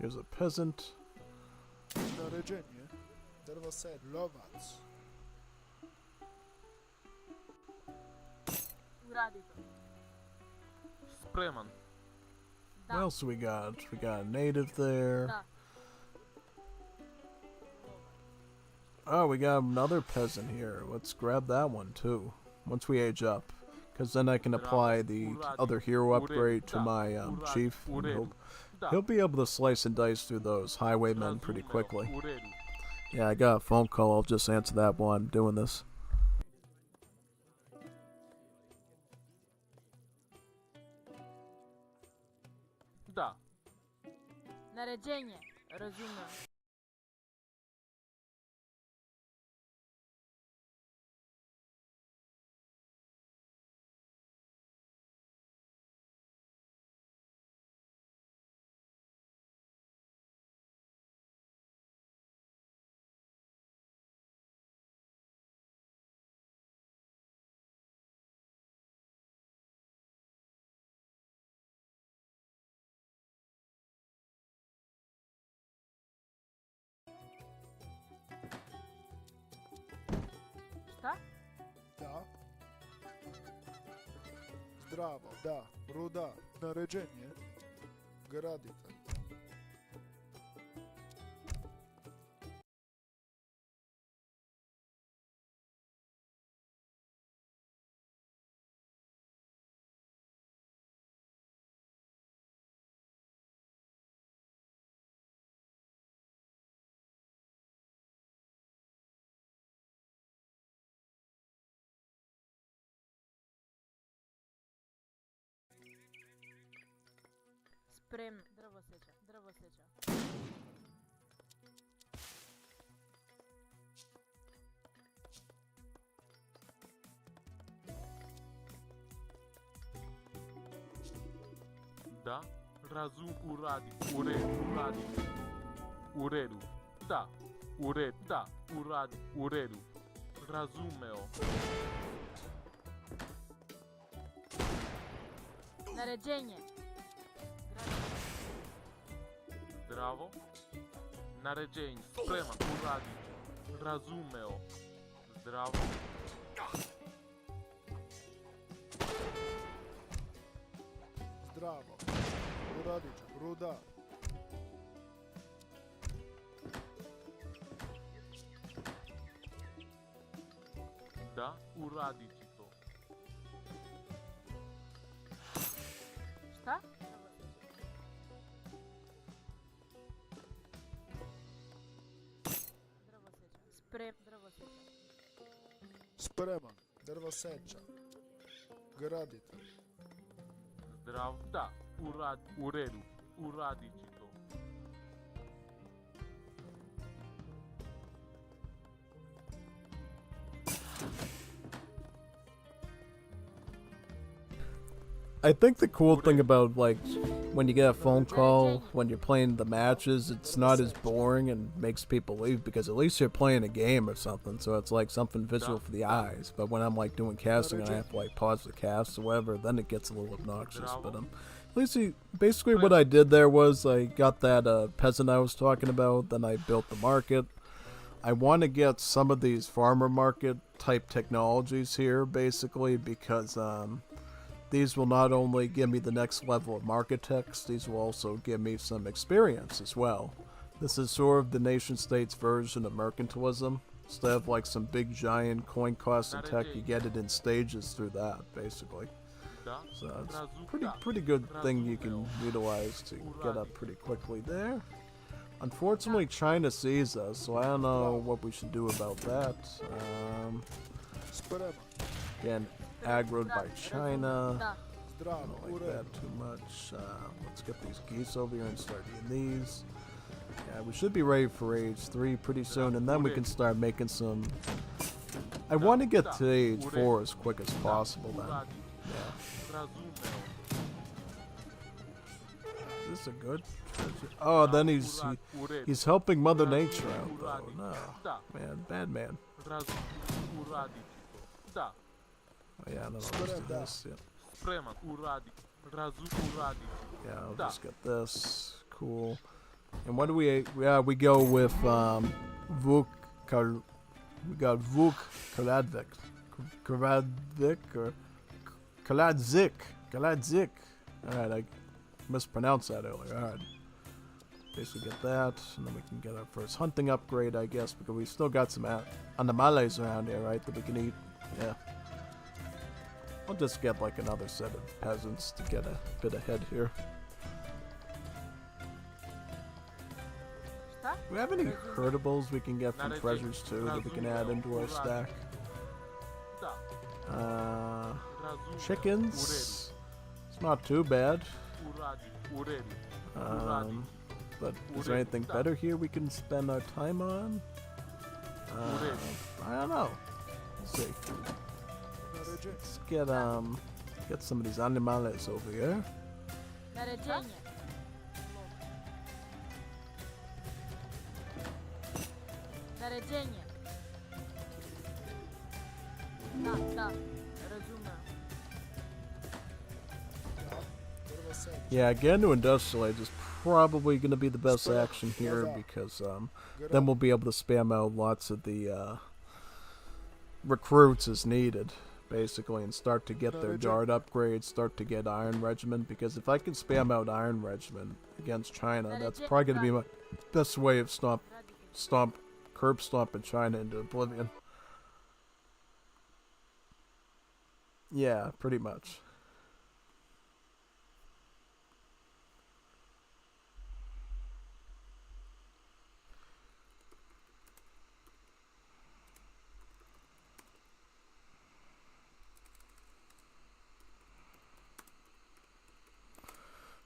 Speaker 1: Here's a peasant. What else we got? We got a native there. Oh, we got another peasant here. Let's grab that one too. Once we age up, because then I can apply the other hero upgrade to my chief. And he'll be able to slice and dice through those highwaymen pretty quickly. Yeah, I got a phone call. I'll just answer that while I'm doing this.
Speaker 5: Da.
Speaker 6: Naređenje. Razumem. Šta?
Speaker 7: Da. Zdravo, da. Ruda. Naređenje. Graditelj.
Speaker 6: Sprem. Drvoseća. Drvoseća.
Speaker 5: Da. Razum uradi. U redu. Uradi. U redu. Da. U redu. Da. Uradi. U redu. Razumeo.
Speaker 6: Naređenje.
Speaker 5: Zdravo. Naređenje. Spreman. Uradi. Razumeo. Zdravo.
Speaker 7: Zdravo. Uradit ću. Ruda.
Speaker 5: Da. Uradi ću to.
Speaker 6: Šta? Drvoseća. Sprem. Drvoseća.
Speaker 7: Spreman. Drvoseća. Graditelj.
Speaker 5: Zdravo. Da. Uradi. U redu. Uradi ću to.
Speaker 1: I think the cool thing about, like, when you get a phone call, when you're playing the matches, it's not as boring and makes people leave, because at least you're playing a game or something, so it's like something visual for the eyes. But when I'm, like, doing casting and I have to, like, pause the cast or whatever, then it gets a little obnoxious. But, at least basically what I did there was I got that peasant I was talking about, then I built the market. I want to get some of these farmer market type technologies here, basically, because, these will not only give me the next level of marketects, these will also give me some experience as well. This is sort of the nation state's version of mercantilism. Instead of like some big giant coin costing tech, you get it in stages through that, basically. So it's a pretty good thing you can utilize to get up pretty quickly there. Unfortunately, China sees us, so I don't know what we should do about that. Again, aggroed by China.
Speaker 6: Da.
Speaker 1: I don't like that too much. Let's get these geese over here and start eating these. Yeah, we should be ready for age 3 pretty soon, and then we can start making some... I want to get to age 4 as quick as possible then. Yeah. Is this a good treasure? Oh, then he's helping Mother Nature out, though. No. Man, bad man. Oh, yeah, no, let's do this. Yeah. Yeah, I'll just get this. Cool. And what do we? Yeah, we go with Vuk. We got Vuk Kaladvik, Kaladvik or Kaladzik. Kaladzik. All right, I mispronounced that earlier. All right. basically get that, and then we can get our first hunting upgrade, I guess, because we still got some animales around here, right, that we can eat. Yeah. I'll just get like another set of peasants to get a bit ahead here.
Speaker 6: Šta?
Speaker 1: Do we have any herdables we can get from treasures too that we can add into our stack?
Speaker 5: Da.
Speaker 1: Chickens. It's not too bad.
Speaker 5: Uradi. Uredi.
Speaker 1: But is there anything better here we can spend our time on? I don't know. Let's see. Let's get some of these animales over here.
Speaker 6: Naređenje. Naređenje. Da. Razumem.
Speaker 7: Drva seča.
Speaker 1: Yeah, getting to industrialize is probably going to be the best action here because then we'll be able to spam out lots of the recruits as needed, basically, and start to get their guard upgrades, start to get Iron Regiment, because if I can spam out Iron Regiment against China, that's probably going to be my best way of curb stomping China into oblivion. Yeah, pretty much.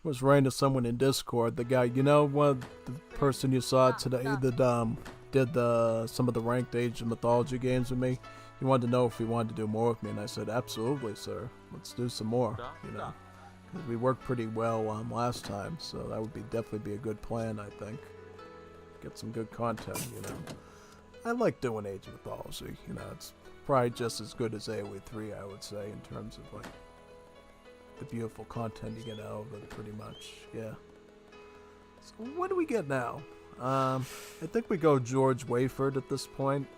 Speaker 1: Was writing to someone in Discord, the guy, you know, the person you saw today that did some of the ranked Age of Mythology games with me. He wanted to know if he wanted to do more with me, and I said, absolutely, sir. Let's do some more, you know. 'Cause we worked pretty well last time, so that would definitely be a good plan, I think. Get some good content, you know. I like doing Age of Mythology, you know. It's probably just as good as AoE 3, I would say, in terms of, like, the beautiful content you get out of it, pretty much, yeah. So what do we get now? I think we go George Wayford at this point,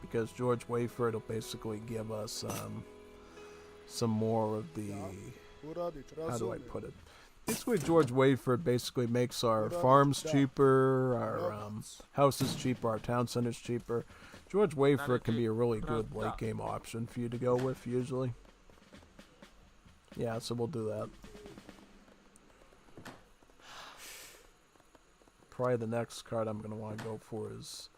Speaker 1: because George Wayford will basically give us some more of the,
Speaker 7: Uradić,
Speaker 1: how do I
Speaker 7: razumem.
Speaker 1: put it? Basically, George Wayford basically makes our farms cheaper, our houses cheaper, our town centers cheaper. George Wayford can be a really good late game option for you to go with, usually. Yeah, so we'll do that. Probably the next card I'm going to want to go for is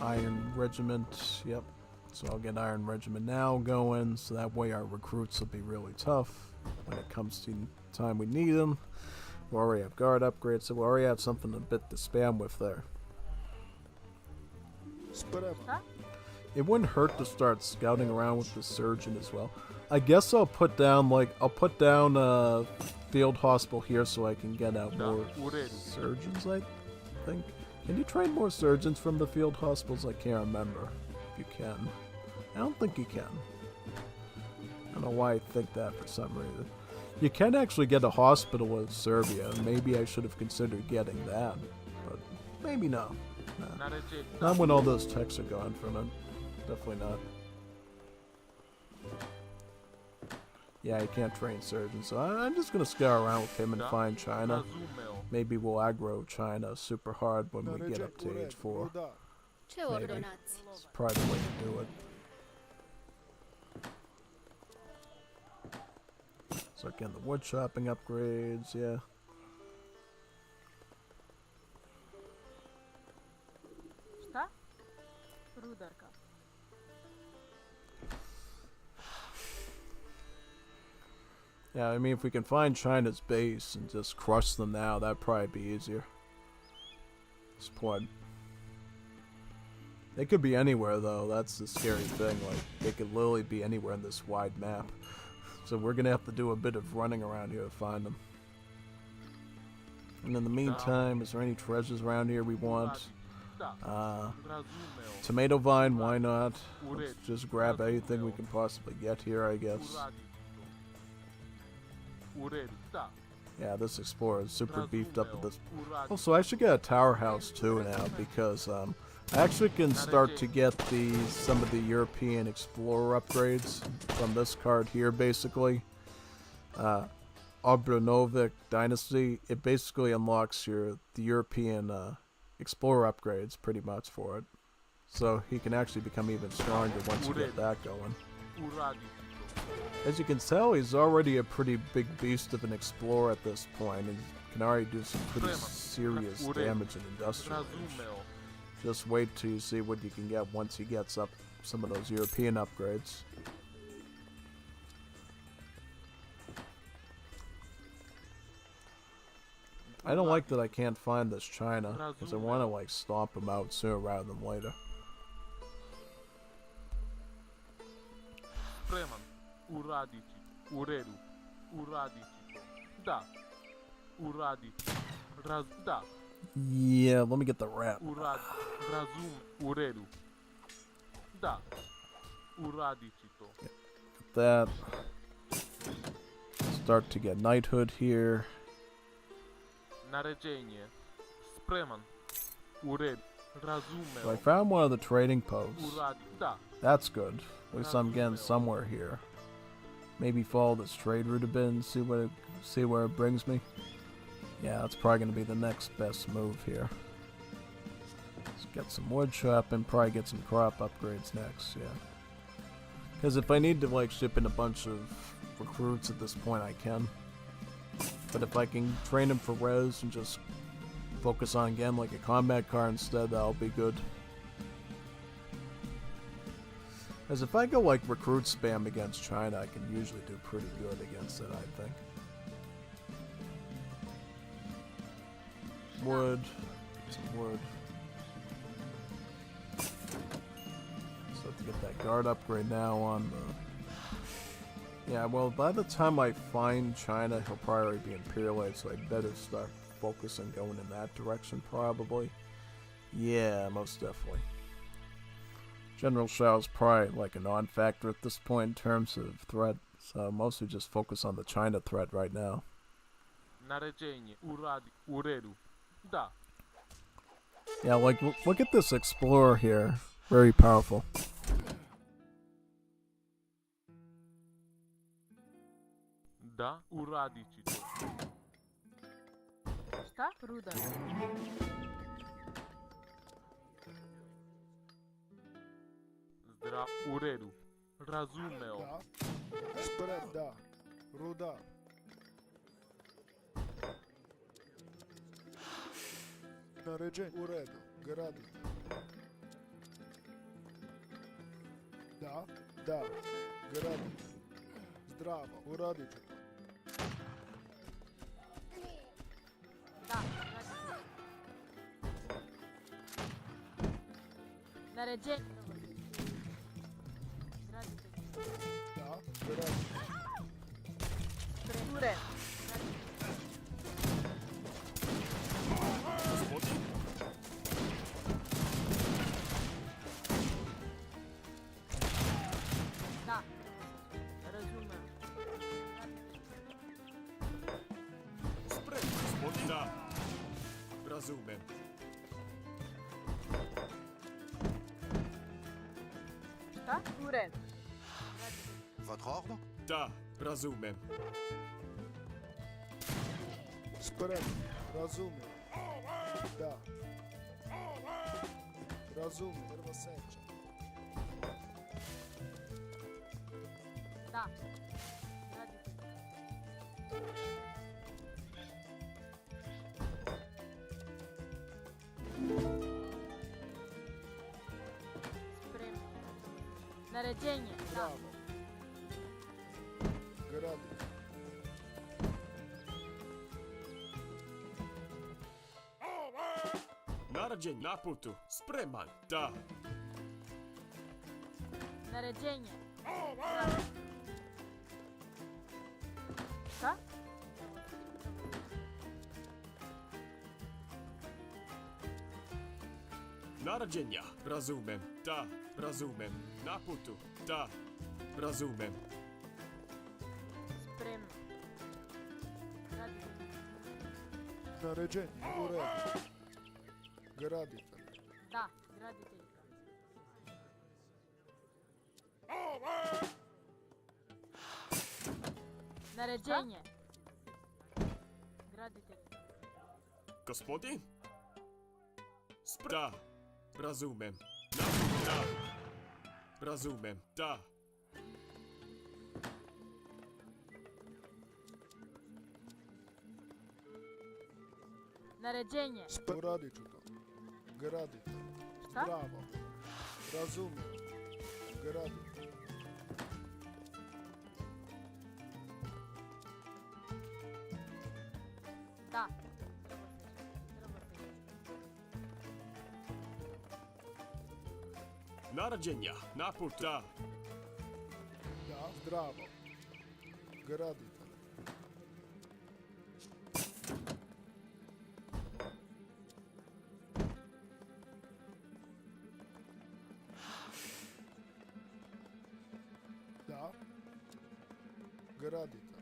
Speaker 1: Iron Regiment. Yep. So I'll get Iron Regiment now going, so that way our recruits will be really tough when it comes to time we need them. We already have guard upgrades, so we already have something a bit to spam with there.
Speaker 7: Spreman.
Speaker 1: It wouldn't hurt to start scouting around with the surgeon as well. I guess I'll put down a field hospital here so I can get out more surgeons, I think. Can you train more surgeons from the field hospitals? I can't remember if you can. I don't think you can. I don't know why I think that for some reason. You can actually get a hospital in Serbia, and maybe I should have considered getting that. But maybe no. Nah. Not when all those techs are gone from it. Definitely not. Yeah, I can't train surgeons, so I'm just gonna scour around with him and find China. Maybe we'll aggro China super hard when we get up to age 4.
Speaker 3: Ce
Speaker 1: Maybe.
Speaker 3: ordonați?
Speaker 1: It's probably the way to do it. So again, the wood chopping upgrades, yeah.
Speaker 6: Šta? Rudarka.
Speaker 1: Yeah, I mean, if we can find China's base and just crush them now, that'd probably be easier. This point. They could be anywhere, though. That's the scary thing. Like, they could literally be anywhere in this wide map. So we're gonna have to do a bit of running around here to find them. And in the meantime, is there any treasures around here we want? Tomato vine, why not? Let's just grab anything we can possibly get here, I guess. Yeah, this explorer is super beefed up at this. Also, I should get a tower house too now because I actually can start to get some of the European explorer upgrades from this card here, basically. Obranovic dynasty, it basically unlocks the European explorer upgrades pretty much for it. So he can actually become even stronger once you get that going. As you can tell, he's already a pretty big beast of an explorer at this point, and can already do some pretty serious damage in industrial age. Just wait till you see what you can get once he gets up some of those European upgrades. I don't like that I can't find this China, because I want to like stomp him out sooner rather than later.
Speaker 5: Spreman. Uradici. Uredu. Uradici. Da. Uradici. Da.
Speaker 1: Yeah, let me get the rat.
Speaker 5: Urad. Razum. Uredu. Da. Uradici.
Speaker 1: Get that. Start to get knighthood here.
Speaker 5: Naređenje. Spreman. Ured. Razumeo.
Speaker 1: So I found one of the trading posts.
Speaker 5: Uradi. Da.
Speaker 1: That's good. At least I'm getting somewhere here. Maybe follow this trade route a bit and see where it brings me. Yeah, that's probably gonna be the next best move here. Let's get some wood shop and probably get some crop upgrades next, yeah. Because if I need to like ship in a bunch of recruits at this point, I can. But if I can train them for res and just focus on again like a combat car instead, that'll be good. As if I go like recruit spam against China, I can usually do pretty good against it, I think. Wood. Some wood. So I have to get that guard upgrade now on the... Yeah, well, by the time I find China, he'll probably be Imperialite, so I better start focusing going in that direction, probably. Yeah, most definitely. General Shao is probably like a non-factor at this point in terms of threat, so mostly just focus on the China threat right now.
Speaker 5: Naređenje. Uradi. Uredu. Da.
Speaker 1: Yeah, like, look at this explorer here. Very powerful.
Speaker 5: Da. Uradici.
Speaker 6: Šta? Rudar.
Speaker 5: Zdrav. Uredu. Razumeo.
Speaker 7: Da. Spread, da. Ruda. Naređenje. U redu. Gradi. Da. Da. Gradi. Zdravo. Uradit ću to.
Speaker 6: Da. Naređenje.
Speaker 7: Da. Gradi.
Speaker 6: Ure. Da. Razumem.
Speaker 8: Da. Razumem.
Speaker 6: Šta? Ure.
Speaker 8: Votre ordre? Da. Razumem.
Speaker 7: Spread. Razumem. Da. Razumem. Prva seča.
Speaker 6: Da. Spremno. Naređenje. Da.
Speaker 7: Bravo. Gradi.
Speaker 8: Naređen na putu. Spreman. Da.
Speaker 6: Naređenje. Šta?
Speaker 8: Naređenja. Razumem. Da. Razumem. Na putu. Da. Razumem.
Speaker 6: Spremno. Radi.
Speaker 7: Naređenje. U redu. Gradite.
Speaker 6: Da, graditeljka. Naređenje. Graditelj.
Speaker 8: Gospodin? Da. Razumem. Da. Razumem. Da.
Speaker 6: Naređenje.
Speaker 7: Uradit ću to. Graditelj.
Speaker 6: Šta?
Speaker 7: Bravo. Razumijem. Graditelj.
Speaker 6: Da.
Speaker 8: Naređenja. Na putu. Da.
Speaker 7: Da, zdravo. Graditelj. Da. Graditelj.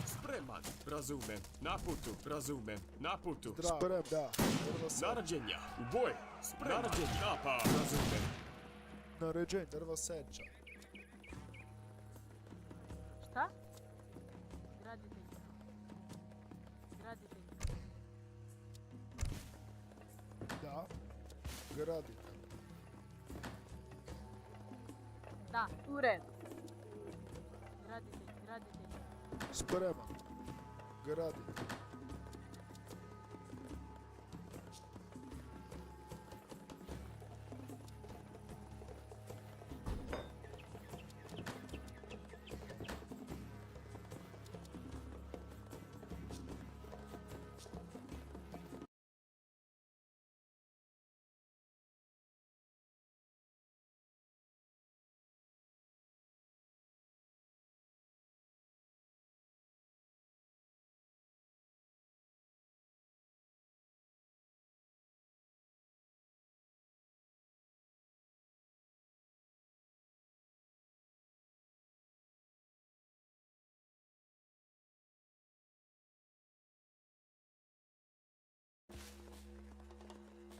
Speaker 8: Spreman. Razumem. Na putu. Razumem. Na putu.
Speaker 7: Zdravo. Sprem, da. Drva seča.
Speaker 8: Naređenja. U boj. Spreman. Naređenja. Napad. Razumem.
Speaker 7: Naređenje. Drva seča.
Speaker 6: Šta? Graditelj. Graditelj.
Speaker 7: Da. Graditelj.
Speaker 6: Da. U redu. Graditelj. Graditelj.
Speaker 7: Spreman. Graditelj.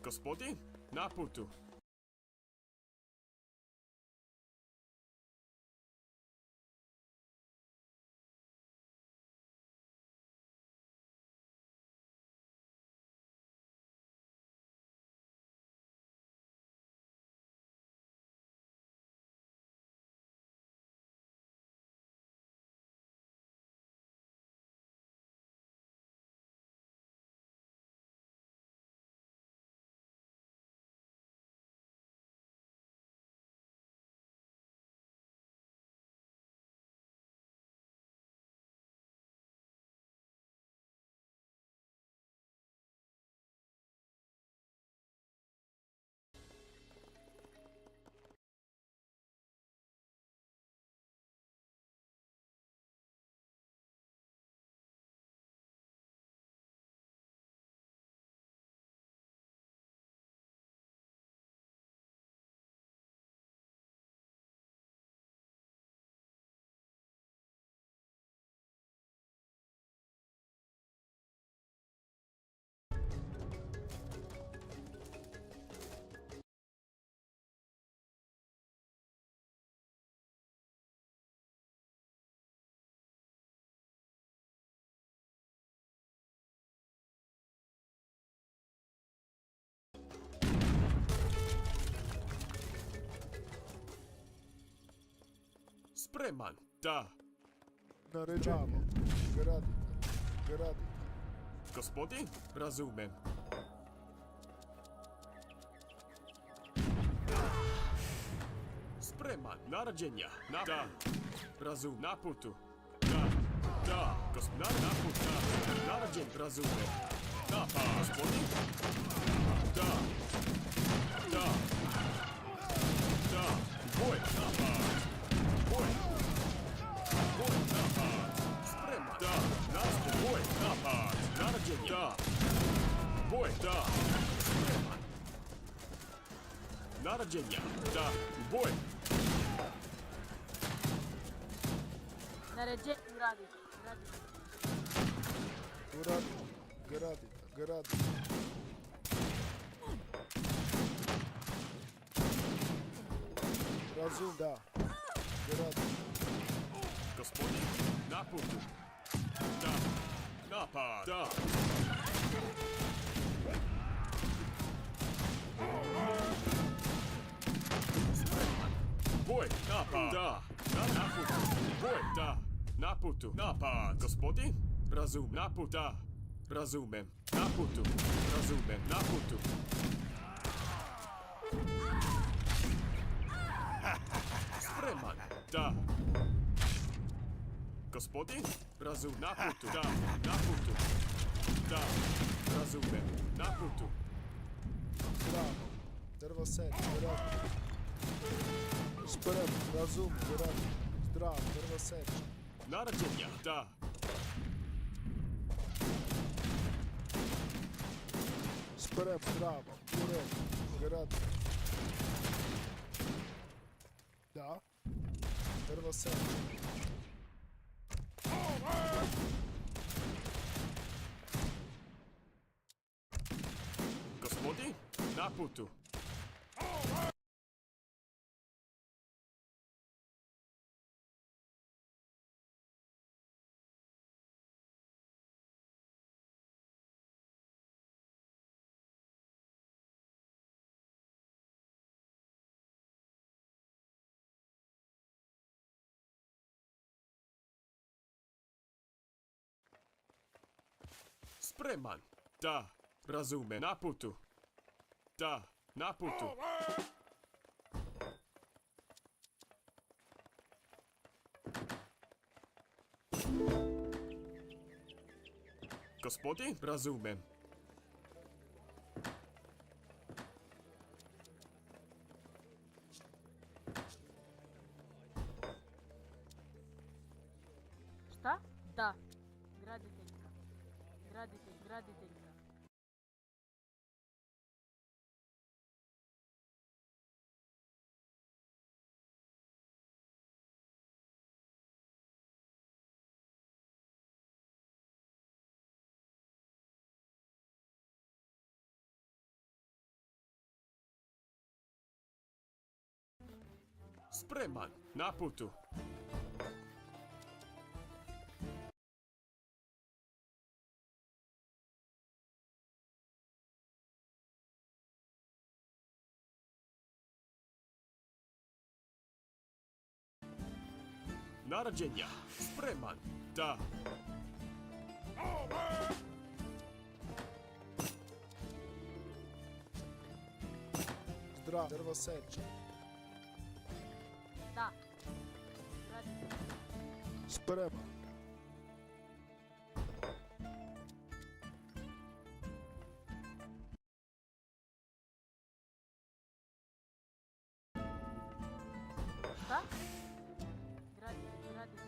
Speaker 8: Gospodin? Na putu. Spreman. Da.
Speaker 7: Naređenje. Gradite. Gradite.
Speaker 8: Gospodin? Razumem. Spreman. Naređenja. Da. Na putu. Da. Na put. Da. Naređen. Razumem. Da. Pa. Gospodin? Da. Boj. Boj. Spreman. Da. Boj. Naređenje. Da. Boj. Da. Spreman. Naređenja. Da. Boj.
Speaker 6: Naređenje uradite.
Speaker 7: Uradite. Gradite. Razum, da. Gradite.
Speaker 8: Gospodin? Na putu. Da. Napad. Da. Spreman. Boj. Napad. Da. Na putu. Boj. Da. Na putu. Napad. Gospodin? Na putu. Da. Razumem. Na putu. Razumem. Na putu. Spreman. Da. Gospodin? Na putu. Da. Na putu. Da. Razumem. Na putu.
Speaker 7: Zdravo. Drvo seć. Gradite. Spremno. Razum. Gradite. Zdravo. Drvo seć.
Speaker 8: Naređenja. Da.
Speaker 7: Spremno. Zdravo. Uredno. Gradite. Da. Drvo seć.
Speaker 8: Gospodin? Na putu. Spreman. Da. Razumem. Na putu. Da. Na putu. Gospodin? Razumem.
Speaker 6: Šta? Da. Graditeljka. Graditeljka.
Speaker 8: Spreman. Na putu. Naređenja. Spreman. Da.
Speaker 7: Zdravo. Drvo seć.
Speaker 6: Da. Graditeljka.
Speaker 7: Spremno.
Speaker 6: Šta? Graditeljka.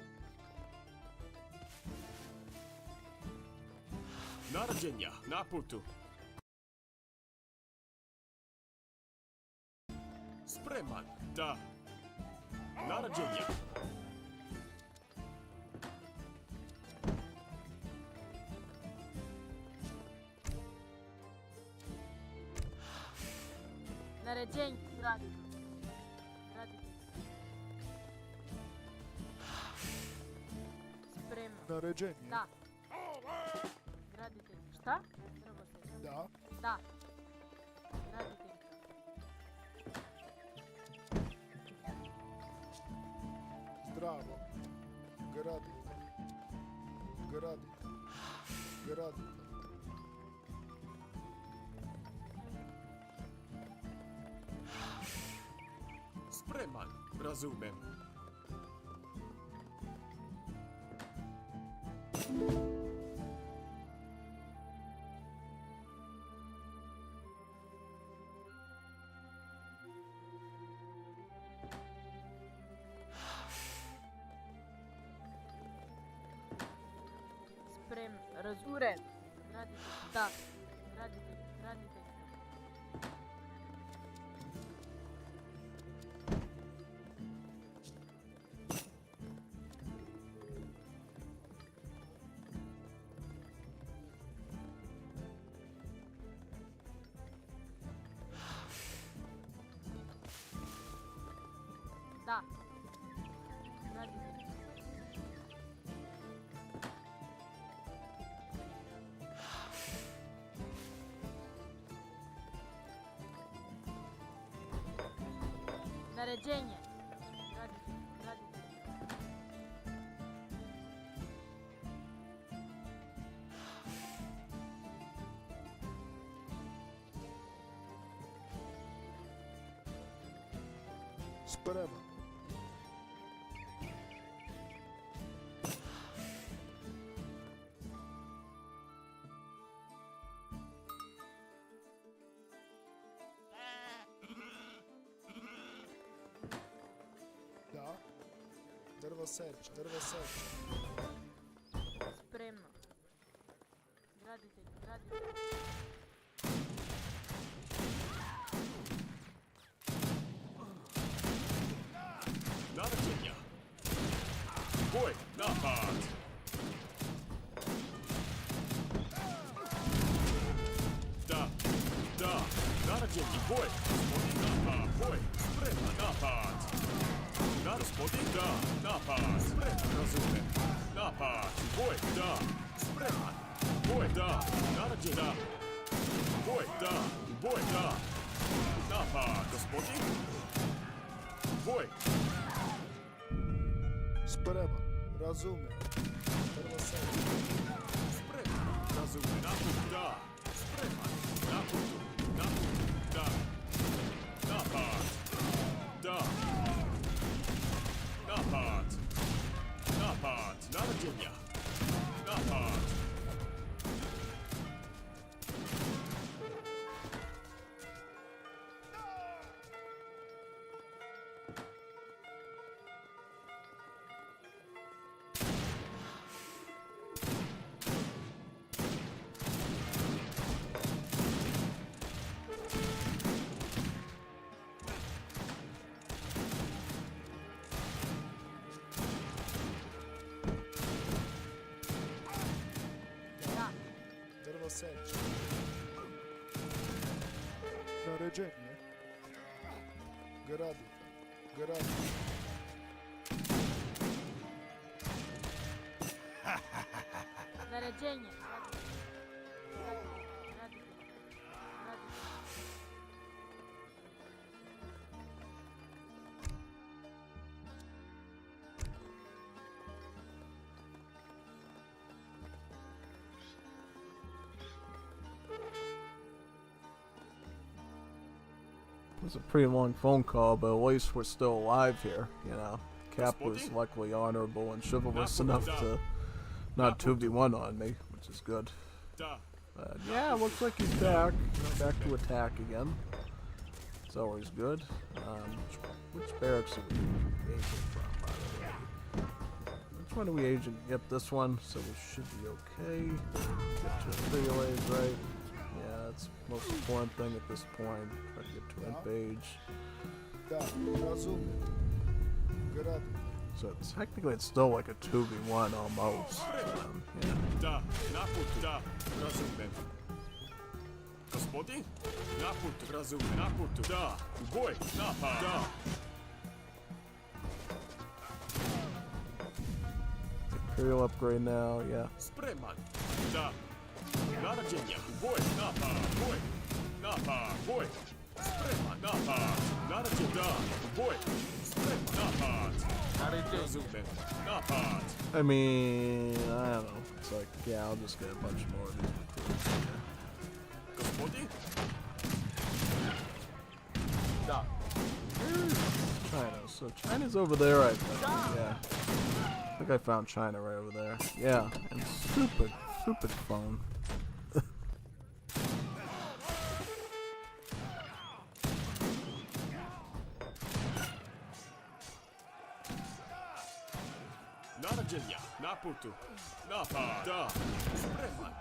Speaker 8: Naređenja. Na putu. Spreman. Da. Naređenja.
Speaker 6: Naređenje uradite. Spremno.
Speaker 7: Naređenje.
Speaker 6: Da. Graditeljka. Šta? Drvo seć.
Speaker 7: Da.
Speaker 6: Da. Graditeljka.
Speaker 7: Bravo. Gradite. Gradite. Gradite.
Speaker 8: Spreman. Razumem.
Speaker 6: Sprem, razuren. Radite, da. Radite, radite. Da. Radite. Naređenje. Radite, radite.
Speaker 7: Spreman. Da. Drvo seč, drvo seč.
Speaker 6: Spremno. Gradite, gradite.
Speaker 8: Naređenja. Boj, napad. Da, da, naređenje, boj, gospodin, napad, boj, spreman, napad. Da, gospodin, da, napad, spreman, razumem, napad, boj, da, spreman, boj, da, naređenje, da, boj, da, napad, gospodin, boj,
Speaker 7: Spreman. Razumem. Drvo seč.
Speaker 8: spreman, razumem, napad, da, spreman, napad, da, napad, da, napad, napad, naređenja, napad.
Speaker 6: Da.
Speaker 7: Drvo seč. Naređenje. Gradite. Gradite.
Speaker 6: Naređenje. Radite, radite, radite.
Speaker 1: It was a pretty long phone call, but at least we're still alive here, you know. Cap was luckily honorable and chivalrous enough to not 2v1 on me, which is good.
Speaker 8: Da,
Speaker 1: But yeah, it looks like he's back. Back to attack again. It's always good. Which barracks are we agent from, by the way? Which one do we agent? Yep, this one, so we should be okay. Get to affiliate, right? Yeah, that's the most important thing at this point. Try to get to end page.
Speaker 7: Da. Razumem. Gradite.
Speaker 1: So technically it's still like a 2v1 almost. Yeah.
Speaker 8: da, naput, da, razumem. Gospodin, naput, razumem, naput, da, u boj, napad, da.
Speaker 1: Imperial upgrade now, yeah.
Speaker 8: Spreman, da. Naređenja, u boj, napad, boj, Spreman. Napad. Naradjenja. Boj. Spreman. Napad.
Speaker 5: Naređenje.
Speaker 8: Razumem. Napad.
Speaker 1: I mean, I don't know. It's like, yeah, I'll just get a bunch more of these recruits.
Speaker 8: Gospodin?
Speaker 5: Da.
Speaker 1: China. So China's over there, I think. Yeah. I think I found China right over there. Yeah. And stupid phone.
Speaker 8: Naradjenja. Na putu. Napad. Da. Spreman.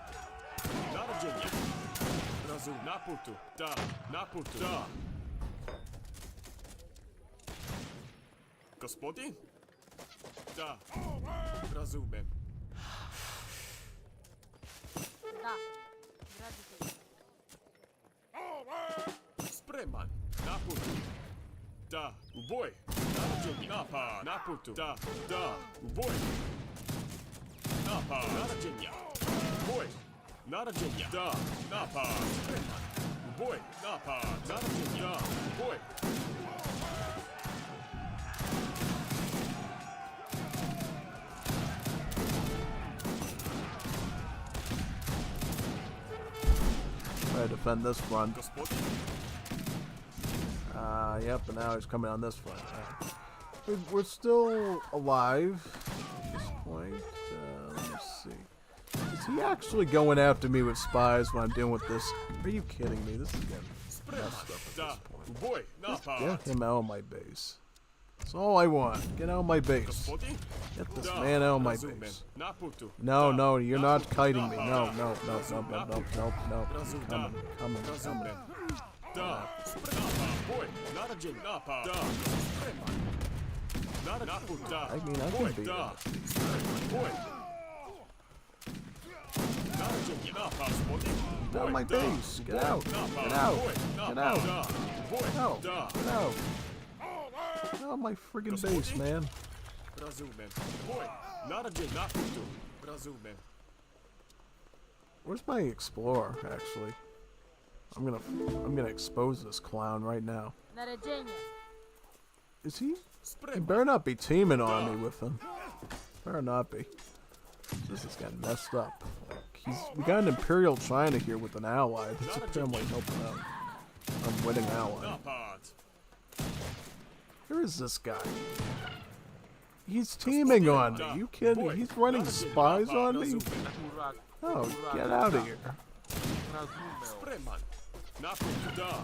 Speaker 8: Naradjenja. Razum. Na putu. Da. Na putu. Da. Gospodin? Da. Razumem.
Speaker 6: Da. Graditelj.
Speaker 8: Spreman. Na putu. Da. U boj. Naradjenja. Napad. Na putu. Da. Da. U boj. Napad. Naradjenja. Boj. Naradjenja. Da. Napad. Spreman. U boj. Napad. Naradjenja. Da. U boj.
Speaker 1: Try to defend this front.
Speaker 8: Gospodin?
Speaker 1: Yep, and now he's coming on this front. We're still alive at this point. Let me see. Is he actually going after me with spies when I'm dealing with this? Are you kidding me? This is getting messed up at
Speaker 8: Da.
Speaker 1: this point.
Speaker 8: U boj. Napad.
Speaker 1: Get him out of my base. That's all I want. Get out of my base.
Speaker 8: Gospodin?
Speaker 1: Get this
Speaker 8: Da.
Speaker 1: man out of my
Speaker 8: Razumem.
Speaker 1: base.
Speaker 8: Na putu.
Speaker 1: No,
Speaker 8: Da.
Speaker 1: no, you're
Speaker 8: Na
Speaker 1: not
Speaker 8: putu.
Speaker 1: kiting me.
Speaker 8: Da.
Speaker 1: No, no, no,
Speaker 8: Razum.
Speaker 1: no,
Speaker 8: Na
Speaker 1: no,
Speaker 8: putu.
Speaker 1: no, no.
Speaker 8: Razum.
Speaker 1: You're coming, coming, coming.
Speaker 8: Razumem. Da. Spreman. Boj. Naradjenja. Napad. Da. Spreman. Na putu. Da.
Speaker 1: I mean, I
Speaker 8: Boj.
Speaker 1: can beat
Speaker 8: Da.
Speaker 1: him.
Speaker 8: Spreman. Boj. Naradjenja. Napad. Gospodin?
Speaker 1: Get out of my
Speaker 8: Boj. Da.
Speaker 1: base. Get
Speaker 8: Boj.
Speaker 1: out.
Speaker 8: Napad.
Speaker 1: Get out.
Speaker 8: Boj.
Speaker 1: Get
Speaker 8: Napad.
Speaker 1: out.
Speaker 8: Da. Boj.
Speaker 1: Get out.
Speaker 8: Da.
Speaker 1: Get out. Get out of my friggin' base, man.
Speaker 8: Razumem. Boj. Naradjenja. Na putu. Razumem.
Speaker 1: Where's my explorer, actually? I'm gonna expose this clown right now.
Speaker 6: Naređenje.
Speaker 1: Is he? He
Speaker 8: Spreman.
Speaker 1: better not be teaming on me with him. Better not be. This is getting messed up. Like, we got an Imperial China here with an ally. That's apparently helping out. Unwitting ally.
Speaker 8: Napad.
Speaker 1: Where is this guy? He's teaming on me. You kidding? He's running spies on me?
Speaker 5: Urat.
Speaker 1: Oh, get out of here.
Speaker 5: Razumeo.
Speaker 8: Spreman. Na putu. Da.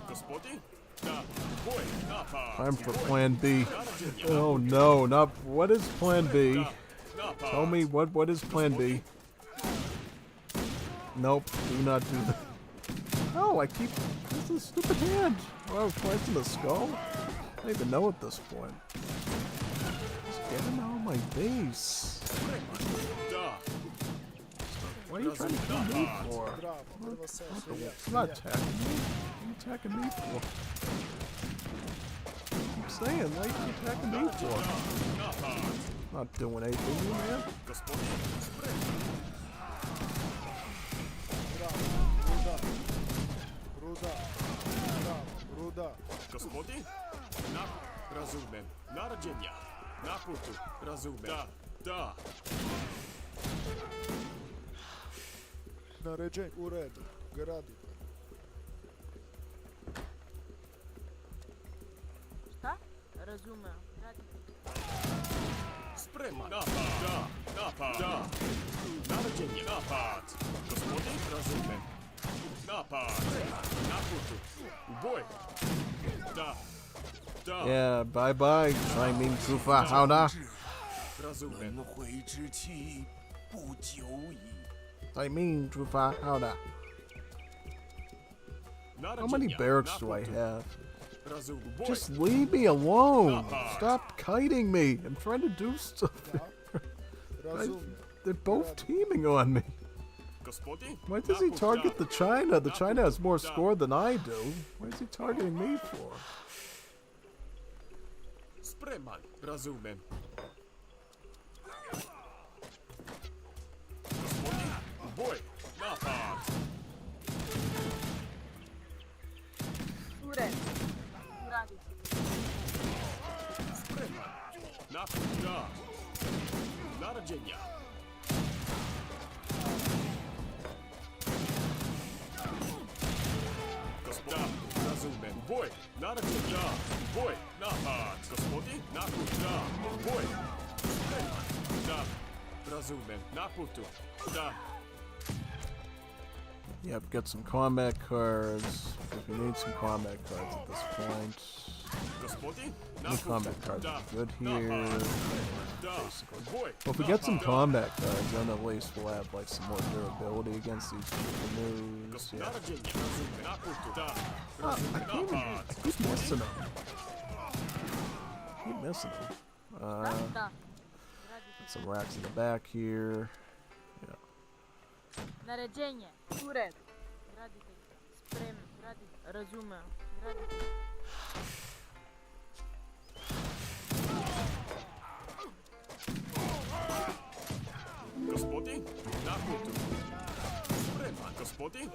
Speaker 8: Gospodin? Da. Boj. Napad.
Speaker 1: Time for plan B. Oh no, not what is plan B?
Speaker 8: Napad.
Speaker 1: Tell me what is plan B? Nope, do not do that. Oh, I keep this is a stupid hand. Oh, I was planting the skull? I don't even know at this point. Just get him out of my base.
Speaker 8: Da.
Speaker 1: What are you trying to kill me for?
Speaker 7: Bravo, prva sesija.
Speaker 1: You're not attacking me. What are you attacking me for? I'm saying, what are you attacking me for?
Speaker 8: Napad.
Speaker 1: Not doing anything, you man.
Speaker 8: Gospodin? Spreman.
Speaker 7: Bravo, ruda. Ruda. Bravo, ruda.
Speaker 8: Gospodin? Na... Razumem. Naradjenja. Na putu. Razumem. Da. Da.
Speaker 7: Naređenje. U redu. Gradite.
Speaker 6: Šta? Razumeo. Graditelj.
Speaker 8: Spreman. Napad. Da. Napad. Da. Naradjenje. Napad. Gospodin? Razumem. Napad. Na putu. U boj. Da. Da.
Speaker 1: Yeah, bye bye. Chinese Kufa Howda.
Speaker 8: Razumem.
Speaker 2: 轮回之期不久矣。
Speaker 1: I mean Kufa Howda. How many
Speaker 8: Naradjenja.
Speaker 1: barracks
Speaker 8: Na
Speaker 1: do I
Speaker 8: putu.
Speaker 1: have?
Speaker 8: Razum. U boj.
Speaker 1: Just leave me alone. Stop kiting me. I'm trying to do stuff.
Speaker 7: Razumem.
Speaker 1: They're both teaming on me.
Speaker 8: Gospodin?
Speaker 1: Why does he target the China? The China has more score than I do. Why is he targeting me for?
Speaker 8: Spreman. Razumem. Gospodin? U boj. Naputa. Naradzenia. Gospoda. Rozumiem. Boj. Naradzenia. Boj. Napad. Gospody. Naputa. Boj. Da. Rozumiem. Naputu. Da.
Speaker 1: Yep, get some combat cards. If you need some combat cards at this point.
Speaker 8: Gospody.
Speaker 1: Any combat cards
Speaker 8: Da.
Speaker 1: are good here.
Speaker 8: Da.
Speaker 1: Basically.
Speaker 8: Boj.
Speaker 1: Well, if we get some combat cards, then at least we'll have like some more durability against these canoes. Yeah.
Speaker 8: Naradzenia. Rozumiem. Naputu. Da.
Speaker 1: I keep missing them. Keep missing them.
Speaker 6: Da.
Speaker 1: Some racks in the back here.
Speaker 6: Naređenje. U redu. Graditelj. Spremno. Graditelj. Razumeo. Graditelj.
Speaker 8: Gospodin, na putu. Spreman, gospodin.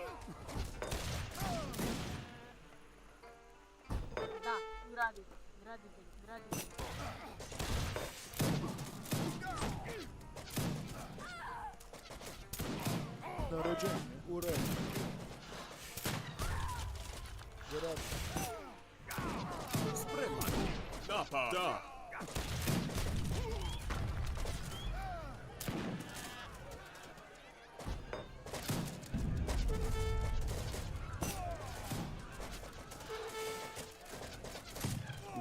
Speaker 6: Da. Graditelj. Graditelj. Graditelj.
Speaker 7: Naređenje, u redu. Gradi.
Speaker 8: Spreman. Napad. Da.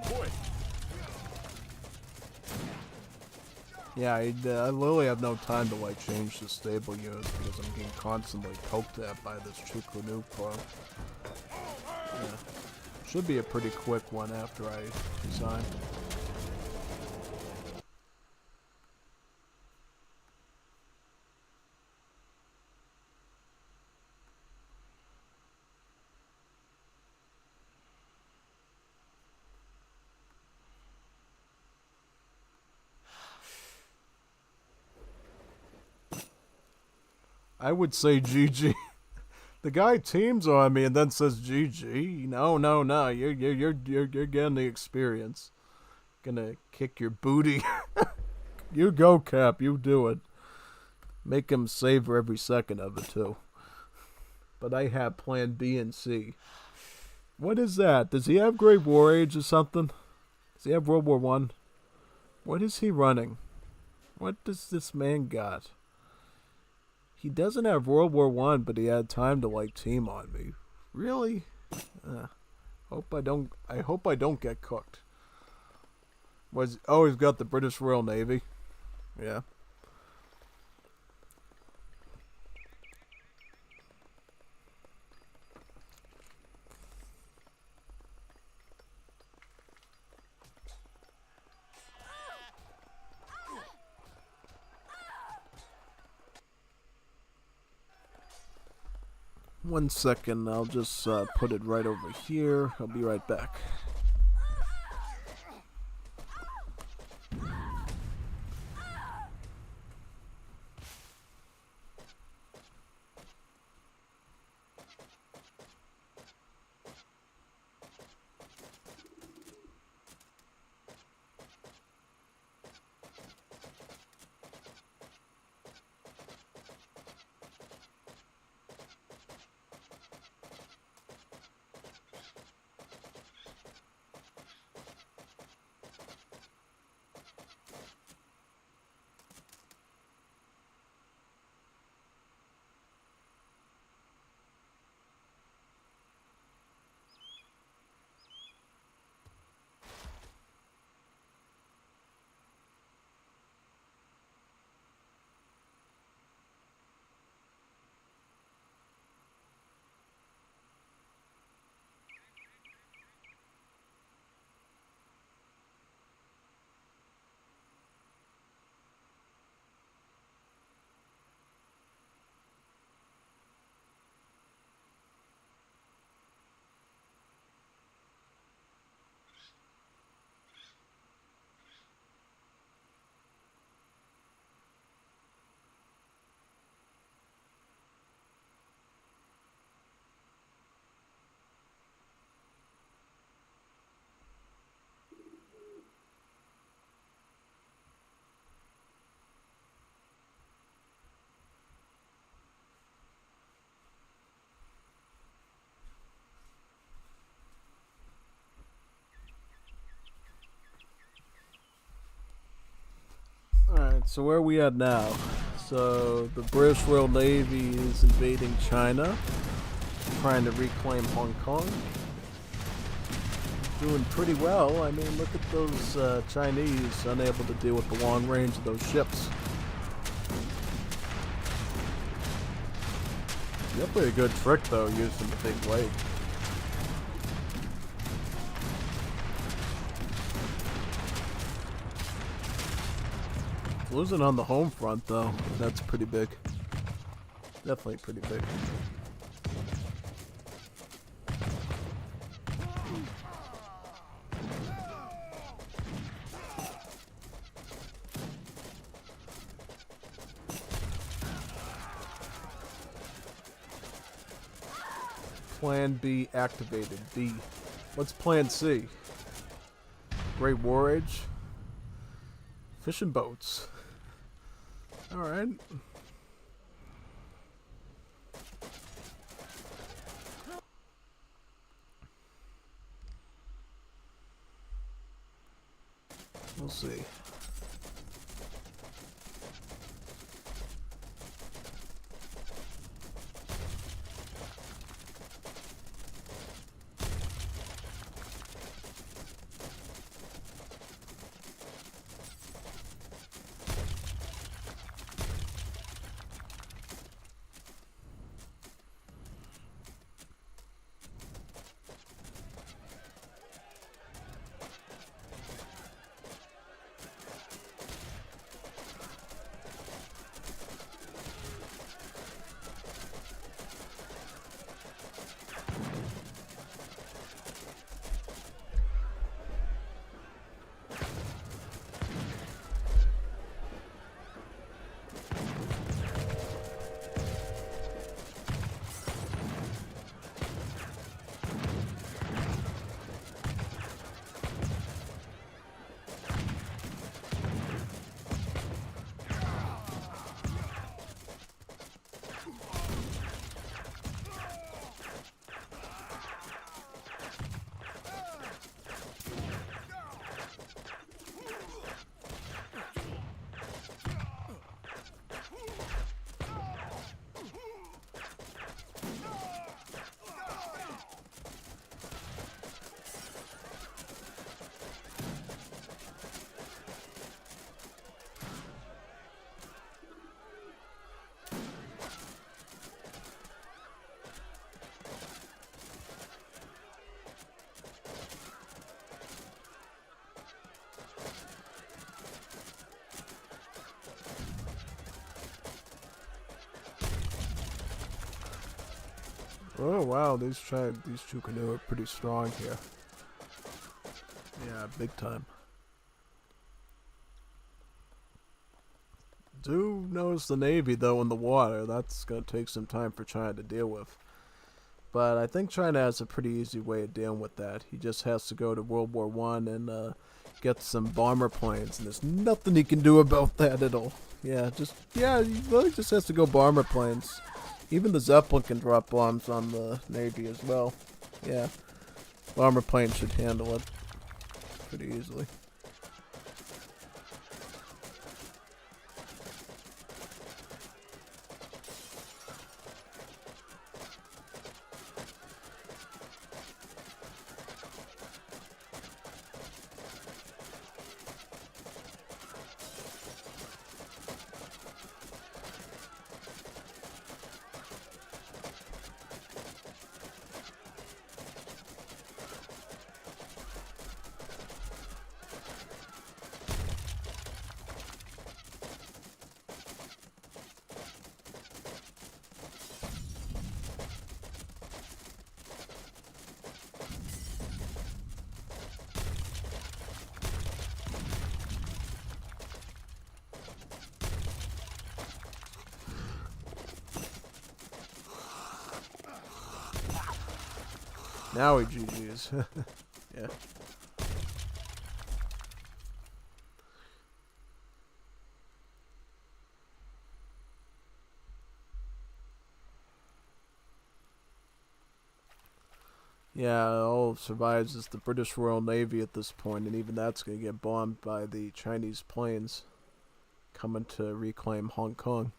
Speaker 8: Boj.
Speaker 1: Yeah, I literally have no time to like change the stable units because I'm getting constantly poked at by this Chukunu pro. Yeah. Should be a pretty quick one after I design. I would say GG. The guy teams on me and then says GG. No, you're getting the experience. Gonna kick your booty. You go, Cap. You do it. Make him savor every second of it too. But I have Plan B and C. What is that? Does he have Great War Age or something? Does he have World War One? What is he running? What does this man got? He doesn't have World War One, but he had time to like team on me. Really? I hope I don't get cooked. He's got the British Royal Navy. Yeah. One second, I'll just put it right over here. I'll be right back. Alright, so where are we at now? So the British Royal Navy is invading China, trying to reclaim Hong Kong. Doing pretty well. I mean, look at those Chinese unable to deal with the long range of those ships. Definitely a good trick though, using the big wake. Losing on the home front though, that's pretty big. Definitely pretty big. Plan B activated. B. What's Plan C? Great War Age? Fishing boats. Alright. We'll see. Oh wow, these two canoe are pretty strong here. Yeah, big time. Do notice the Navy though in the water. That's gonna take some time for China to deal with. But I think China has a pretty easy way of dealing with that. He just has to go to World War One and get some bomber planes, and there's nothing he can do about that at all. Yeah, he really just has to go bomber planes. Even the Zeppelin can drop bombs on the Navy as well. Yeah, bomber planes should handle it pretty easily. Now he GG's. Yeah. Yeah, all survives is the British Royal Navy at this point, and even that's going to get bombed by the Chinese planes coming to reclaim Hong Kong.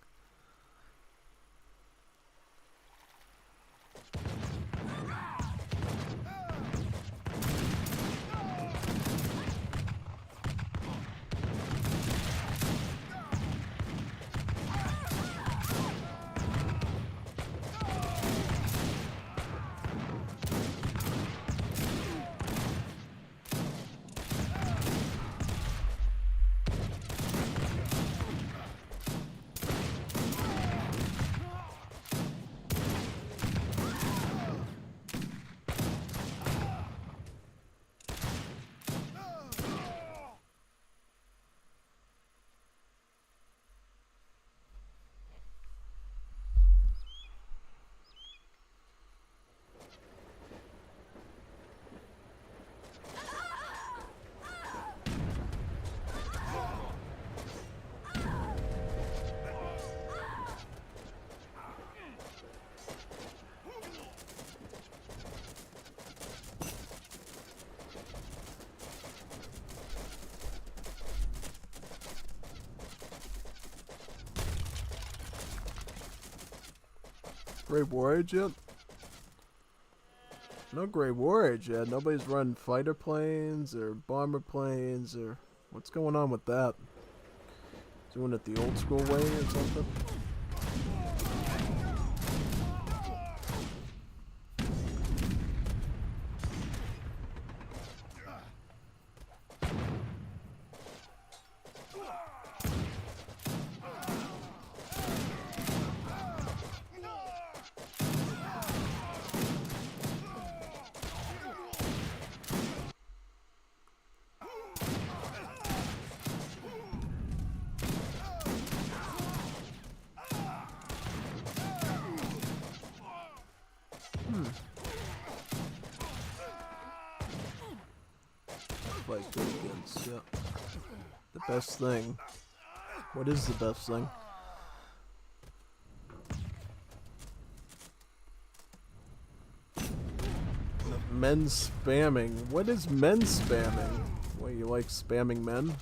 Speaker 1: Great War Age yet? No Great War Age yet. Nobody's running fighter planes or bomber planes or what's going on with that? Doing it the old school way or something? Fight good against, yeah. The best thing. What is the best thing? Men spamming. What is men spamming? What, you like spamming men?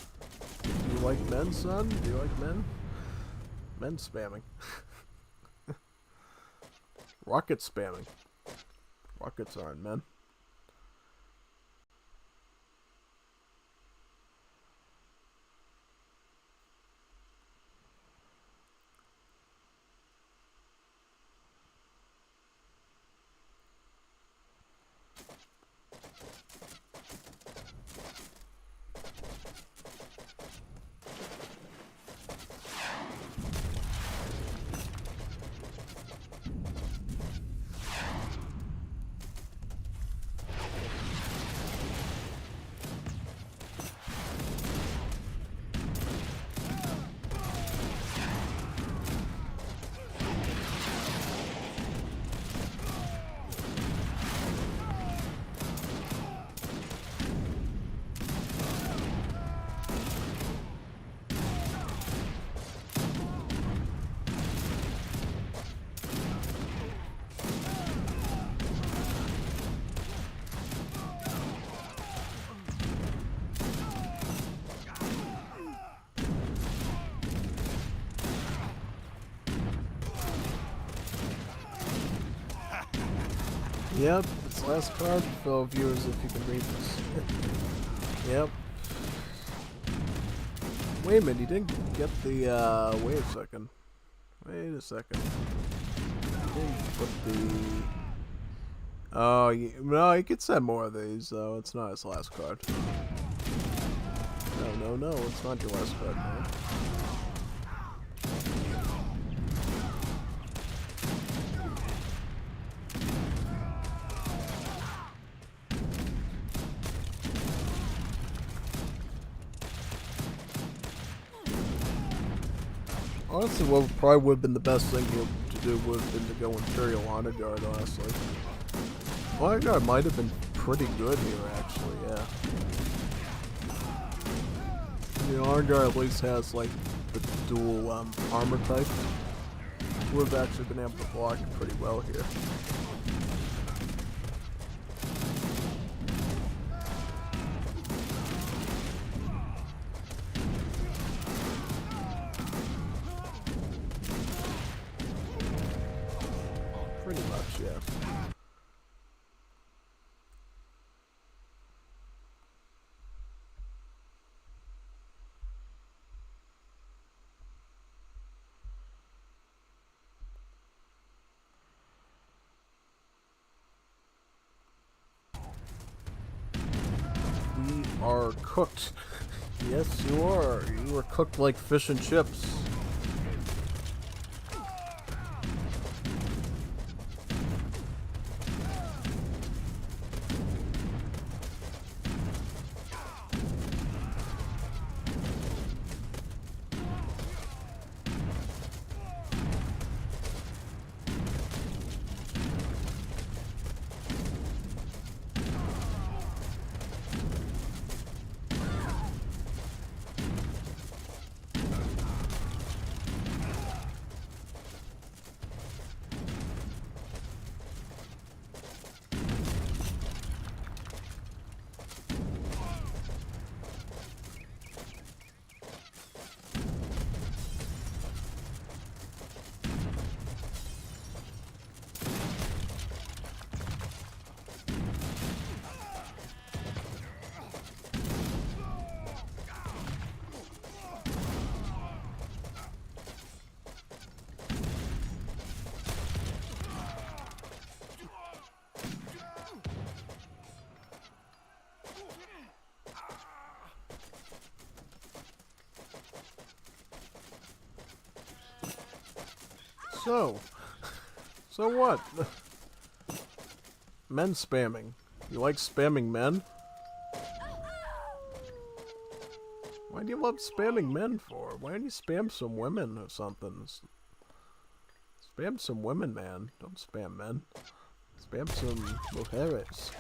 Speaker 1: Do you like men, son? Do you like men? Men spamming. Rocket spamming. Rockets aren't men. Yep, it's last card for fellow viewers if you can read this. Yep. Wait a minute, he didn't get the, wait a second. Wait a second. He didn't put the... Oh, no, he could send more of these, though. It's not his last card. No, it's not your last card, man. Honestly, what probably would have been the best thing to do would have been to go Imperial Honor Guard, honestly. Honor Guard might have been pretty good here, actually, yeah. The Honor Guard at least has, like, the dual armor type. Would have actually been able to block pretty well here. Pretty much, yeah. We are cooked. Yes, you are. You are cooked like fish and chips. So what? Men spamming. You like spamming men? Why do you love spamming men for? Why don't you spam some women or something? Spam some women, man. Don't spam men. Spam some mujeres.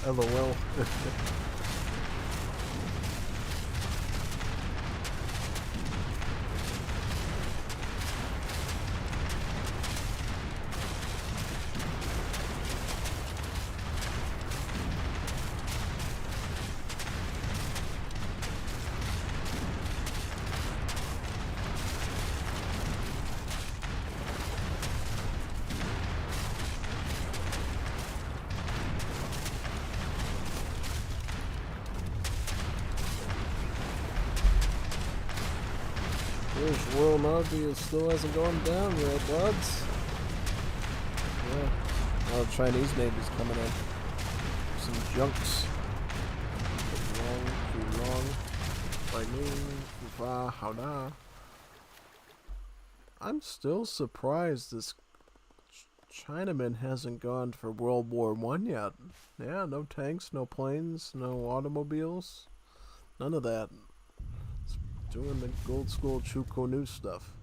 Speaker 1: LOL. There's World Navy, it still hasn't gone down yet, buds. Yeah. Now the Chinese Navy's coming in. Some junks. Too long. By noon, far, how da. I'm still surprised this Chinaman hasn't gone for World War I yet. Yeah, no tanks, no planes, no automobiles. None of that. Doing the old school Chuko News stuff.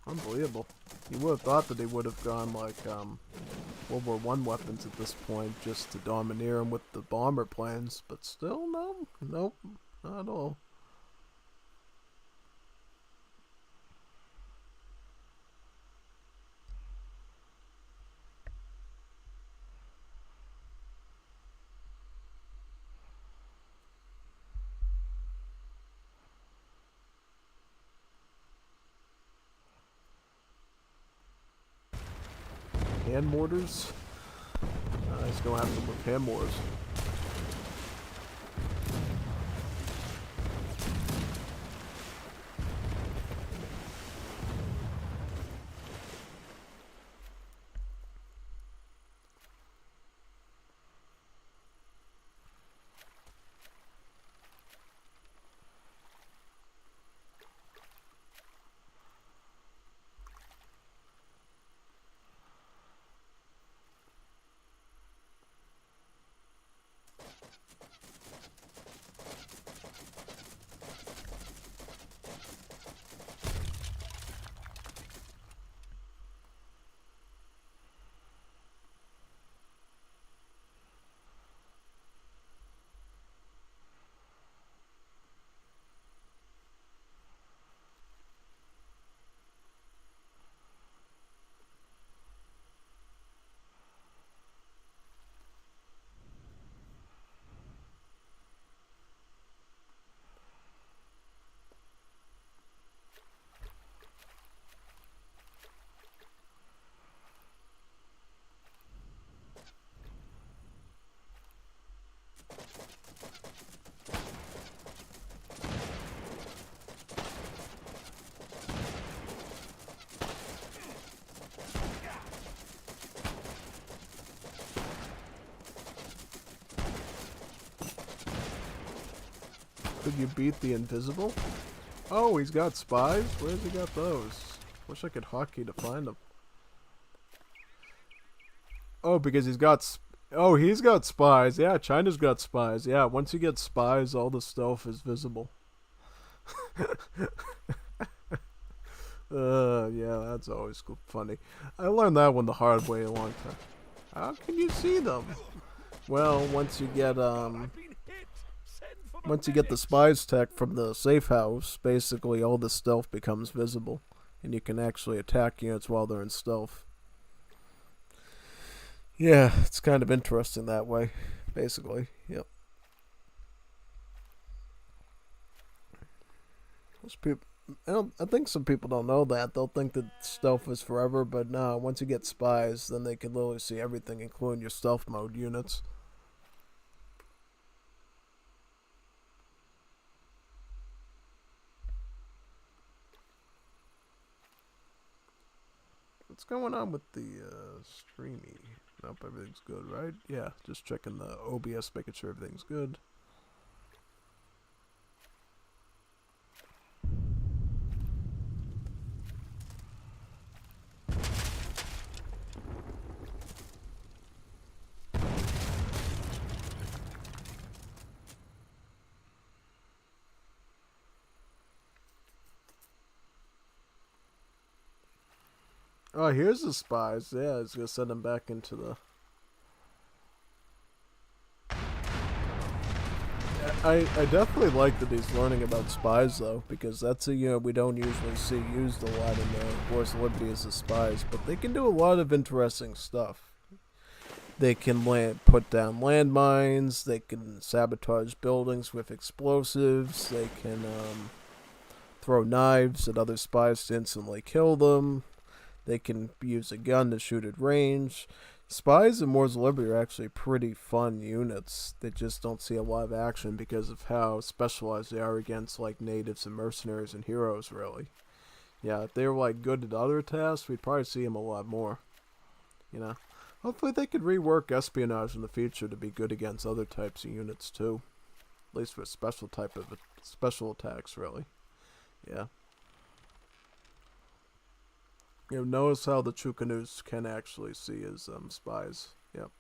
Speaker 1: Unbelievable. You would have thought that they would have gone like World War I weapons at this point just to domineer them with the bomber planes, but still no, nope, not at all. Hand mortars? I just don't have them with hand mortars. Could you beat the invisible? Oh, he's got spies? Where's he got those? Wish I could hotkey to find them. Oh, because he's got... Oh, he's got spies. Yeah, China's got spies. Yeah, once you get spies, all the stealth is visible. Yeah, that's always funny. I learned that one the hard way a long time. How can you see them? Well, once you get the spies tech from the safe house, basically all the stealth becomes visible, and you can actually attack units while they're in stealth. Yeah, it's kind of interesting that way, basically. Yep. Most people, I think some people don't know that. They'll think that stealth is forever, but no. Once you get spies, then they can literally see everything, including your stealth mode units. What's going on with the streamy? Nope, everything's good, right? Yeah, just checking the OBS, making sure everything's good. Oh, here's the spies. Yeah, it's gonna send them back into the... I definitely like that he's learning about spies, though, because that's a unit we don't usually see used a lot in the Wars of Liberty as the spies, but they can do a lot of interesting stuff. They can put down landmines, they can sabotage buildings with explosives, they can throw knives at other spies to instantly kill them. They can use a gun to shoot at range. Spies in Wars of Liberty are actually pretty fun units. They just don't see a lot of action because of how specialized they are against like natives and mercenaries and heroes, really. Yeah, if they were like good at other tasks, we'd probably see them a lot more. You know? Hopefully they could rework espionage in the future to be good against other types of units too. At least for special attacks, really. Yeah. You know, notice how the Chukanus can actually see as spies. Yep.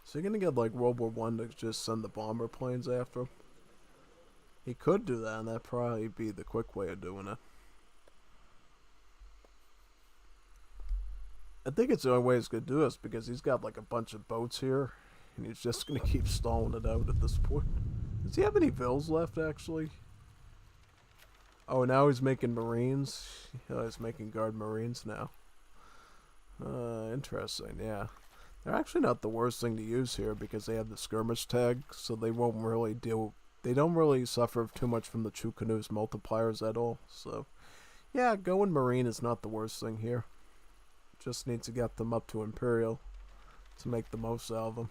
Speaker 1: So you're gonna get like World War I to just send the bomber planes after him? He could do that, and that'd probably be the quick way of doing it. I think it's the only way he's gonna do this because he's got like a bunch of boats here. And he's just going to keep stalling it out at this point. Does he have any vills left, actually? Oh, now he's making Marines. He's making Guard Marines now. Interesting, yeah. They're actually not the worst thing to use here because they have the skirmish tag, so they won't really they don't really suffer too much from the Chukanu's multipliers at all. So, yeah, going Marine is not the worst thing here. Just need to get them up to Imperial to make the most out of them.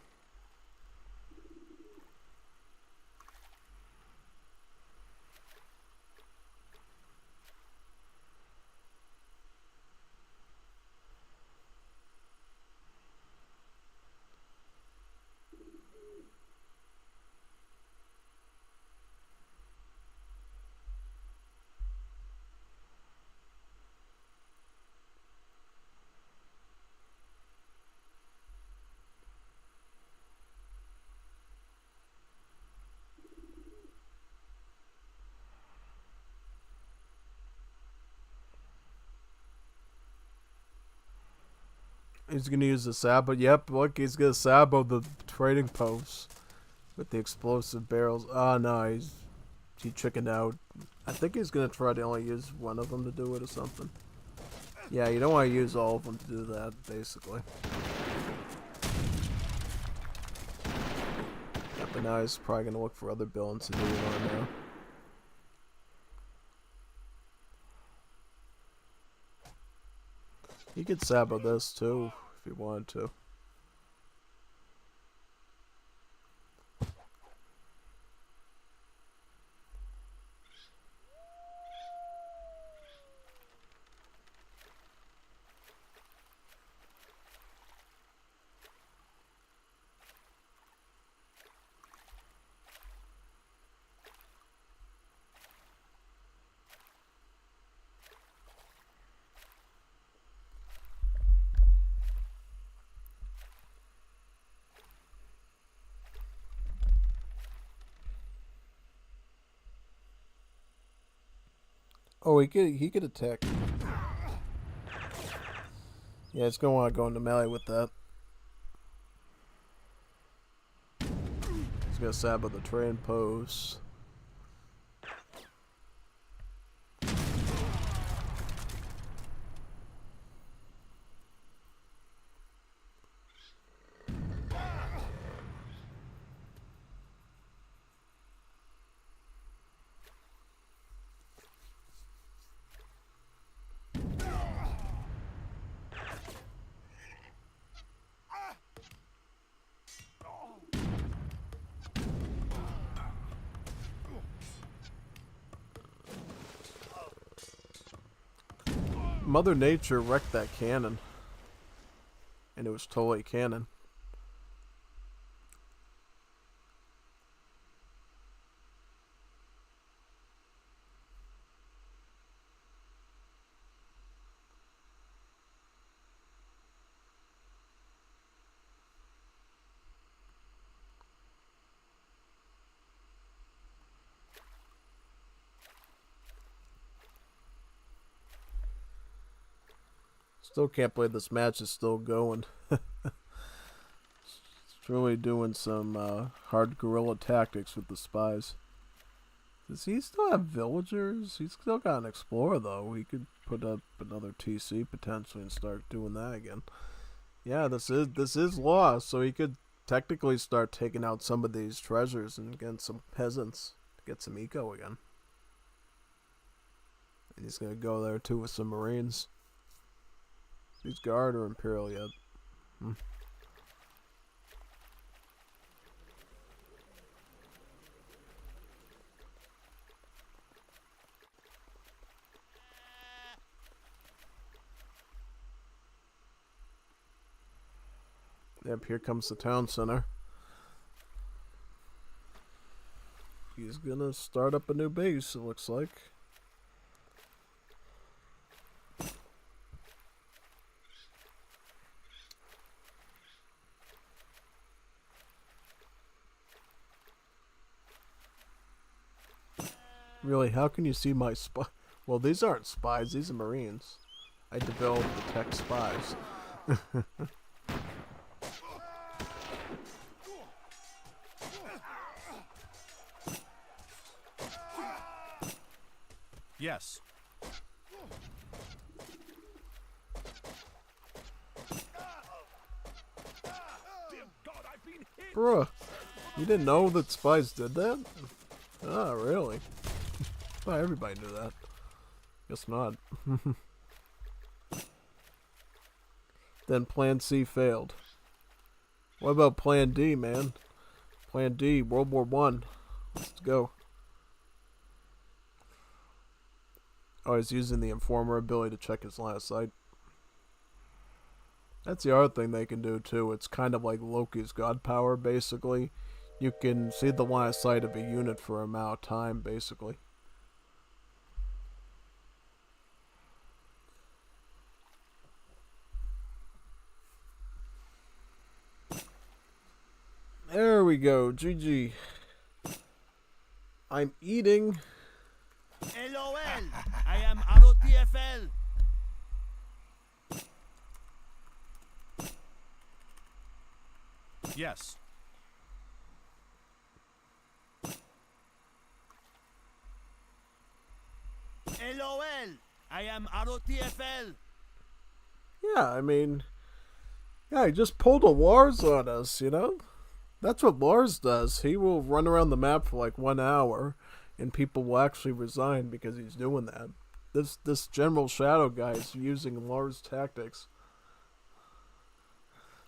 Speaker 1: He's gonna use the Sabo. Yep, look, he's gonna Sabo the trading posts with the explosive barrels. Oh no, he chickened out. I think he's gonna try to only use one of them to do it or something. Yeah, you don't want to use all of them to do that, basically. Yep, but now he's probably gonna look for other buildings to do it on now. You could Sabo this too, if you wanted to. Oh, he could attack. Yeah, it's gonna want to go into melee with that. He's gonna stab at the train post. Mother Nature wrecked that cannon. And it was totally canon. Still can't believe this match is still going. It's really doing some hard guerrilla tactics with the spies. Does he still have villagers? He's still got an explorer though. He could put up another TC potentially and start doing that again. Yeah, this is lost, so he could technically start taking out some of these treasures and get some peasants to get some eco again. And he's gonna go there too with some marines. These guard or imperial yet? Yep, here comes the town center. He's gonna start up a new base, it looks like. Really, how can you see my spy? Well, these aren't spies, these are marines. I developed the tech spies.
Speaker 2: Yes.
Speaker 1: Bruh, you didn't know that spies did that? Ah, really? Well, everybody knew that. Guess not. Then Plan C failed. What about Plan D, man? Plan D, World War I. Let's go. Oh, he's using the Informer ability to check his last sight. That's the other thing they can do, too. It's kind of like Loki's God Power, basically. You can see the last sight of a unit for an amount of time, basically. There we go, GG. I'm eating.
Speaker 2: LOL. I am ROTFL. Yes. LOL. I am ROTFL.
Speaker 1: Yeah, I mean, yeah, he just pulled a Lars on us, you know? That's what Lars does. He will run around the map for like 1 hour, and people will actually resign because he's doing that. This General Shadow guy is using Lars tactics.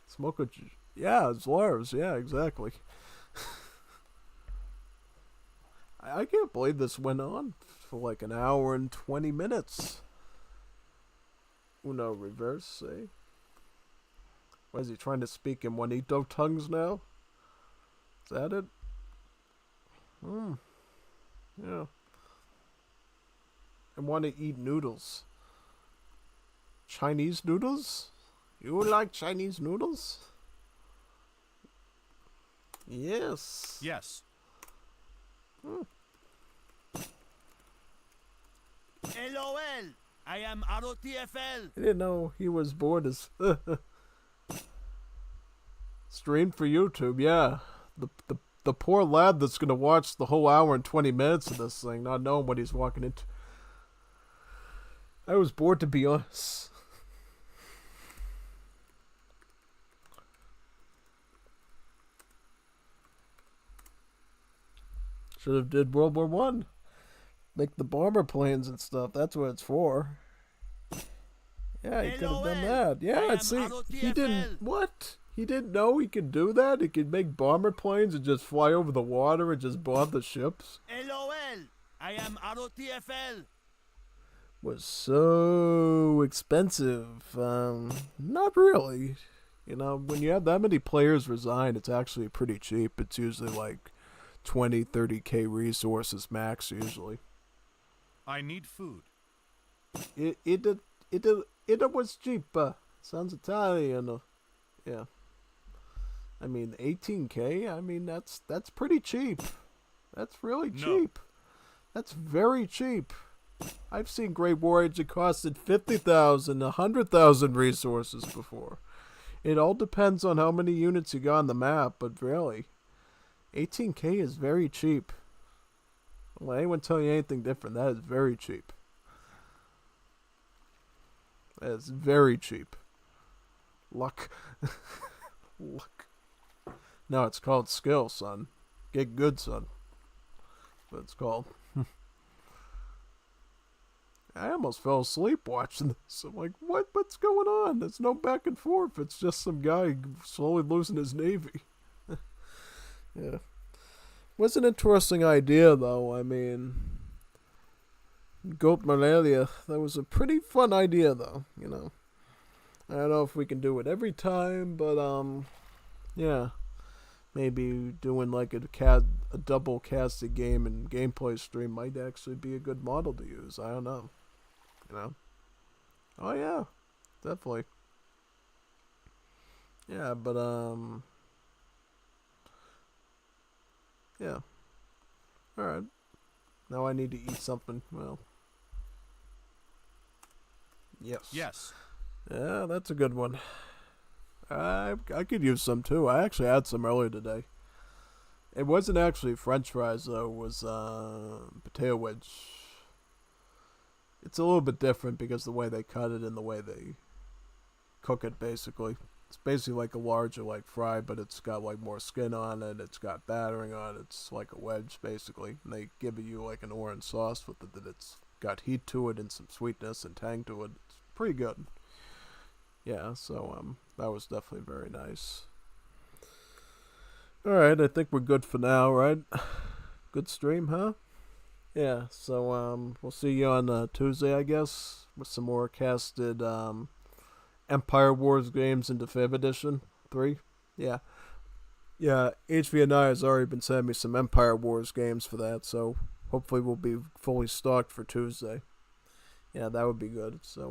Speaker 1: Smoke yeah, it's Lars. Yeah, exactly. I can't believe this went on for like 1 hour and 20 minutes. Uno reverse, eh? What is he trying to speak in Juanito tongues now? Is that it? Yeah. I want to eat noodles. Chinese noodles? You like Chinese noodles? Yes.
Speaker 2: Yes. LOL. I am ROTFL.
Speaker 1: I didn't know he was born as streamed for YouTube. Yeah, the poor lad that's gonna watch the whole hour and 20 minutes of this thing, not knowing what he's walking into. I was bored, to be honest. Should have did World War One. Make the bomber planes and stuff. That's what it's for. Yeah, he could have done that. Yeah, see, he didn't. What? He didn't know he could do that? He could make bomber planes and just fly over the water and just bomb the ships?
Speaker 2: LOL. I am ROTFL.
Speaker 1: Was so expensive. Not really. You know, when you have that many players resign, it's actually pretty cheap. It's usually like 20, 30K resources max, usually.
Speaker 2: I need food.
Speaker 1: It was cheap. Sounds Italian. Yeah. I mean, 18K. I mean, that's pretty cheap. That's really cheap. That's very cheap. I've seen Great War Age that costed 50,000, 100,000 resources before. It all depends on how many units you got on the map, but really, 18K is very cheap. Don't let anyone tell you anything different. That is very cheap. That is very cheap. Luck. Luck. No, it's called skill, son. Get good, son. That's what it's called. I almost fell asleep watching this. I'm like, what's going on? There's no back and forth. It's just some guy slowly losing his navy. Yeah. Was an interesting idea, though. I mean, goat malaria. That was a pretty fun idea, though. You know, I don't know if we can do it every time, but yeah, maybe doing like a double casted game and gameplay stream might actually be a good model to use. I don't know. You know. Oh yeah, definitely. Yeah, but yeah. Alright. Now I need to eat something. Well. Yes.
Speaker 2: Yes.
Speaker 1: Yeah, that's a good one. I could use some too. I actually had some earlier today. It wasn't actually French fries though. It was potato wedge. It's a little bit different because the way they cut it and the way they cook it, basically. It's basically like a larger like fry, but it's got like more skin on it. It's got battering on it. It's like a wedge, basically. And they give you like an orange sauce with it that it's got heat to it and some sweetness and tang to it. It's pretty good. Yeah, so that was definitely very nice. Alright, I think we're good for now, right? Good stream, huh? Yeah, so we'll see you on Tuesday, I guess, with some more casted Empire Wars games into 5th Edition 3. Yeah. Yeah, HVNI has already been sending me some Empire Wars games for that, so hopefully we'll be fully stocked for Tuesday. Yeah, that would be good. So